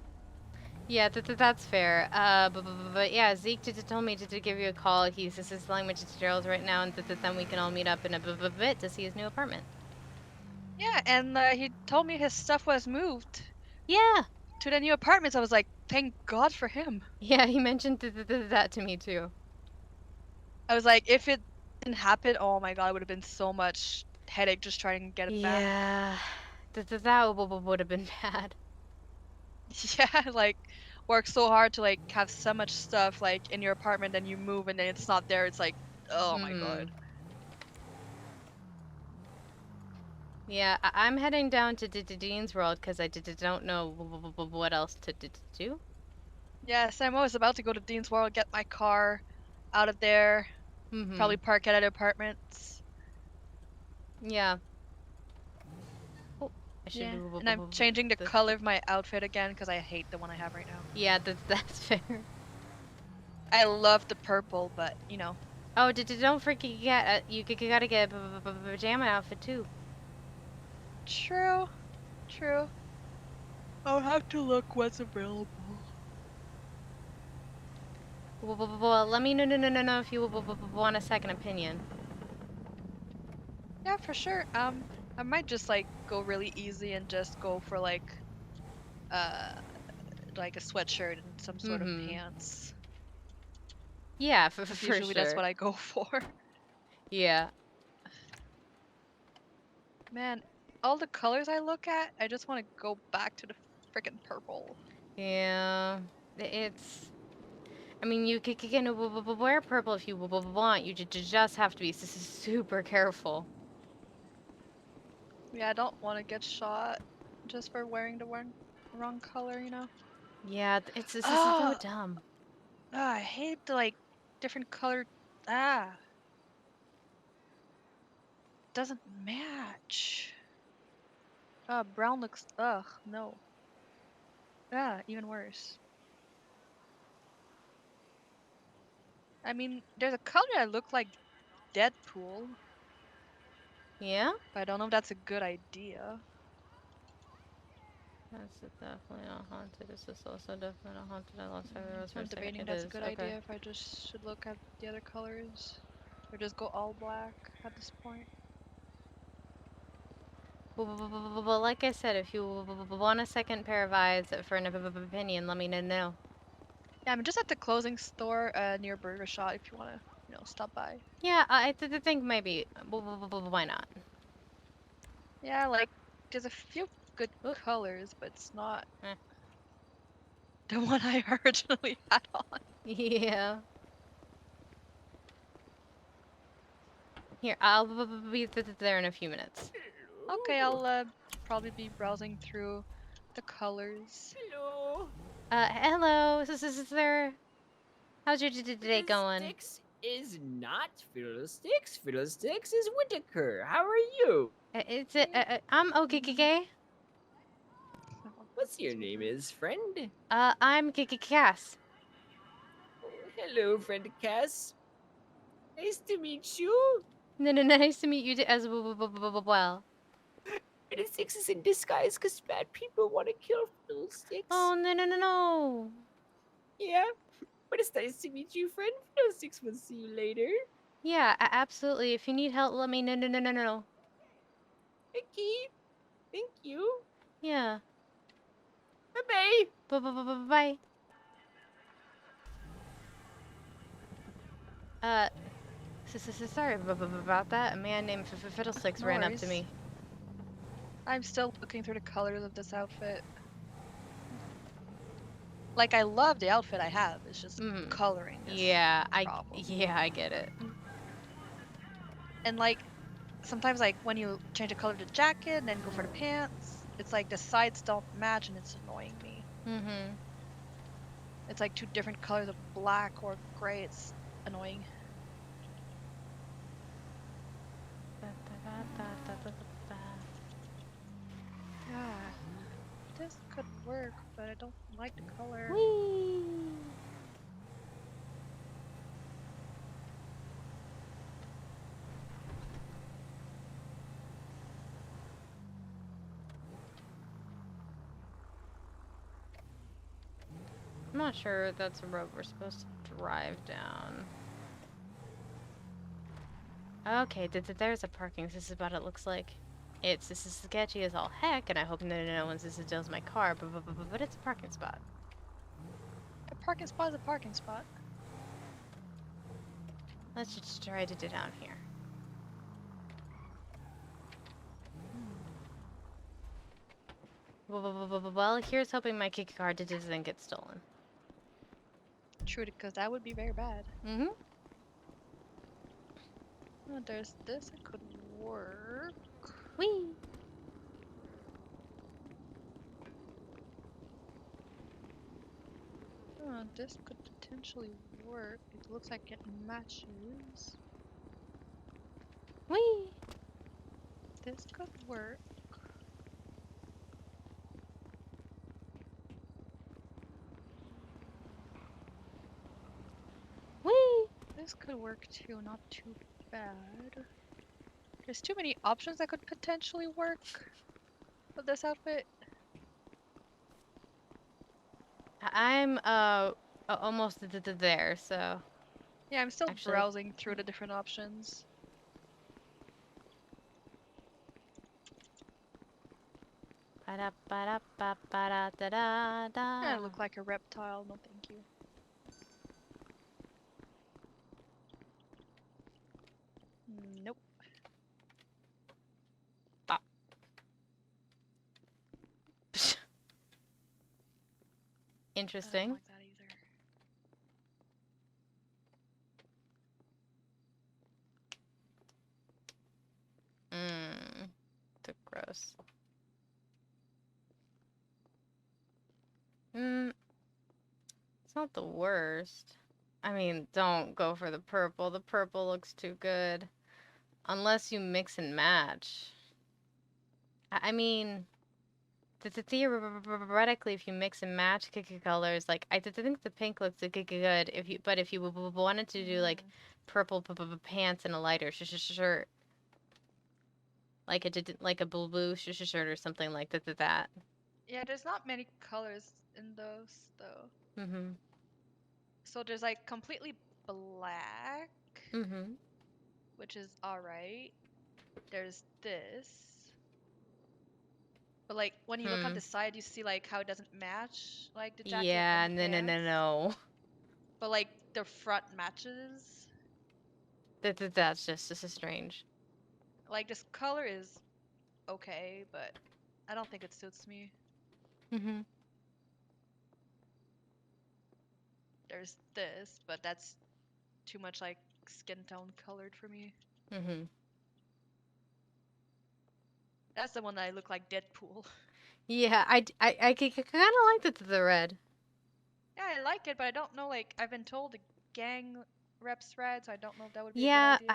Yeah, that's fair. But yeah, Zeke told me to give you a call. He's this is telling me to Gerald right now, and then we can all meet up in a bit to see his new apartment. Yeah, and he told me his stuff was moved. Yeah. To the new apartments. I was like, thank God for him. Yeah, he mentioned that to me too. I was like, if it didn't happen, oh my God, it would have been so much headache just trying to get it back. Yeah, that would have been bad. Yeah, like work so hard to like have so much stuff like in your apartment, and you move and then it's not there. It's like, oh my God. Yeah, I'm heading down to Dean's World because I don't know what else to do. Yes, I'm always about to go to Dean's World, get my car out of there, probably park it at apartments. Yeah. Oh, I should Yeah, do. and I'm changing the color of my outfit again because I hate the one I have right now. Yeah, that's fair. I love the purple, but you know. Oh, don't forget you gotta get a pajama outfit too. True, true. I'll have to look what's available. Well, let me know if you want a second opinion. Yeah, for sure. I might just like go really easy and just go for like a sweatshirt and some sort of pants. Yeah, for Usually sure. that's what I go for. Yeah. Man, all the colors I look at, I just want to go back to the freaking purple. Yeah, it's. I mean, you can wear purple if you want. You just have to be super careful. Yeah, I don't want to get shot just for wearing the wrong color, you know? Yeah, it's so dumb. I hate the like different color. Doesn't match. Brown looks. Ugh, no. Even worse. I mean, there's a color that look like Deadpool. Yeah? But I don't know if that's a good idea. That's definitely not haunted. Is this also definitely not haunted? I lost 5 euros for a I'm second. debating It that's a is. good Okay. idea if I just should look at the other colors. Or just go all black at this point. Well, like I said, if you want a second pair of eyes for an opinion, let me know. Yeah, I'm just at the clothing store near Burger Shot if you want to, stop by. Yeah, I think maybe. Why not? Yeah, like, there's a few good colors, but it's not the one I originally had on. Yeah. Here, I'll be there in a few minutes. Okay, I'll probably be browsing through the colors. Hello. Hello. Is there? How's your day going? Fiddlesticks is not Fiddlesticks. Fiddlesticks is Whitaker. How are you? I'm okay. What's your name is, friend? I'm Cass. Hello, friend Cass. Nice to meet you. Nice to meet you as well. Fiddlesticks is in disguise because bad people want to kill Fiddlesticks. Oh, no. Yeah, but it's nice to meet you, friend. Fiddlesticks will see you later. Yeah, absolutely. If you need help, let me know. Okay. Thank you. Yeah. Bye-bye. Bye. Sorry about that. A man named Fiddlesticks ran up to me. I'm still looking through the colors of this outfit. Like, I love the outfit I have. It's just coloring. Yeah, I get it. And like, sometimes like when you change the color of the jacket and then go for the pants, it's like the sides don't match and it's annoying me. It's like two different colors of black or gray. It's annoying. Yeah, this could work, but I don't like the color. Whee! I'm not sure that's a road we're supposed to drive down. Okay, there's a parking. This is what it looks like. This is sketchy as all heck, and I hope no one steals my car, but it's a parking spot. A parking spot is a parking spot. Let's just try to do down here. Well, here's hoping my kick car doesn't get stolen. True, because that would be very bad. Mm-hmm. Oh, there's this. It could work. Whee! Oh, this could potentially work. It looks like it matches. Whee! This could work. Whee! This could work too, not too bad. There's too many options that could potentially work with this outfit. I'm almost there, so. Yeah, I'm still Actually- browsing through the different options. Ba-da-ba-da-ba-ba-da-da-da-da. I look like a reptile, no thank you. Nope. Interesting. I don't like that either. Too gross. It's not the worst. I mean, don't go for the purple. The purple looks too good. Unless you mix and match. I mean, theoretically, if you mix and match colors, like I think the pink looks good. But if you wanted to do like purple pants and a lighter shirt, like a blue shirt or something like that. Yeah, there's not many colors in those though. Mm-hmm. So there's like completely black, Mm-hmm. which is alright. There's this. But like when you look on the side, you see like how it doesn't match like the jacket. Yeah, and the pants. no. But like the front matches. That's just strange. Like this color is okay, but I don't think it suits me. Mm-hmm. There's this, but that's too much like skin tone colored for me. Mm-hmm. That's the one that I look like Deadpool. Yeah, I kind of like the red. Yeah, I like it, but I don't know, like, I've been told the gang reps red, so I don't know if that would be Yeah, a good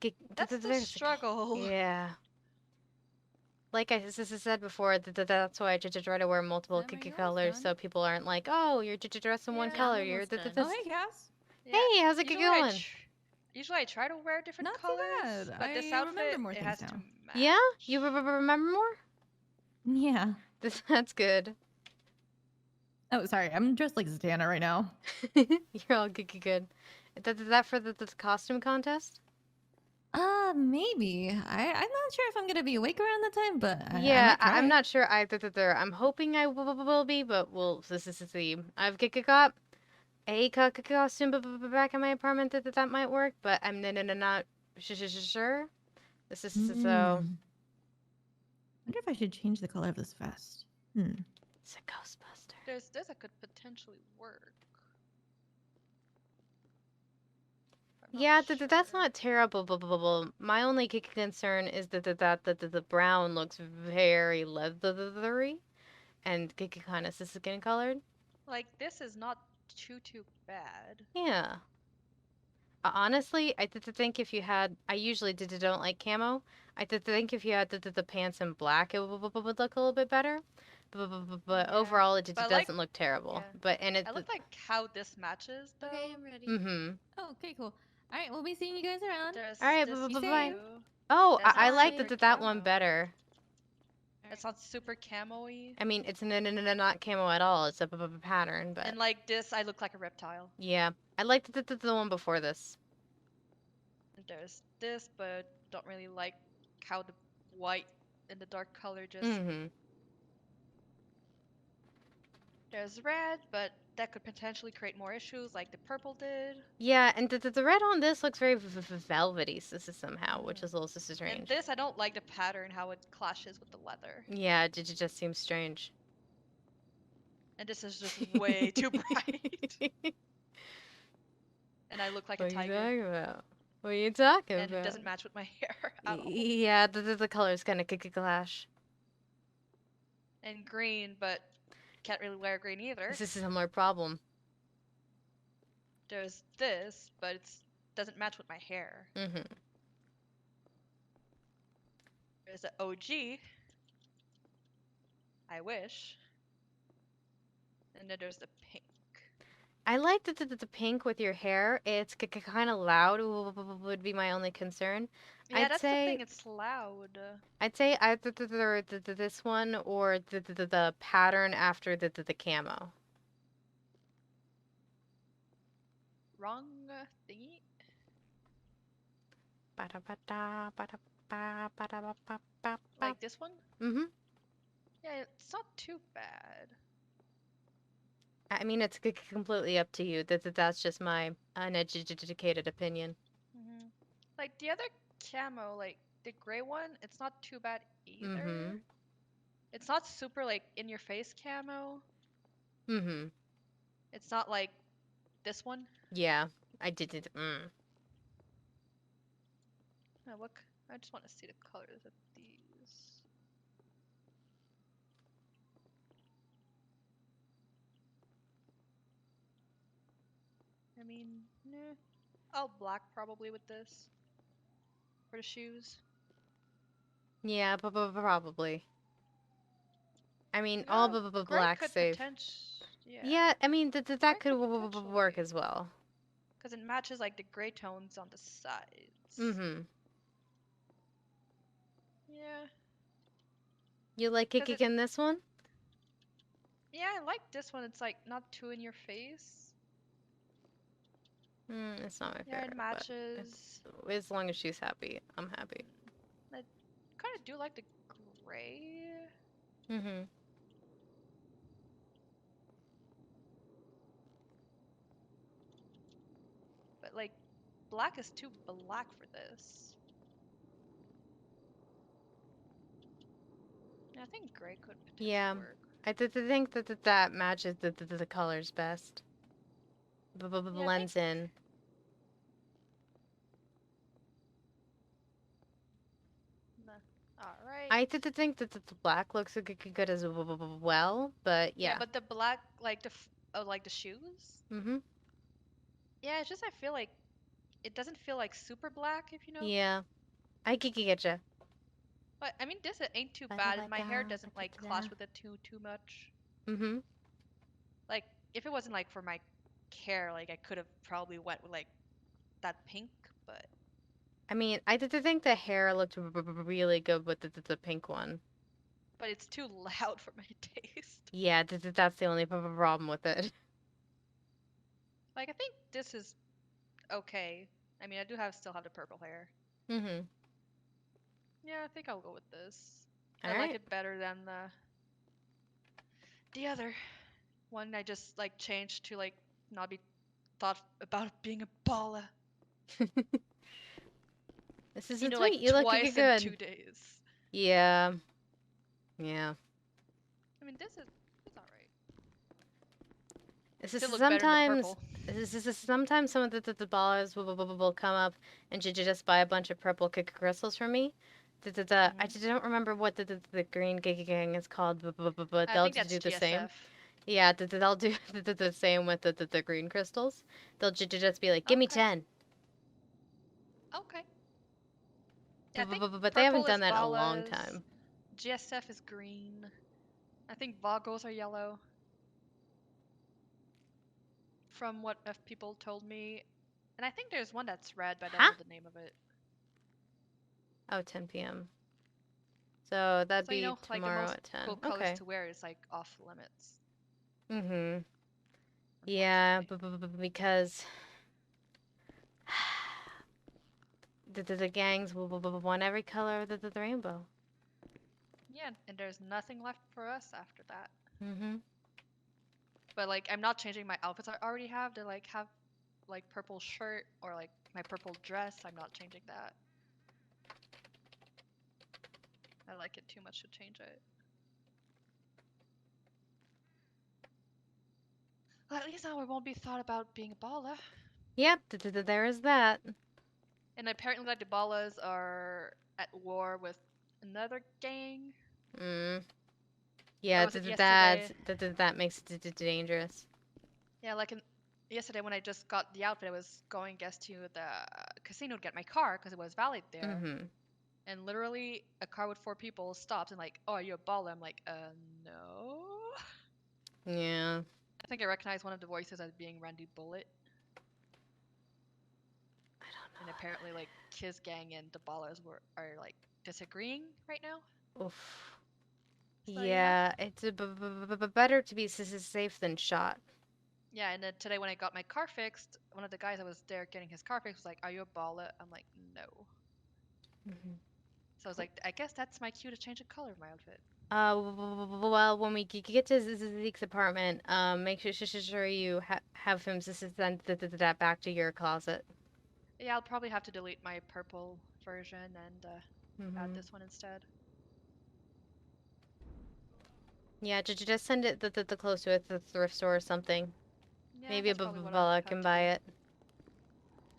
idea. That's the struggle. Yeah. Like I said before, that's why I try to wear multiple colors, so people aren't like, oh, you're dressed in one color. You're Oh, hey, Cass. Hey, how's it going? Usually I try to wear different Not too colors, bad. but this I outfit, remember more it things has now. to match. Yeah, you remember more? Yeah. That's good. Oh, sorry. I'm dressed like Zatanna right now. You're all good. Is that for the costume contest? Maybe. I'm not sure if I'm gonna be awake around that time, but Yeah, I might I'm try. not sure either. I'm hoping I will be, but this is the. I've got a costume back in my apartment that might work, but I'm not sure. This is so. I wonder if I should change the color of this vest. It's a Ghostbuster. This could potentially work. Yeah, that's not terrible. My only concern is that the brown looks very leathery, and kind of skin colored. Like, this is not too bad. Yeah. Honestly, I think if you had, I usually don't like camo. I think if you had the pants in black, it would look a little bit better. But overall, it doesn't look terrible. Yeah. But I look like how this matches, though. Okay, I'm ready. Mm-hmm. Oh, okay, cool. All right, we'll be seeing you guys around. There's All right, this bye. view. Oh, There's I also like for that one camo. better. It's not super camo-y. I mean, it's not camo at all. It's a pattern, but And like this, I look like a reptile. yeah, I liked the one before this. And there's this, but don't really like how the white and the dark color just. Mm-hmm. There's red, but that could potentially create more issues, like the purple did. Yeah, and the red on this looks very velvety somehow, which is a little And strange. this, I don't like the pattern, how it clashes with the leather. Yeah, it just seems strange. And this is just way too bright. And I look like What a are you tiger. talking about? What are you talking And about? it doesn't match with my hair at all. Yeah, the colors kind of clash. And green, but can't really wear green either. This is a similar problem. There's this, but it doesn't match with my hair. Mm-hmm. There's the OG. I wish. And then there's the pink. I like the pink with your hair. It's kind of loud. Would be my only concern. Yeah, I'd that's say, the thing. It's loud. I'd say either this one or the pattern after the camo. Wrong thingy. Like this one? Mm-hmm. Yeah, it's not too bad. I mean, it's completely up to you. That's just my uneducated opinion. Like the other camo, like the gray one, it's not too bad either. Mm-hmm. It's not super like in your face camo. Mm-hmm. It's not like this one. Yeah, I did it. Oh, look, I just want to see the colors of these. I mean, nah. Oh, black probably with this. For the shoes. Yeah, probably. I mean, No, all gray black could safe. Yeah, I mean that could work as well. Because it matches like the gray tones on the sides. Mm-hmm. Yeah. You like kicking this one? Yeah, I like this one. It's like not too in your face. It's not my Yeah, favorite. it matches. But as long as she's happy, I'm happy. I kind of do like the gray. Mm-hmm. But like, black is too black for this. Yeah, I think gray could potentially work. I think that matches the colors best. Blends in. Alright. I think that the black looks good as well, but yeah. Yeah, but the black, like the shoes. Mm-hmm. Yeah, it's just I feel like it doesn't feel like super black, if you know. Yeah, I get you. But I mean, this ain't too bad. And my hair doesn't like clash with it too much. Mm-hmm. Like if it wasn't like for my hair, like I could have probably went with like that pink, but. I mean, I did think the hair looked really good with the pink one. But it's too loud for my taste. Yeah, that's the only problem with it. Like I think this is okay. I mean, I do still have the purple hair. Mm-hmm. Yeah, I think I'll go with this. All I like right. it better than the other one. I just like changed to like not be thought about being a baller. This is you know, sweet. like You look twice good. in 2 days. Yeah. Yeah. I mean, this is alright. This is Still look better in the sometimes. purple. Sometimes some of the ballers will come up and just buy a bunch of purple crystals from me. I don't remember what the green gang is called, but I they'll think that's do the same. GSF. Yeah, they'll do the same with the green crystals. They'll just be like, "Give me 10." Okay. Yeah, I think But they haven't purple done is that in a long ballas, time. GSF is green. I think Vagos are yellow. From what people told me. And I think there's one that's red, but I don't know the name of it. Oh, 10 p.m. So that'd So you be know, like the tomorrow most at 10. cool colors Okay. to wear is like off limits. Mm-hmm. Yeah, because the gangs will want every color of the rainbow. Yeah, and there's nothing left for us after that. Mm-hmm. But like, I'm not changing my outfits I already have to like have like purple shirt or like my purple dress. I'm not changing that. I like it too much to change it. Well, at least now I won't be thought about being a baller. Yep, there is that. And apparently, like the ballas are at war with another gang. Mm. Or Yeah, was it yesterday? that makes it dangerous. Yeah, like yesterday when I just got the outfit, I was going, guess, to the casino to get my car because it was valid there. Mm-hmm. And literally, a car with 4 people stopped and like, "Oh, are you a baller?" I'm like, no. Yeah. I think I recognized one of the voices as being Randy Bullet. I don't know. And apparently, like Kiss Gang and the ballers are like disagreeing right now. Oof. So Yeah, it's better to be safe than shot. Yeah, and then today when I got my car fixed, one of the guys that was there getting his car fixed was like, "Are you a baller?" I'm like, "No." Mm-hmm. So I was like, "I guess that's my cue to change the color of my outfit." Well, when we get to Zeke's apartment, make sure you have him send that back to your closet. Yeah, I'll probably have to delete my purple version and add Mm-hmm. this one instead. Yeah, just send it the close to the thrift store or something. Yeah, Maybe a that's probably what I'll Bella have can to buy do. it.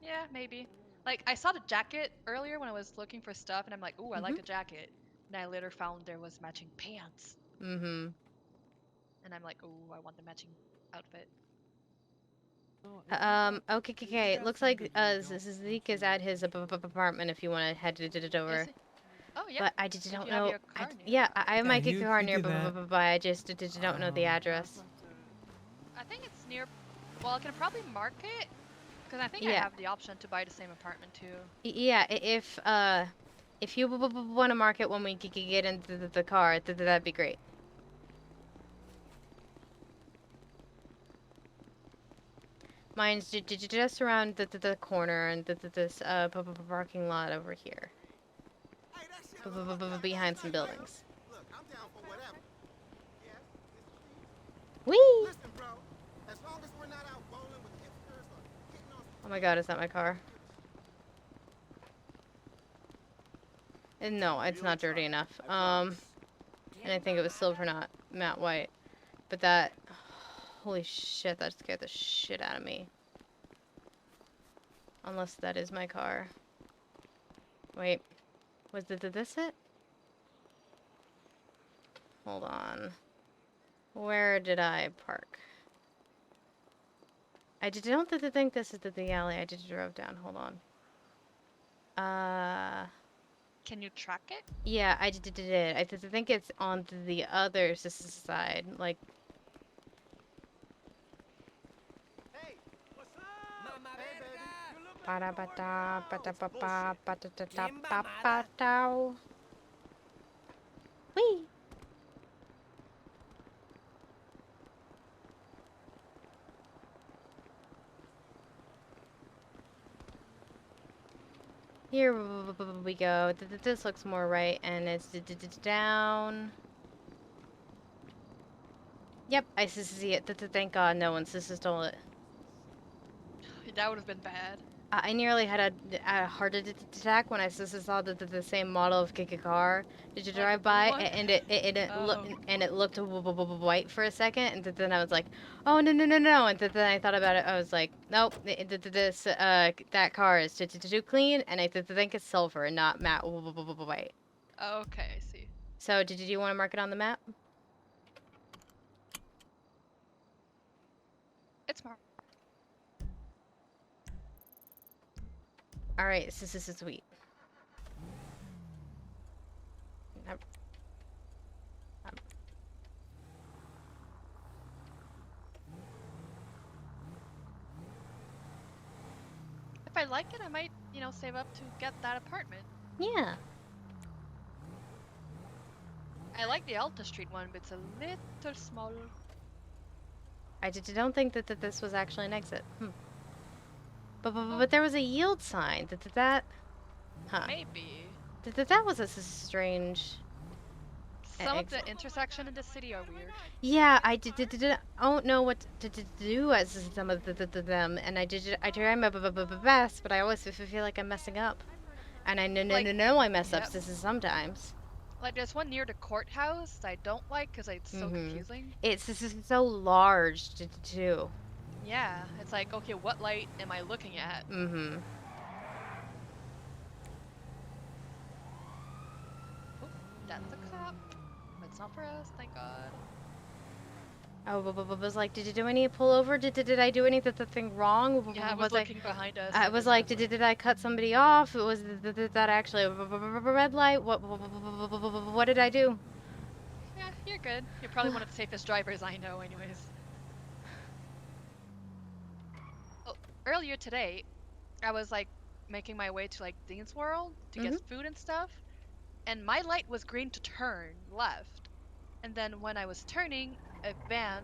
Yeah, maybe. Like I saw the jacket earlier when I was looking for stuff, and I'm like, "Ooh, I like a jacket." And I later found there was matching pants, Mm-hmm. and I'm like, "Ooh, I want the matching outfit." Okay. It looks like Zeke is at his apartment if you want to head it over. Oh yeah. But I If don't you have know. your car near. Yeah, I have my you car do near, that. but I just don't know the address. I think it's near. Well, I can probably mark it because I think I Yeah. have the option to buy the same apartment too. Yeah, if you want to mark it when we get into the car, that'd be great. Mine's just around the corner and this parking lot over here. Behind some buildings. Look, I'm down for whatever. Yes, Whee! listen, bro. As long as we're not out bowling with hipsters or hitting on. Oh my god, is that my car? And no, it's not dirty enough. And I think it was silver, not matte white. But that, holy shit, that scared the shit out of me. Unless that is my car. Wait, did this it? Hold on. Where did I park? I don't think this is the alley I just drove down. Hold on. Can you track it? Yeah, I did. I think it's on the other side. Like. Hey, what's up? Whee! Here we go. This looks more right, and it's down. Yep, I see it. Thank God no one stole it. That would have been bad. I nearly had a heart attack when I saw the same model of car. Did you drive by and it looked white for a second, and then I was like, oh no, and then I thought about it. I was like, nope, that car is too clean, and I think it's silver and not matte white. Okay, I see. So did you want to mark it on the map? It's marked. All right, this is sweet. If I like it, I might, save up to get that apartment. Yeah. I like the Alta Street one, but it's a little small. I don't think that this was actually an exit. But there was a yield sign. That huh? Maybe. That was a strange. Some of the intersection in the city are weird. Yeah, I don't know what to do as some of them, and I try my best, but I always feel like I'm messing up, and I know I mess up sometimes. Like there's one near the courthouse I don't like because it's so confusing. It's so large too. Yeah, it's like, okay, what light am I looking at? Mm-hmm. Oh, that's a cop. But it's not for us, thank God. Oh, but was like, did I need to pull over? Did I do anything wrong? Yeah, I was looking behind us. I was like, did I cut somebody off? Was that actually a red light? What did I do? Yeah, you're good. You're probably one of the safest drivers I know, anyways. Oh, earlier today, I was like making my way to like Dean's World to get food and stuff, and my light was green to turn left, and then when I was turning, a van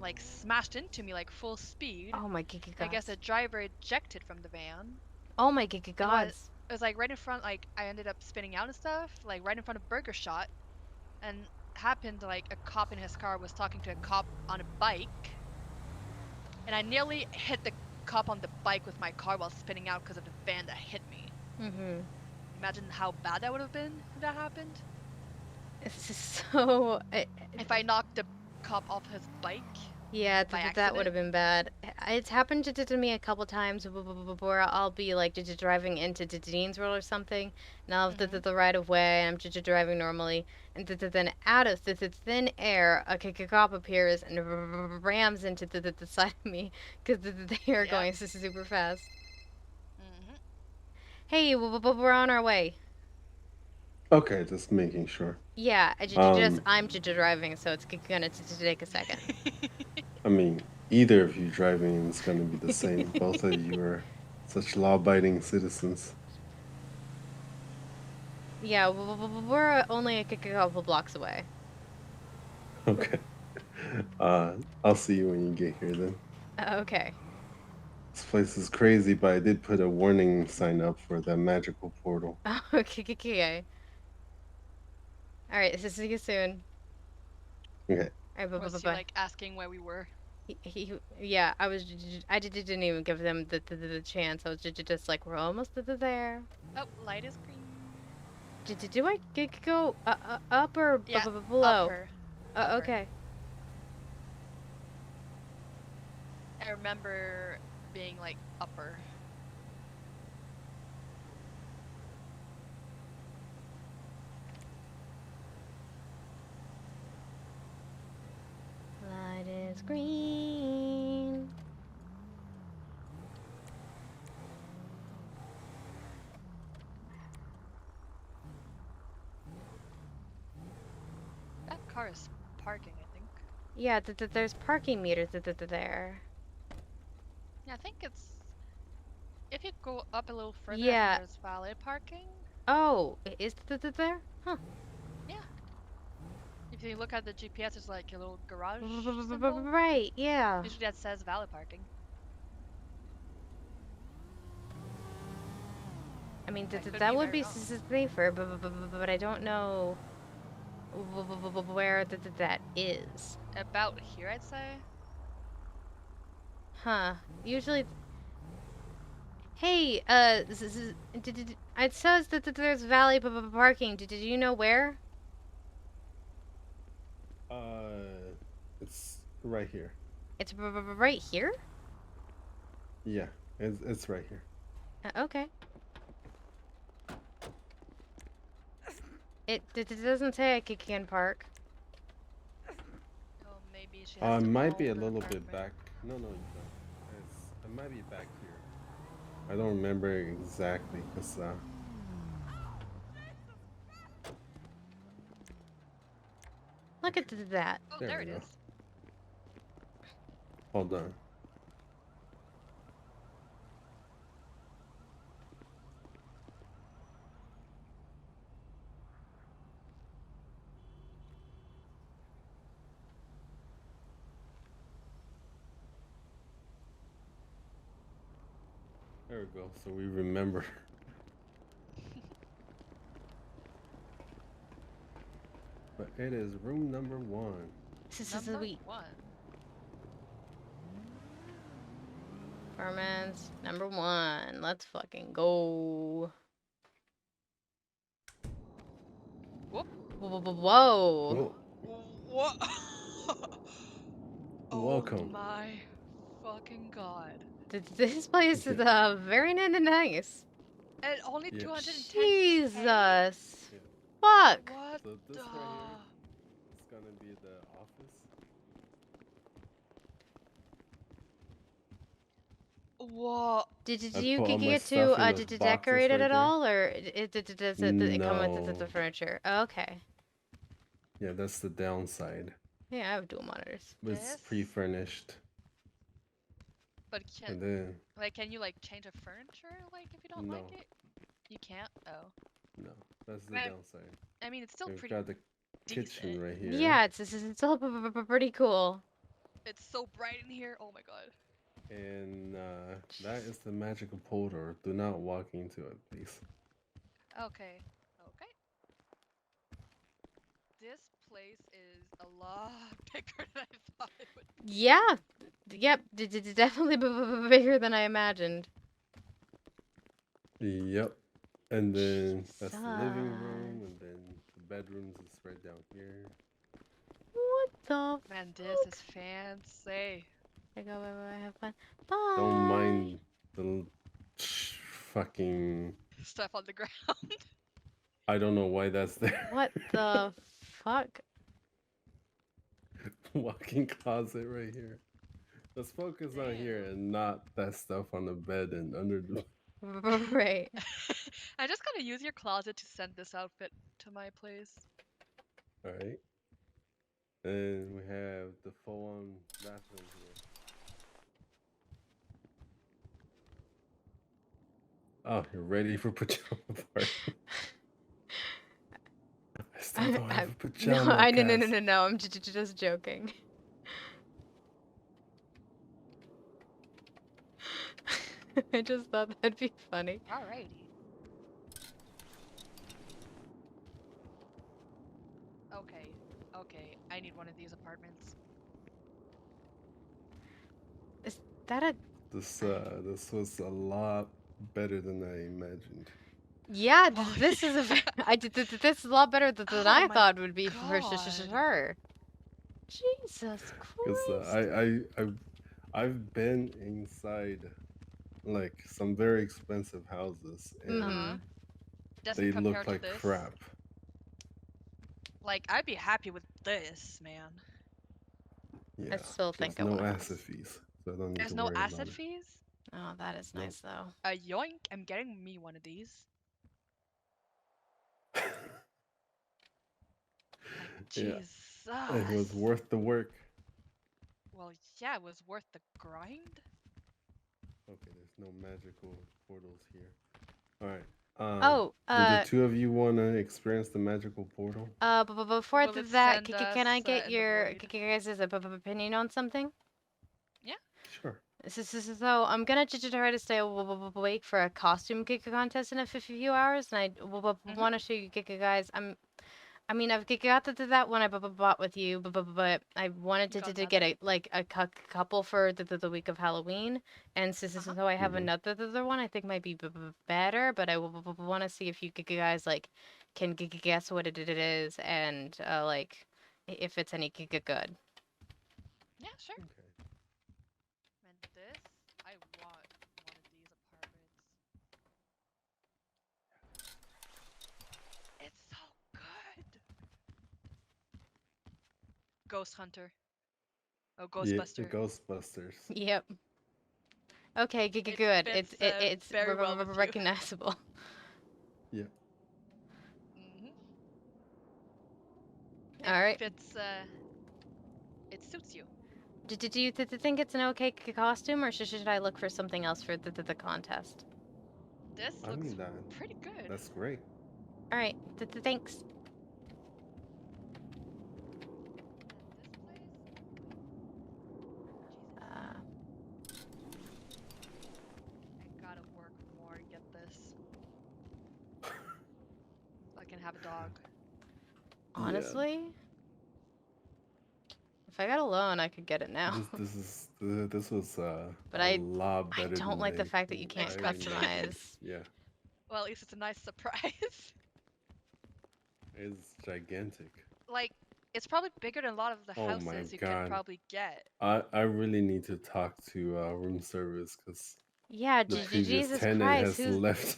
like smashed into me like full speed. Oh my god. I guess a driver ejected from the van. Oh my gods. It was like right in front, like I ended up spinning out and stuff, like right in front of Burger Shot, and happened like a cop in his car was talking to a cop on a bike, and I nearly hit the cop on the bike with my car while spinning out because of the van that hit me. Imagine how bad that would have been if that happened. It's so. If I knocked the cop off his bike. Yeah, that would have been bad. It's happened to me a couple times where I'll be like driving into Dean's World or something, and I'll have the right of way, and I'm just driving normally, and then out of thin air, a cop appears and rams into the side of me because they are going super fast. Hey, we're on our way. Okay, just making sure. Yeah, I'm driving, so it's gonna take a second. I mean, either of you driving is going to be the same. Both of you are such law-abiding citizens. Yeah, we're only a couple blocks away. Okay. I'll see you when you get here then. Okay. This place is crazy, but I did put a warning sign up for the magical portal. Okay. All right, see you soon. Okay. All right, Was he like asking where we were? Yeah, I didn't even give them the chance. I was just like, we're almost there. Oh, light is green. Do I go up or below? Upper. Okay. I remember being like upper. Light is green. That car is parking, I think. Yeah, there's parking meters there. Yeah, I think it's... If you go up a little further, Yeah. there's valet parking. Oh, is there? Huh. Yeah. If you look at the GPS, there's like a little garage symbol. Right, yeah. Usually that says valet parking. I mean, that would be safer, but I don't know where that is. About here, I'd say. Huh. Usually... Hey, it says that there's valet parking. Did you know where? It's right here. It's right here? Yeah, it's right here. Okay. It doesn't say I can park. Oh, maybe she has to Might be a follow the little bit back. No, you don't. It might be back here. I don't remember exactly, cause Look at that. Oh, there it we go. is. Hold on. There we go. So we remember. But it is room number 1. This is Number sweet. 1. Romance number 1. Let's fucking go. Whoop. Whoa. What? Welcome. Oh my fucking god. This place is very nice. And only Yeah. 210. Jesus. Fuck. What So this the? right here is gonna be the office. What? Did I you put all my get stuff to in those decorate it boxes right at there. all, or does it come with the No. furniture? Okay. Yeah, that's the downside. Yeah, I have dual monitors. It's This? pre-furnished. But And then can you like change a furniture like if you don't No. like it? You can't? Oh. no, that's the I- downside. I mean, it's still We've pretty got the kitchen decent. right here. Yeah, it's all pretty cool. It's so bright in here. Oh my god. And that is the magical portal. Do not walk into it, please. Okay. Okay. This place is a lot bigger than I thought it would be. Yeah. Yep. Definitely bigger than I imagined. Yep. And then that's the living room, and then the bedrooms is right down here. What the? Man, this is fancy. I go where I have fun. Bye. Don't mind the fucking. Stuff on the ground. I don't know why that's there. What the fuck? Walk-in closet right here. Let's focus on here and not that stuff on the bed and under the. Right. I just gotta use your closet to send this outfit to my place. All right. And we have the full-on bathroom here. Oh, you're ready for pajama party. I still don't have a pajama. No, Cass. no. I'm just joking. I just thought that'd be funny. Alrighty. Okay. Okay. I need one of these apartments. Is that a? This was a lot better than I imagined. Yeah, this is this is a lot better than Oh I my thought would be for God. her. Jesus Because Christ. I've been inside like some very expensive houses and Doesn't they compare look to like this. crap. Like, I'd be happy with this, man. Yeah, still think I there's no wanna asset fees, so I don't need There's to no worry about asset it. fees? Oh, that is Nope. nice though. Yoink, I'm getting me one of these. Yeah, Jesus. it was worth the work. Well, yeah, it was worth the grind. Okay, there's no magical portals here. All right. Oh, do the two of you want to experience the magical portal? But before Will it that, send can I us, get in the your void? guys' opinion on something? Yeah. Sure. So I'm gonna try to stay awake for a costume contest in a few hours, and I want to show you guys. I mean, I've got to do that one I bought with you, but I wanted to get a couple for the week of Halloween, and so I have another one I think might be better, but I want to see if you guys like can guess what it is and like if it's any good. Yeah, sure. Okay. Man, this, I want one of these apartments. It's so good. Ghost Hunter. Oh, Ghostbuster. Yeah, the Ghostbusters. Yep. Okay, good. fits, It's very well with you. recognizable. Yeah. It All right. fits, it suits you. Do you think it's an okay costume, or should I look for something else for the contest? This I looks mean that. pretty good. That's great. All right. Thanks. I gotta work dog. Honestly, if I got a loan, I could get it now. This was But a I lot I better don't than like the fact that you can't expected. customize. Yeah, Well, at least it's a nice surprise. it's gigantic. Like, it's probably bigger than a lot of the Oh my houses you god. can probably get. I really need to talk to room service because Yeah, the previous Jesus tenant Christ, has left.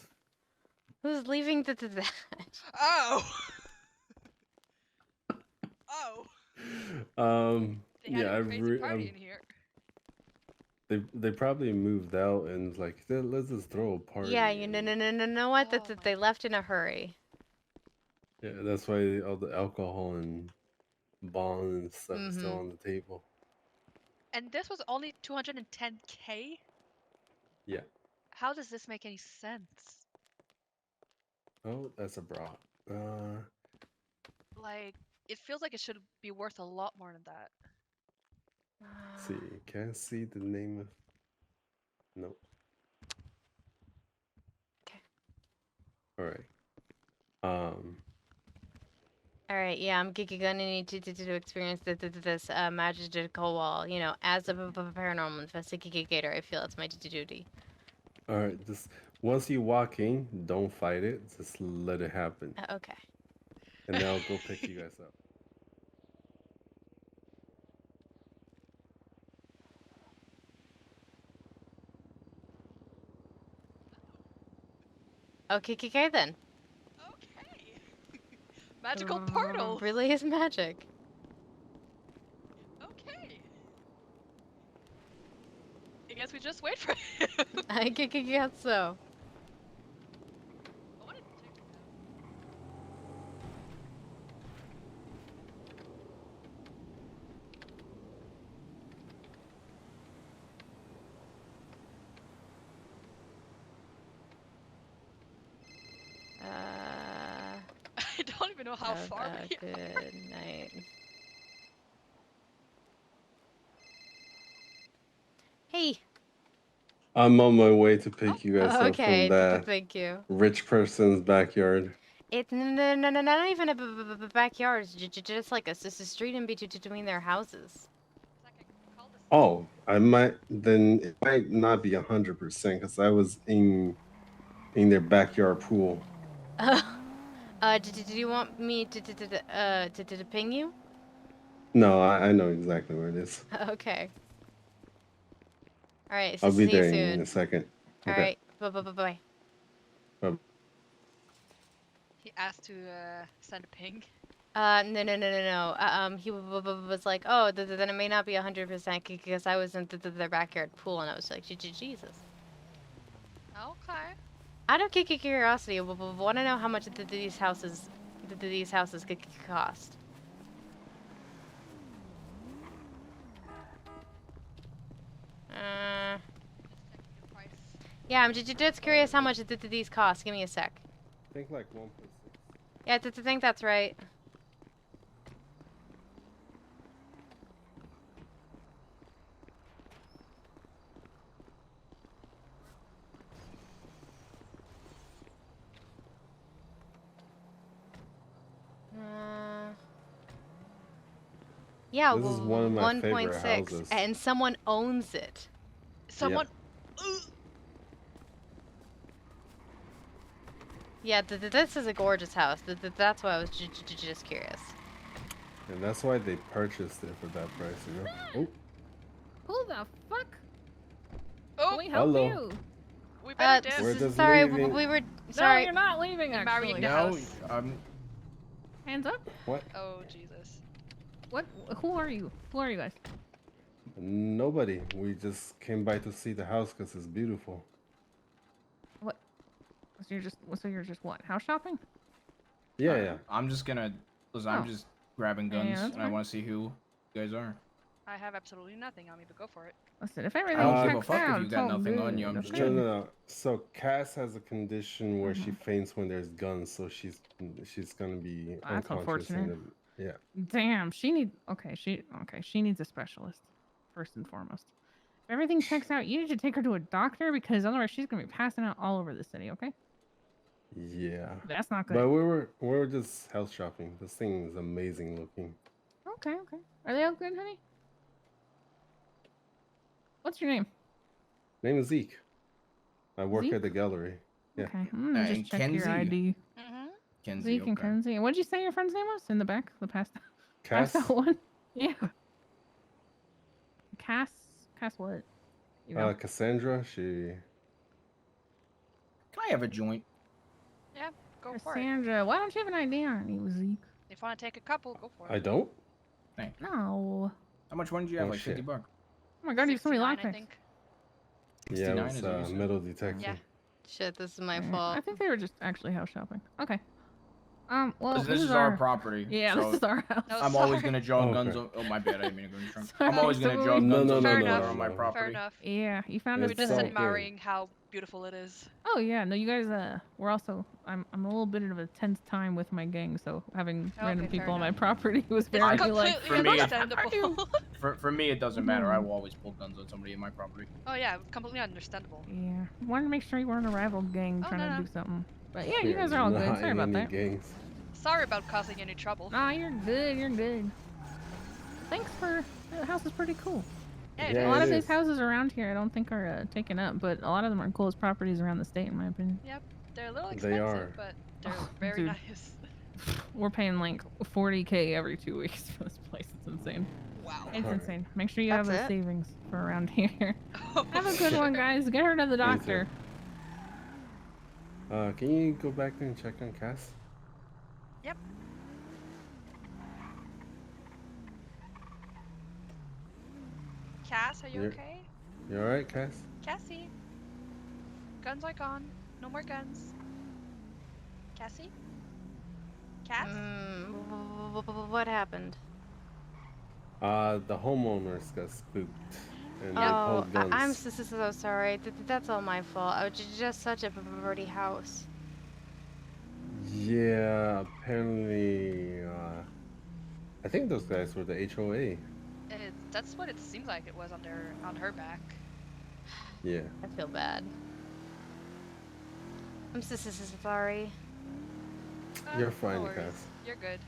who's leaving that? Oh. Oh. They had Yeah, a crazy party in here. they probably moved out and like let's just throw a party. Yeah, you know what? That they left in a hurry. Yeah, that's why all the alcohol and bond and stuff is still Mhm. on the table. And this was only 210K? Yeah. How does this make any sense? Oh, that's a bra. Like, it feels like it should be worth a lot more than that. See, can't see the name of. Nope. Okay. All right. All right, yeah, I'm gonna need to experience this magical wall. You know, as a paranormal investigator, I feel it's my duty. All right. Just once you walk in, don't fight it. Just let it happen. Okay. And then I'll go pick you guys up. Okay then. Okay. Magical portal. Really is magic. Okay. I guess we just wait for him. I guess so. I don't even know how far we are. Good night. Hey. I'm on my way to pick you guys up Okay, from that thank you. rich person's backyard. It's no, not even a backyard. It's just like a street in between their houses. Oh, I might then it might not be 100% because I was in their backyard pool. Did you want me to ping you? No, I know exactly where it is. Okay. All right. I'll be See there you soon. in a second. All Okay. right. Bye. Bye. He asked to send a ping. No. He was like, oh, then it may not be 100% because I was in their backyard pool, and I was like, Jesus. Okay. Out of curiosity, want to know how much these houses could cost. Yeah, I'm just curious how much these cost. Give me a sec. I think like 1.6. Yeah, I think that's right. Yeah, This is one of my favorite 1.6, houses. and someone owns it. Someone. Yeah, this is a gorgeous house. That's why I was just curious. And that's why they purchased it for that price, you know? Oh, Who the fuck? Oh, Can we help hello. you? We better dance. We're just Sorry, leaving. we were No, sorry. you're not leaving. You're Actually, marrying the No, house. hands up. What? Oh Jesus. What? Who are you? Who are you guys? Nobody. We just came by to see the house because it's beautiful. What? So you're just what? House shopping? Yeah. I'm just gonna listen. Oh. I'm just grabbing Yeah, guns, that's and I fine. want to see who you guys are. I have absolutely nothing on me, but go for it. Listen, if everything I don't give a checks fuck out, if you it's got all nothing on good, you. I'm just okay? checking. No. So Cass has a condition where she Mhm. faints when there's guns, so she's gonna be That's unconscious. unfortunate. Yeah. Damn, she needs a specialist first and foremost. If everything checks out, you need to take her to a doctor because otherwise she's gonna be passing out all over the city. Okay? Yeah. That's not good. But we were just house shopping. This thing is amazing looking. Okay, okay. Are they all good, honey? What's your name? Name is Zeke. I work Zeke? at the gallery. Yeah. Okay, I'm gonna just And check your Kenzie. ID. Kenzie, Zeke and okay. Kenzie. What'd you say your friend's name was in the back? The passed Cass? out one? Yeah. Cass what? You know? Cassandra, she... Can I have a joint? Yeah, go for it. Cassandra, why don't you have an ID on you, Zeke? If you want to take a couple, go for it. I don't? Thanks. No. How much money do you have? Oh, Like shit. $50. Oh my god, you have so many 69, I lockpicks. think. Yeah, it 69 was is what you said? metal detecting. Yeah. Shit, this is my Alright, fault. I think they were just actually house shopping. Okay. Well, Listen, this is our property. Yeah, so this is our house. No, I'm always sorry. gonna draw Oh, guns. okay. Oh, my bad. I didn't mean to go in front. Sorry, I'm always gonna draw sorry. guns No, on no, Fair people enough. that are on my no. property. Fair enough. Yeah, you found We're a It's just all good. good. admiring how beautiful it is. Oh yeah, no, you guys. We're also. I'm a little bit of a tense time with my gang, so having random Okay, fair people on my enough. property was It's very I- like. completely for me, understandable. For me, it doesn't matter. I will always pull guns on somebody in my property. Oh yeah, completely understandable. Yeah, wanted to make sure you weren't a rival gang Oh, trying no, to no. do something. But yeah, We you guys are all good. not Sorry in about any that. gangs. Sorry about causing any trouble. Nah, you're good. You're good. Thanks for. The house is pretty cool. Yeah, Yeah, A lot it of these is. houses around here, I don't think are taken up, but a lot of them are coolest properties around the state, in my opinion. Yep, they're a little They expensive, are. but they're Oh, very dude. nice. We're paying like 40K every 2 weeks for this place. It's insane. Wow. It's Alright. insane. Make sure you That's have a it? savings for around here. Oh, Have a good one, guys. Get her to the You too. doctor. Can you go back there and check on Cass? Yep. Cass, are you You're- okay? You alright, Cass? Cassie? Guns are gone. No more guns. Cassie? Cass? What happened? The homeowners got spooked. And they Oh, pulled guns. I'm so sorry. That's all my fault. I was just such a pretty house. Yeah, apparently, I think those guys were the HOA. That's what it seems like it was on her back. Yeah. I feel bad. I'm so sorry. You're No fine, worries. Cass. You're good.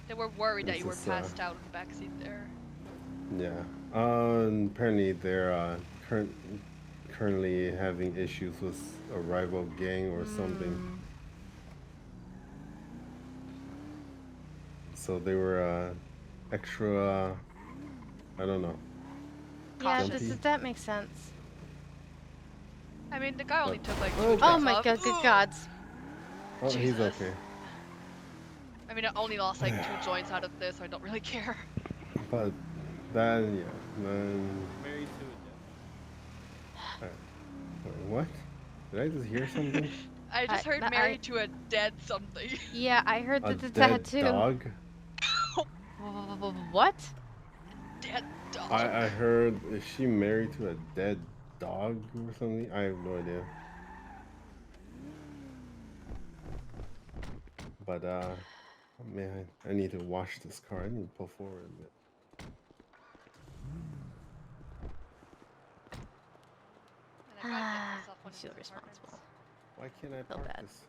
They were worried that This you were is, passed out in the backseat there. Yeah. And apparently they're currently having issues with a rival gang or something. Mm. So they were extra. I don't know. Yeah, Cautious. that makes sense. I mean, the guy only took like 2 Oh, Oh joints my off. god, good gods. Oh, he's Jesus. okay. I mean, I only lost like 2 joints out of this, so I don't really care. But then, yeah, then. Married to Wait, what? Did I just hear something? I just heard married to a dead something. Yeah, I heard A that dead too. dog? What? Dead dog. I heard, is she married to a dead dog or something? I have no idea. But man, I need to wash this car. I need to pull forward a bit. And I gotta get myself one I of feel these responsible. apartments. Why can't I Feel park bad. this?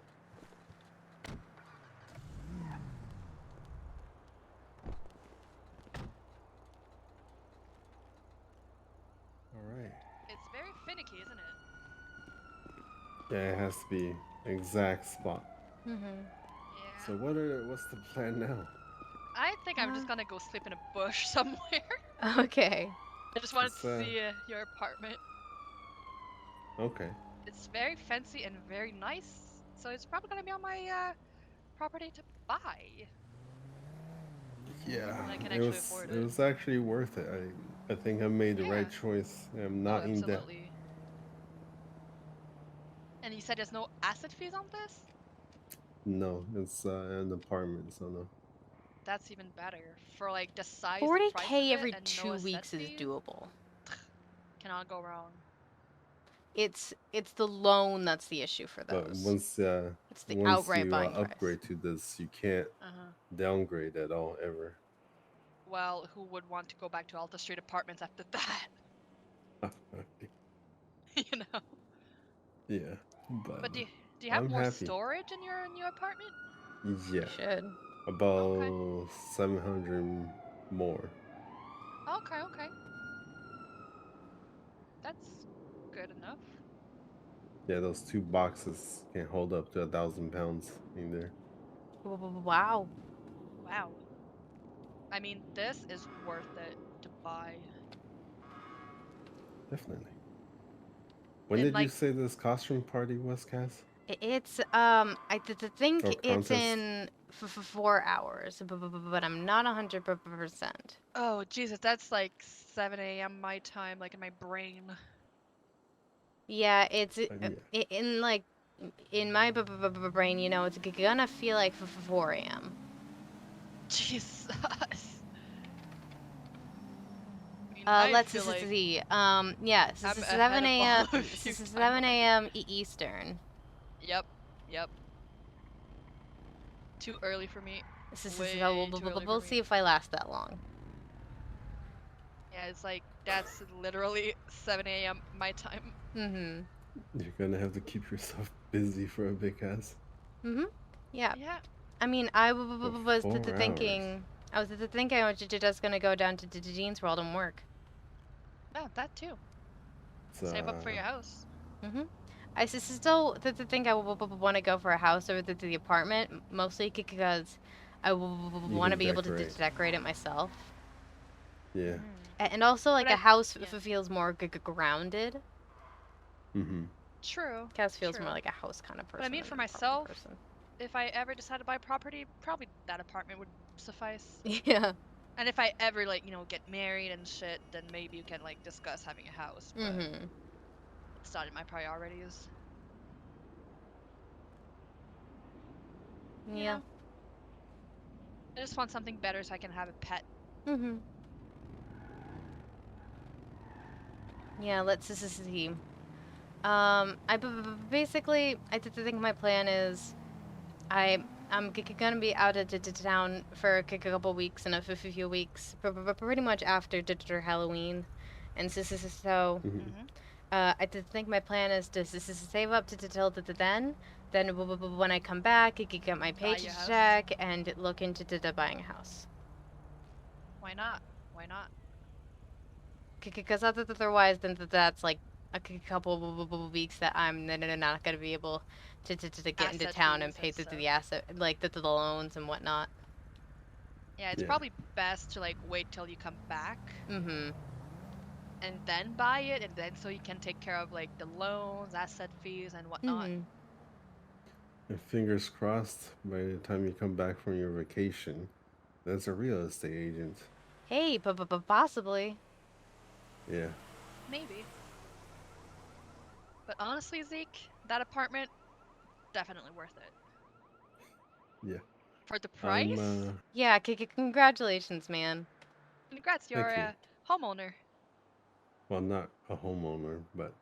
All right. It's very finicky, isn't it? Yeah, it has to be exact spot. Mm-hmm. Yeah. So what's the plan now? I think I'm just gonna go sleep in a bush somewhere. Okay. I just wanted It's, to see your apartment. Okay. It's very fancy and very nice, so it's probably gonna be on my property to buy. Yeah, I can it actually was afford it it. was actually worth it. I think I made the right choice. I'm not in debt. Absolutely. And you said there's no asset fees on this? No, it's an apartment, so no. That's even better. For like the size, the price of 40K it every and 2 no asset weeks is fees? doable. Cannot go wrong. It's the loan that's the issue for But those. once It's the once outright you buying price. upgrade to this, you can't downgrade at all ever. Well, who would want to go back to Alta Street Apartments after that? You know. Yeah, But Do you have I'm more happy. storage in your new apartment? Yeah. Should. About 700 more. Okay, okay. That's good enough. Yeah, those 2 boxes can hold up to 1,000 pounds in there. Wow. Wow. I mean, this is worth it to buy. Definitely. When And did you like, say this costume party was, Cass? It's I think Or it's contest? in 4 hours, but I'm not 100%. oh Jesus, that's like 7 a.m. my time, like in my brain. Yeah, it's Yeah. in like in my brain, you know, it's gonna feel like 4 a.m. Jesus. I Let's feel like see. Yeah, I'm 7 ahead of a.m. all of you 7 a.m. Eastern. Yep, yep. Too early for me. So Way too early we'll for see me. if I last that long. Yeah, it's like that's literally 7 a.m. my time. Mm-hmm. You're gonna have to keep yourself busy for a big ass. Mm-hmm. Yeah. Yeah. I mean, I For was 4 thinking. I was thinking I was just gonna go down to Dean's World and work. Oh, that too. hours. Save up for your house. Mm-hmm. I still think I want to go for a house over the apartment, mostly because I want to can be able to decorate. decorate it myself. Yeah. And also, like, But a house feels more grounded. Mm-hmm. True. Cass feels true. more like a house kind of person. But I mean, than for an apartment myself, person. if I ever decide to buy property, probably that apartment would suffice. Yeah. And if I ever, like, you know, get married and shit, then maybe you can, like, discuss having a house. But it's not in my priorities. Yeah. You know? I just want something better so I can have a pet. Mm-hmm. Yeah, let's see. Basically, I think my plan is, I'm gonna be out of town for a couple weeks and a few weeks, pretty much after Halloween, and so. I think my plan is to save up till then. Then when I come back, I can get my paycheck and look into buying a house. Why not? Why not? Because otherwise, then that's like a couple weeks that I'm not gonna be able to get into town and pay the asset, like the loans and whatnot. Yeah, it's probably best to like wait till you come back. Mm-hmm. And then buy it, and then so you can take care of like the loans, asset fees, and whatnot. Mm-hmm. And fingers crossed, by the time you come back from your vacation, that's a real estate agent. Hey, possibly. Yeah. Maybe. But honestly, Zeke, that apartment, definitely worth it. Yeah. For the price? Yeah, congratulations, man. Congrats, you're a homeowner. Well, not a homeowner, but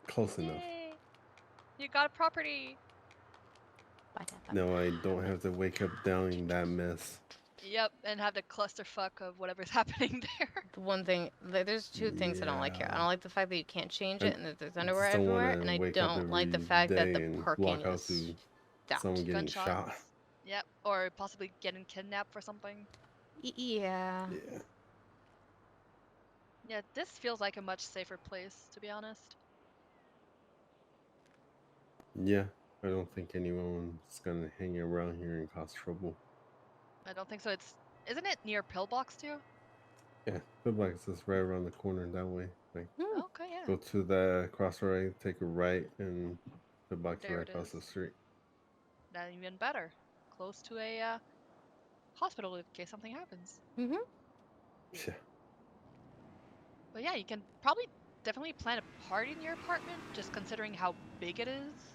close enough. Yay! You got a property! No, I don't have to wake up down in that mess. Yep, and have the clusterfuck of whatever's happening there. The one thing, there's two things I don't like here. I don't like the fact that you can't change it and that there's underwear everywhere, and I don't like the fact that the parking is someone getting shot. Yep, or possibly getting kidnapped for something. Yeah. Yeah, this feels like a much safer place, to be honest. Yeah, I don't think anyone's gonna hang around here and cause trouble. I don't think so. Isn't it near Pillbox too? Yeah, Pillbox is right around the corner that way. Like, okay, yeah. go to the crossroad, take a right, and Pillbox There right it across is. the street. That's even better. Close to a hospital in case something happens. Mm-hmm. Yeah. But yeah, you can probably definitely plan a party in your apartment, just considering how big it is.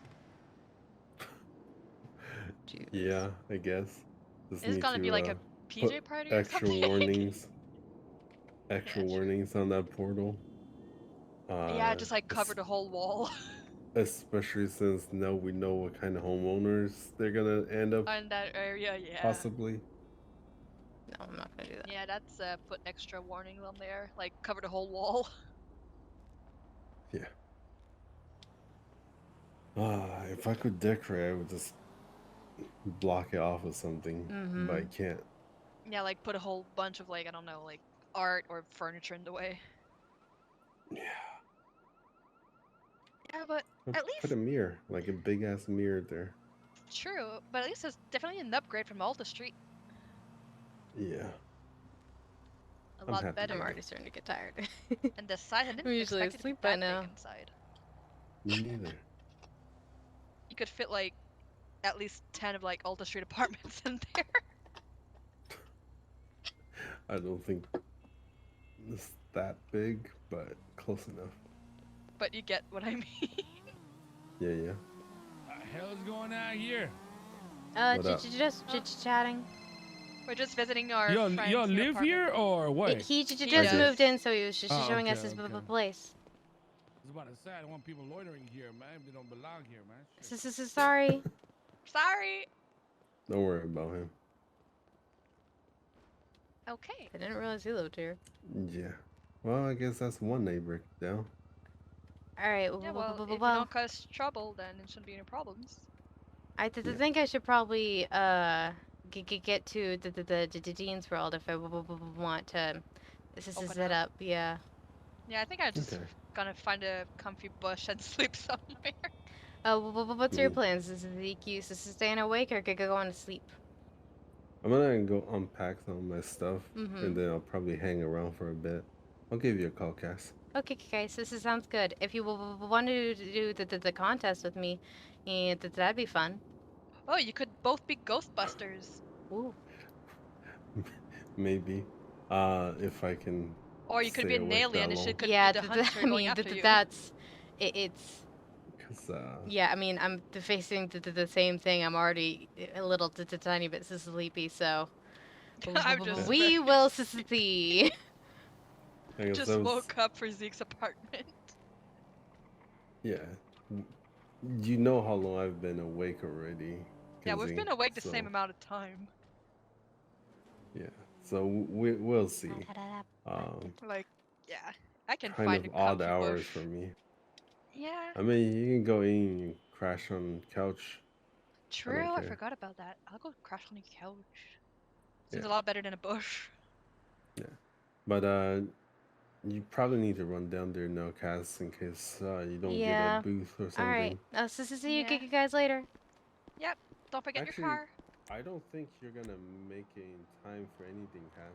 Yeah, I guess. Just It's need gonna to be like a PJ put party or extra something. warnings. Extra warnings on that portal. Yeah, just like cover the whole wall. Especially since now we know what kind of homeowners they're gonna end up In that area, yeah. possibly. No, I'm not gonna do that. Yeah, that's put extra warnings on there, like cover the whole wall. Yeah. If I could decorate, I would just block it off with something, but I Mhm. can't. Yeah, like put a whole bunch of like I don't know, like art or furniture in the way. Yeah. Yeah, but Put at put least a mirror, like a big ass mirror there. true. But at least it's definitely an upgrade from Alta Street. Yeah. A I'm lot happy. better. I'm already starting to get tired. And the size, I didn't I'm usually expect it to be asleep by that big now. inside. Me neither. You could fit like at least 10 of like Alta Street apartments in there. I don't think it's that big, but close enough. But you get what I mean. Yeah, yeah. Hell's going on here? What up? Just chit-chatting. We're just visiting our Y'all friends. live here or what? He just does. moved in, so he was just Oh, showing okay, us his okay. place. I was about to say, I don't want people loitering here, man. They don't belong here, man. Sorry. Sorry. Don't worry about him. Okay. I didn't realize he lived here. Yeah. Well, I guess that's one neighbor down. All right. Yeah, well, if you don't cause trouble, then it shouldn't be any problems. I think I should probably get to the Dean's World if I want to Open set up. Yeah. Yeah, I think I'm just Okay. gonna find a comfy bush and sleep somewhere. What's your plans? Is Zeaks to staying awake or go on to sleep? I'm gonna go unpack some of my stuff, Mhm. and then I'll probably hang around for a bit. I'll give you a call, Cass. Okay, guys, this sounds good. If you want to do the contest with me, that'd be fun. Oh, you could both be Ghostbusters. Ooh. Maybe. If I can. Or you could stay be an awake alien that and she long. could Yeah, be the hunter I going mean, after you. it's. 'Cause, Yeah, I mean, I'm facing the same thing. I'm already a little tiny bit sleepy, so I'm just we will see. I guess just that was, woke up for Zeke's apartment. yeah. You know how long I've been awake already. Yeah, we've Kenzie, been awake the so, same amount of time. Yeah. So we'll see. Like, yeah, I can Kind find of a odd comfy hours bush. for me. Yeah. I mean, you can go in and crash on the couch. True, I care. forgot about that. I'll go crash on the couch. Seems Yeah. a lot better than a bush. Yeah. But you probably need to run down there now, Cass, in case you don't Yeah. get a booth or something. All right. See you guys later. Yep. Don't forget Actually, your car. I don't think you're gonna make it in time for anything, Cass.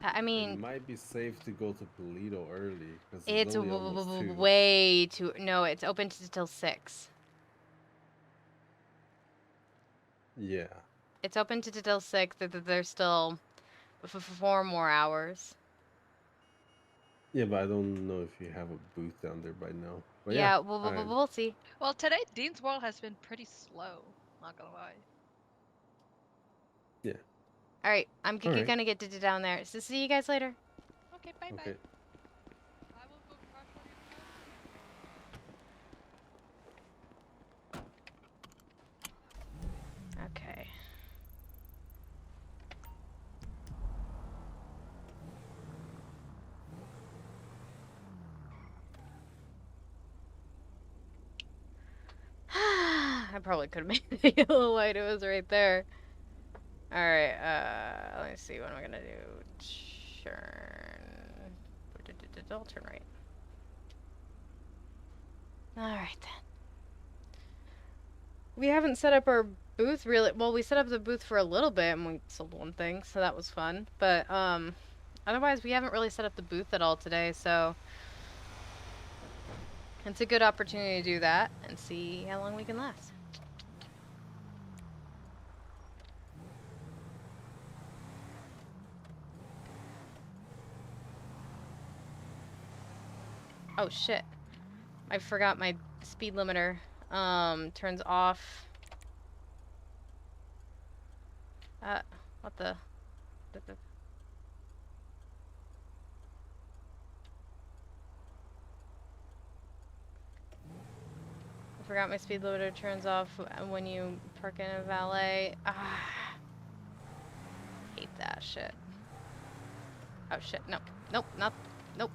I It mean, might be safe to go to Polito early because it's only almost 2. way too. No, it's open till 6. Yeah. It's open till 6. There's still 4 more hours. Yeah, but I don't know if you have a booth down there by now. But Yeah, alright. we'll see. Well, today Dean's World has been pretty slow. Not gonna lie. Yeah. All right, I'm All right. gonna get down there. So see you guys later. Okay, bye bye. Okay. I will go crash on your couch. Okay. I probably could have made it a little light. It was right there. All right. Let me see. What am I gonna do? Turn. I'll turn right. All right then. We haven't set up our booth really. Well, we set up the booth for a little bit and we sold one thing, so that was fun. But otherwise we haven't really set up the booth at all today, so it's a good opportunity to do that and see how long we can last. Oh shit. I forgot my speed limiter turns off. What the? I forgot my speed limiter turns off when you park in a valet. Hate that shit. Oh shit, no. Nope, not, nope.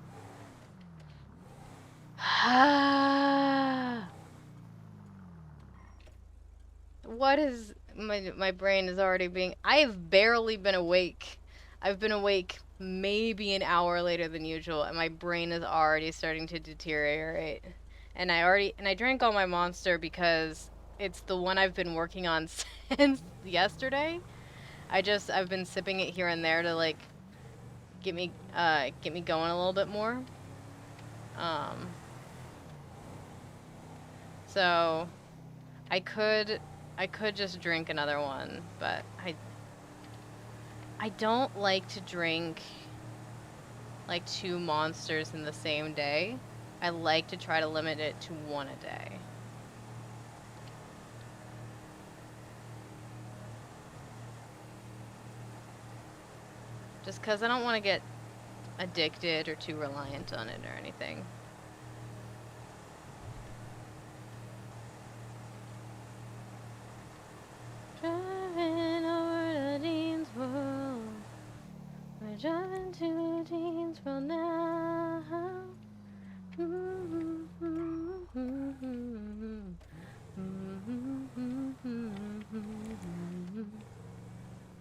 what is my brain is already being. I've barely been awake. I've been awake maybe an hour later than usual, and my brain is already starting to deteriorate. And I drank all my Monster because it's the one I've been working on since yesterday. I've been sipping it here and there to like get me going a little bit more. So I could just drink another one, but I don't like to drink like 2 Monsters in the same day. I like to try to limit it to 1 a day. Just because I don't want to get addicted or too reliant on it or anything. Driving over the Dean's World. We're driving to Dean's World now.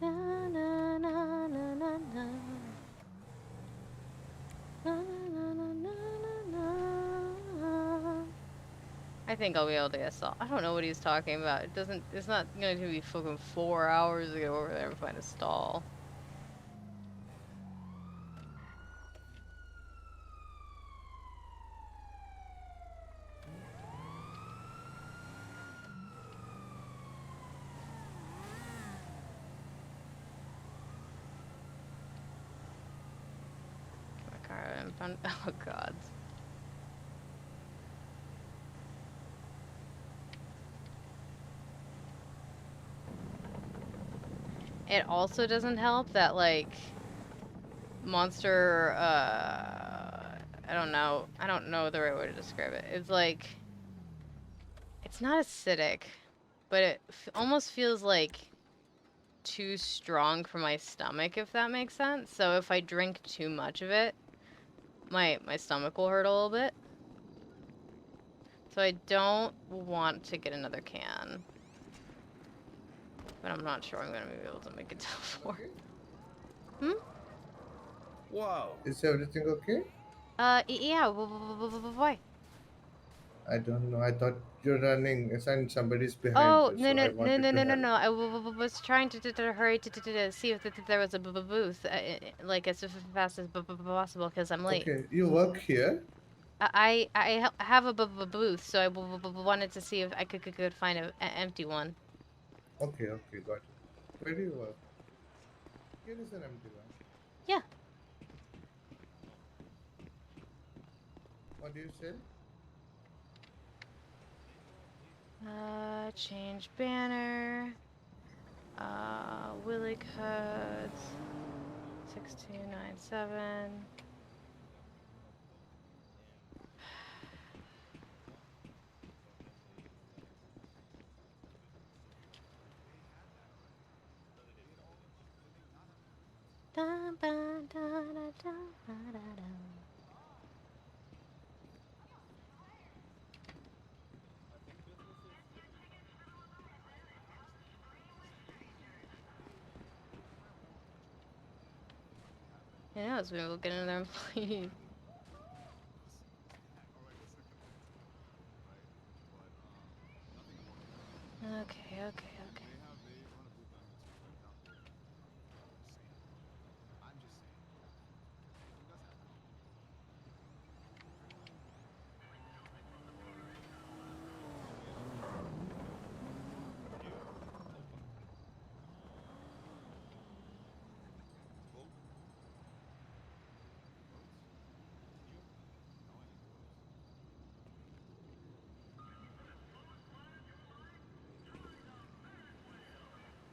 Na, na, na, na, na, na. Na, na, na, na, na, na. I think I'll be able to get a stall. I don't know what he's talking about. It's not going to be fucking 4 hours to go over there and find a stall. My car and found, oh god. It also doesn't help that, like, Monster, I don't know the right way to describe it. It's like, it's not acidic, but it almost feels like too strong for my stomach, if that makes sense. So if I drink too much of it, my stomach will hurt a little bit. So I don't want to get another can. But I'm not sure I'm going to be able to make it to 4. Hmm? Wow. Is everything okay? Yeah, why? I don't know. I thought you're running and somebody's behind Oh, you, no, so I no, no, wanted no, to no, no, help. no. I was trying to hurry to see if there was a booth, like as fast as possible, because I'm late. Okay, you work here? I have a booth, so I wanted to see if I could find an empty one. Okay, okay, got it. Where do you work? Here is an empty one. Yeah. What do you sell? Change banner. Willy codes. 6297. Da, ba, da, da, da, da, da. Who knows? Maybe we'll get another employee. Okay, okay, okay.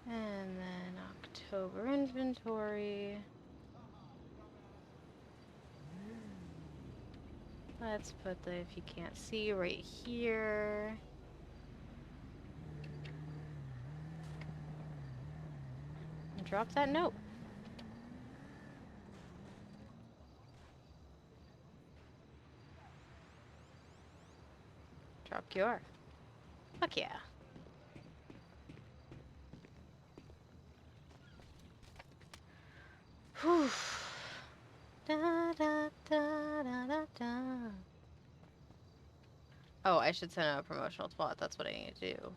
And then October inventory. Let's put the if you can't see right here. And drop that note. Drop QR. Fuck yeah. Whew. Da, da, da, da, da, da. Oh, I should send out a promotional spot. That's what I need to do.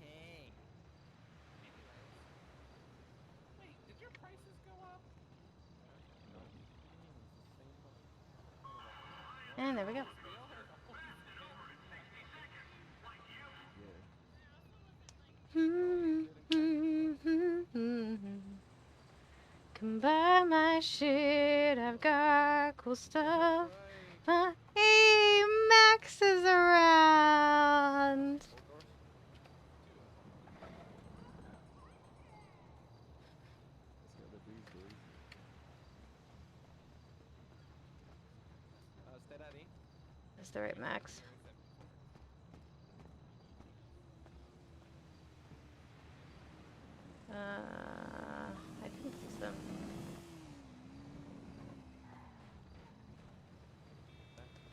Hey. Wait, did your prices go up? And there we go. Come buy my shit, I've got cool stuff. Hey, Max is around. That's the right Max. I think so.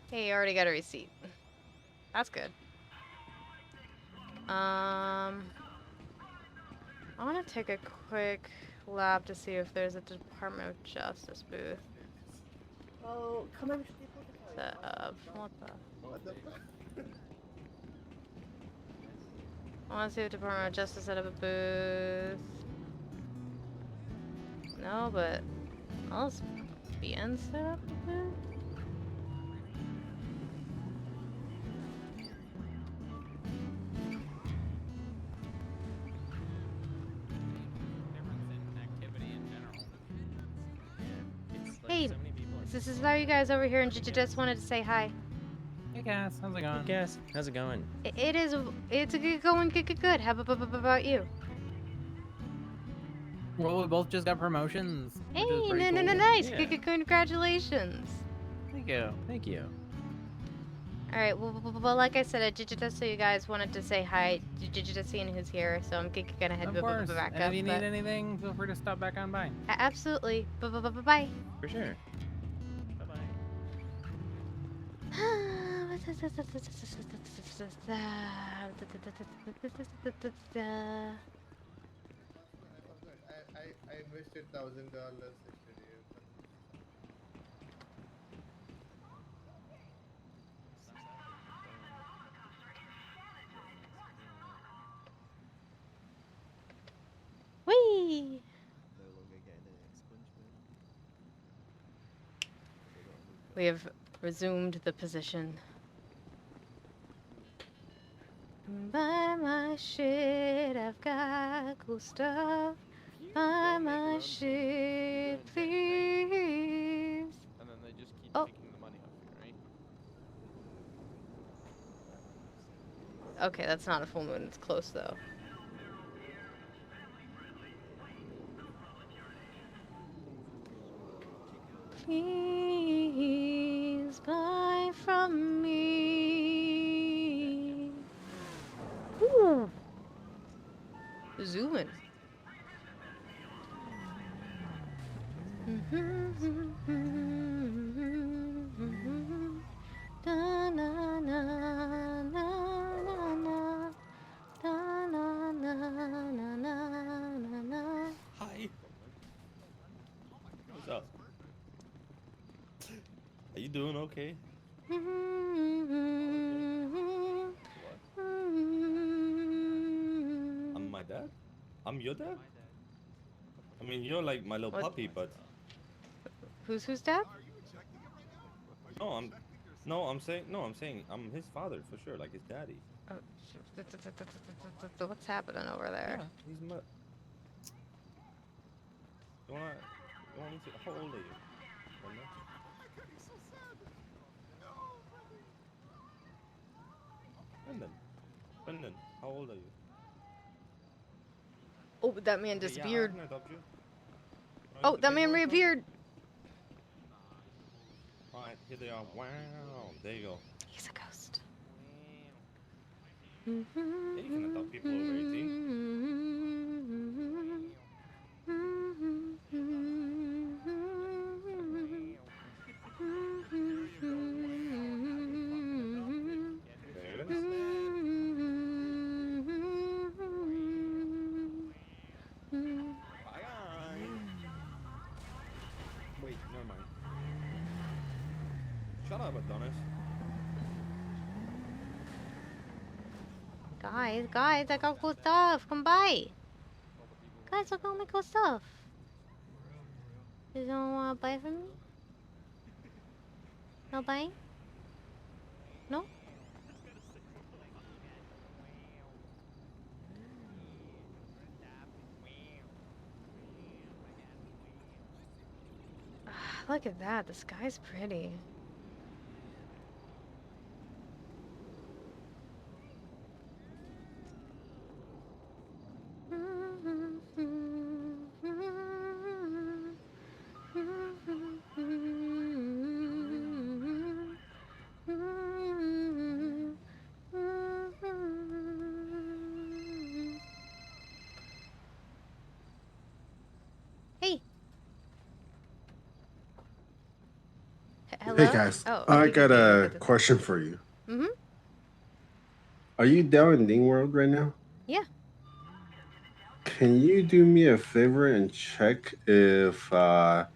Hey, you already got a receipt. That's good. I want to take a quick lap to see if there's a Department of Justice booth. Oh, come on. Set up. What the? What the fuck? I want to see if Department of Justice set up a booth. No, but I'll BN set up a booth. Hey, this is how you guys over here in just wanted to say hi. Hey Cass, how's it going? Hey Cass, how's it going? It's a good going, good. How about you? Well, we both just got promotions. Hey, which is pretty cool. nice. Yeah. Congratulations. Thank you. Thank you. All right, well, like I said, I just so you guys wanted to say hi. Just seeing who's here, so I'm gonna head Of course. back And up. if you need but- anything, feel free to stop back on by. Absolutely. Bye. For sure. Bye-bye. I invested $1,000 yesterday. Whee! We have resumed the position. Buy my shit, I've got cool stuff. Buy my shit, please. And then they just keep Oh. taking the money off you, right? Okay, that's not a full moon. It's close though. Please buy from me. Ooh. Zooming. Da, na, na, na, na, na. Da, na, na, na, na, na, na. Hi. What's up? Are you doing okay? I'm my dad? I'm your dad? I mean, you're like my little What? puppy, but Who's dad? I'm saying I'm his father for sure, like his daddy. Oh, what's happening over there? Yeah, he's my. You want me to? How old are you? Brendan, how old are you? Oh, that man Yeah, I disappeared. can adopt you. Oh, that man reappeared. Alright, here they are. Wow, there you go. He's a ghost. Yeah, you can adopt people over 18. There it is. Bye, guys. Wait, never mind. Shut up, Adonis. Guys, I got cool stuff. Come by. Guys, I got my cool stuff. You don't want to buy from me? No buying? No? Look at that. The sky's pretty. Hey. Hello? Hey guys, Oh, I okay, got okay, a okay. question for you. Mm-hmm. Are you down in Ding World right now? Yeah. Can you do me a favor and check if the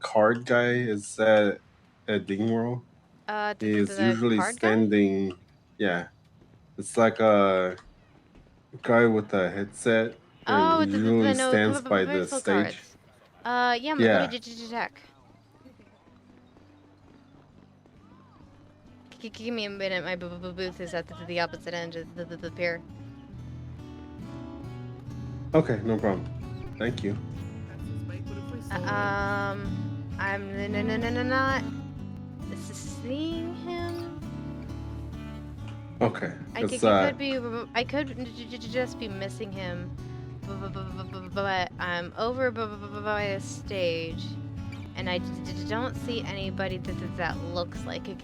card guy is at Ding World? He is The usually card guy? standing. Yeah, it's like a guy with a headset, and Oh, he usually no stands by the pixel stage. cards. Yeah, I'm gonna Yeah. check. Give me a minute. My booth is at the opposite end of the pier. Okay, no problem. Thank you. I'm not seeing him. Okay, I could just be missing him, but I'm over by a stage, and I don't see anybody that looks like him.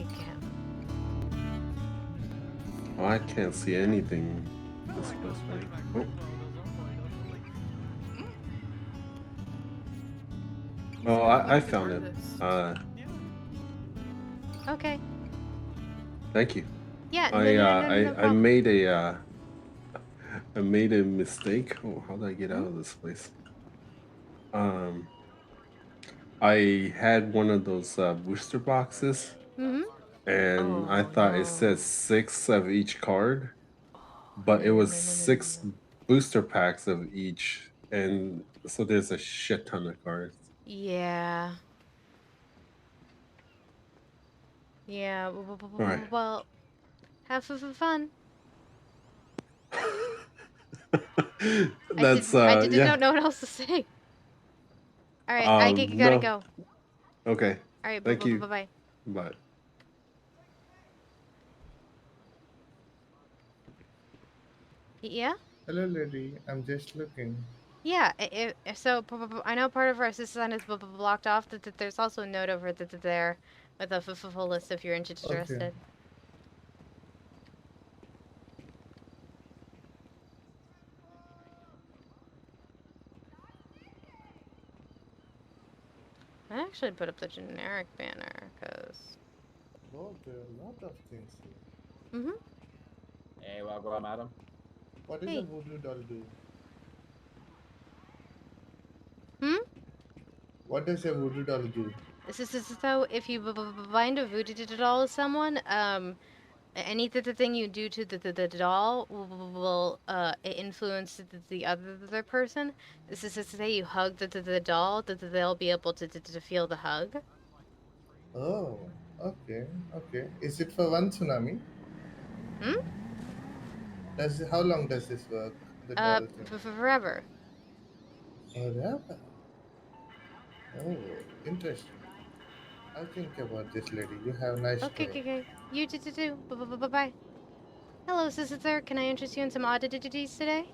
Oh, I can't see anything this way. Oh. Oh, I found him. Okay. Thank you. Yeah. I No problem. I made a mistake. Oh, how did I get out of this place? I had one of those booster boxes, and I thought it said 6 of each card, but it was 6 booster packs of each, and so there's a shit ton of cards. Yeah. Yeah. Alright. Well, have some fun. That's I yeah. don't know what else to say. All right, I gotta No. go. Okay. All right, Thank you. bye. Bye. Yeah. Hello, lady. I'm just looking. Yeah. So I know part of our system is blocked off. That there's also a note over there with a full list if you're interested. Okay. I actually put up the generic banner because. Oh, there are a lot of things here. Mhm. Hey, welcome, madam. What does a voodoo doll do? What does a voodoo doll do? So if you bind a voodoo doll to someone, anything you do to the doll will influence the other person. This is to say you hug the doll, that they'll be able to feel the hug. Oh, okay, okay. Is it for one tsunami? How long does this work? The doll thing. Forever. Forever. Oh, interesting. I'll think about this, lady. You have a nice day. Okay. You too. Bye. Hello, sister. Can I interest you in some oddities today?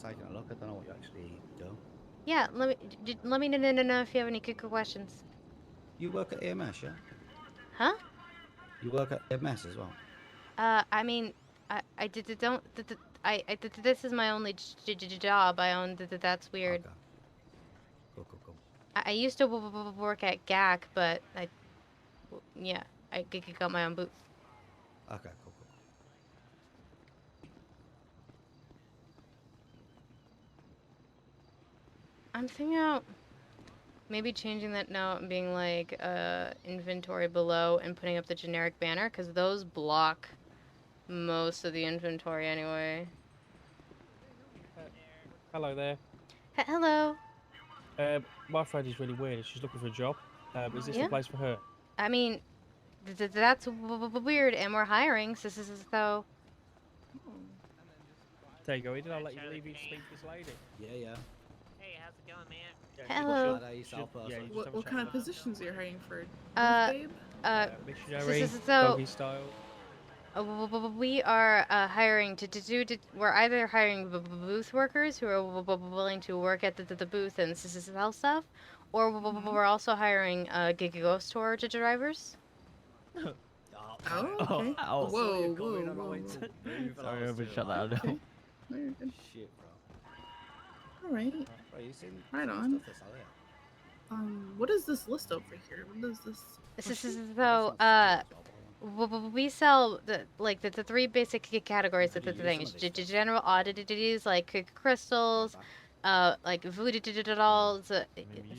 taking a look. I don't know what you actually do. Yeah, let me know if you have any quick questions. You work at EMS, yeah? Huh? You work at EMS as well? I mean, I don't, this is my only job. I own, that's weird. Okay. Cool. I used to work at GAC, but yeah, I got my own booth. Okay, cool. I'm thinking out maybe changing that note and being like, inventory below and putting up the generic banner, because those block most of the inventory anyway. Hello there. Hello. My friend is really weird. She's looking for a job. Is this Yeah? the place for her? I mean, that's weird, and we're hiring, so. There you go, Eden. I'll let you leave you to speak to this lady. Yeah. Hey, how's it going, man? Hello. What kind of positions are you hiring for? Babe? Missionary, So, doggy style. we are hiring we're either hiring booth workers who are willing to work at the booth and sell stuff, or we're also hiring ghost tour drivers. Oh, okay. Ow. Whoa. Sorry, I shut that down. Okay. No, you're good. Shit, bro. All right. Bro, you seen Right some on. stuff that's out here? What is this list over here? What is this? So, we sell the three basic categories of the things: general oddities like crystals, like voodoo dolls,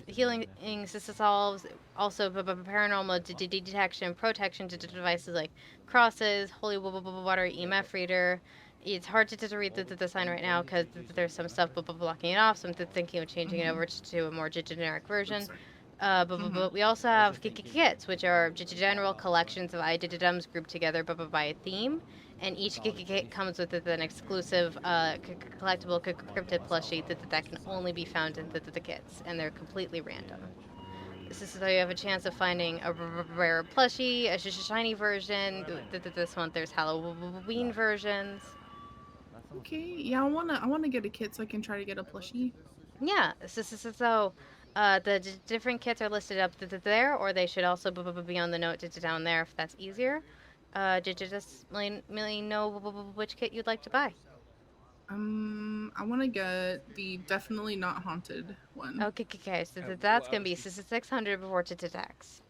healing solves, also paranormal detection, protection devices like crosses, holy water, EMF reader. It's hard to read the sign right now because there's some stuff blocking it off, so I'm thinking of changing it over to a more generic version. But we also have kits, which are general collections of items grouped together by a theme, and each kit comes with an exclusive collectible cryptid plushie that can only be found in the kits, and they're completely random. This is so you have a chance of finding a rare plushie, a shiny version. This month there's Halloween versions. Okay. Yeah, I wanna get a kit so I can try to get a plushie. Yeah. So the different kits are listed up there, or they should also be on the note down there if that's easier. Did you just let me know which kit you'd like to buy? I want to get the definitely not haunted one. Okay. So that's gonna be 600 before to tax.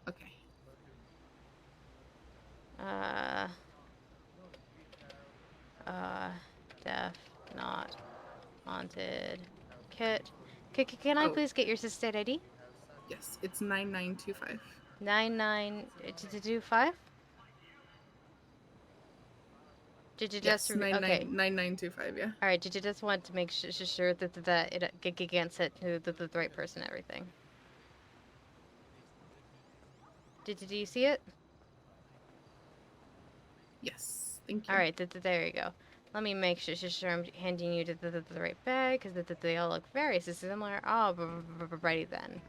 Okay. Def not haunted kit. Can I please get your state ID? Yes, it's 9925. 9925? Did you Yes, just 9925, yeah. All right, did you just want to make sure that it gets it to the right person, everything? Did you see it? Yes, thank you. All right, there you go. Let me make sure I'm handing you to the right bag, because they all look very similar. Oh, righty then.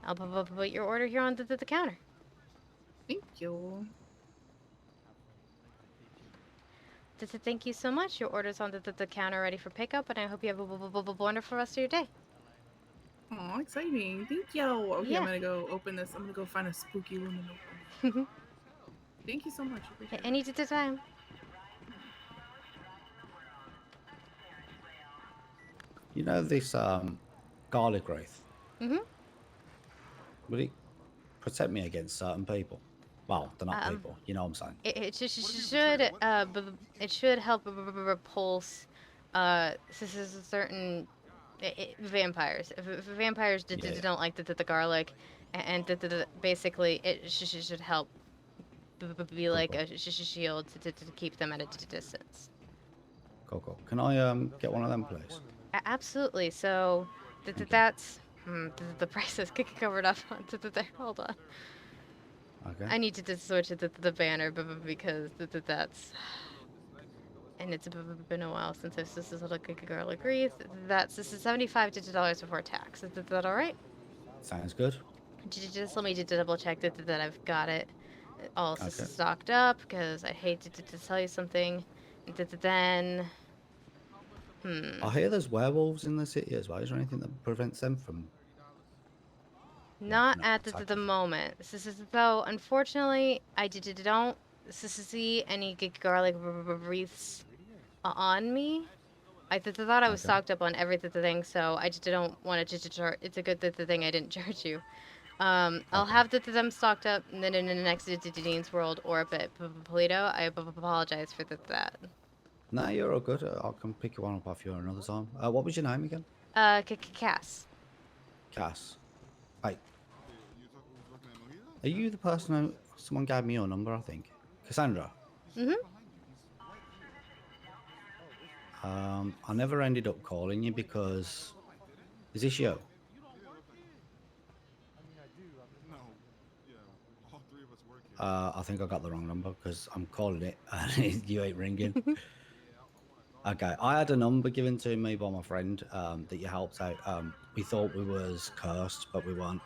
I'll put your order here on the counter. Thank you. Thank you so much. Your order's on the counter ready for pickup, and I hope you have a wonderful rest of your day. Oh, exciting. Thank you. Okay, Yeah. I'm gonna go open this. I'm gonna go find a spooky room and open it. Thank you so much. Appreciate it. Any time. You know this garlic wraith? Mm-hmm. Will it protect me against certain people? Well, they're not people. You know what I'm saying? It should help repulse certain vampires. If vampires don't like the garlic, and basically it should help be like a shield to keep them at a distance. Cool. Can I get one of them, please? Absolutely. So that's the price is covered up onto there. Hold on. Okay. I need to switch it to the banner, because that's, and it's been a while since this is like a garlic wreath. This is $75 before tax. Is that all right? Sounds good. Just let me double check that I've got it all Okay. stocked up, because I hate to tell you something. Then I hear there's werewolves in the city as well. Is there anything that prevents them from? Not no, at the moment. Though, unfortunately, I don't see any garlic wreaths on me. I thought I was Okay. stocked up on everything, so I just don't want to charge. It's a good thing I didn't charge you. I'll have them stocked up, and then in the next Dean's World or up at Polito. I apologize for that. No, you're all good. I can pick you one up off you another time. What was your name again? Cass. Cass. Hey. Are you the person who someone gave me your number? I think. Cassandra. Mhm. I never ended up calling you because. Is this you? I think I got the wrong number because I'm calling it and you ain't ringing. Okay, I had a number given to me by my friend that you helped out. We thought we was cursed, but we weren't.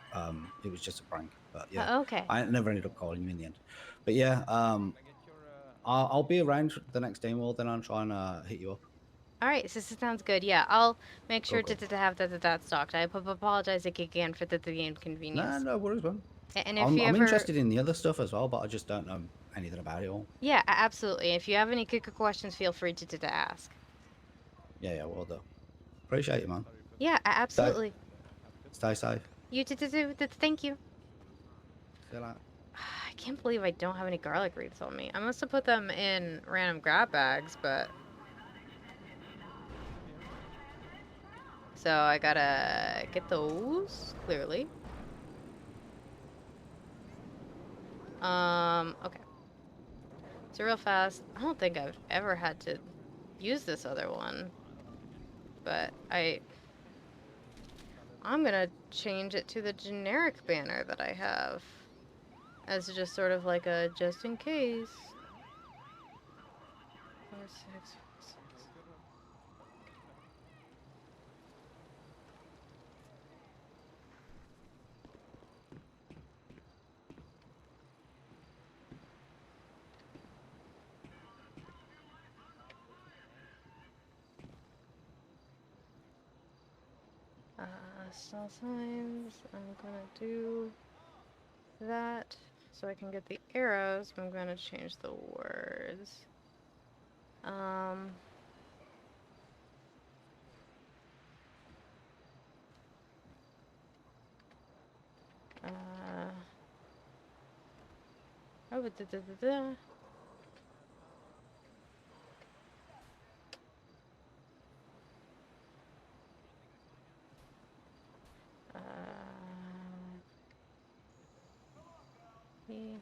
It was just a prank. But yeah, Okay. I never ended up calling you in the end. But yeah, I'll be around the next day more. Then I'll try and hit you up. All right, so this sounds good. Yeah, I'll make sure Cool. to have that stocked. I apologize again for the inconvenience. No worries, man. And if I'm you ever... interested in the other stuff as well, but I just don't know anything about it all. Yeah, absolutely. If you have any questions, feel free to ask. Yeah, well done. Appreciate it, man. Yeah, absolutely. Stay safe. You too. Thank you. See you later. I can't believe I don't have any garlic wreaths on me. I must have put them in random grab bags, but... So I gotta get those, clearly. Okay. So real fast, I don't think I've ever had to use this other one. But I'm gonna change it to the generic banner that I have. As just sort of like a just in case. 4, 6, 4, 6. Stall signs, I'm gonna do that so I can get the arrows, but I'm gonna change the words. Oh, da. B.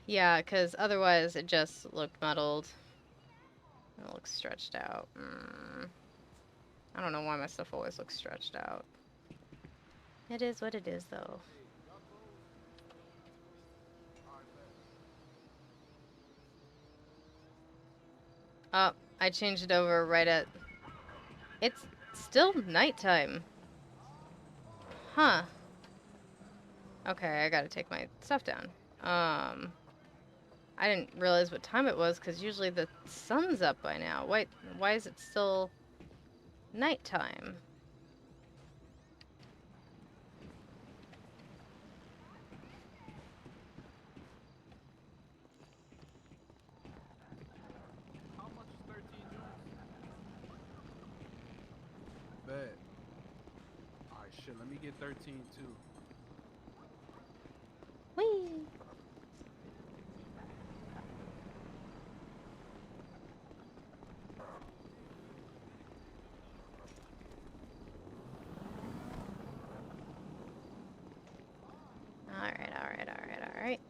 Yeah, because otherwise it just looked muddled. It looks stretched out. I don't know why my stuff always looks stretched out. It is what it is, though. Oh, I changed it over right at... It's still nighttime. Huh. Okay, I gotta take my stuff down. I didn't realize what time it was, because usually the sun's up by now. Why is it still nighttime? Bet. Alright, shit, let me get 13 too. Whee! Alright.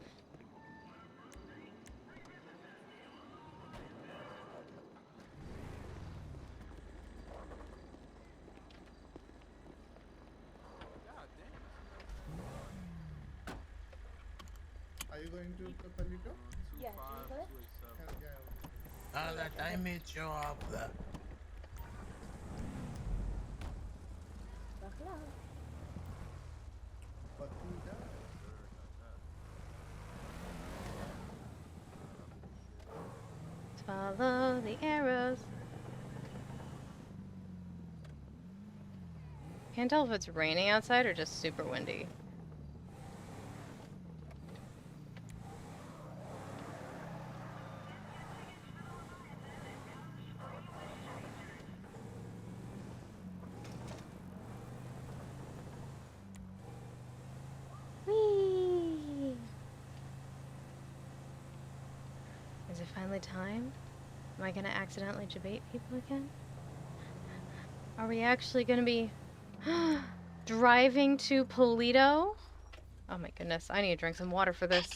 Are you going to the Palito? Yeah, Now that I made you up there. Hello. But who does? Follow the arrows. Can't tell if it's raining outside or just super windy. Whee! Is it finally time? Am I gonna accidentally debate people again? Are we actually gonna be driving to Polito? Oh my goodness, I need to drink some water for this.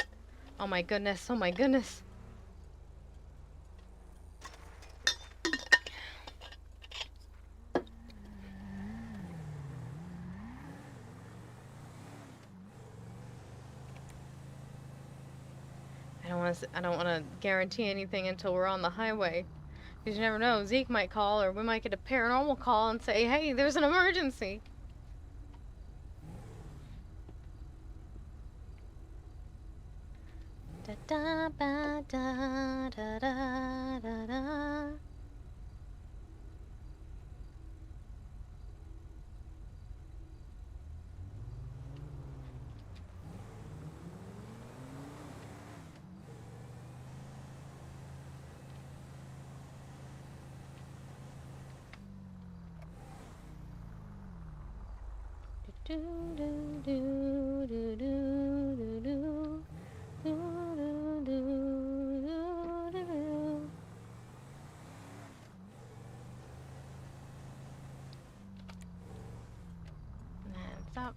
Oh my goodness, oh my goodness. I don't want to guarantee anything until we're on the highway. Because you never know, Zeke might call or we might get a paranormal call and say, hey, there's an emergency. Da da ba da da da da da. Do do do do do do do do do do do do. And stop.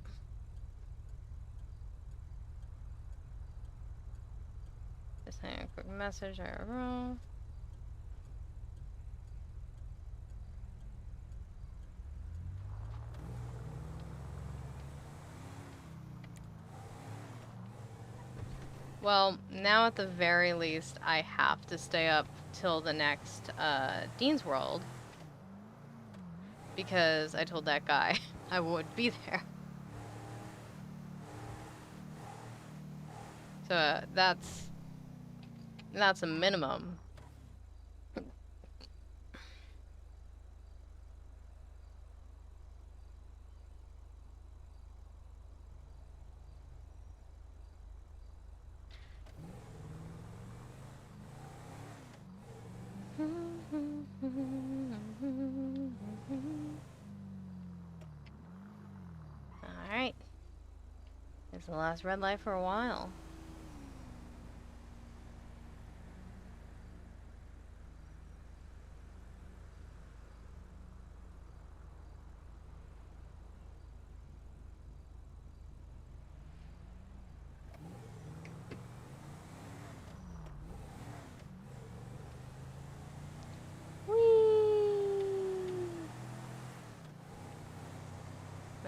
Just sending a quick message. Well, now at the very least, I have to stay up till the next Dean's World. Because I told that guy I would be there. So that's a minimum. Alright. It's the last red light for a while.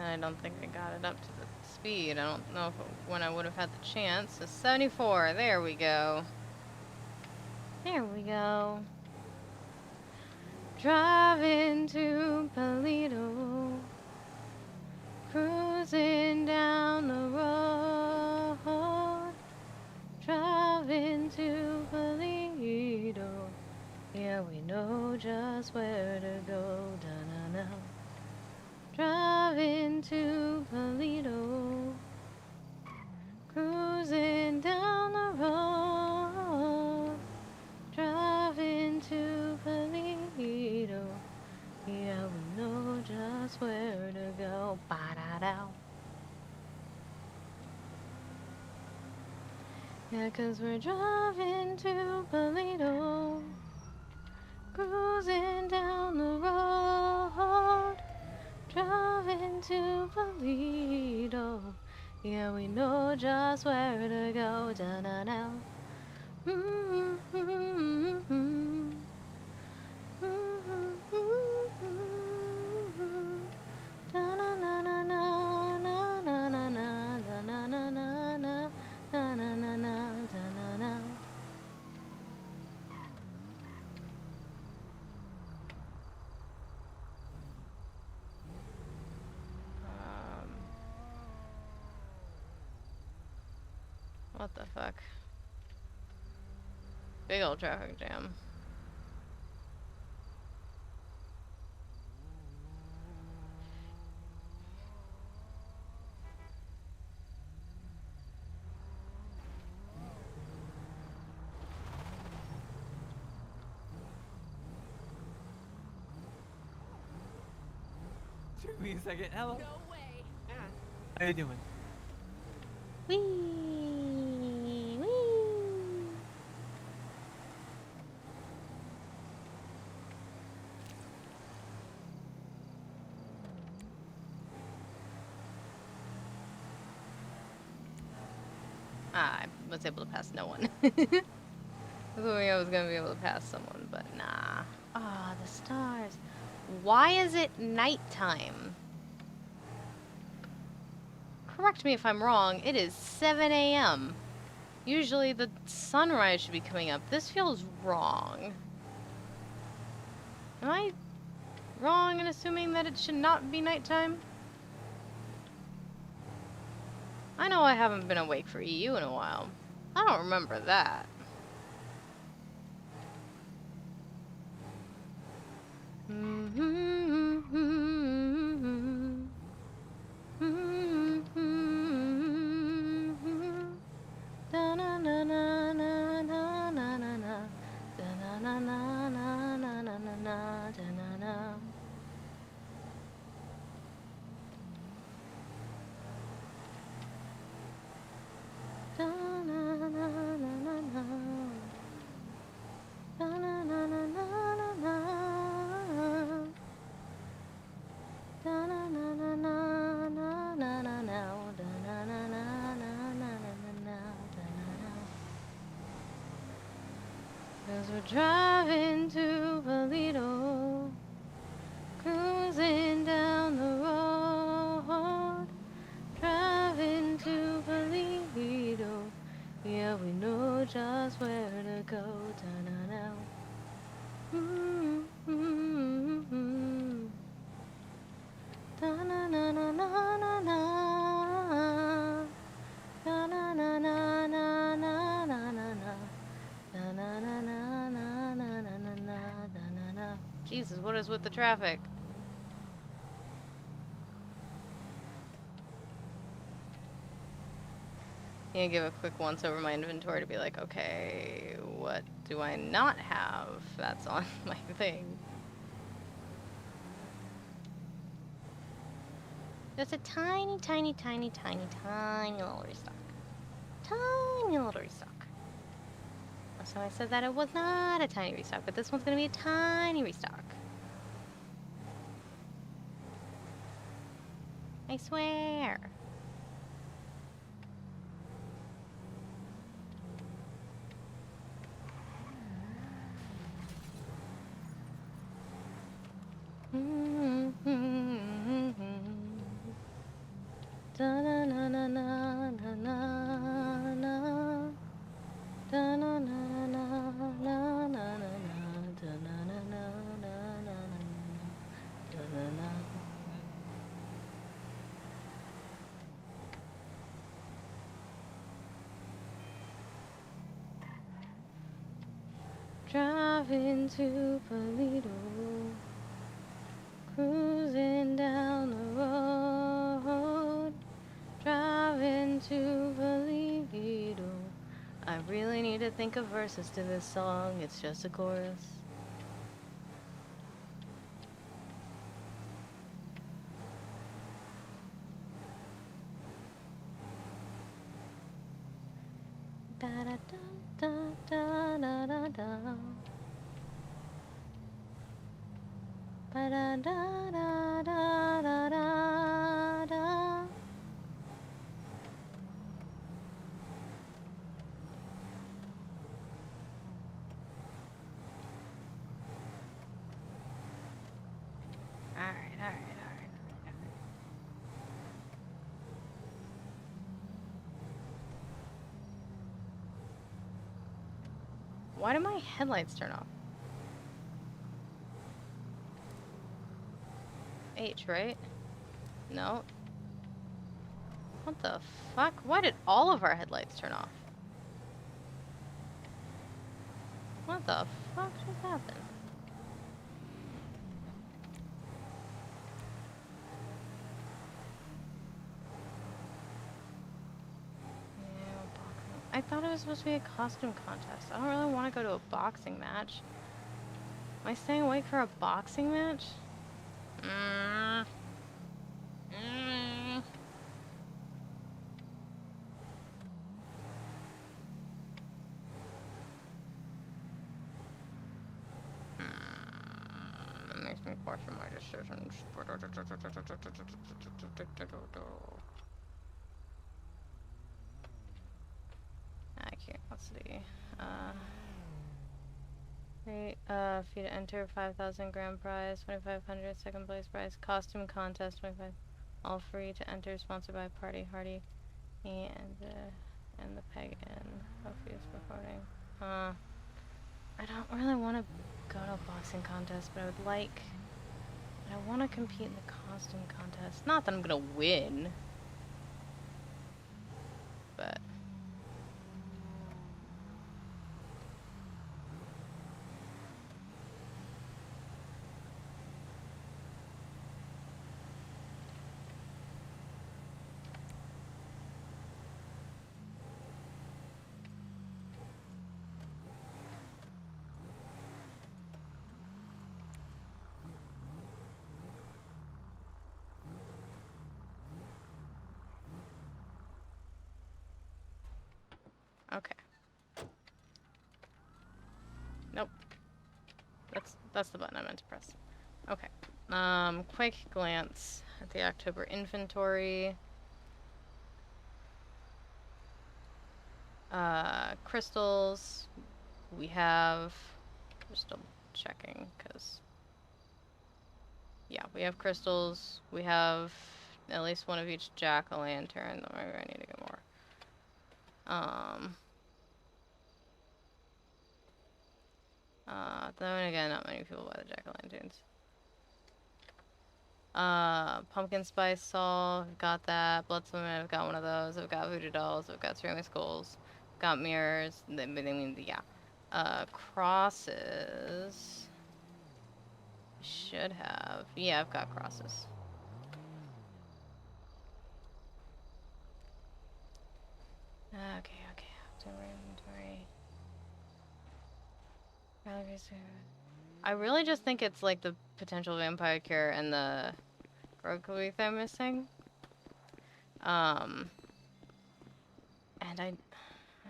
I don't think I got it up to the speed. I don't know when I would have had the chance. So 74, there we go. There we go. Driving to Polito. Cruising down the road. Driving to Polito. Yeah, we know just where to go. Da-na-na. Driving to Polito, cruising down the road. Driving to Polito, yeah, we know just where to go. Ba-da-da. Yeah, 'cause we're driving to Polito, cruising down the road. Driving to Polito, yeah, we know just where to go. Da-na-na. What the fuck? Big old traffic jam. Took me a second. Hello. No way. How you doing? Wee, wee. I was able to pass no one. I was hoping I was gonna be able to pass someone, but nah. Ah, the stars. Why is it nighttime? Correct me if I'm wrong, it is 7 a.m. Usually the sunrise should be coming up. This feels wrong. Am I wrong in assuming that it should not be nighttime? I know I haven't been awake for EU in a while. I don't remember that. As we're driving to Toledo, cruising down the road, driving to Toledo, yeah, we know just where to go. Da-na-na. Mm-hmm. Da-na-na-na-na-na-na. Da-na-na-na-na-na-na-na-na. Da-na-na-na-na-na-na-na-na. Jesus, what is with the traffic? Yeah, give a quick once over my inventory to be like, okay, what do I not have that's on my thing? Just a tiny, tiny, tiny, tiny, tiny little restock. Tiny little restock. So I said that it was not a tiny restock, but this one's gonna be a tiny restock. I swear. Driving to Toledo, cruising down the road, driving to Toledo. I really need to think of verses to this song, it's just a chorus. Da da da da da da da. Ba da da da da da da da. All right. Why do my headlights turn off? H, right? No. What the fuck? Why did all of our headlights turn off? What the fuck just happened? I thought it was supposed to be a costume contest. I don't really want to go to a boxing match. Am I staying awake for a boxing match? That makes me question my decisions. I can't. Let's see. Fee to enter 5,000 grand prize, 2,500 second place prize, costume contest 25, all free to enter, sponsored by Party Hardy, and the Peg Inn. Fees recording. I don't really want to go to a boxing contest, but I want to compete in the costume contest. Not that I'm gonna win, but. Okay. Nope. That's the button I meant to press. Okay. Quick glance at the October inventory. Crystals. We have... Just double checking, because... Yeah, we have crystals. We have at least one of each jack-o'-lantern. Maybe I need to get more. Then again, not many people buy the jack-o'-lanterns. Pumpkin spice saw, I've got that. Blood swimming, I've got one of those. I've got voodoo dolls, I've got ceramic skulls, got mirrors. Crosses. Should have. Yeah, I've got crosses. Okay. October inventory. I really just think it's like the potential vampire cure and the Grog they're missing. And I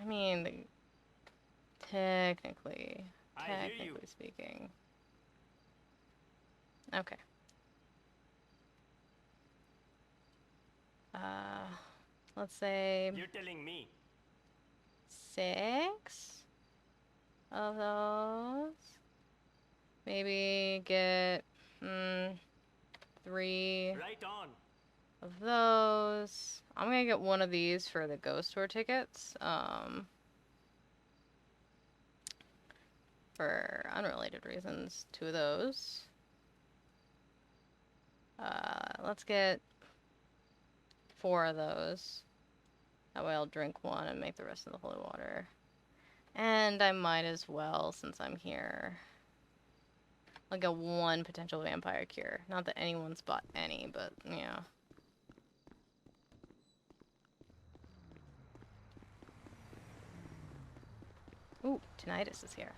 mean, technically speaking. Okay. Let's say. You're telling me. 6 of those. Maybe get 3 Right on. of those. I'm gonna get one of these for the ghost tour tickets. For unrelated reasons, 2 of those. Let's get 4 of those. That way I'll drink 1 and make the rest of the holy water. And I might as well, since I'm here, I'll get 1 potential vampire cure. Not that anyone's bought any, but yeah. Ooh, tinnitus is here.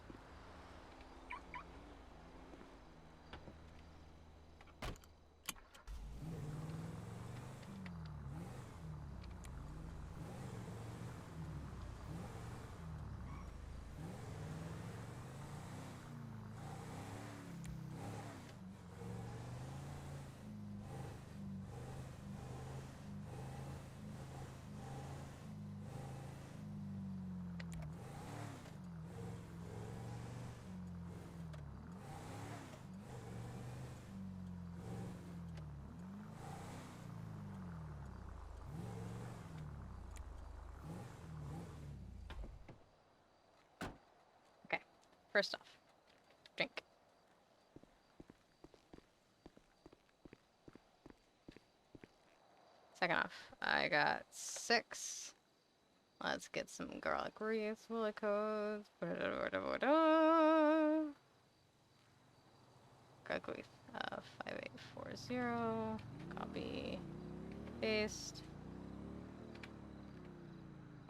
First off, drink. Second off, I got 6. Let's get some garlic wreaths, willy codes. ugly. 5840. Copy. Paste.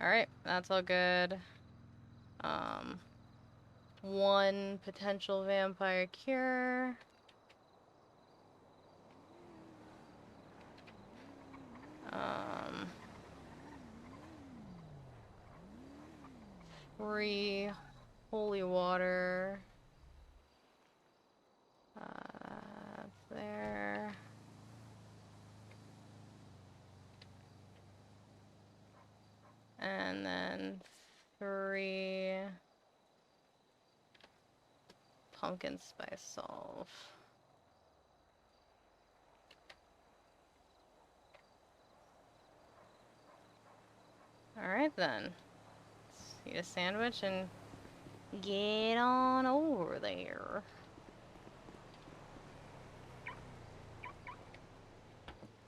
Alright, that's all good. One potential vampire cure. Free holy water. There. And then 3 pumpkin spice solve. Alright then. Let's eat a sandwich and get on over there.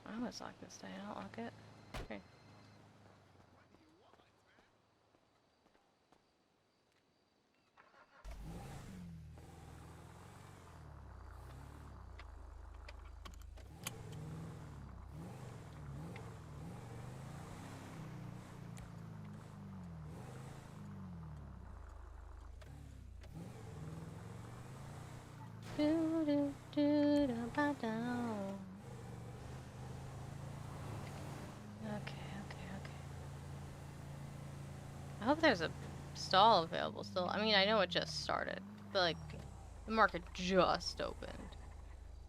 I almost lock this down. I don't lock it. Okay. Do do do do ba down. Okay. I hope there's a stall available still. I mean, I know it just started, but like the market just opened.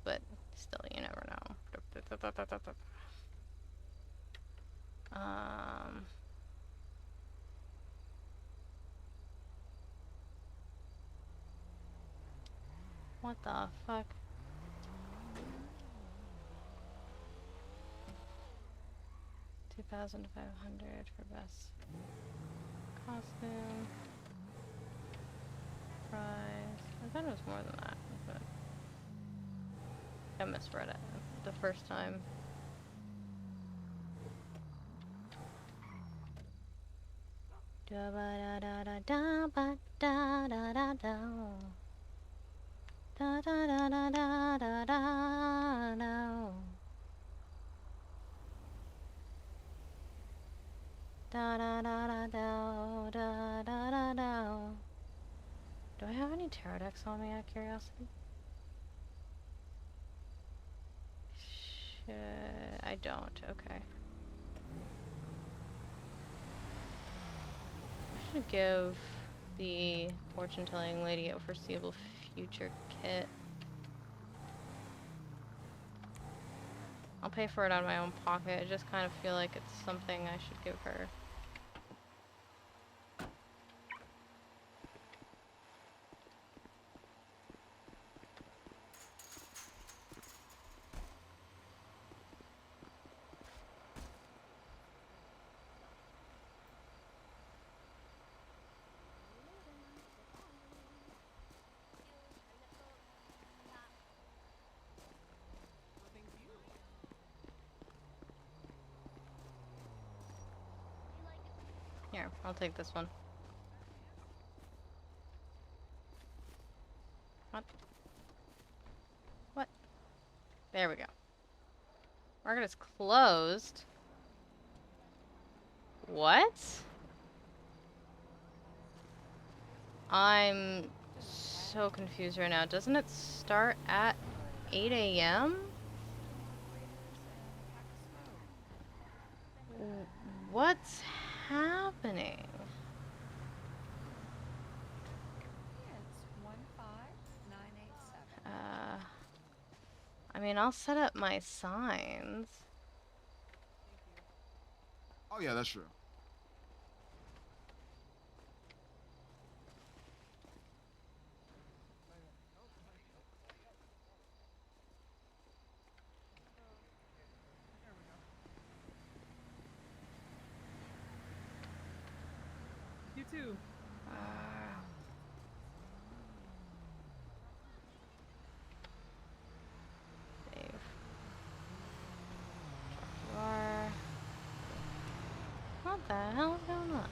But still, you never know. What the fuck? $2,500 for best costume. Prize. I thought it was more than that, but I misread it the first time. Da ba da da da da ba da da da da. Da da da da da da da da. Da da da da da da da da da. Do I have any tarot decks on me out of curiosity? I don't, okay. I should give the fortune telling lady a foreseeable future kit. I'll pay for it out of my own pocket. I just kind of feel like it's something I should give her. Here, I'll take this one. What? There we go. Market is closed. What? I'm so confused right now. Doesn't it start at 8 a.m.? What's happening? I mean, I'll set up my signs. Oh yeah, that's true. You too. Save. Drawer. What the hell is going on?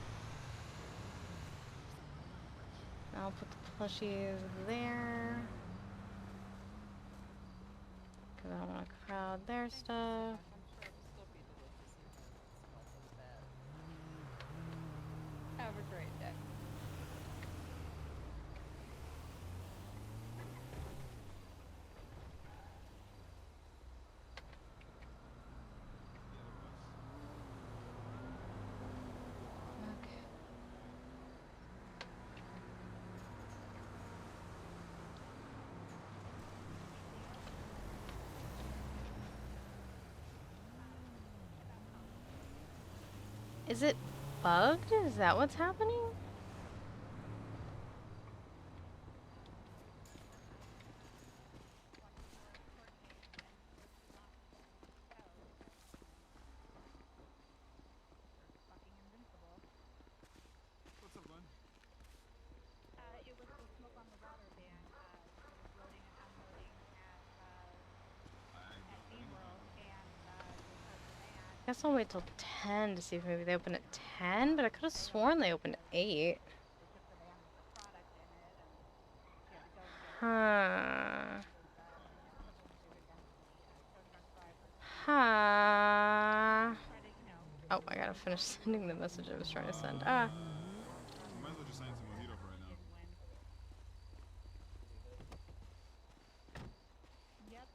I'll put the plushies there. I don't want to crowd their stuff. Have a great day. Is it bugged? Is that what's happening? What's up, Glenn? It was the smoke on the water ban. It was loading and unloading at SeaWorld, and I guess I'll wait till 10 to see if maybe they open at 10, but I could have sworn they opened at 8. Huh. Huh. Oh, I gotta finish sending the message I was trying to send. Ah. You might as well just sign some mojito for right now. yep.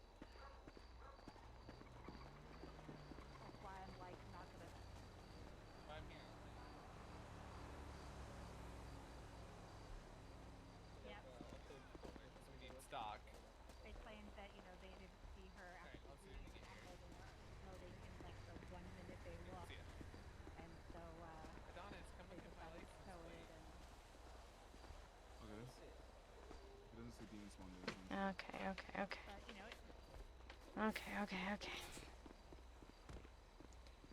That's why I'm like not gonna. I'm here. Yep. We need stock. They claimed that they didn't see her after loading in like the 1 minute they looked, and so Adonis, come they look at my decided to license tow plate. it. And Okay. He doesn't see Dean's Foundation. Okay. Okay.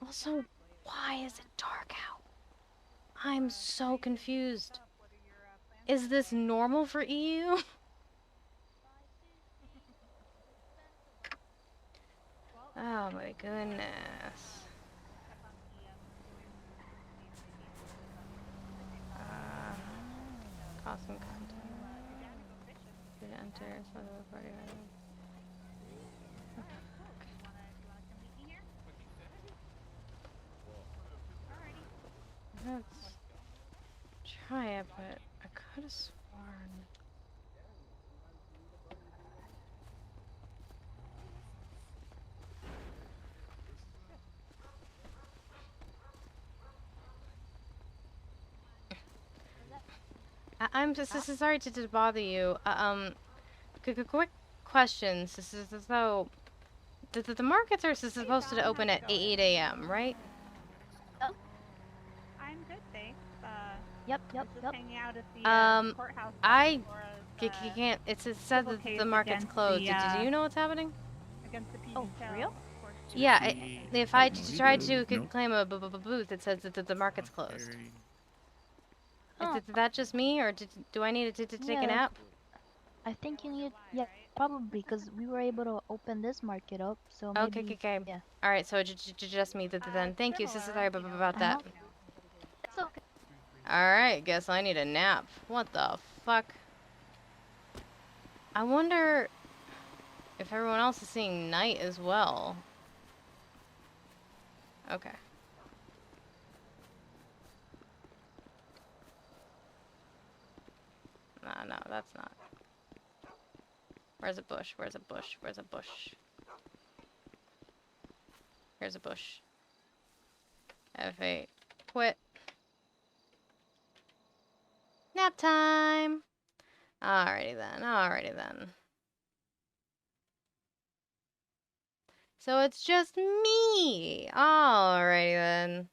Also, why is it dark out? I'm so confused. Is this normal for EU? Oh my goodness. Costume content. Did it enter some of the party items? Let's try it, but I could have sworn. I'm just sorry to bother you. Quick questions. This is so the markets are supposed to open at 8 a.m., right? I'm good, thanks. Yep. Hanging out at the courthouse. Can't. It said that the market's closed. Do you know what's happening? Against the Oh, for real? Yeah. If I tried to claim a booth, it says that the market's closed. Is that just me, or do I need to take a nap? I think you need, yeah, probably, because we were able to open this market up, so maybe, Okay. yeah. All right, so just me then. Thank you, sister. Sorry about that. It's okay. All right, guess I need a nap. What the fuck? I wonder if everyone else is seeing night as well. Okay. No, that's not. Where's a bush? Here's a bush. F8. Quit. Nap time! Alrighty then. So it's just me! Alrighty then.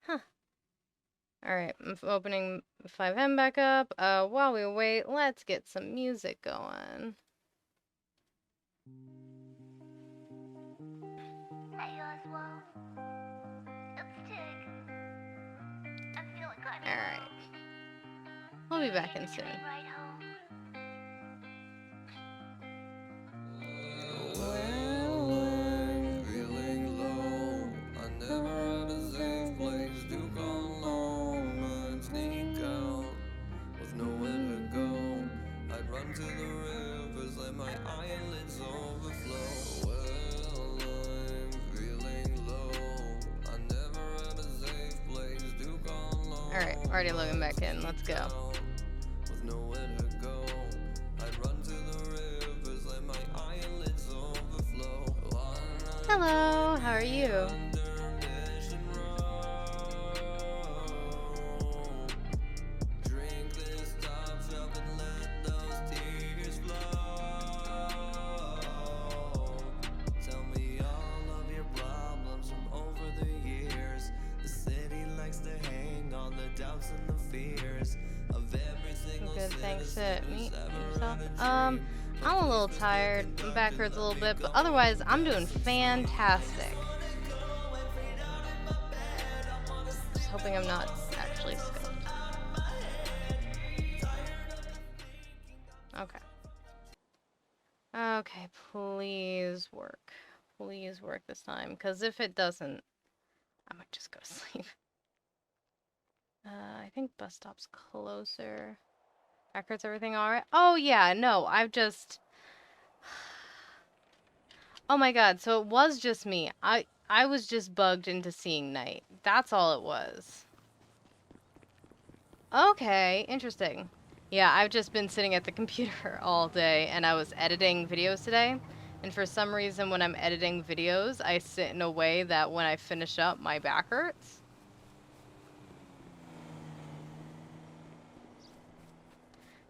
Huh. Alright, I'm opening 5M back up. While we wait, let's get some music going. Alright. We'll be back in soon. Feeling low, I never had a safe place to call home and sneak out Party logging back in. Let's go. With nowhere to go, I'd run to the rivers, let my eyelids overflow. Hello, how are you? Drink this top shelf and let those tears flow. Tell me all of your problems from over the years. The city likes to hang on the doubts and the fears of every single Good, thanks. citizen Me who's ever yourself. had a I'm a little tired. My back hurts a little bit, but otherwise, I'm doing fantastic. Just hoping I'm not actually scoped. Okay. Okay, please work. Please work this time, because if it doesn't, I might just go to sleep. I think bus stop's closer. Back hurts, everything alright? Oh yeah, no, I've just... Oh my god, so it was just me. I was just bugged into seeing night. That's all it was. Okay, interesting. Yeah, I've just been sitting at the computer all day, and I was editing videos today. And for some reason, when I'm editing videos, I sit in a way that when I finish up, my back hurts.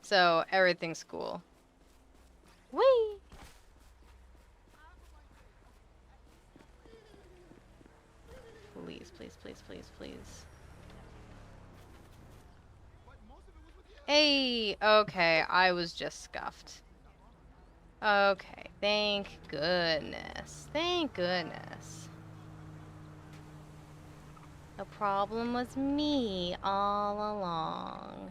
So, everything's cool. Whee! Please, please, please, please, please. Hey, okay, I was just scuffed. Okay, thank goodness. Thank goodness. The problem was me all along.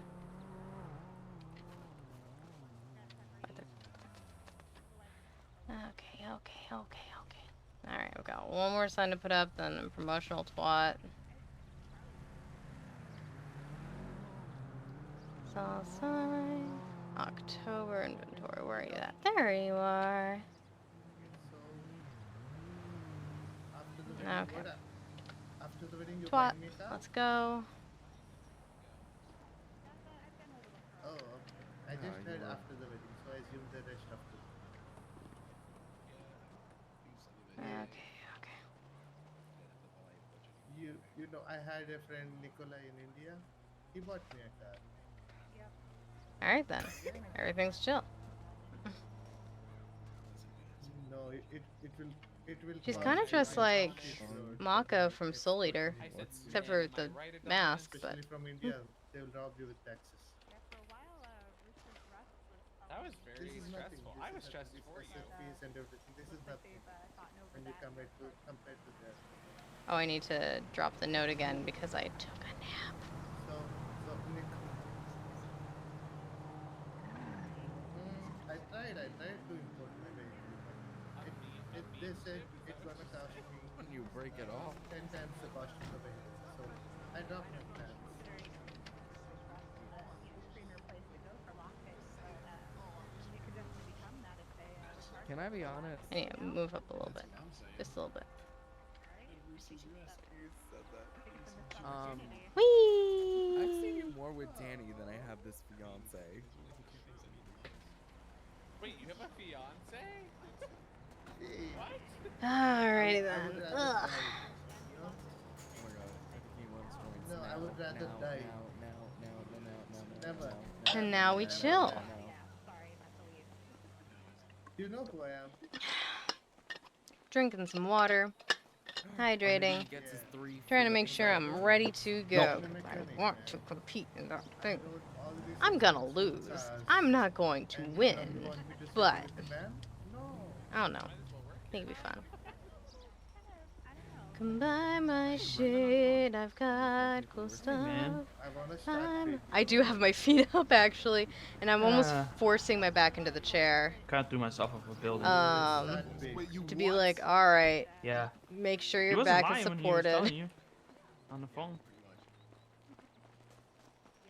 Okay, okay, okay, okay. Alright, I've got one more sign to put up, then a promotional twat. Saw sign. October inventory. Where are you at? There you are. Okay. After the wedding, you Twat. buying me a car? Let's go. Oh, okay. I just heard after the wedding, so I assumed the rest after. Okay, okay. You know, I had a friend Nikolai in India. He bought me a car. Alright then. Everything's chill. No, it will. She's cost kind of you just like $5 Mako from Soul Eater, except for the mask, but... Especially from India, they will rob you with taxes. That was very stressful. I was stressed for you. Fees and everything. This is nothing when you compared to that. Oh, I need to drop the note again because I took a nap. So Nick, I tried to import my vehicle, but they said it's gonna cost me. When you break it off. 10 times the cost of the vehicle. So I dropped my plans. Can I be honest? I need to move up a little bit. Just a little bit. Whee! I've seen you more with Danny than I have this fiance. Wait, you have a fiance? What? Alrighty then. Ugh. Oh my god, I think he wants joints. No, I would rather die. Now. Never. And now we chill. You know who I am. Drinking some water. Hydrating. Trying to make sure I'm ready to go. I want to compete in that thing. I'm gonna lose. I'm not going to win. But I don't know. I think it'd be fun. Come buy my shit. I've got cool stuff. I do have my feet up actually, and I'm almost forcing my back into the chair. Can't threw myself off a building. To be like, all right. Yeah. Make sure He your wasn't back is lying when he was supported. telling you on the phone.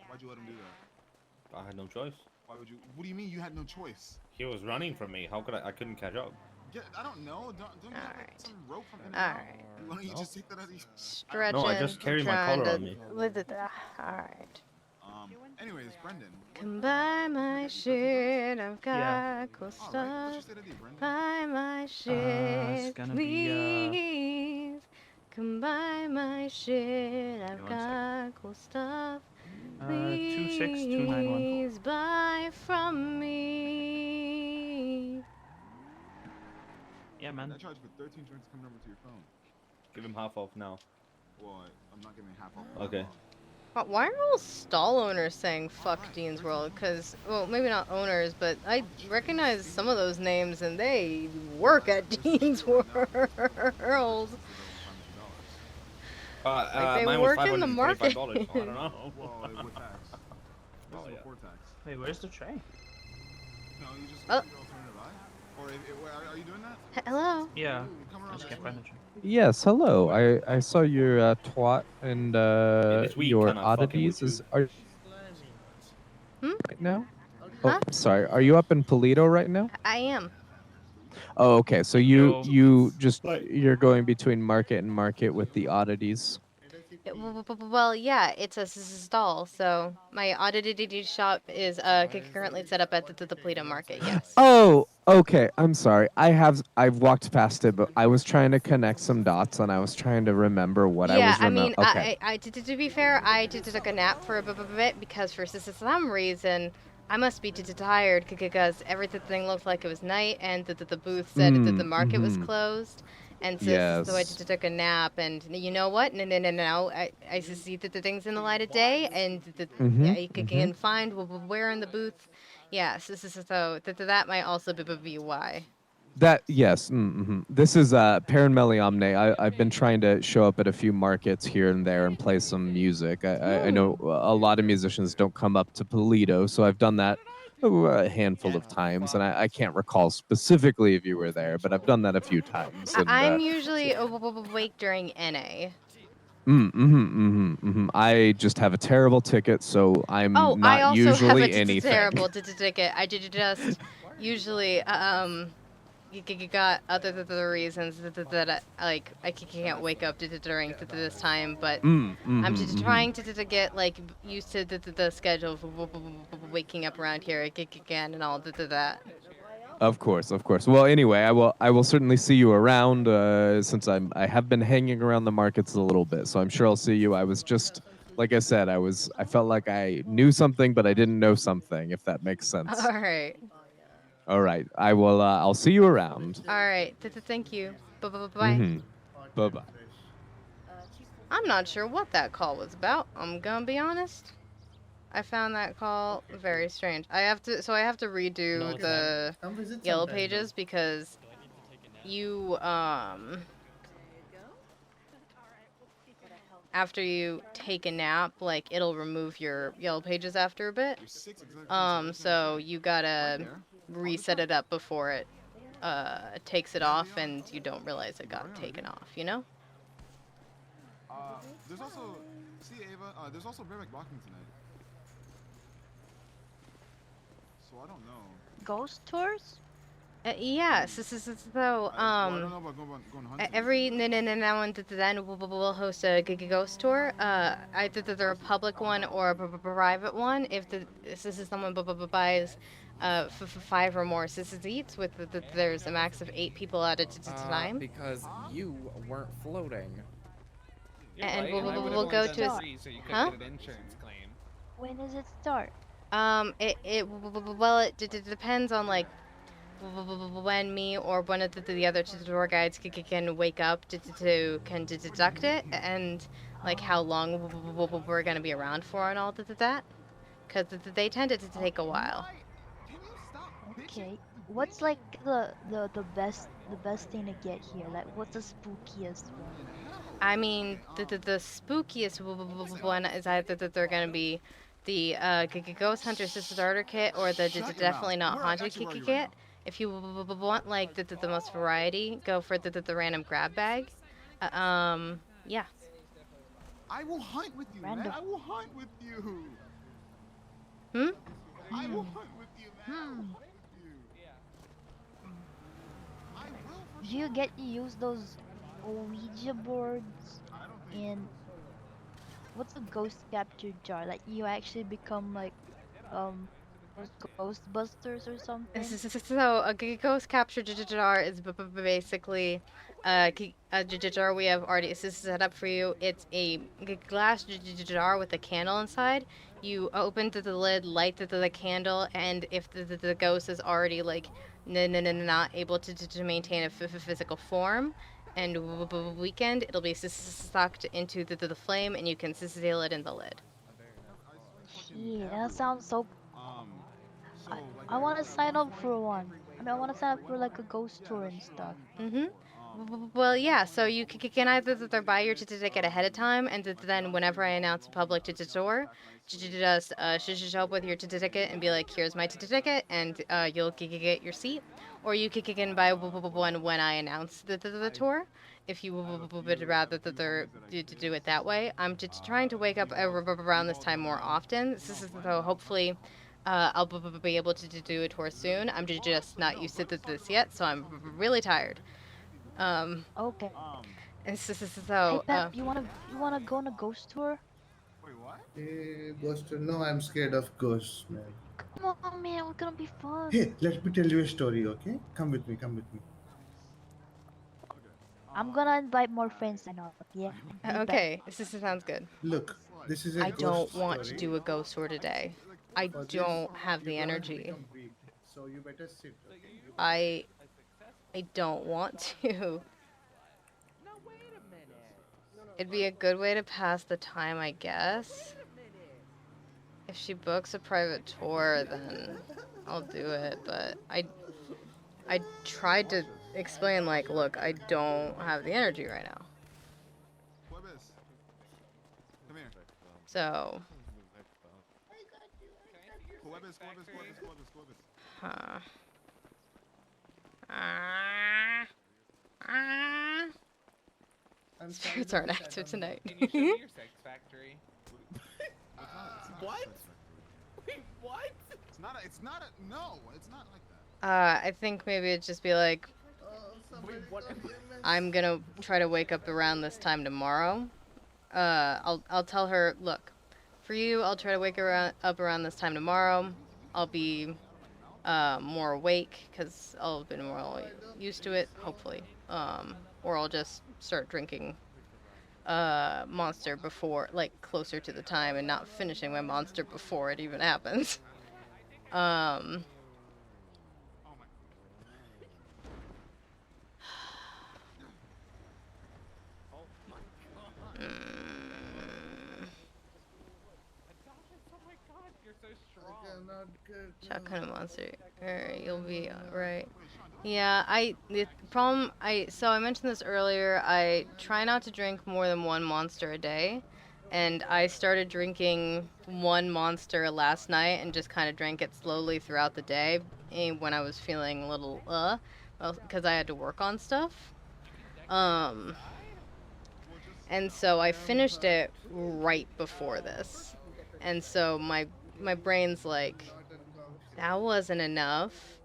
Why'd you let him do that? I had no choice. Why would you? What do you mean you had no choice? He was running from me. How could I couldn't catch up. I don't know. Don't you have like some rope from in and All out? right. Why don't you just take that as you? Stretching. No, I just carry my trying collar to on me. Alright. Anyways, Brendan. Come buy my shit. I've got Yeah. cool All right. stuff. What's your state ID, Brendan? Buy my It's shit, gonna be please. Come buy my shit. I've one second. got cool stuff. 26291. Please buy from me. Yeah, man. I charge for 13 drinks coming over to your phone. Give him half off now. Well, I'm not giving half off. Okay. Why are all stall owners saying fuck Dean's World? Because, well, maybe not owners, but I recognize some of those names and they work at Dean's World. Like they mine was work in the market. $525, so I don't know. Well, with tax. This is before tax. Wait, where's the tray? No, you just Oh. go alternative eye. Or are you doing that? Hello? Yeah. I just can't find the tray. Yes, hello. I saw your twat and this week, your kinda fucking oddities. with Is are right now? Oh, Huh? sorry. Are you up in Polito right now? I am. Oh, okay. So you're going between market and market with the oddities. Well, yeah, it's a stall, so my oddity shop is currently set up at the Polito Market, yes. Oh, okay. I'm sorry. I've walked past it, but I was trying to connect some dots and I was trying to remember what I was mean, okay. to be fair, I took a nap for a bit because for some reason I must be tired because everything looked like it was night and the booth said that the market was closed. And so I just took a nap, and you know what? No. I see that the thing's in the light of day, and you can find where in the booth. Yeah, so that might also be why. That yes. This is Paranormal Omne. I've been trying to show up at a few markets here and there and play some music. I know a lot of musicians don't come up to Polito, so I've done that a handful of times, and I can't recall specifically if you were there, but I've done that a few times. And, I'm usually awake during NA. I just have a terrible ticket, so I'm not I also usually have a anything. terrible ticket. I just usually you got other reasons that I can't wake up during this time, but I'm just trying to get like used to the schedule of waking up around here again and all that. Of course. Well, anyway, I will certainly see you around since I have been hanging around the markets a little bit, so I'm sure I'll see you. I was just like I said, I felt like I knew something, but I didn't know something. If that makes sense. All right. I will. I'll see you around. All right. Thank you. Bye. Bye bye. I'm not sure what that call was about. I'm gonna be honest. I found that call very strange. I have to redo the yellow pages because you after you take a nap, like it'll remove your yellow pages after a bit. So you gotta reset it up before it takes it off, and you don't realize it got taken off. You know? There's also Ava. There's also bareback walking tonight. So I don't know. Ghost tours? Yeah, so every now and then we'll host a ghost tour, either the Republic one or a private one. If this is someone buys 5 or more Zeaks, with there's a max of 8 people at a time. Because you weren't floating. And right? we'll go to so you could get an insurance claim. When does it start? It depends on like when me or one of the other tour guides can wake up to deduct it, and like how long we're gonna be around for and all that, because they tend to take a while. Okay. What's like the best thing to get here? Like what's the spookiest one? I mean, the spookiest one is either that they're gonna be the Ghost Hunter Starter Kit or the Definitely Not Haunted Kit. If you want like the most variety, go for the random grab bag. Yeah. I will hunt with you, man. I will hunt with you. I will hunt with you, man. I will hunt with you. I will. Do you get to use those Ouija boards in what's a ghost capture jar? Like you actually become like those Ghostbusters or something? So a ghost capture jar is basically a jar we have already set up for you. It's a glass jar with a candle inside. You open the lid, light the candle, and if the ghost is already like not able to maintain a physical form, and weekend, it'll be sucked into the flame, and you can seal it in the lid. Shit, that sounds so. I want to sign up for one. I mean, I want to sign up for like a ghost tour and stuff. Well, yeah, so you can either buy your ticket ahead of time, and then whenever I announce a public tour, just show up with your ticket and be like, here's my ticket, and you'll get your seat. Or you can buy one when I announce the tour, if you would rather do it that way. I'm just trying to wake up around this time more often, so hopefully I'll be able to do a tour soon. I'm just not used to this yet, so I'm really tired. Okay. And so, Hey Pep, you wanna go on a ghost tour? Wait, what? Ghost. No, I'm scared of ghosts, man. Come on, man, it's gonna be fun. Hey, let me tell you a story, okay? Come with me. Come with me. I'm gonna invite more friends and all. Yeah. okay, this sounds good. Look, this is a I ghost don't want to story. do a ghost tour today. I For this, don't have the you're gonna energy. become weak, so you better sit. Okay? I don't want to. It'd be a good way to pass the time, I guess. If she books a private tour, then I'll do it. But I tried to explain, like, look, I don't have the energy right now. Come here. So. Huh. Spirits aren't active tonight. Can you show me your sex factory? What? Wait, what? It's not a, no, it's not like that. I think maybe it'd just be like, Wait, what? I'm gonna try to wake up around this time tomorrow. I'll tell her, look, for you, I'll try to wake up around this time tomorrow. I'll be more awake because I'll have been more used to it, hopefully. Or I'll just start drinking Monster before, like, closer to the time and not finishing my Monster before it even happens. Shot kind of monster. Alright, you'll be right. Yeah, so I mentioned this earlier, I try not to drink more than one Monster a day, and I started drinking one Monster last night and just kind of drank it slowly throughout the day when I was feeling a little, because I had to work on stuff. And so I finished it right before this. And so my brain's like, that wasn't enough.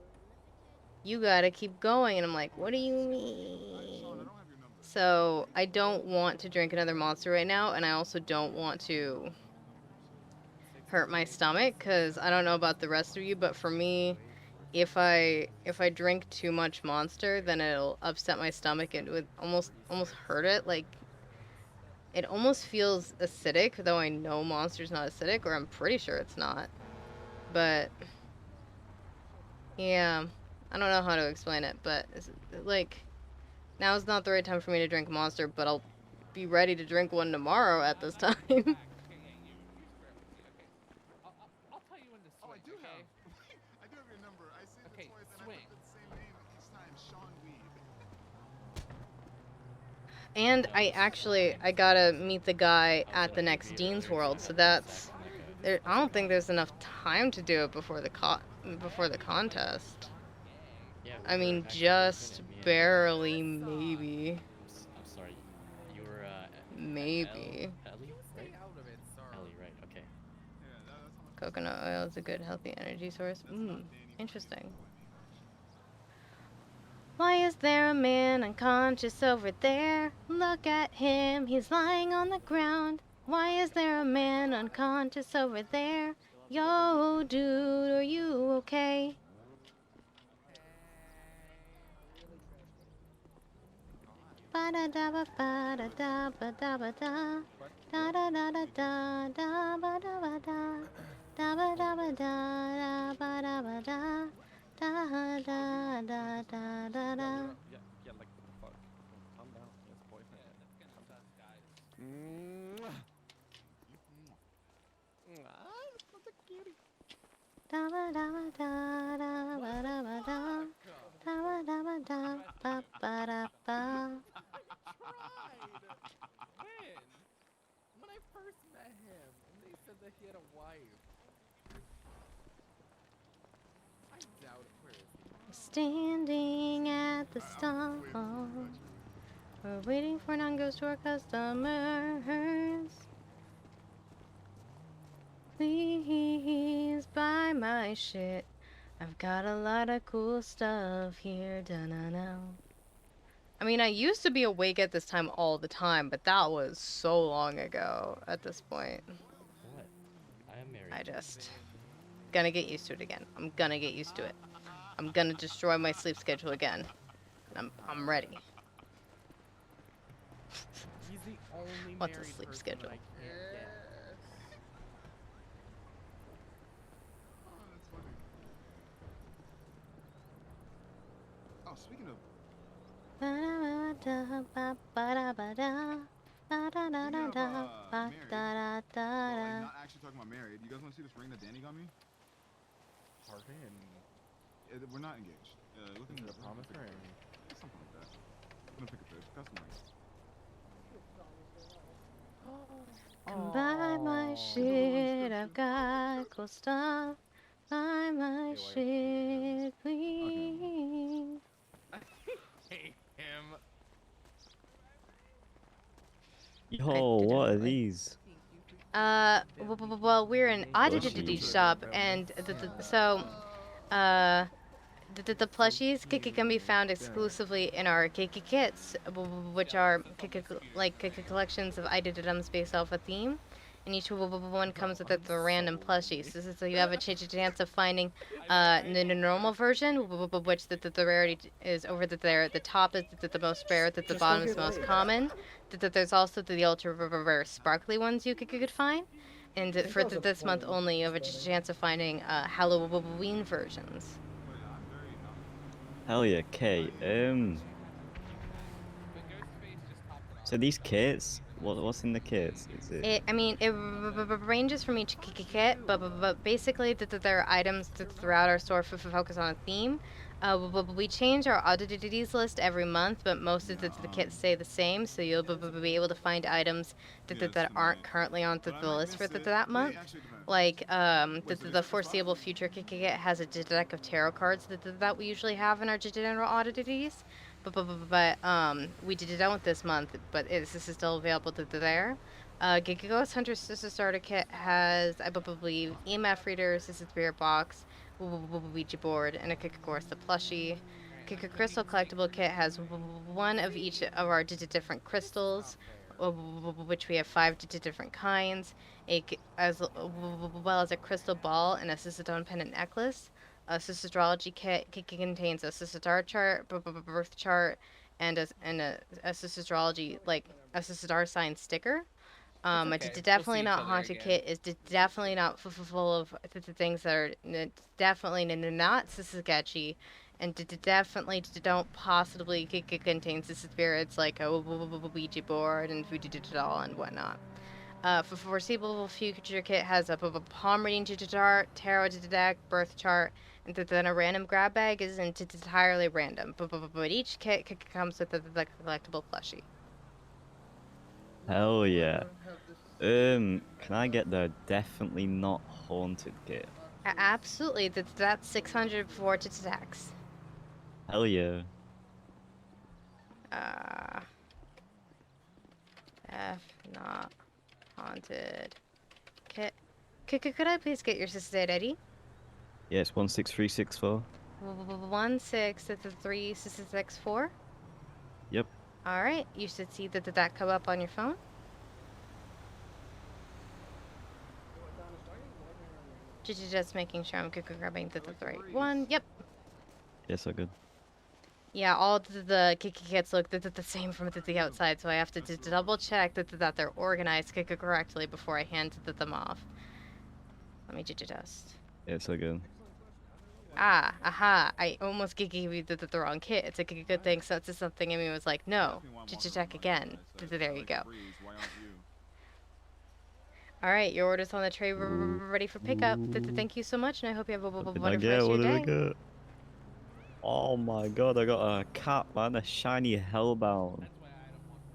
You gotta keep going. And I'm like, what do you mean? So I don't want to drink another Monster right now, and I also don't want to hurt my stomach, because I don't know about the rest of you, but for me, if I drink too much Monster, then it'll upset my stomach and it would almost hurt it. Like, it almost feels acidic, though I know Monster's not acidic, or I'm pretty sure it's not. But yeah, I don't know how to explain it, but it's, like, now's not the right time for me to drink Monster, but I'll be ready to drink one tomorrow at this time. I'll tell you when to switch. Oh, I do have your number. I see the toys and I put the same name each time, Sean Weed. And I gotta meet the guy at the next Dean's World, so that's, I don't think there's enough time to do it before the contest. I mean, just barely, maybe. I'm sorry, you were maybe. Ellie, right? Ellie, right? Okay. Coconut oil is a good, healthy energy source. Interesting. Why is there a man unconscious over there? Look at him, he's lying on the ground. Why is there a man unconscious over there? Yo, dude, are you okay? Ba da da ba ba da da ba da ba da da da da da da da ba da ba da da ba da ba da da ba da ba da da da da da da da. Yeah, like what the fuck? Calm down. He has a boyfriend. Calm down. That's a cutie. Da ba da ba da da ba da ba da da ba da ba da ba ba da ba. When I first met him, and they said that he had a wife. I doubt it. Where is he? Standing at the stall, we're waiting for non-ghost to our customers. Please buy my shit. I've got a lot of cool stuff here. Da-na-na. I mean, I used to be awake at this time all the time, but that was so long ago at this point. What? I am married. I just gonna get used to it again. I'm gonna get used to it. I'm gonna destroy my sleep schedule again. I'm ready. He's the only What's a married sleep person schedule? that I can't get. Oh, speaking of. Not actually talking about married. You guys want to see this ring that Danny got me? Pardon? We're not engaged. Looking Is it at a promise ring? Something like that. I'm gonna pick a picture. Customized. Come buy my shit, I've got cool stuff. Buy my shit, please. Hate him. Yo, what are these? Well, we're an oddity Plushies. shop, and the plushies can be found exclusively in our kits, which are collections of items based off a theme. And each one comes with a random plushie. So you have a chance of finding the normal version, which the rarity is over there. The top is the most rare, that the bottom is most common. There's also the ultra rare sparkly ones you could find. And for this month only, you have a chance of finding Halloween versions. Hell yeah, Kate. So these kits, what's in the kits? Is it? It ranges from each kit, but basically there are items throughout our store focus on a theme. We change our oddities list every month, but most of the kits stay the same, so you'll be able to find items that aren't currently on the list for that month. Like the foreseeable future kit has a deck of tarot cards that we usually have in our general oddities. But we did it out this month, but this is still available there. Ghost Hunter Sister Starter Kit has, I believe, EMF readers, this is spirit box, Ouija board, and of course the plushie. Crystal Collectible Kit has one of each of our different crystals, which we have 5 different kinds, as well as a crystal ball and a Cicedone pendant necklace. A Astrology kit contains a star chart, birth chart, and a astrology, like a star sign sticker. okay. A definitely We'll see not each other haunted again. kit is definitely not full of things that are definitely not sketchy, and definitely don't possibly contain spirits like a Ouija board and voodoo doll and whatnot. For foreseeable future kit has a palm reading chart, tarot deck, birth chart, and then a random grab bag is entirely random. But each kit comes with the collectible plushie. Hell yeah. Can I get the definitely not haunted kit? Absolutely, that's 600 before its attacks. Hell yeah. F not haunted kit. Could I please get your sister ID? Yeah, it's 16364. 16364. Yep. All right, you should see that come up on your phone. Just making sure I'm grabbing the right one. Yep. Yes, so good. Yeah, all the kits look the same from the outside, so I have to double check that they're organized correctly before I hand them off. Let me just. Yes, so good. Aha! I almost gave you the wrong kit. It's a good thing. So it's something in me was like, no, check again. There you go. All right, your order's on the tray, ready for pickup. Thank you so much, and I hope you have a wonderful rest of your day. What did I get? Oh my god, I got a cat, man, a shiny hellhound.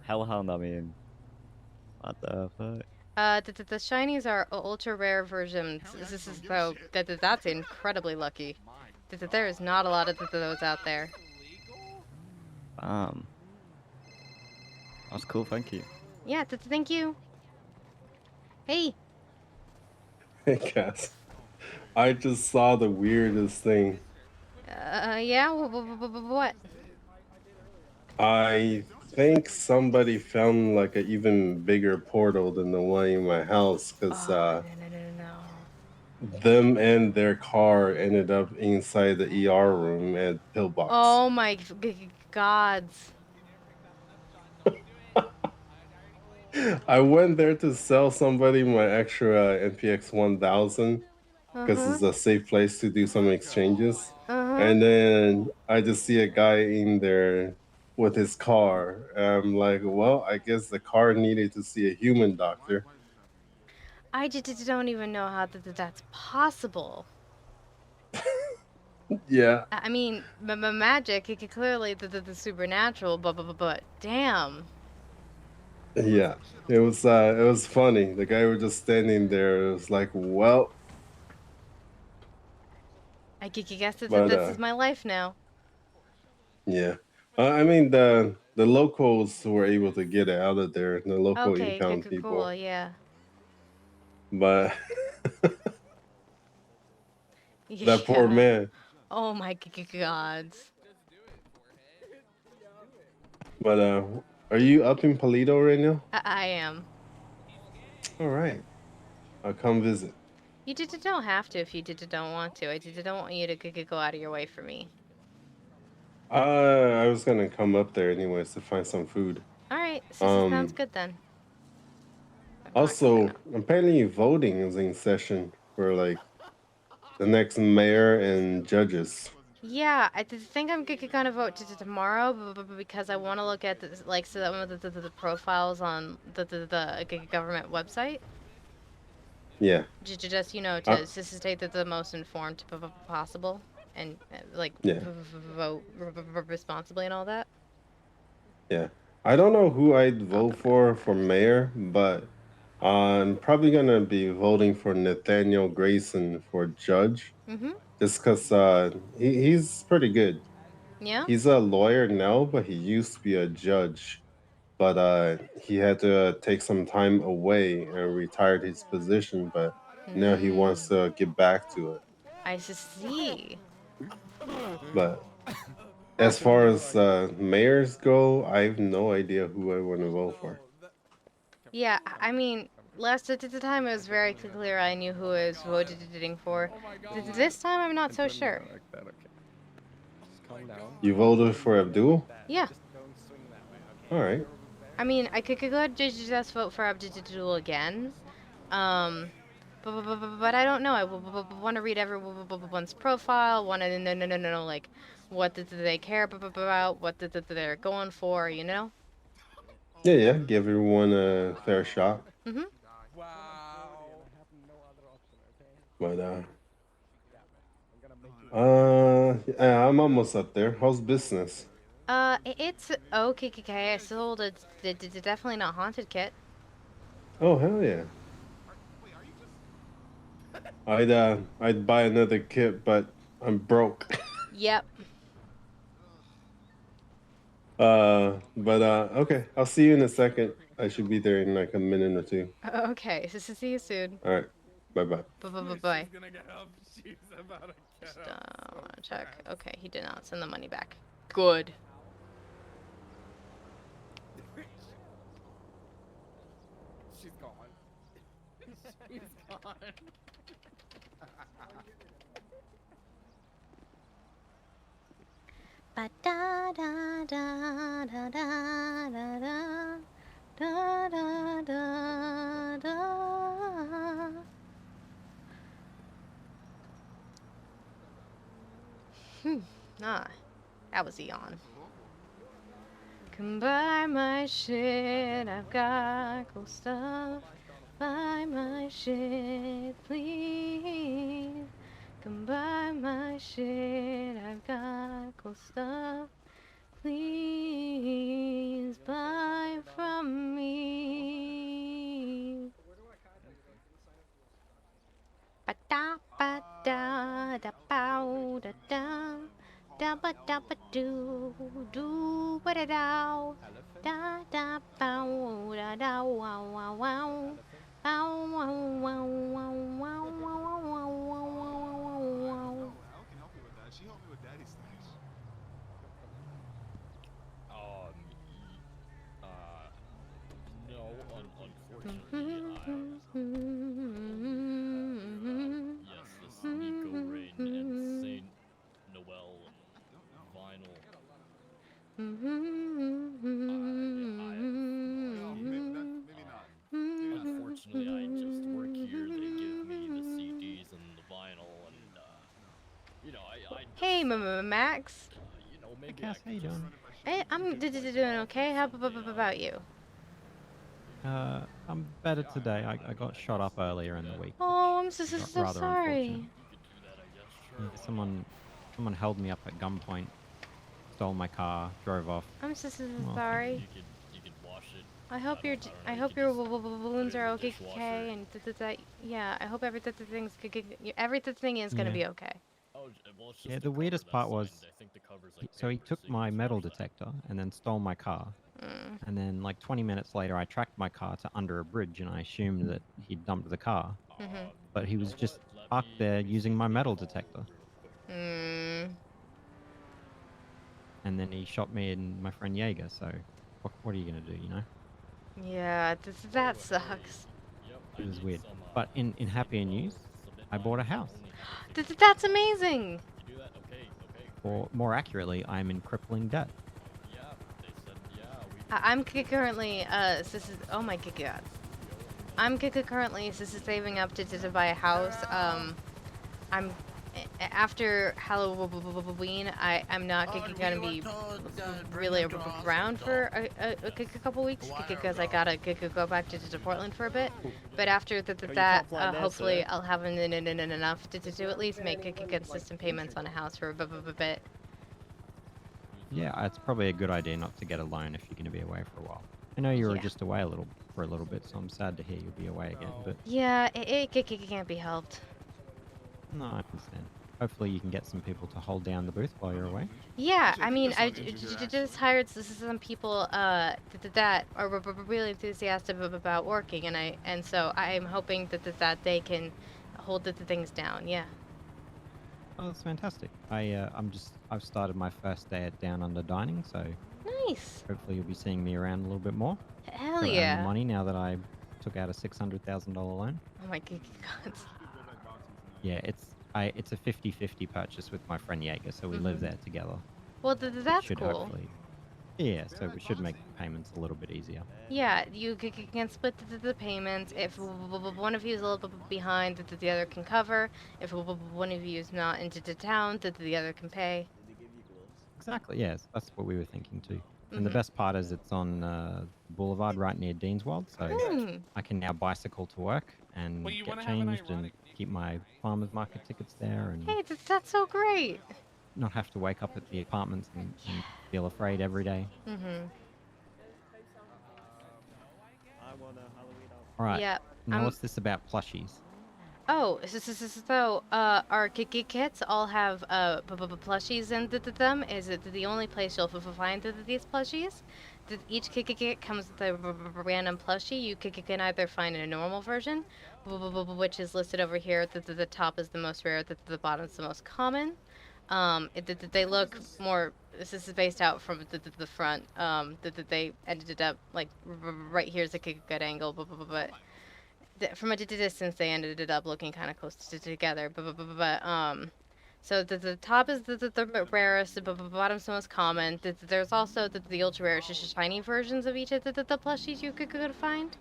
Hellhound, I mean. What the fuck? The shinies are ultra rare versions. This is though that's incredibly lucky. There is not a lot of those out there. That's cool, thank you. Yeah, thank you. Hey. Hey, Cass. I just saw the weirdest thing. Yeah? What? I think somebody found like an even bigger portal than the one in my house, because them and their car ended up inside the ER room at Pillbox. Oh my gods. I went there to sell somebody my extra NPX 1000 because it's a safe place to do some exchanges. And then I just see a guy in there with his car. I'm like, well, I guess the car needed to see a human doctor. I just don't even know how that's possible. Yeah. I mean, magic, it could clearly the supernatural, but damn. Yeah, it was funny. The guy was just standing there. It was like, well, I guess that but, this is my life now. Yeah, I mean the locals were able to get it out of there. The local impound people. Cool, yeah. But that poor man. Oh my gods. But are you up in Paleto right now? I am. All right, I'll come visit. You don't have to if you don't want to. I don't want you to go out of your way for me. I was gonna come up there anyways to find some food. All right, sounds good then. Also, apparently voting is in session for like the next mayor and judges. Yeah, I think I'm gonna vote tomorrow, because I want to look at some of the profiles on the government website. Yeah. Just to stay the most informed possible, and vote responsibly and all that. Yeah, I don't know who I'd vote for mayor, but I'm probably gonna be voting for Nathaniel Grayson for judge. Just because he's pretty good. Yeah. He's a lawyer now, but he used to be a judge. But he had to take some time away and retired his position. But now he wants to get back to it. I see. But as far as mayors go, I have no idea who I want to vote for. Yeah, I mean, last time it was very clear I knew who I was voting for. This time I'm not so sure. You voted for Abdul? Yeah. All right. I mean, I could go just vote for Abdul again. But I don't know. I want to read everyone's profile. Want to know like what they care about, what they're going for, you know? Yeah. Give everyone a fair shot. But I'm almost up there. How's business? It's okay. I sold a definitely not haunted kit. Oh hell yeah! I'd buy another kit, but I'm broke. Yep. But okay. I'll see you in a second. I should be there in like a minute or two. Okay. So see you soon. All right. Bye. Bye. Just wanna check. Okay, he did not send the money back. Good. She's gone. She's gone. Ba da da da da da da da da da da da. That was Eon. Come buy my shit, I've got cool stuff. Buy my shit, please. Come buy my shit, I've got cool stuff. Please buy from me. Ba da ba da da bow da da da ba do do ba da da da da bow da da wow wow wow bow wow wow wow wow wow wow wow wow wow. I can help you with that. She helped me with Daddy's stash. No, unfortunately, yes, this Nico Rain and Saint Noel vinyl. Unfortunately, I just work here. They give me the CDs and the vinyl, and you know, I Hey, Max. you know, maybe Cass, how you doing? Hey, I'm doing okay. How about you? I'm better today. I got shot up earlier in the week. Oh, I'm so rather sorry. unfortunate. Yeah, someone held me up at gunpoint, stole my car, drove off. I'm so Well, sorry. You can wash it. I hope your wounds are okay, and that yeah. I hope everything is gonna Yeah. be okay. Yeah, the weirdest part was, so he took my metal detector and then stole my car. And then like 20 minutes later, I tracked my car to under a bridge, and I assumed that he'd dumped the car. But he was just parked there using my metal detector. And then he shot me and my friend Jaeger, so what are you going to do, you know? Yeah, that sucks. It was weird. But in happier news, I bought a house. That's amazing. Or more accurately, I'm in crippling debt. I'm currently oh my god. I'm currently saving up to buy a house. I'm after Halloween. I'm not gonna be really around for a couple weeks because I gotta go back to Portland for a bit. But after that, hopefully I'll have enough to at least make consistent payments on a house for a bit. Yeah, it's probably a good idea not to get a loan if you're going to be away for a while. I know you were just away for a little bit, so I'm sad to hear you'll be away again. But yeah, it can't be helped. No, I understand. Hopefully you can get some people to hold down the booth while you're away. Yeah, I mean, I just hired some people that are really enthusiastic about working, and so I'm hoping that they can hold the things down. Yeah. Oh, that's fantastic. I've started my first day at Down Under Dining, so nice. Hopefully you'll be seeing me around a little bit more. Hell Gotta earn yeah. the money now that I took out a $600,000 loan. Oh my god. Yeah, it's a 50-50 purchase with my friend Jaeger, so we live there together. Well, that's should cool. Hopefully, yeah, so we should make payments a little bit easier. Yeah, you can split the payments. If one of you is a little bit behind, that the other can cover. If one of you is not into town, that the other can pay. Exactly, yes, that's what we were thinking too. And the best part is it's on Boulevard right near Deanswald, so I can now bicycle to work and get changed and keep my farmer's market tickets there and Hey, that's so great. not have to wake up at the apartments and feel afraid every day. All right. Yeah. Now what's this about plushies? Oh, so our kits all have plushies in them. Is it the only place you'll find these plushies? each kit comes with a random plushie. You can either find a normal version, which is listed over here. The top is the most rare. The bottom is the most common. They look more. This is based out from the front. They ended up like right here's a good angle, but from a distance they ended it up looking kind of close together. So the top is the rarest, the bottom's the most common. There's also the ultra rare, shiny versions of each of the plushies you could find.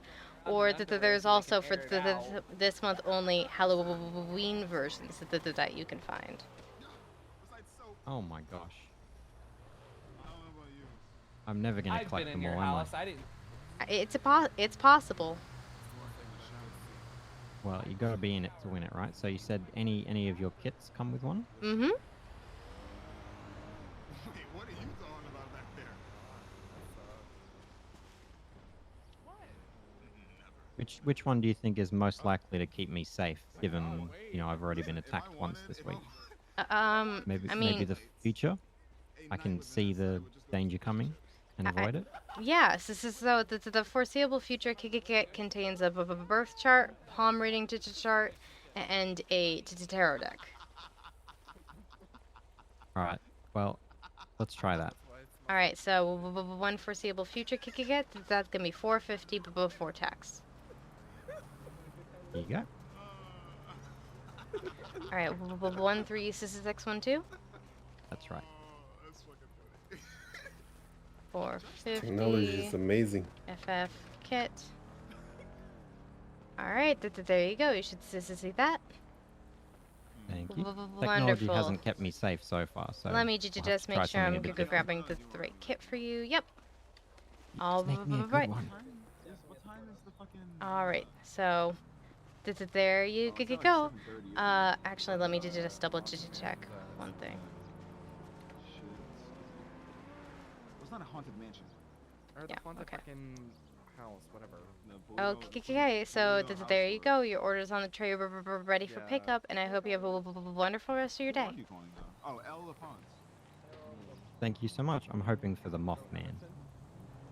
Or there's also for this month only Halloween versions that you can find. Oh my gosh. I'm never gonna I've collect been in them your all, house. I didn't. It's possible. Well, you gotta be in it to win it, right? So you said any of your kits come with one? Mm-hmm. What are you talking about back there? Which one do you think is most likely to keep me safe, given I've already been attacked once this week? Maybe the future. I can see the danger coming and avoid it. Yeah, so the foreseeable future kit contains a birth chart, palm reading chart, and a tarot deck. All right. Well, let's try that. All right, so one foreseeable future kit, that's gonna be $450 before tax. Here you go. All right, 136612. That's right. 450. Technology is amazing. FF kit. All right, there you go. You should see that. Thank you. Technology Wonderful. hasn't kept me safe so far, so Let me just make sure I'm grabbing the right kit for you. Yep. All right. All right. So, there you go. Actually, let me just double check one thing. It's not a haunted mansion. Or the haunted fucking house, whatever. Okay, so there you go. Your order's on the tray, ready for pickup, and I hope you have a wonderful rest of your day. Oh, El Lafonz. Thank you so much. I'm hoping for the Mothman.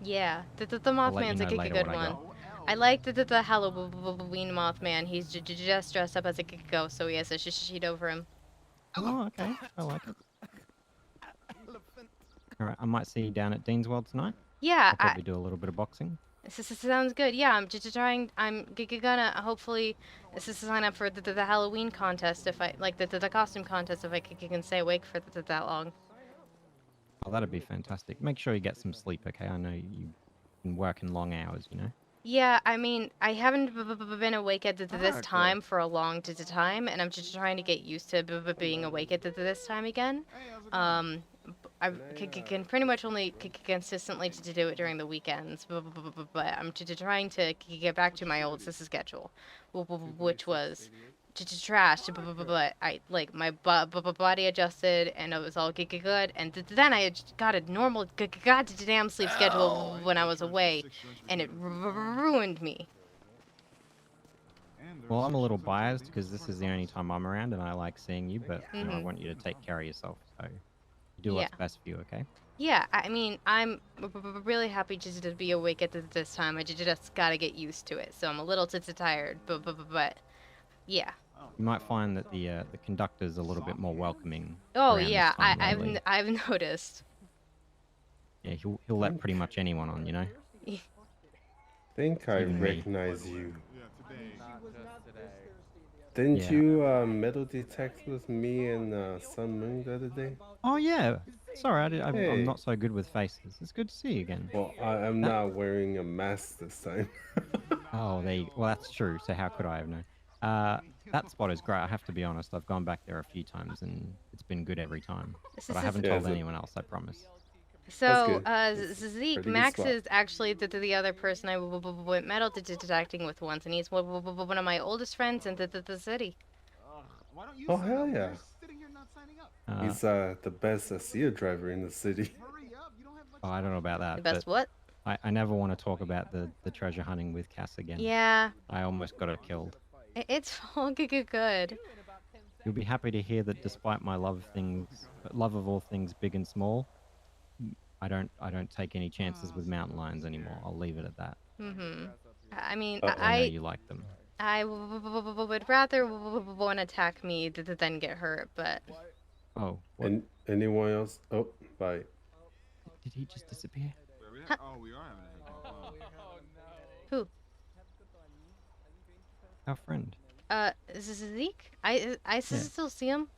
Yeah, the I'll let Mothman's you a know later good what I one. got. I like the Halloween Mothman. He's just dressed up as a ghost, so he has a sheet over him. Oh, okay. I like it. All right, I might see you down at Deanswell tonight. Yeah, I'll probably do a little bit of boxing. This sounds good. Yeah, I'm just trying. I'm gonna hopefully sign up for the Halloween contest if I like the costume contest if I can stay awake for that long. Oh, that'd be fantastic. Make sure you get some sleep, okay? I know you've been working long hours, Yeah, I mean, I haven't been awake at this time for a long time, and I'm just trying to get used to being awake at this time again. I can pretty much only consistently to do it during the weekends, but I'm trying to get back to my old schedule, which was trash. But I like my body adjusted and it was all good, and then I got a normal goddamn sleep schedule when I was away, and it ruined me. Well, I'm a little biased because this is the only time I'm around and I like seeing you, but I want you to take care of yourself, so do what's best for you, okay? Yeah, I mean, I'm really happy just to be awake at this time. I just gotta get used to it, so I'm a little tired, but yeah. You might find that the conductor's a little bit more welcoming. Oh around yeah, this time lately. I've noticed. Yeah, he'll let pretty much anyone on, Think I Even me. recognize you. Didn't you metal detect with me and Sun Moon the other day? Oh yeah. Sorry, I'm Hey. not so good with faces. It's good to see you again. Well, I'm not wearing a mask this time. Oh, well, that's true. So how could I have known? That spot is great. I have to be honest. I've gone back there a few times and it's been good every time. But I haven't told anyone else. I promise. So, Pretty Zeek, good Max spot. is actually the other person I went metal detecting with once, and he's one of my oldest friends in the city. Why don't you Oh sign hell up? yeah! You're sitting here not signing up. He's the best SEO driver in the city. Oh, I don't know about that. The best but what? I never want to talk about the treasure hunting with Cass again. Yeah. I almost got her killed. It's all good. You'll be happy to hear that despite my love of all things big and small, I don't take any chances with mountain lions anymore. I'll leave it at that. I mean, I know you like them. I would rather one attack me than get hurt, but. Oh. And anyone else? Oh, bye. Did he just disappear? Huh. Oh, we are having a hiccup. Oh. Who? Our friend. Is this Zeke? I still see him.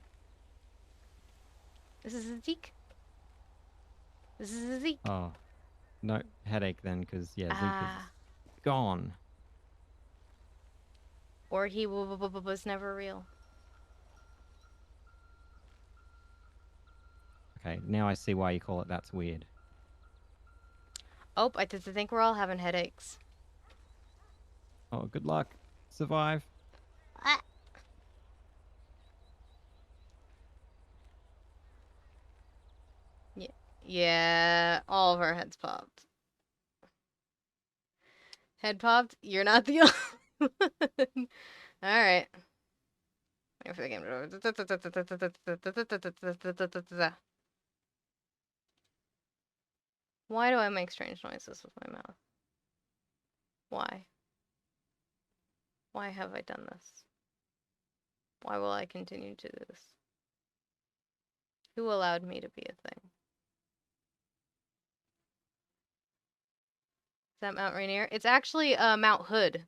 This is Zeke. This is Zeke. Oh, no headache then, because yeah, Zeke is gone. Or he was never real. Okay, now I see why you call it That's Weird. Oh, I think we're all having headaches. Oh, good luck. Survive. Yeah, all of our heads popped. Head popped? You're not the only one. Alright. Why do I make strange noises with my mouth? Why? Why have I done this? Why will I continue to do this? Who allowed me to be a thing? Is that Mount Rainier? It's actually Mount Hood.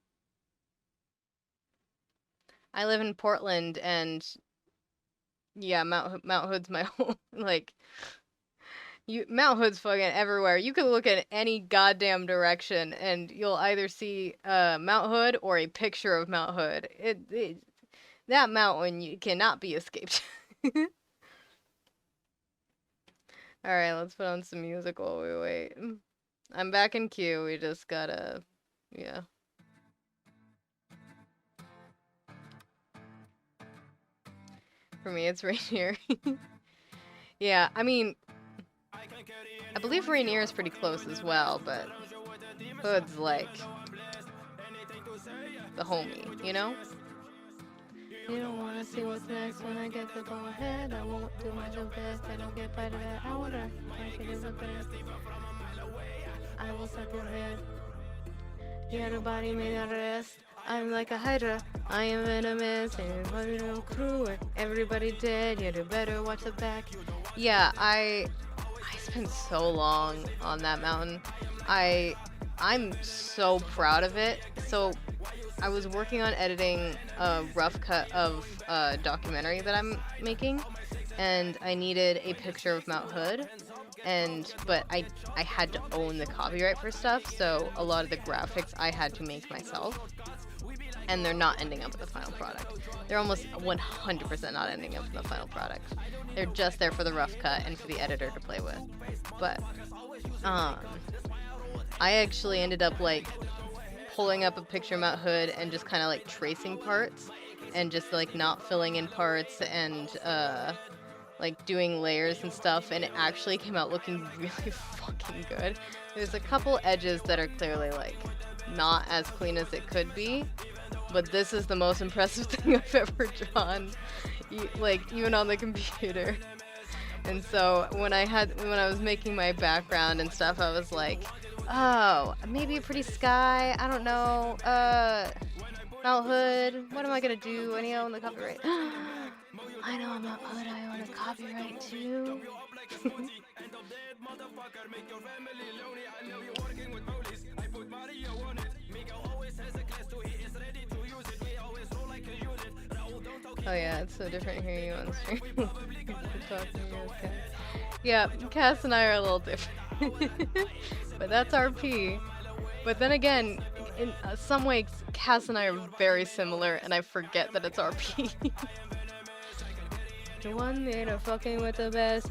I live in Portland, and yeah, Mount Hood's my home. Like, Mount Hood's fucking everywhere. You can look at any goddamn direction, and you'll either see Mount Hood or a picture of Mount Hood. That mountain cannot be escaped. All right, let's put on some music while we wait. I'm back in queue. We just gotta, yeah. For me, it's Rainier. Yeah, I mean, I believe Rainier is pretty close as well, but Hood's like the homie, you know? You don't wanna see what's next when I get to go ahead. I won't do my job best. I don't get by to that order. I can do the best. I will suck your head. Yeah, the body may not rest. I'm like a hydra. I am venomous. Everybody no crew. Everybody dead. You better watch the back. Yeah, I spent so long on that mountain. I'm so proud of it. So I was working on editing a rough cut of a documentary that I'm making, and I needed a picture of Mount Hood, but I had to own the copyright for stuff, so a lot of the graphics I had to make myself, and they're not ending up in the final product. They're almost 100% not ending up in the final product. They're just there for the rough cut and for the editor to play with. But I actually ended up like pulling up a picture of Mount Hood and just kind of like tracing parts and just like not filling in parts and like doing layers and stuff, and it actually came out looking really fucking good. There's a couple edges that are clearly like not as clean as it could be, but this is the most impressive thing I've ever drawn, like even on the computer. And so when I was making my background and stuff, I was like, oh, maybe a pretty sky, I don't know, Mount Hood, what am I gonna do? I own the copyright. I know Mount Hood, I own a copyright too. Oh yeah, it's so different hearing you on stream. Talking to you, Cass. Yeah, Cass and I are a little different. But that's RP. But then again, in some ways, Cass and I are very similar, and I forget that it's RP. The one that are fucking with the best.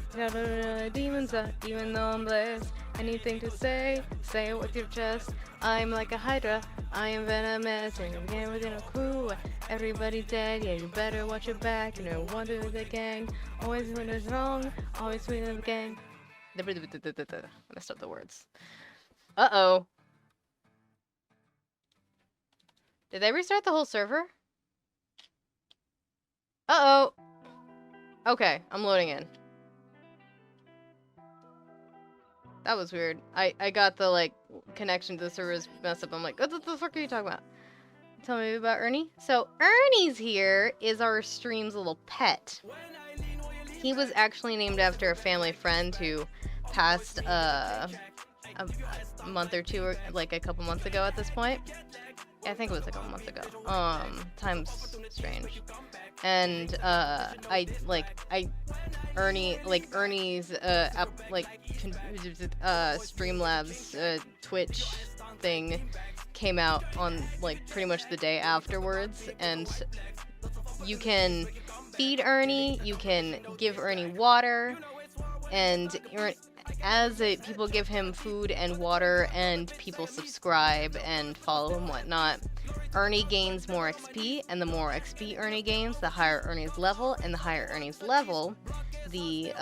Demons are, even though I'm blessed. Anything to say it with your chest. I'm like a hydra, I am venomous. And you're within a crew, everybody dead. Yeah, you better watch your back. You know, one to the gang. Always when it's wrong, always with the gang. I messed up the words. Uh-oh. Did they restart the whole server? Uh-oh. Okay, I'm loading in. That was weird. I got the, like, connection to the servers messed up. I'm like, what the fuck are you talking about? Tell me about Ernie. So Ernie's here is our stream's little pet. He was actually named after a family friend who passed a month or two, or like a couple months ago at this point. I think it was a couple months ago. Time's strange. And Ernie's Streamlabs Twitch thing came out on like pretty much the day afterwards, and you can feed Ernie, you can give Ernie water, and people give him food and water and people subscribe and follow and whatnot, Ernie gains more XP, and the more XP Ernie gains, the higher Ernie's level, and the higher Ernie's level, you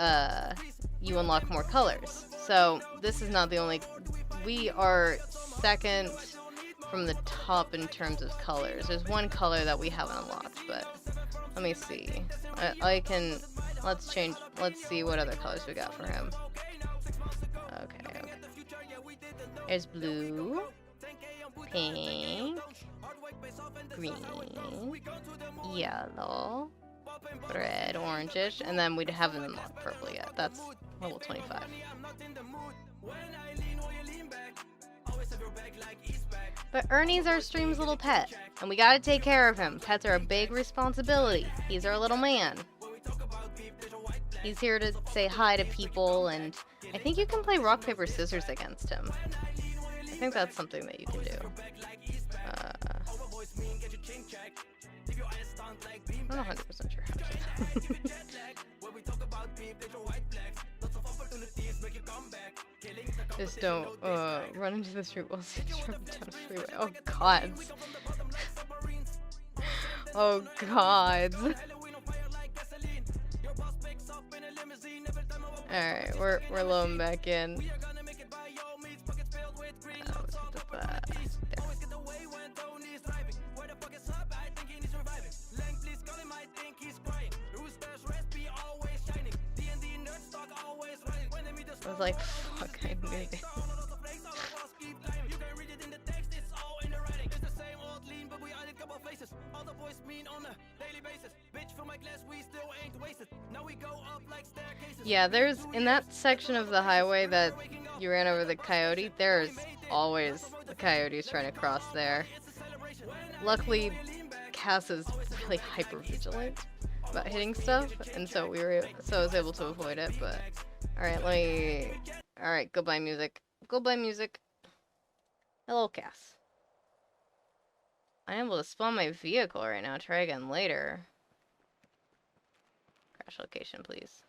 unlock more colors. So this is not the only, we are second from the top in terms of colors. There's one color that we haven't unlocked, but let me see. Let's see what other colors we got for him. Okay. There's blue, pink, green, yellow, red, orangish, and then we haven't unlocked purple yet. That's level 25. But Ernie's our stream's little pet, and we gotta take care of him. Pets are a big responsibility. He's our little man. He's here to say hi to people, and I think you can play rock, paper, scissors against him. I think that's something that you can do. I'm not 100% sure how to. Just don't run into the street while driving down a freeway. Oh god. Oh god. Alright, we're loading back in. I was like, fuck, I need it. Yeah, there's, in that section of the highway that you ran over the coyote, there's always the coyotes trying to cross there. Luckily, Cass is really hyper vigilant about hitting stuff, and so I was able to avoid it, but alright, alright, goodbye music. Goodbye music. Hello, Cass. I'm able to spawn my vehicle right now. Try again later. Crash location, please.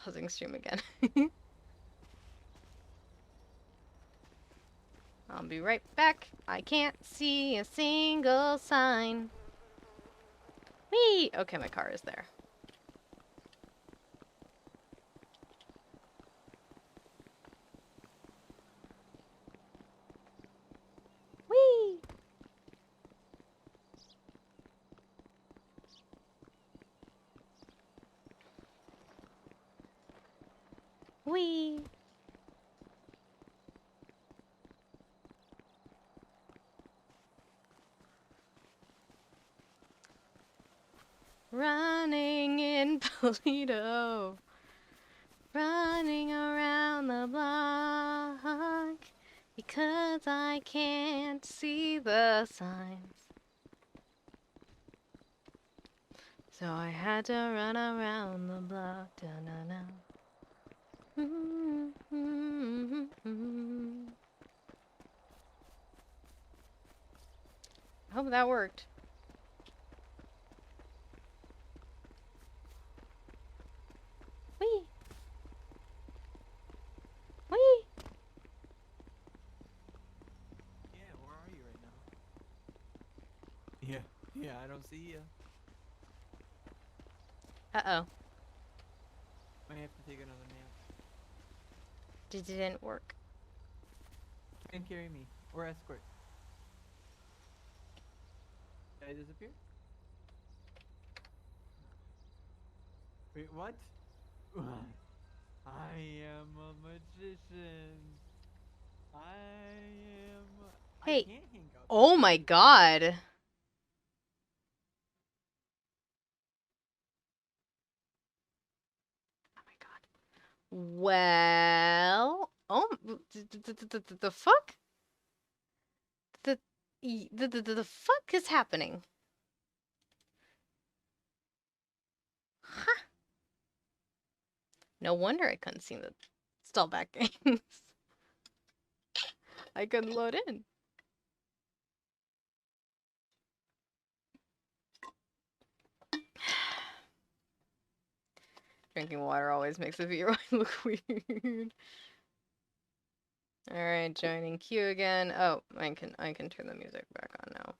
Pausing stream again. I'll be right back. I can't see a single sign. Whee! Okay, my car is there. Whee! Whee! Running in Polito, running around the block, because I can't see the signs. So I had to run around the block. Da-na-na. I hope that worked. Whee! Whee! Yeah, where are you right now? Yeah, I don't see you. Uh-oh. I have to take another nap. It didn't work. And carry me, or escort. Did I disappear? Wait, what? I am a magician. I Hey. can't hang up. Oh my god. Well, oh, the fuck? The fuck is happening? Huh. No wonder I couldn't see the stall back games. I couldn't load in. Drinking water always makes the viewer look weird. All right, joining queue again. Oh, I can turn the music back on now.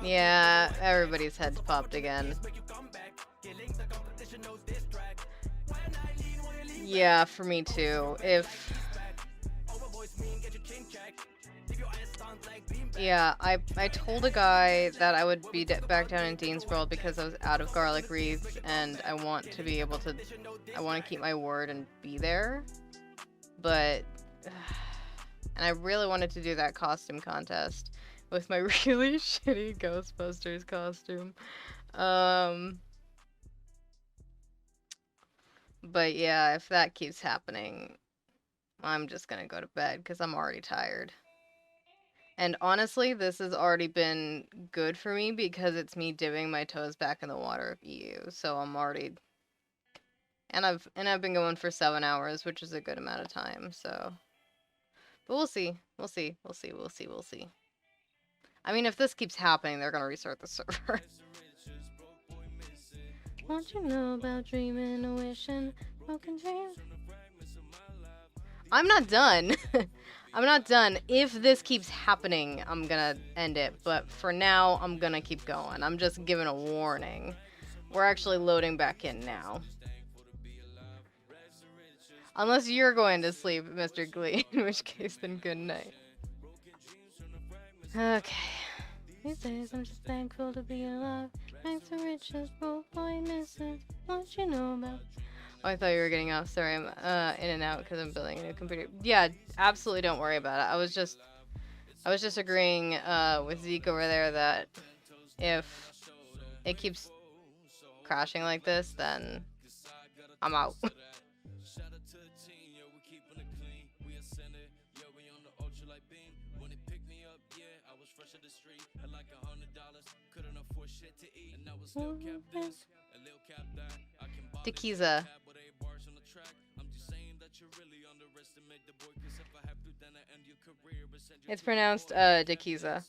Yeah, everybody's heads popped again. Yeah, for me too. Yeah, I told a guy that I would be back down in Dean's World because I was out of garlic wreaths, and I want to be able to, I want to keep my word and be there. But, and I really wanted to do that costume contest with my really shitty Ghostbusters costume. But yeah, if that keeps happening, I'm just gonna go to bed because I'm already tired. And honestly, this has already been good for me because it's me dipping my toes back in the water of EU. So I'm already, and I've been going for 7 hours, which is a good amount of time. So, but we'll see. We'll see. We'll see. We'll see. We'll see. I mean, if this keeps happening, they're gonna restart the server. What you know about dreaming and wishing, broken dreams? I'm not done. I'm not done. If this keeps happening, I'm gonna end it. But for now, I'm gonna keep going. I'm just giving a warning. We're actually loading back in now. Unless you're going to sleep, Mr. Glee, in which case, then good night. Okay. These days, I'm just thankful to be alive. Thanks to riches, both boy misses. What you know about? Oh, I thought you were getting off. Sorry, I'm in and out because I'm building a new computer. Yeah, absolutely don't worry about it. I was just agreeing with Zeke over there that if it keeps crashing like this, then I'm out. Dikiza. It's pronounced Dikiza.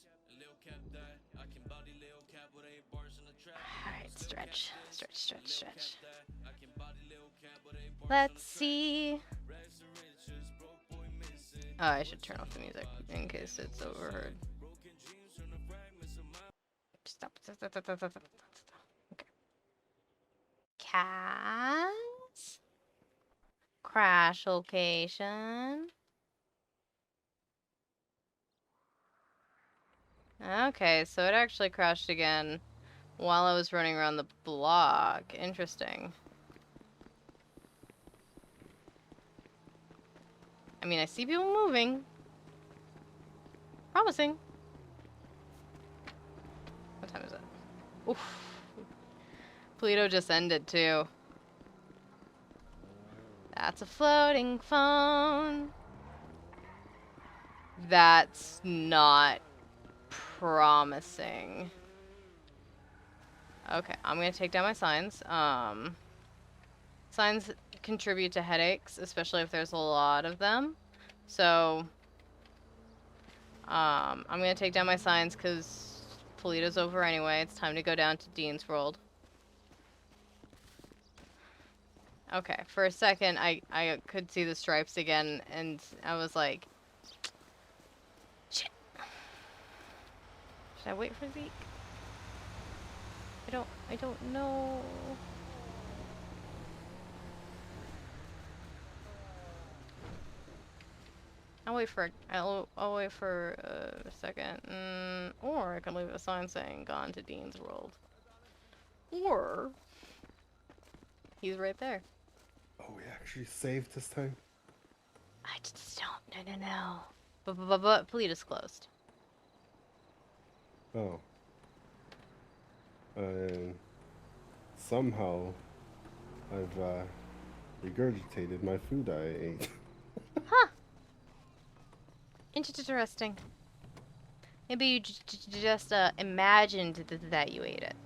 Alright, stretch. Stretch, stretch, stretch. Let's see. Oh, I should turn off the music in case it's overheard. Stop. Okay. Cass. Crash location. Okay, so it actually crashed again while I was running around the block. Interesting. I mean, I see people moving. Promising. What time is it? Oof. Pluto just ended, too. That's a floating phone. That's not promising. Okay, I'm gonna take down my signs. Signs contribute to headaches, especially if there's a lot of them. So, I'm gonna take down my signs because Polito's over anyway. It's time to go down to Dean's World. Okay, for a second, I could see the stripes again, and I was like, shit. Should I wait for Zeke? I don't know. I'll wait for a second. Or I can leave a sign saying "Gone to Dean's World." Or he's right there. Oh, we actually saved this time. I just don't. No. But Polite is closed. Oh. And somehow I've regurgitated my food I ate. Huh. Interesting. Maybe you just imagined that you ate it.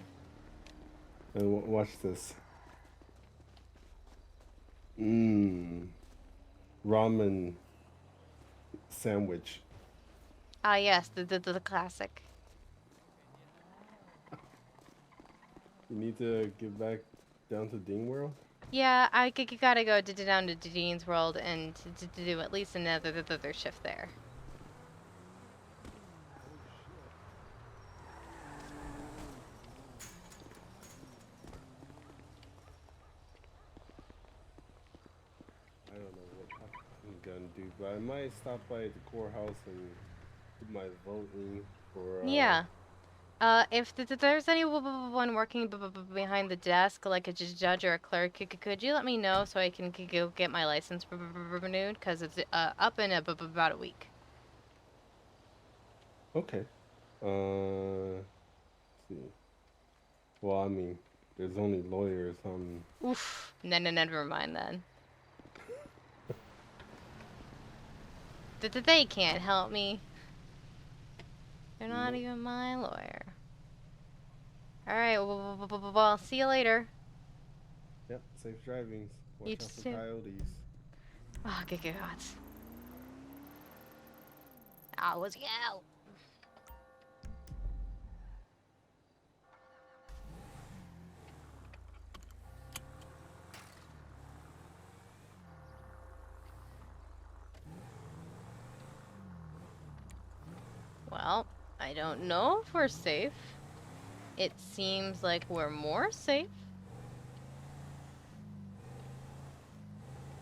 And watch this. Ramen sandwich. Ah, yes, the classic. You need to get back down to Dean World? Yeah, I gotta go down to Dean's World and to do at least another shift there. I don't know what I'm gonna do, but I might stop by the courthouse and put my vote in for. Yeah. If there's anyone working behind the desk, like a judge or a clerk, could you let me know so I can go get my license renewed? Because it's up in about a week. Okay. Let's see. Well, I mean, there's only lawyers. Oof. No, never mind then. They can't help me. They're not even my lawyer. Alright, well, I'll see you later. Yep, safe driving. Watch You out for too. coyotes. Oh, good God. I was out. Well, I don't know if we're safe. It seems like we're more safe.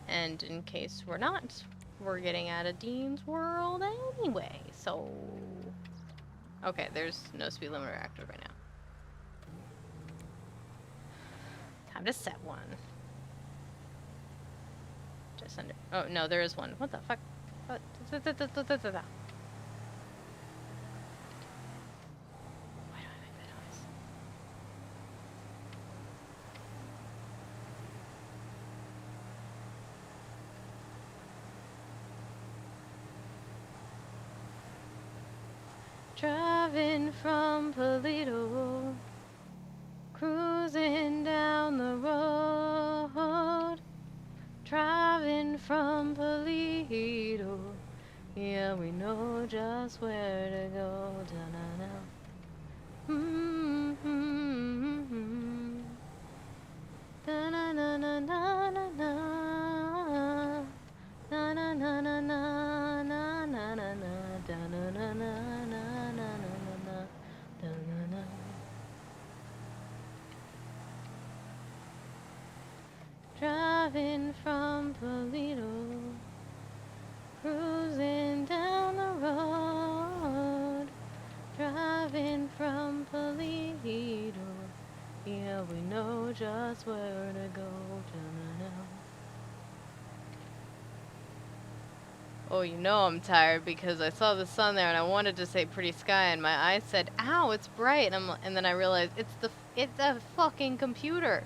And in case we're not, we're getting out of Dean's World anyway, so... Okay, there's no speed limiter active right now. Time to set one. Just under... Oh, no, there is one. What the fuck? What? Driving from Polito, cruising down the road. Driving from Polito, yeah, we know just where to go. Da-na-na. Da-na-na-na-na-na-na. Na-na-na-na-na-na-na-na-na. Da-na-na-na-na-na-na-na. Da-na-na. Driving from Polito, cruising down the road. Driving from Polito, yeah, we know just where to go. Da-na-na. Oh, you know I'm tired because I saw the sun there and I wanted to say pretty sky and my eyes said, ow, it's bright. And then I realized it's a fucking computer.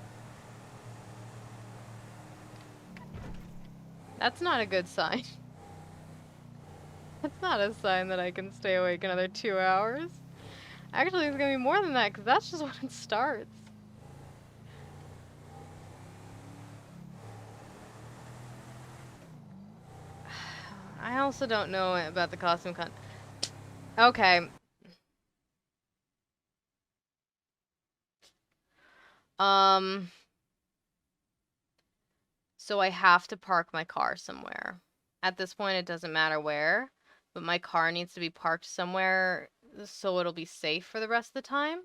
That's not a good sign. That's not a sign that I can stay awake another 2 hours. Actually, it's gonna be more than that because that's just when it starts. I also don't know about the costume con. Okay. So I have to park my car somewhere. At this point, it doesn't matter where, but my car needs to be parked somewhere so it'll be safe for the rest of the time.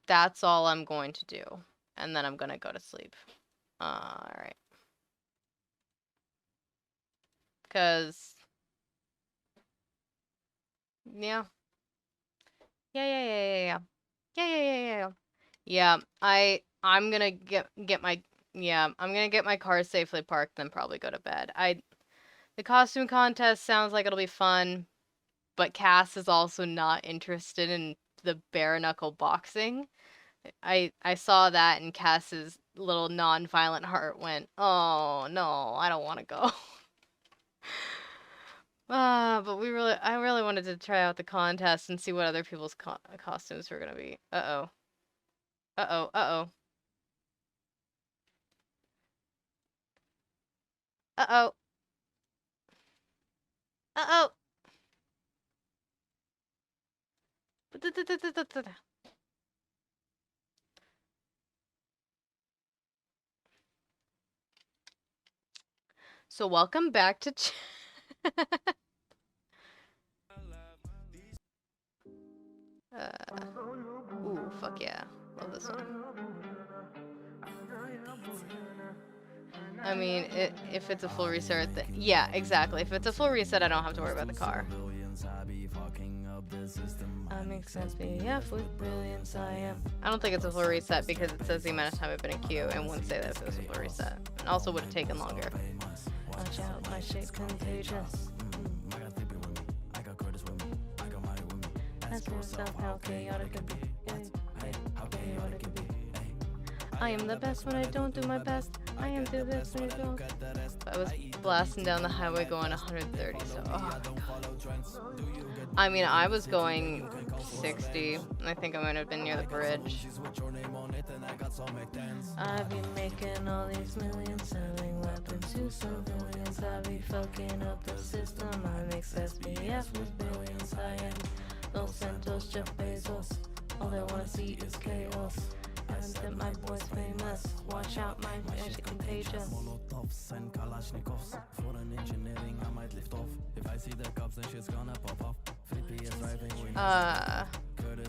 That's all I'm going to do. And then I'm gonna go to sleep. Alright. Because Yeah. Yeah, I'm gonna get my car safely parked, then probably go to bed. The costume contest sounds like it'll be fun, but Cass is also not interested in the bare knuckle boxing. I saw that and Cass's little non-violent heart went, "Oh no, I don't want to go." But I really wanted to try out the contest and see what other people's costumes were gonna be. Uh-oh. Uh-oh, uh-oh. Uh-oh. Uh-oh. So welcome back to ooh, fuck yeah. Love this one. I mean, if it's a full reset, yeah, exactly. If it's a full reset, I don't have to worry about the car. I'm XSBF with brilliance, I am. I don't think it's a full reset because it says the amount of time I've been in queue and wouldn't say that if it was a full reset. And also would have taken longer. Watch out, my shit contagious. That's myself, how chaotic it be. I am the best when I don't do my best. I am the best when I don't. I was blasting down the highway going 130, so oh my god. I mean, I was going 60, and I think I might have been near the bridge. I be making all these millions, selling weapons to civilians. I be fucking up the system. I mix SBF with billions. I am Los Santos, Jeff Bezos. All they wanna see is chaos. And that my boy's famous. Watch out, my shit contagious. Molotovs and Kalashnikovs. For an engineering, I might lift off. If I see the cops, then shit's gonna pop off.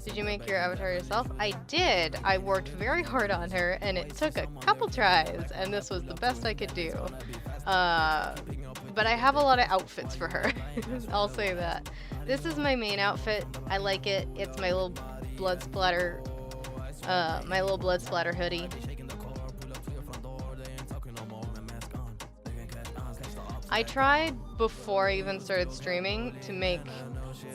Did you make your avatar yourself? I did. I worked very hard on her, and it took a couple tries, and this was the best I could do. But I have a lot of outfits for her. I'll say that. This is my main outfit. I like it. It's my little blood splatter hoodie. I tried before I even started streaming to make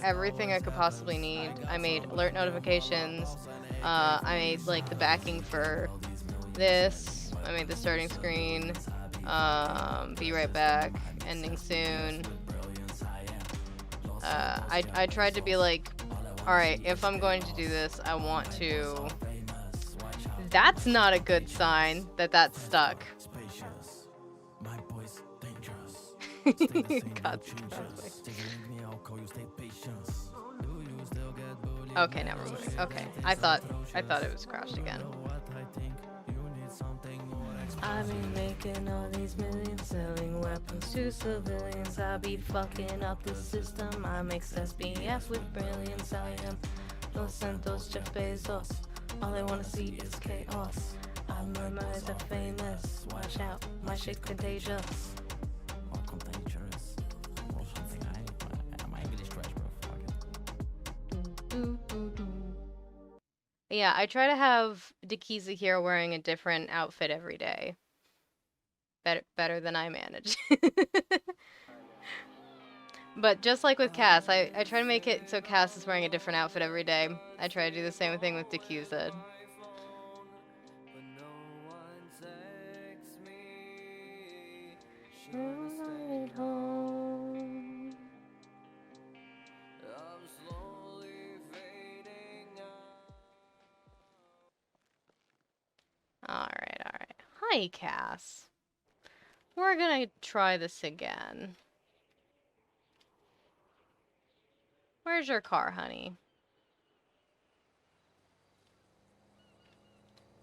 everything I could possibly need. I made alert notifications. I made like the backing for this. I made the starting screen. Be right back. Ending soon. I tried to be like, alright, if I'm going to do this, I want to... That's not a good sign that that's stuck. Okay, now we're moving. Okay, I thought it was crashed again. I've been making all these millions, selling weapons to civilians. I be fucking up the system. I mix SBF with brilliance. I am Los Santos, Jeff Bezos. All they wanna see is chaos. I'm the famous. Watch out, my shit contagious. Yeah, I try to have Dikiza here wearing a different outfit every day. Better than I manage. But just like with Cass, I try to make it so Cass is wearing a different outfit every day. I try to do the same thing with Dikiza. Alright. Hi, Cass. We're gonna try this again. Where's your car, honey?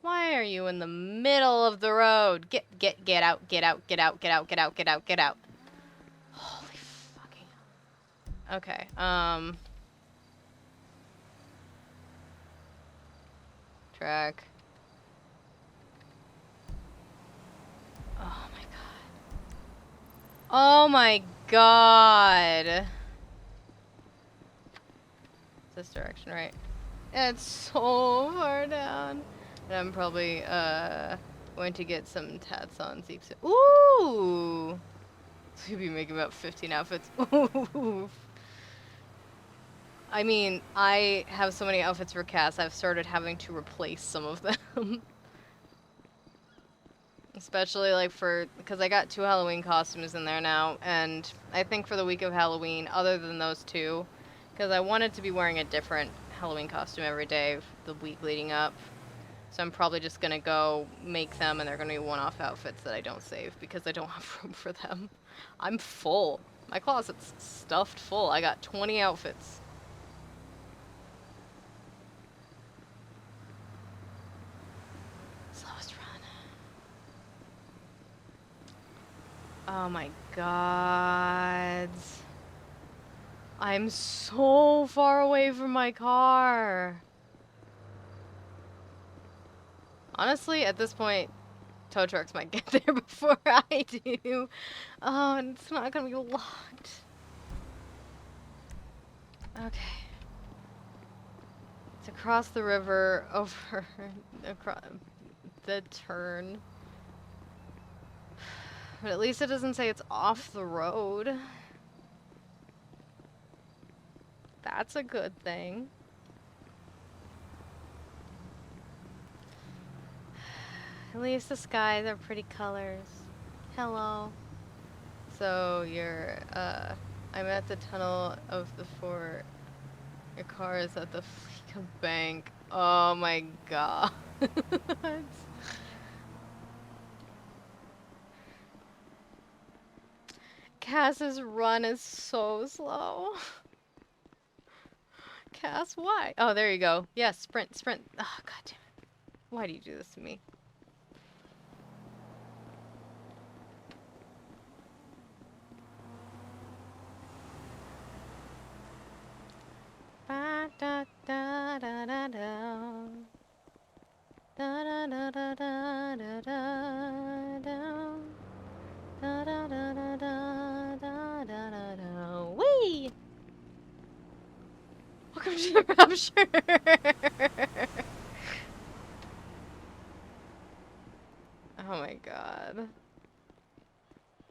Why are you in the middle of the road? Get out. Holy fucking... Okay, track. Oh my god. This direction, right? It's so far down. And I'm probably going to get some tats on Zeaks. Ooh! So you'll be making about 15 outfits. Ooh. I mean, I have so many outfits for Cass, I've started having to replace some of them. Especially like because I got 2 Halloween costumes in there now, and I think for the week of Halloween, other than those 2, because I wanted to be wearing a different Halloween costume every day the week leading up. So I'm probably just gonna go make them, and they're gonna be one-off outfits that I don't save because I don't have room for them. I'm full. My closet's stuffed full. I got 20 outfits. Slowest run. Oh my god. I'm so far away from my car. Honestly, at this point, tow trucks might get there before I do. Oh, and it's not gonna be locked. Okay. It's across the river, over across the turn. But at least it doesn't say it's off the road. That's a good thing. At least the skies are pretty colors. Hello. So you're, I'm at the tunnel of the fort. Your car is at the Fleeca Bank. Oh my god. Cass's run is so slow. Cass, why? Oh, there you go. Yes, sprint, sprint. Oh, god damn it. Why do you do this to me? Da da da da da da. Da da da da da da da da. Da da da da da da da da da. Whee! Welcome to the rapture. Oh my god.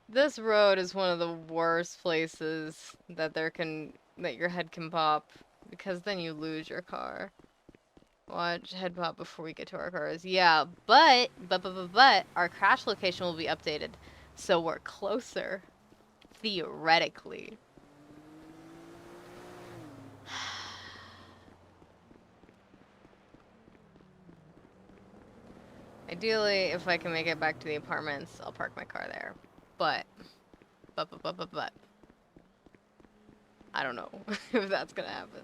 This road is one of the worst places that your head can pop, because then you lose your car. Watch head pop before we get to our cars. Yeah, but our crash location will be updated, so we're closer, theoretically. Ideally, if I can make it back to the apartments, I'll park my car there. But I don't know if that's gonna happen.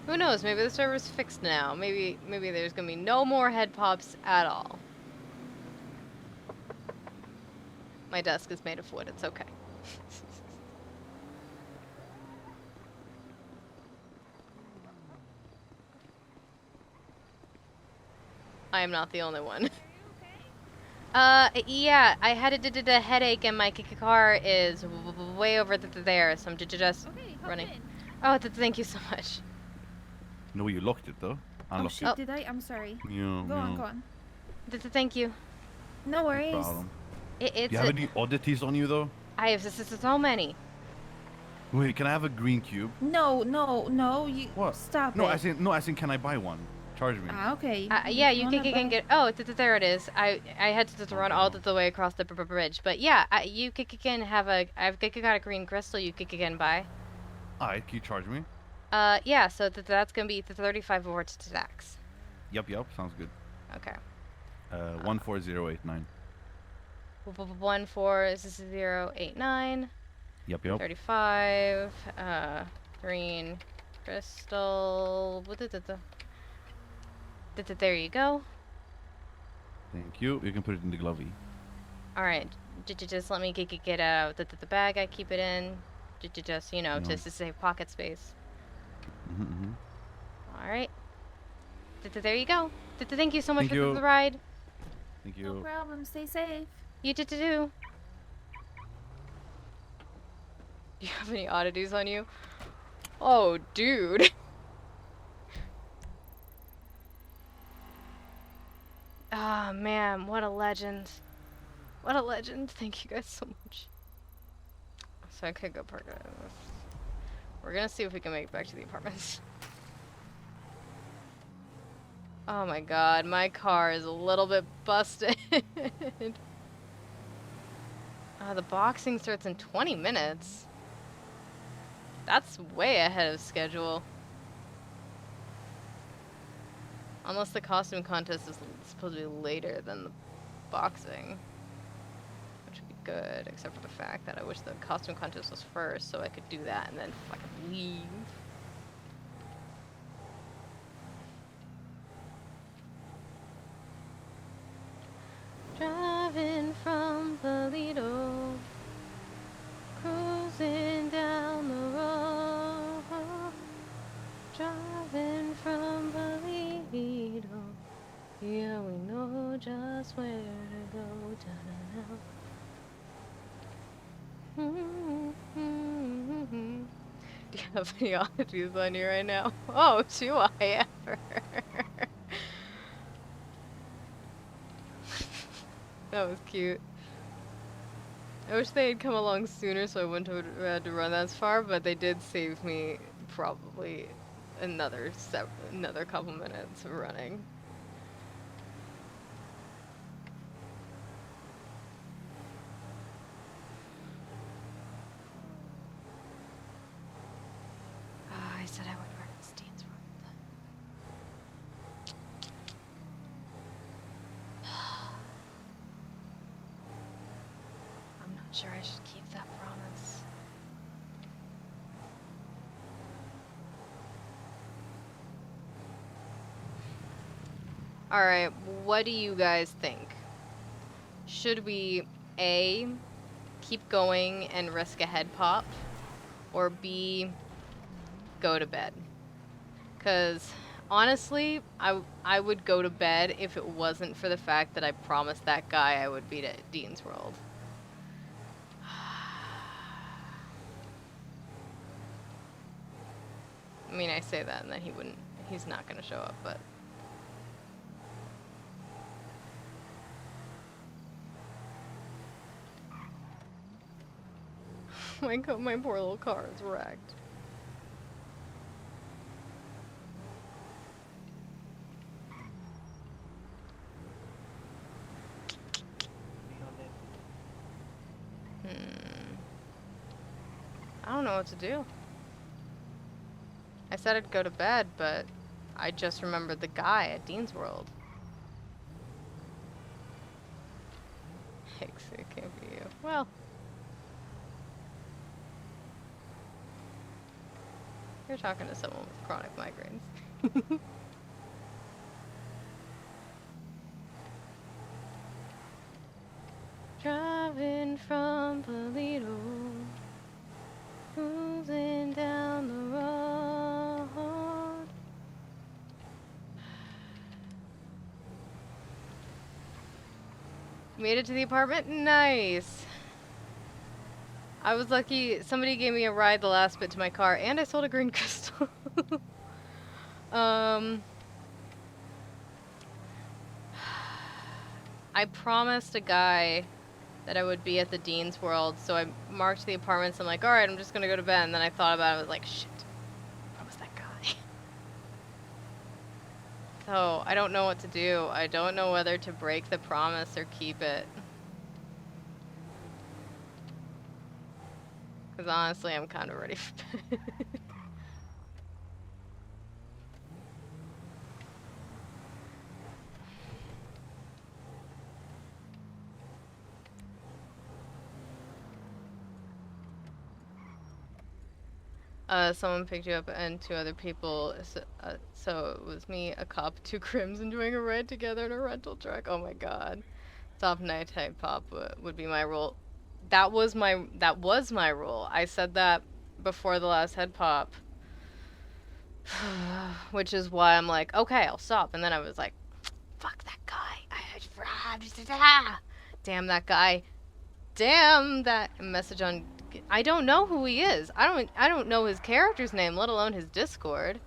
Who knows? Maybe the server's fixed now. Maybe there's gonna be no more head pops at all. My desk is made of wood. It's okay. I am not the only one. Yeah, I had a headache and my car is way over there, so I'm just running. Oh, thank you so much. No, you locked it though. Oh shit, did I? I'm sorry. Yeah, go on. Thank you. No worries. No problem. It's Do you have any oddities on you though? I have so many. Wait, can I have a green cube? No, you What? Stop no, it. I think can I buy one? Charge me. Ah, okay. Yeah, you can get. Oh, there it is. I had to run all the way across the bridge, but yeah, you can have a. I've got a green crystal. You can buy. Alright, can you charge me? Yeah. So that's gonna be the 35 over to tax. Yep, sounds good. Okay. 14089. 14089. Yep. 35. Green crystal. There you go. Thank you. You can put it in the glovey. Alright, just let me get out the bag I keep it in. Just, just to save pocket space. Alright. There you go. Thank you so much for the ride. Thank you. No problem. Stay safe. You do. Do you have any oddities on you? Oh, dude. Ah, man, what a legend. What a legend. Thank you guys so much. So I could go park it. We're gonna see if we can make it back to the apartments. Oh my god, my car is a little bit busted. The boxing starts in 20 minutes. That's way ahead of schedule. Unless the costume contest is supposed to be later than the boxing. Which would be good, except for the fact that I wish the costume contest was first so I could do that and then fucking leave. Driving from Toledo, cruising down the road. Driving from Toledo, yeah, we know just where to go. Do you have any oddities on you right now? Oh, do I ever? That was cute. I wish they had come along sooner so I wouldn't have had to run that far, but they did save me probably another couple minutes of running. I said I would run in Steens World. I'm not sure I should keep that promise. Alright, what do you guys think? Should we A, keep going and risk a head pop, or B, go to bed? Because honestly, I would go to bed if it wasn't for the fact that I promised that guy I would beat at Dean's World. I mean, I say that and then he's not gonna show up, but. My poor little car is wrecked. I don't know what to do. I said I'd go to bed, but I just remembered the guy at Dean's World. Hicks, it can't be you. Well. You're talking to someone with chronic migraines. Driving from Toledo, cruising down the road. Made it to the apartment? Nice. I was lucky. Somebody gave me a ride the last bit to my car, and I sold a green crystal. I promised a guy that I would be at the Dean's World, so I marked the apartments. I'm like, alright, I'm just gonna go to bed. And then I thought about it. I was like, shit. I promised that guy. So, I don't know what to do. I don't know whether to break the promise or keep it. Because honestly, I'm kind of ready for bed. Someone picked you up and 2 other people, so it was me, a cop, 2 crims enjoying a ride together in a rental truck. Oh my god. Top nighttime pop would be my rule. That was my rule. I said that before the last head pop. Which is why I'm like, okay, I'll stop. And then I was like, fuck that guy. Damn that guy. Damn that message on I don't know who he is. I don't know his character's name, let alone his Discord.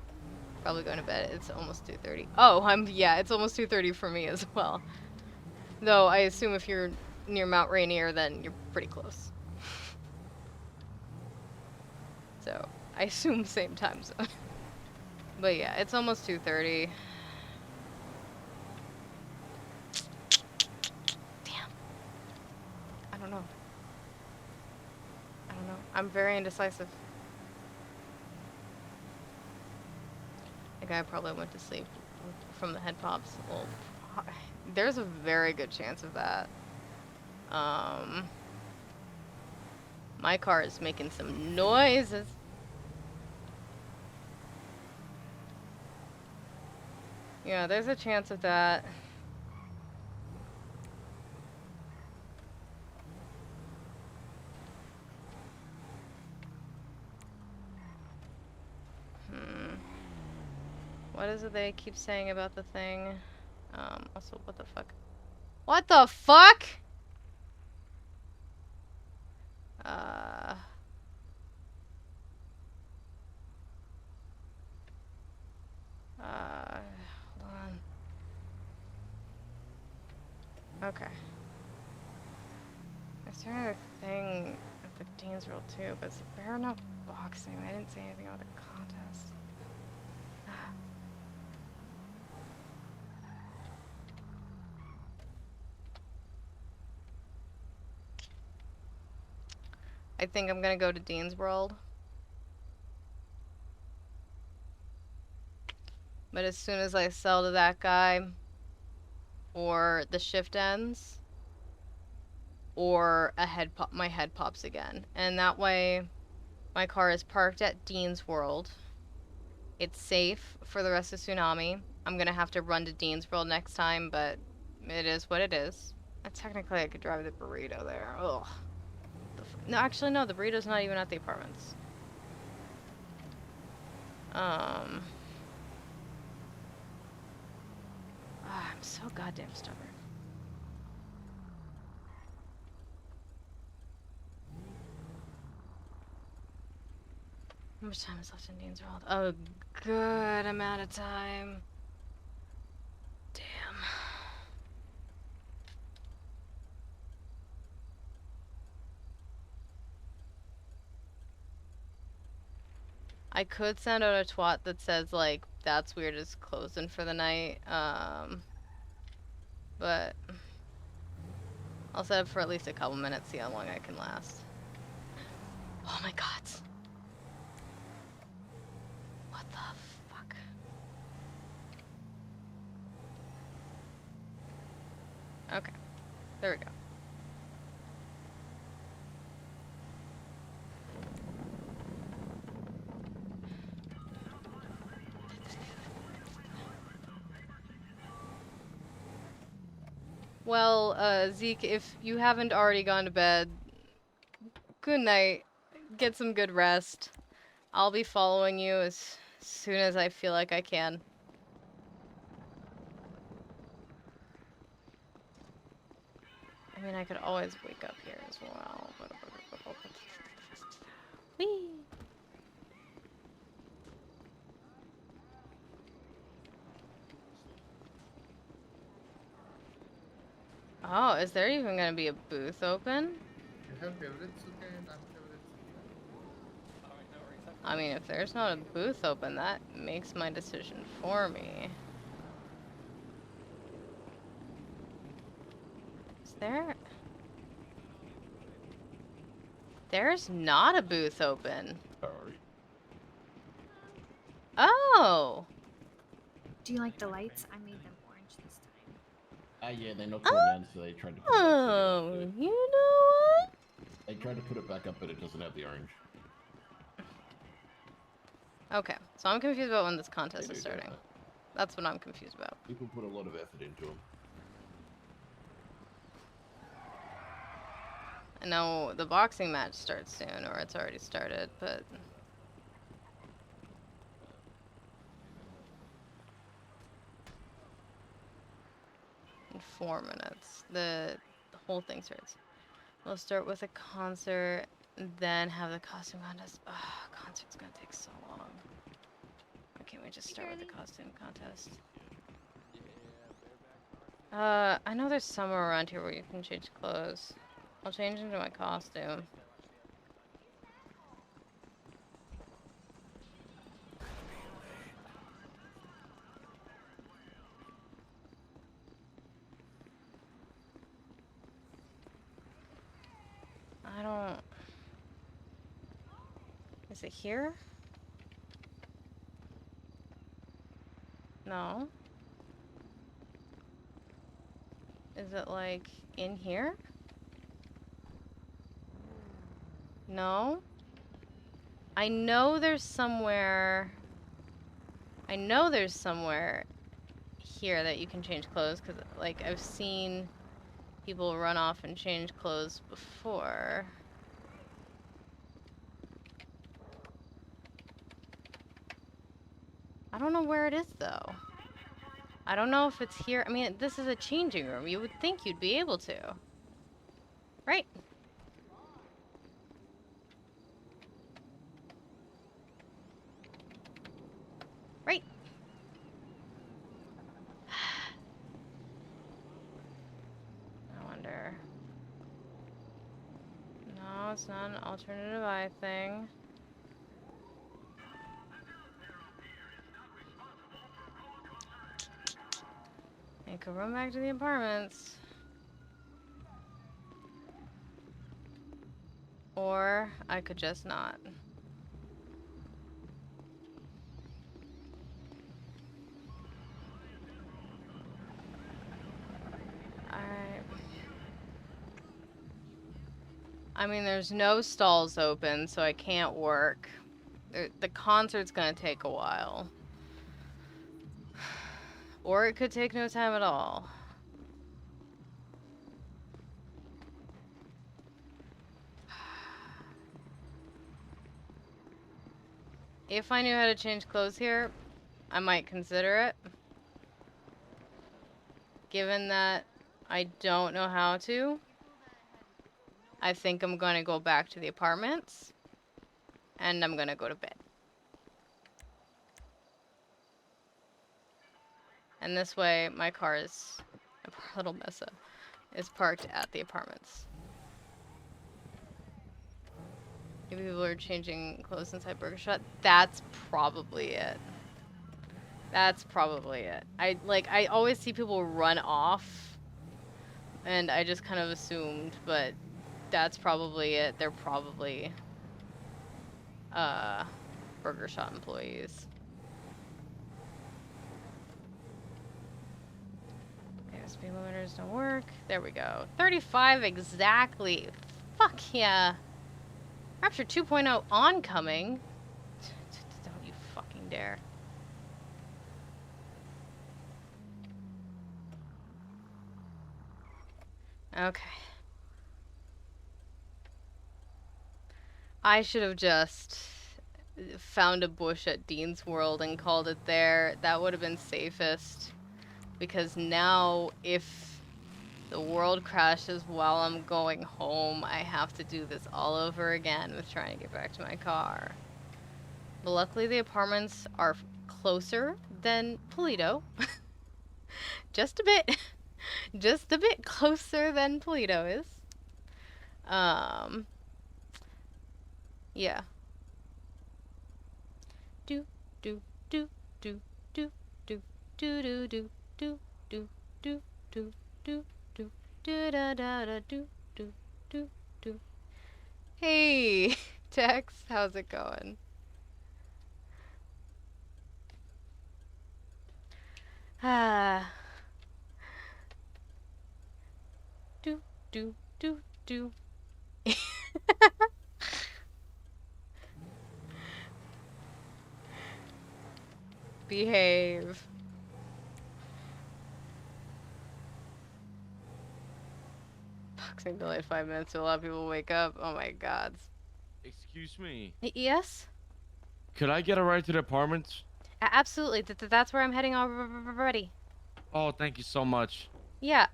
Probably going to bed. It's almost 2:30. Oh, yeah, it's almost 2:30 for me as well. Though I assume if you're near Mount Rainier, then you're pretty close. So, I assume same time zone. But yeah, it's almost 2:30. Damn. I don't know. I'm very indecisive. The guy probably went to sleep from the head pops. Well, there's a very good chance of that. My car is making some noises. Yeah, there's a chance of that. What is it they keep saying about the thing? Also, what the fuck? What the fuck? Hold on. Okay. There's another thing at the Dean's World too, but it's Paranormal boxing. They didn't say anything about the contest. I think I'm gonna go to Dean's World. But as soon as I sell to that guy, or the shift ends, or my head pops again. And that way, my car is parked at Dean's World. It's safe for the rest of Tsunami. I'm gonna have to run to Dean's World next time, but it is what it is. Technically, I could drive the burrito there. Ugh. No, actually, no. The burrito's not even at the apartments. I'm so goddamn stubborn. How much time is left in Dean's World? Oh, good amount of time. Damn. I could send out a twat that says, like, that's weird, it's closing for the night. But I'll set up for at least a couple minutes, see how long I can last. Oh my god. What the fuck? Okay. There we go. Well, Zeke, if you haven't already gone to bed, good night. Get some good rest. I'll be following you as soon as I feel like I can. I mean, I could always wake up here as well. Whee! Oh, is there even gonna be a booth open? You have favorites, okay, and non-favorites. I mean, if there's not a booth open, that makes my decision for me. Is there? There's not a booth open. Oh! Do you like the lights? I made them orange this time. Yeah, they knocked one down, so they tried to put it Oh, up. you know what? They tried to put it back up, but it doesn't have the orange. Okay, so I'm confused about when this contest is starting. That's what I'm confused about. People put a lot of effort into them. I know the boxing match starts soon, or it's already started, but... in 4 minutes. The whole thing starts. We'll start with a concert. then have the costume contest. Ugh, concert's gonna take so long. Why can't we just start with the costume contest? I know there's somewhere around here where you can change clothes. I'll change into my costume. I don't... Is it here? No. Is it like in here? No. I know there's somewhere here that you can change clothes, because like I've seen people run off and change clothes before. I don't know where it is though. I don't know if it's here. I mean, this is a changing room. You would think you'd be able to. Right? Right. I wonder. No, it's not an alternative eye thing. I could run back to the apartments. Or I could just not. Alright. I mean, there's no stalls open, so I can't work. The concert's gonna take a while. Or it could take no time at all. If I knew how to change clothes here, I might consider it. Given that I don't know how to, I think I'm gonna go back to the apartments. And I'm gonna go to bed. And this way, my car is, a little mess up, is parked at the apartments. Maybe people are changing clothes inside Burger Shot. That's probably it. That's probably it. I always see people run off, and I just kind of assumed, but that's probably it. They're probably Burger Shot employees. Speed limiters don't work. There we go. 35 exactly. Fuck yeah. Rapture 2.0 oncoming. Don't you fucking dare. Okay. I should have just found a bush at Dean's World and called it there. That would have been safest. Because now, if the world crashes while I'm going home, I have to do this all over again with trying to get back to my car. But luckily, the apartments are closer than Polito. Just a bit. Just a bit closer than Polito is. Yeah. Do, do, do, do, do, do, do, do, do. Do do do do do do do da da da do do do do. Hey, Tex, how's it going? Ah. Do do do do. Behave. Boxing delayed 5 minutes to a lot of people wake up. Oh my god. Excuse me. Yes? Could I get a ride to the apartments? Absolutely. That's where I'm heading already. Oh, thank you so much. Yeah,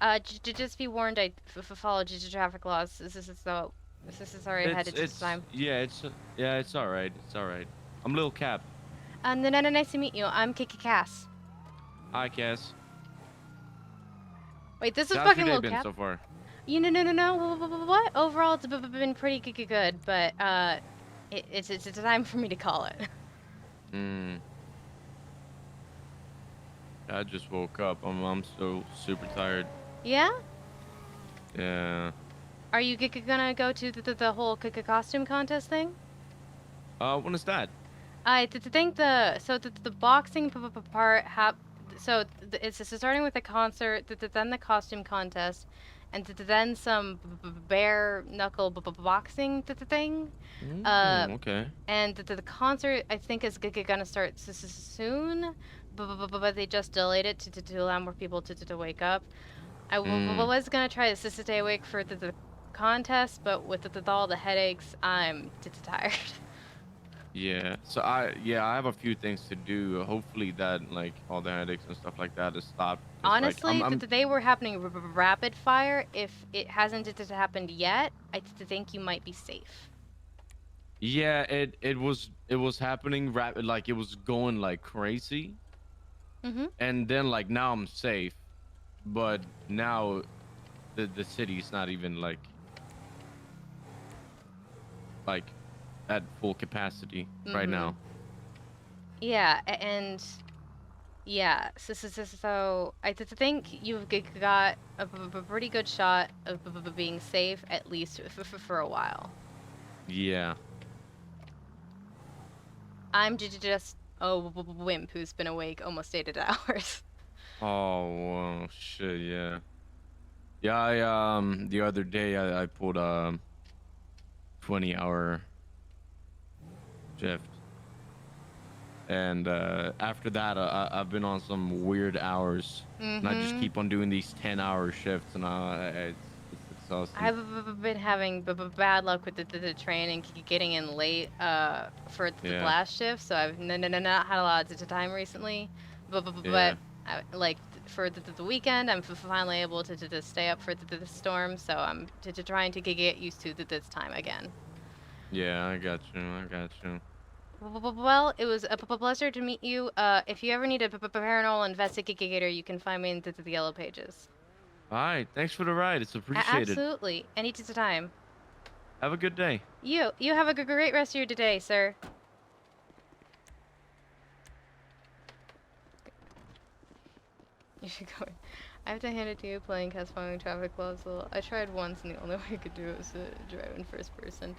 just be warned, I follow traffic laws. This is so This is already headed to time. Yeah, it's all right. It's all right. I'm Lil Cap. Nice to meet you. I'm Kiki Cass. Hi, Cass. Wait, this is How's fucking your day Lil been Cap. so far? No. What? Overall, it's been pretty good, but it's time for me to call it. Hmm. I just woke up. I'm so super tired. Yeah? Yeah. Are you gonna go to the whole costume contest thing? When is that? I think the boxing part it's starting with the concert, then the costume contest, and then some bare knuckle boxing thing. Okay. And the concert I think is gonna start soon, but they just delayed it to allow more people to wake up. I was gonna try to stay awake for the contest, but with all the headaches, I'm tired. Yeah. So I have a few things to do. Hopefully that like all the headaches and stuff like that is stopped. 'Cause, Honestly, like, they were happening rapid fire. If it hasn't happened yet, I think you might be safe. Yeah, it was happening rapid, like it was going like crazy. And then like now I'm safe, but now the city's not even like at full capacity right now. Yeah, and yeah, so I think you've got a pretty good shot of being safe, at least for a while. Yeah. I'm just a wimp who's been awake almost 8 hours. Oh, well, shit, yeah. Yeah, I the other day I pulled a 20-hour shift. And after that I've been on some weird hours. And I just keep on doing these 10-hour shifts, and it's exhausting. I've been having bad luck with the train and getting in late for the blast shift, so I've not had a lot of time recently. But like for the weekend, I'm finally able to stay up for the storm, so I'm trying to get used to this time again. Yeah, I got you. Well, it was a pleasure to meet you. If you ever need a paranormal investigator, you can find me in the Yellow Pages. All right, thanks for the ride. It's appreciated. Absolutely. Any time. Have a good day. You have a great rest of your day, sir. You should go. I have to hand it to you playing Cast following traffic laws. I tried once, and the only way I could do it was to drive in first person.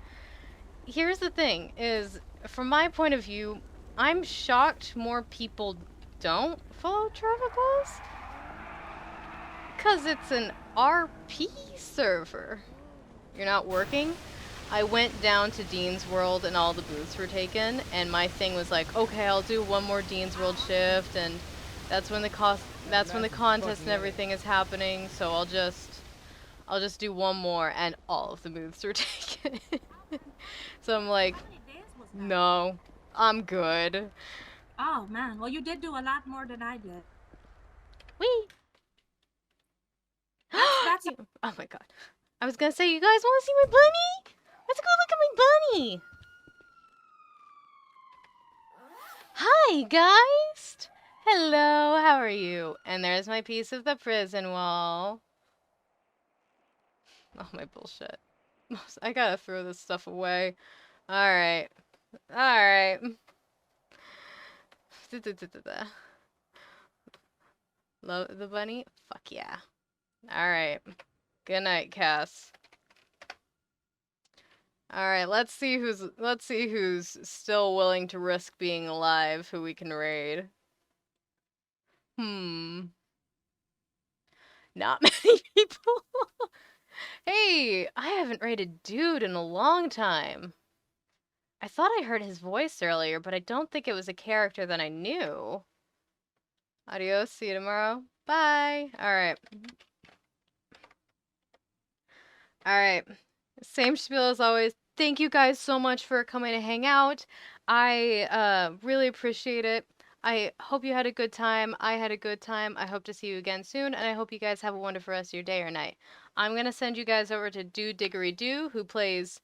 Here's the thing, is, from my point of view, I'm shocked more people don't follow traffic laws. Because it's an RP server. You're not working? I went down to Dean's World and all the booths were taken, and my thing was like, okay, I'll do one more Dean's World shift, and that's when the contest and everything is happening, so I'll just do one more, and all of the booths were taken. So I'm like, no, I'm good. Oh man, well you did do a lot more than I did. Wee! That's oh my god. I was gonna say, you guys wanna see my bunny? Let's go look at my bunny! Hi, guys! Hello, how are you? And there's my piece of the prison wall. Oh, my bullshit. I gotta throw this stuff away. Alright. Alright. Love the bunny? Fuck yeah. Alright. Good night, Cass. Alright, let's see who's still willing to risk being alive, who we can raid. Not many people. Hey, I haven't raided Dude in a long time. I thought I heard his voice earlier, but I don't think it was a character that I knew. Adios, see you tomorrow. Bye. Alright. Alright. Same spiel as always. Thank you guys so much for coming to hang out. I really appreciate it. I hope you had a good time. I had a good time. I hope to see you again soon, and I hope you guys have a wonderful rest of your day or night. I'm going to send you guys over to Dude Diggory Doo, who plays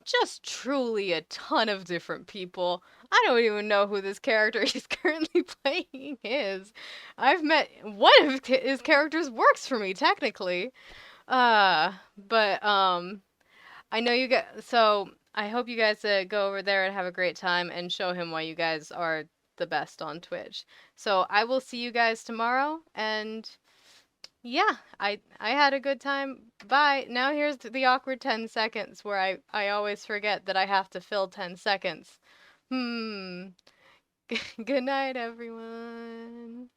just truly a ton of different people. I don't even know who this character he's currently playing is. I've met one of his characters works for me, technically. But I know you guys, so I hope you guys go over there and have a great time and show him why you guys are the best on Twitch. So I will see you guys tomorrow, and yeah, I had a good time. Bye. Now here's the awkward 10 seconds where I always forget that I have to fill 10 seconds. Good night, everyone.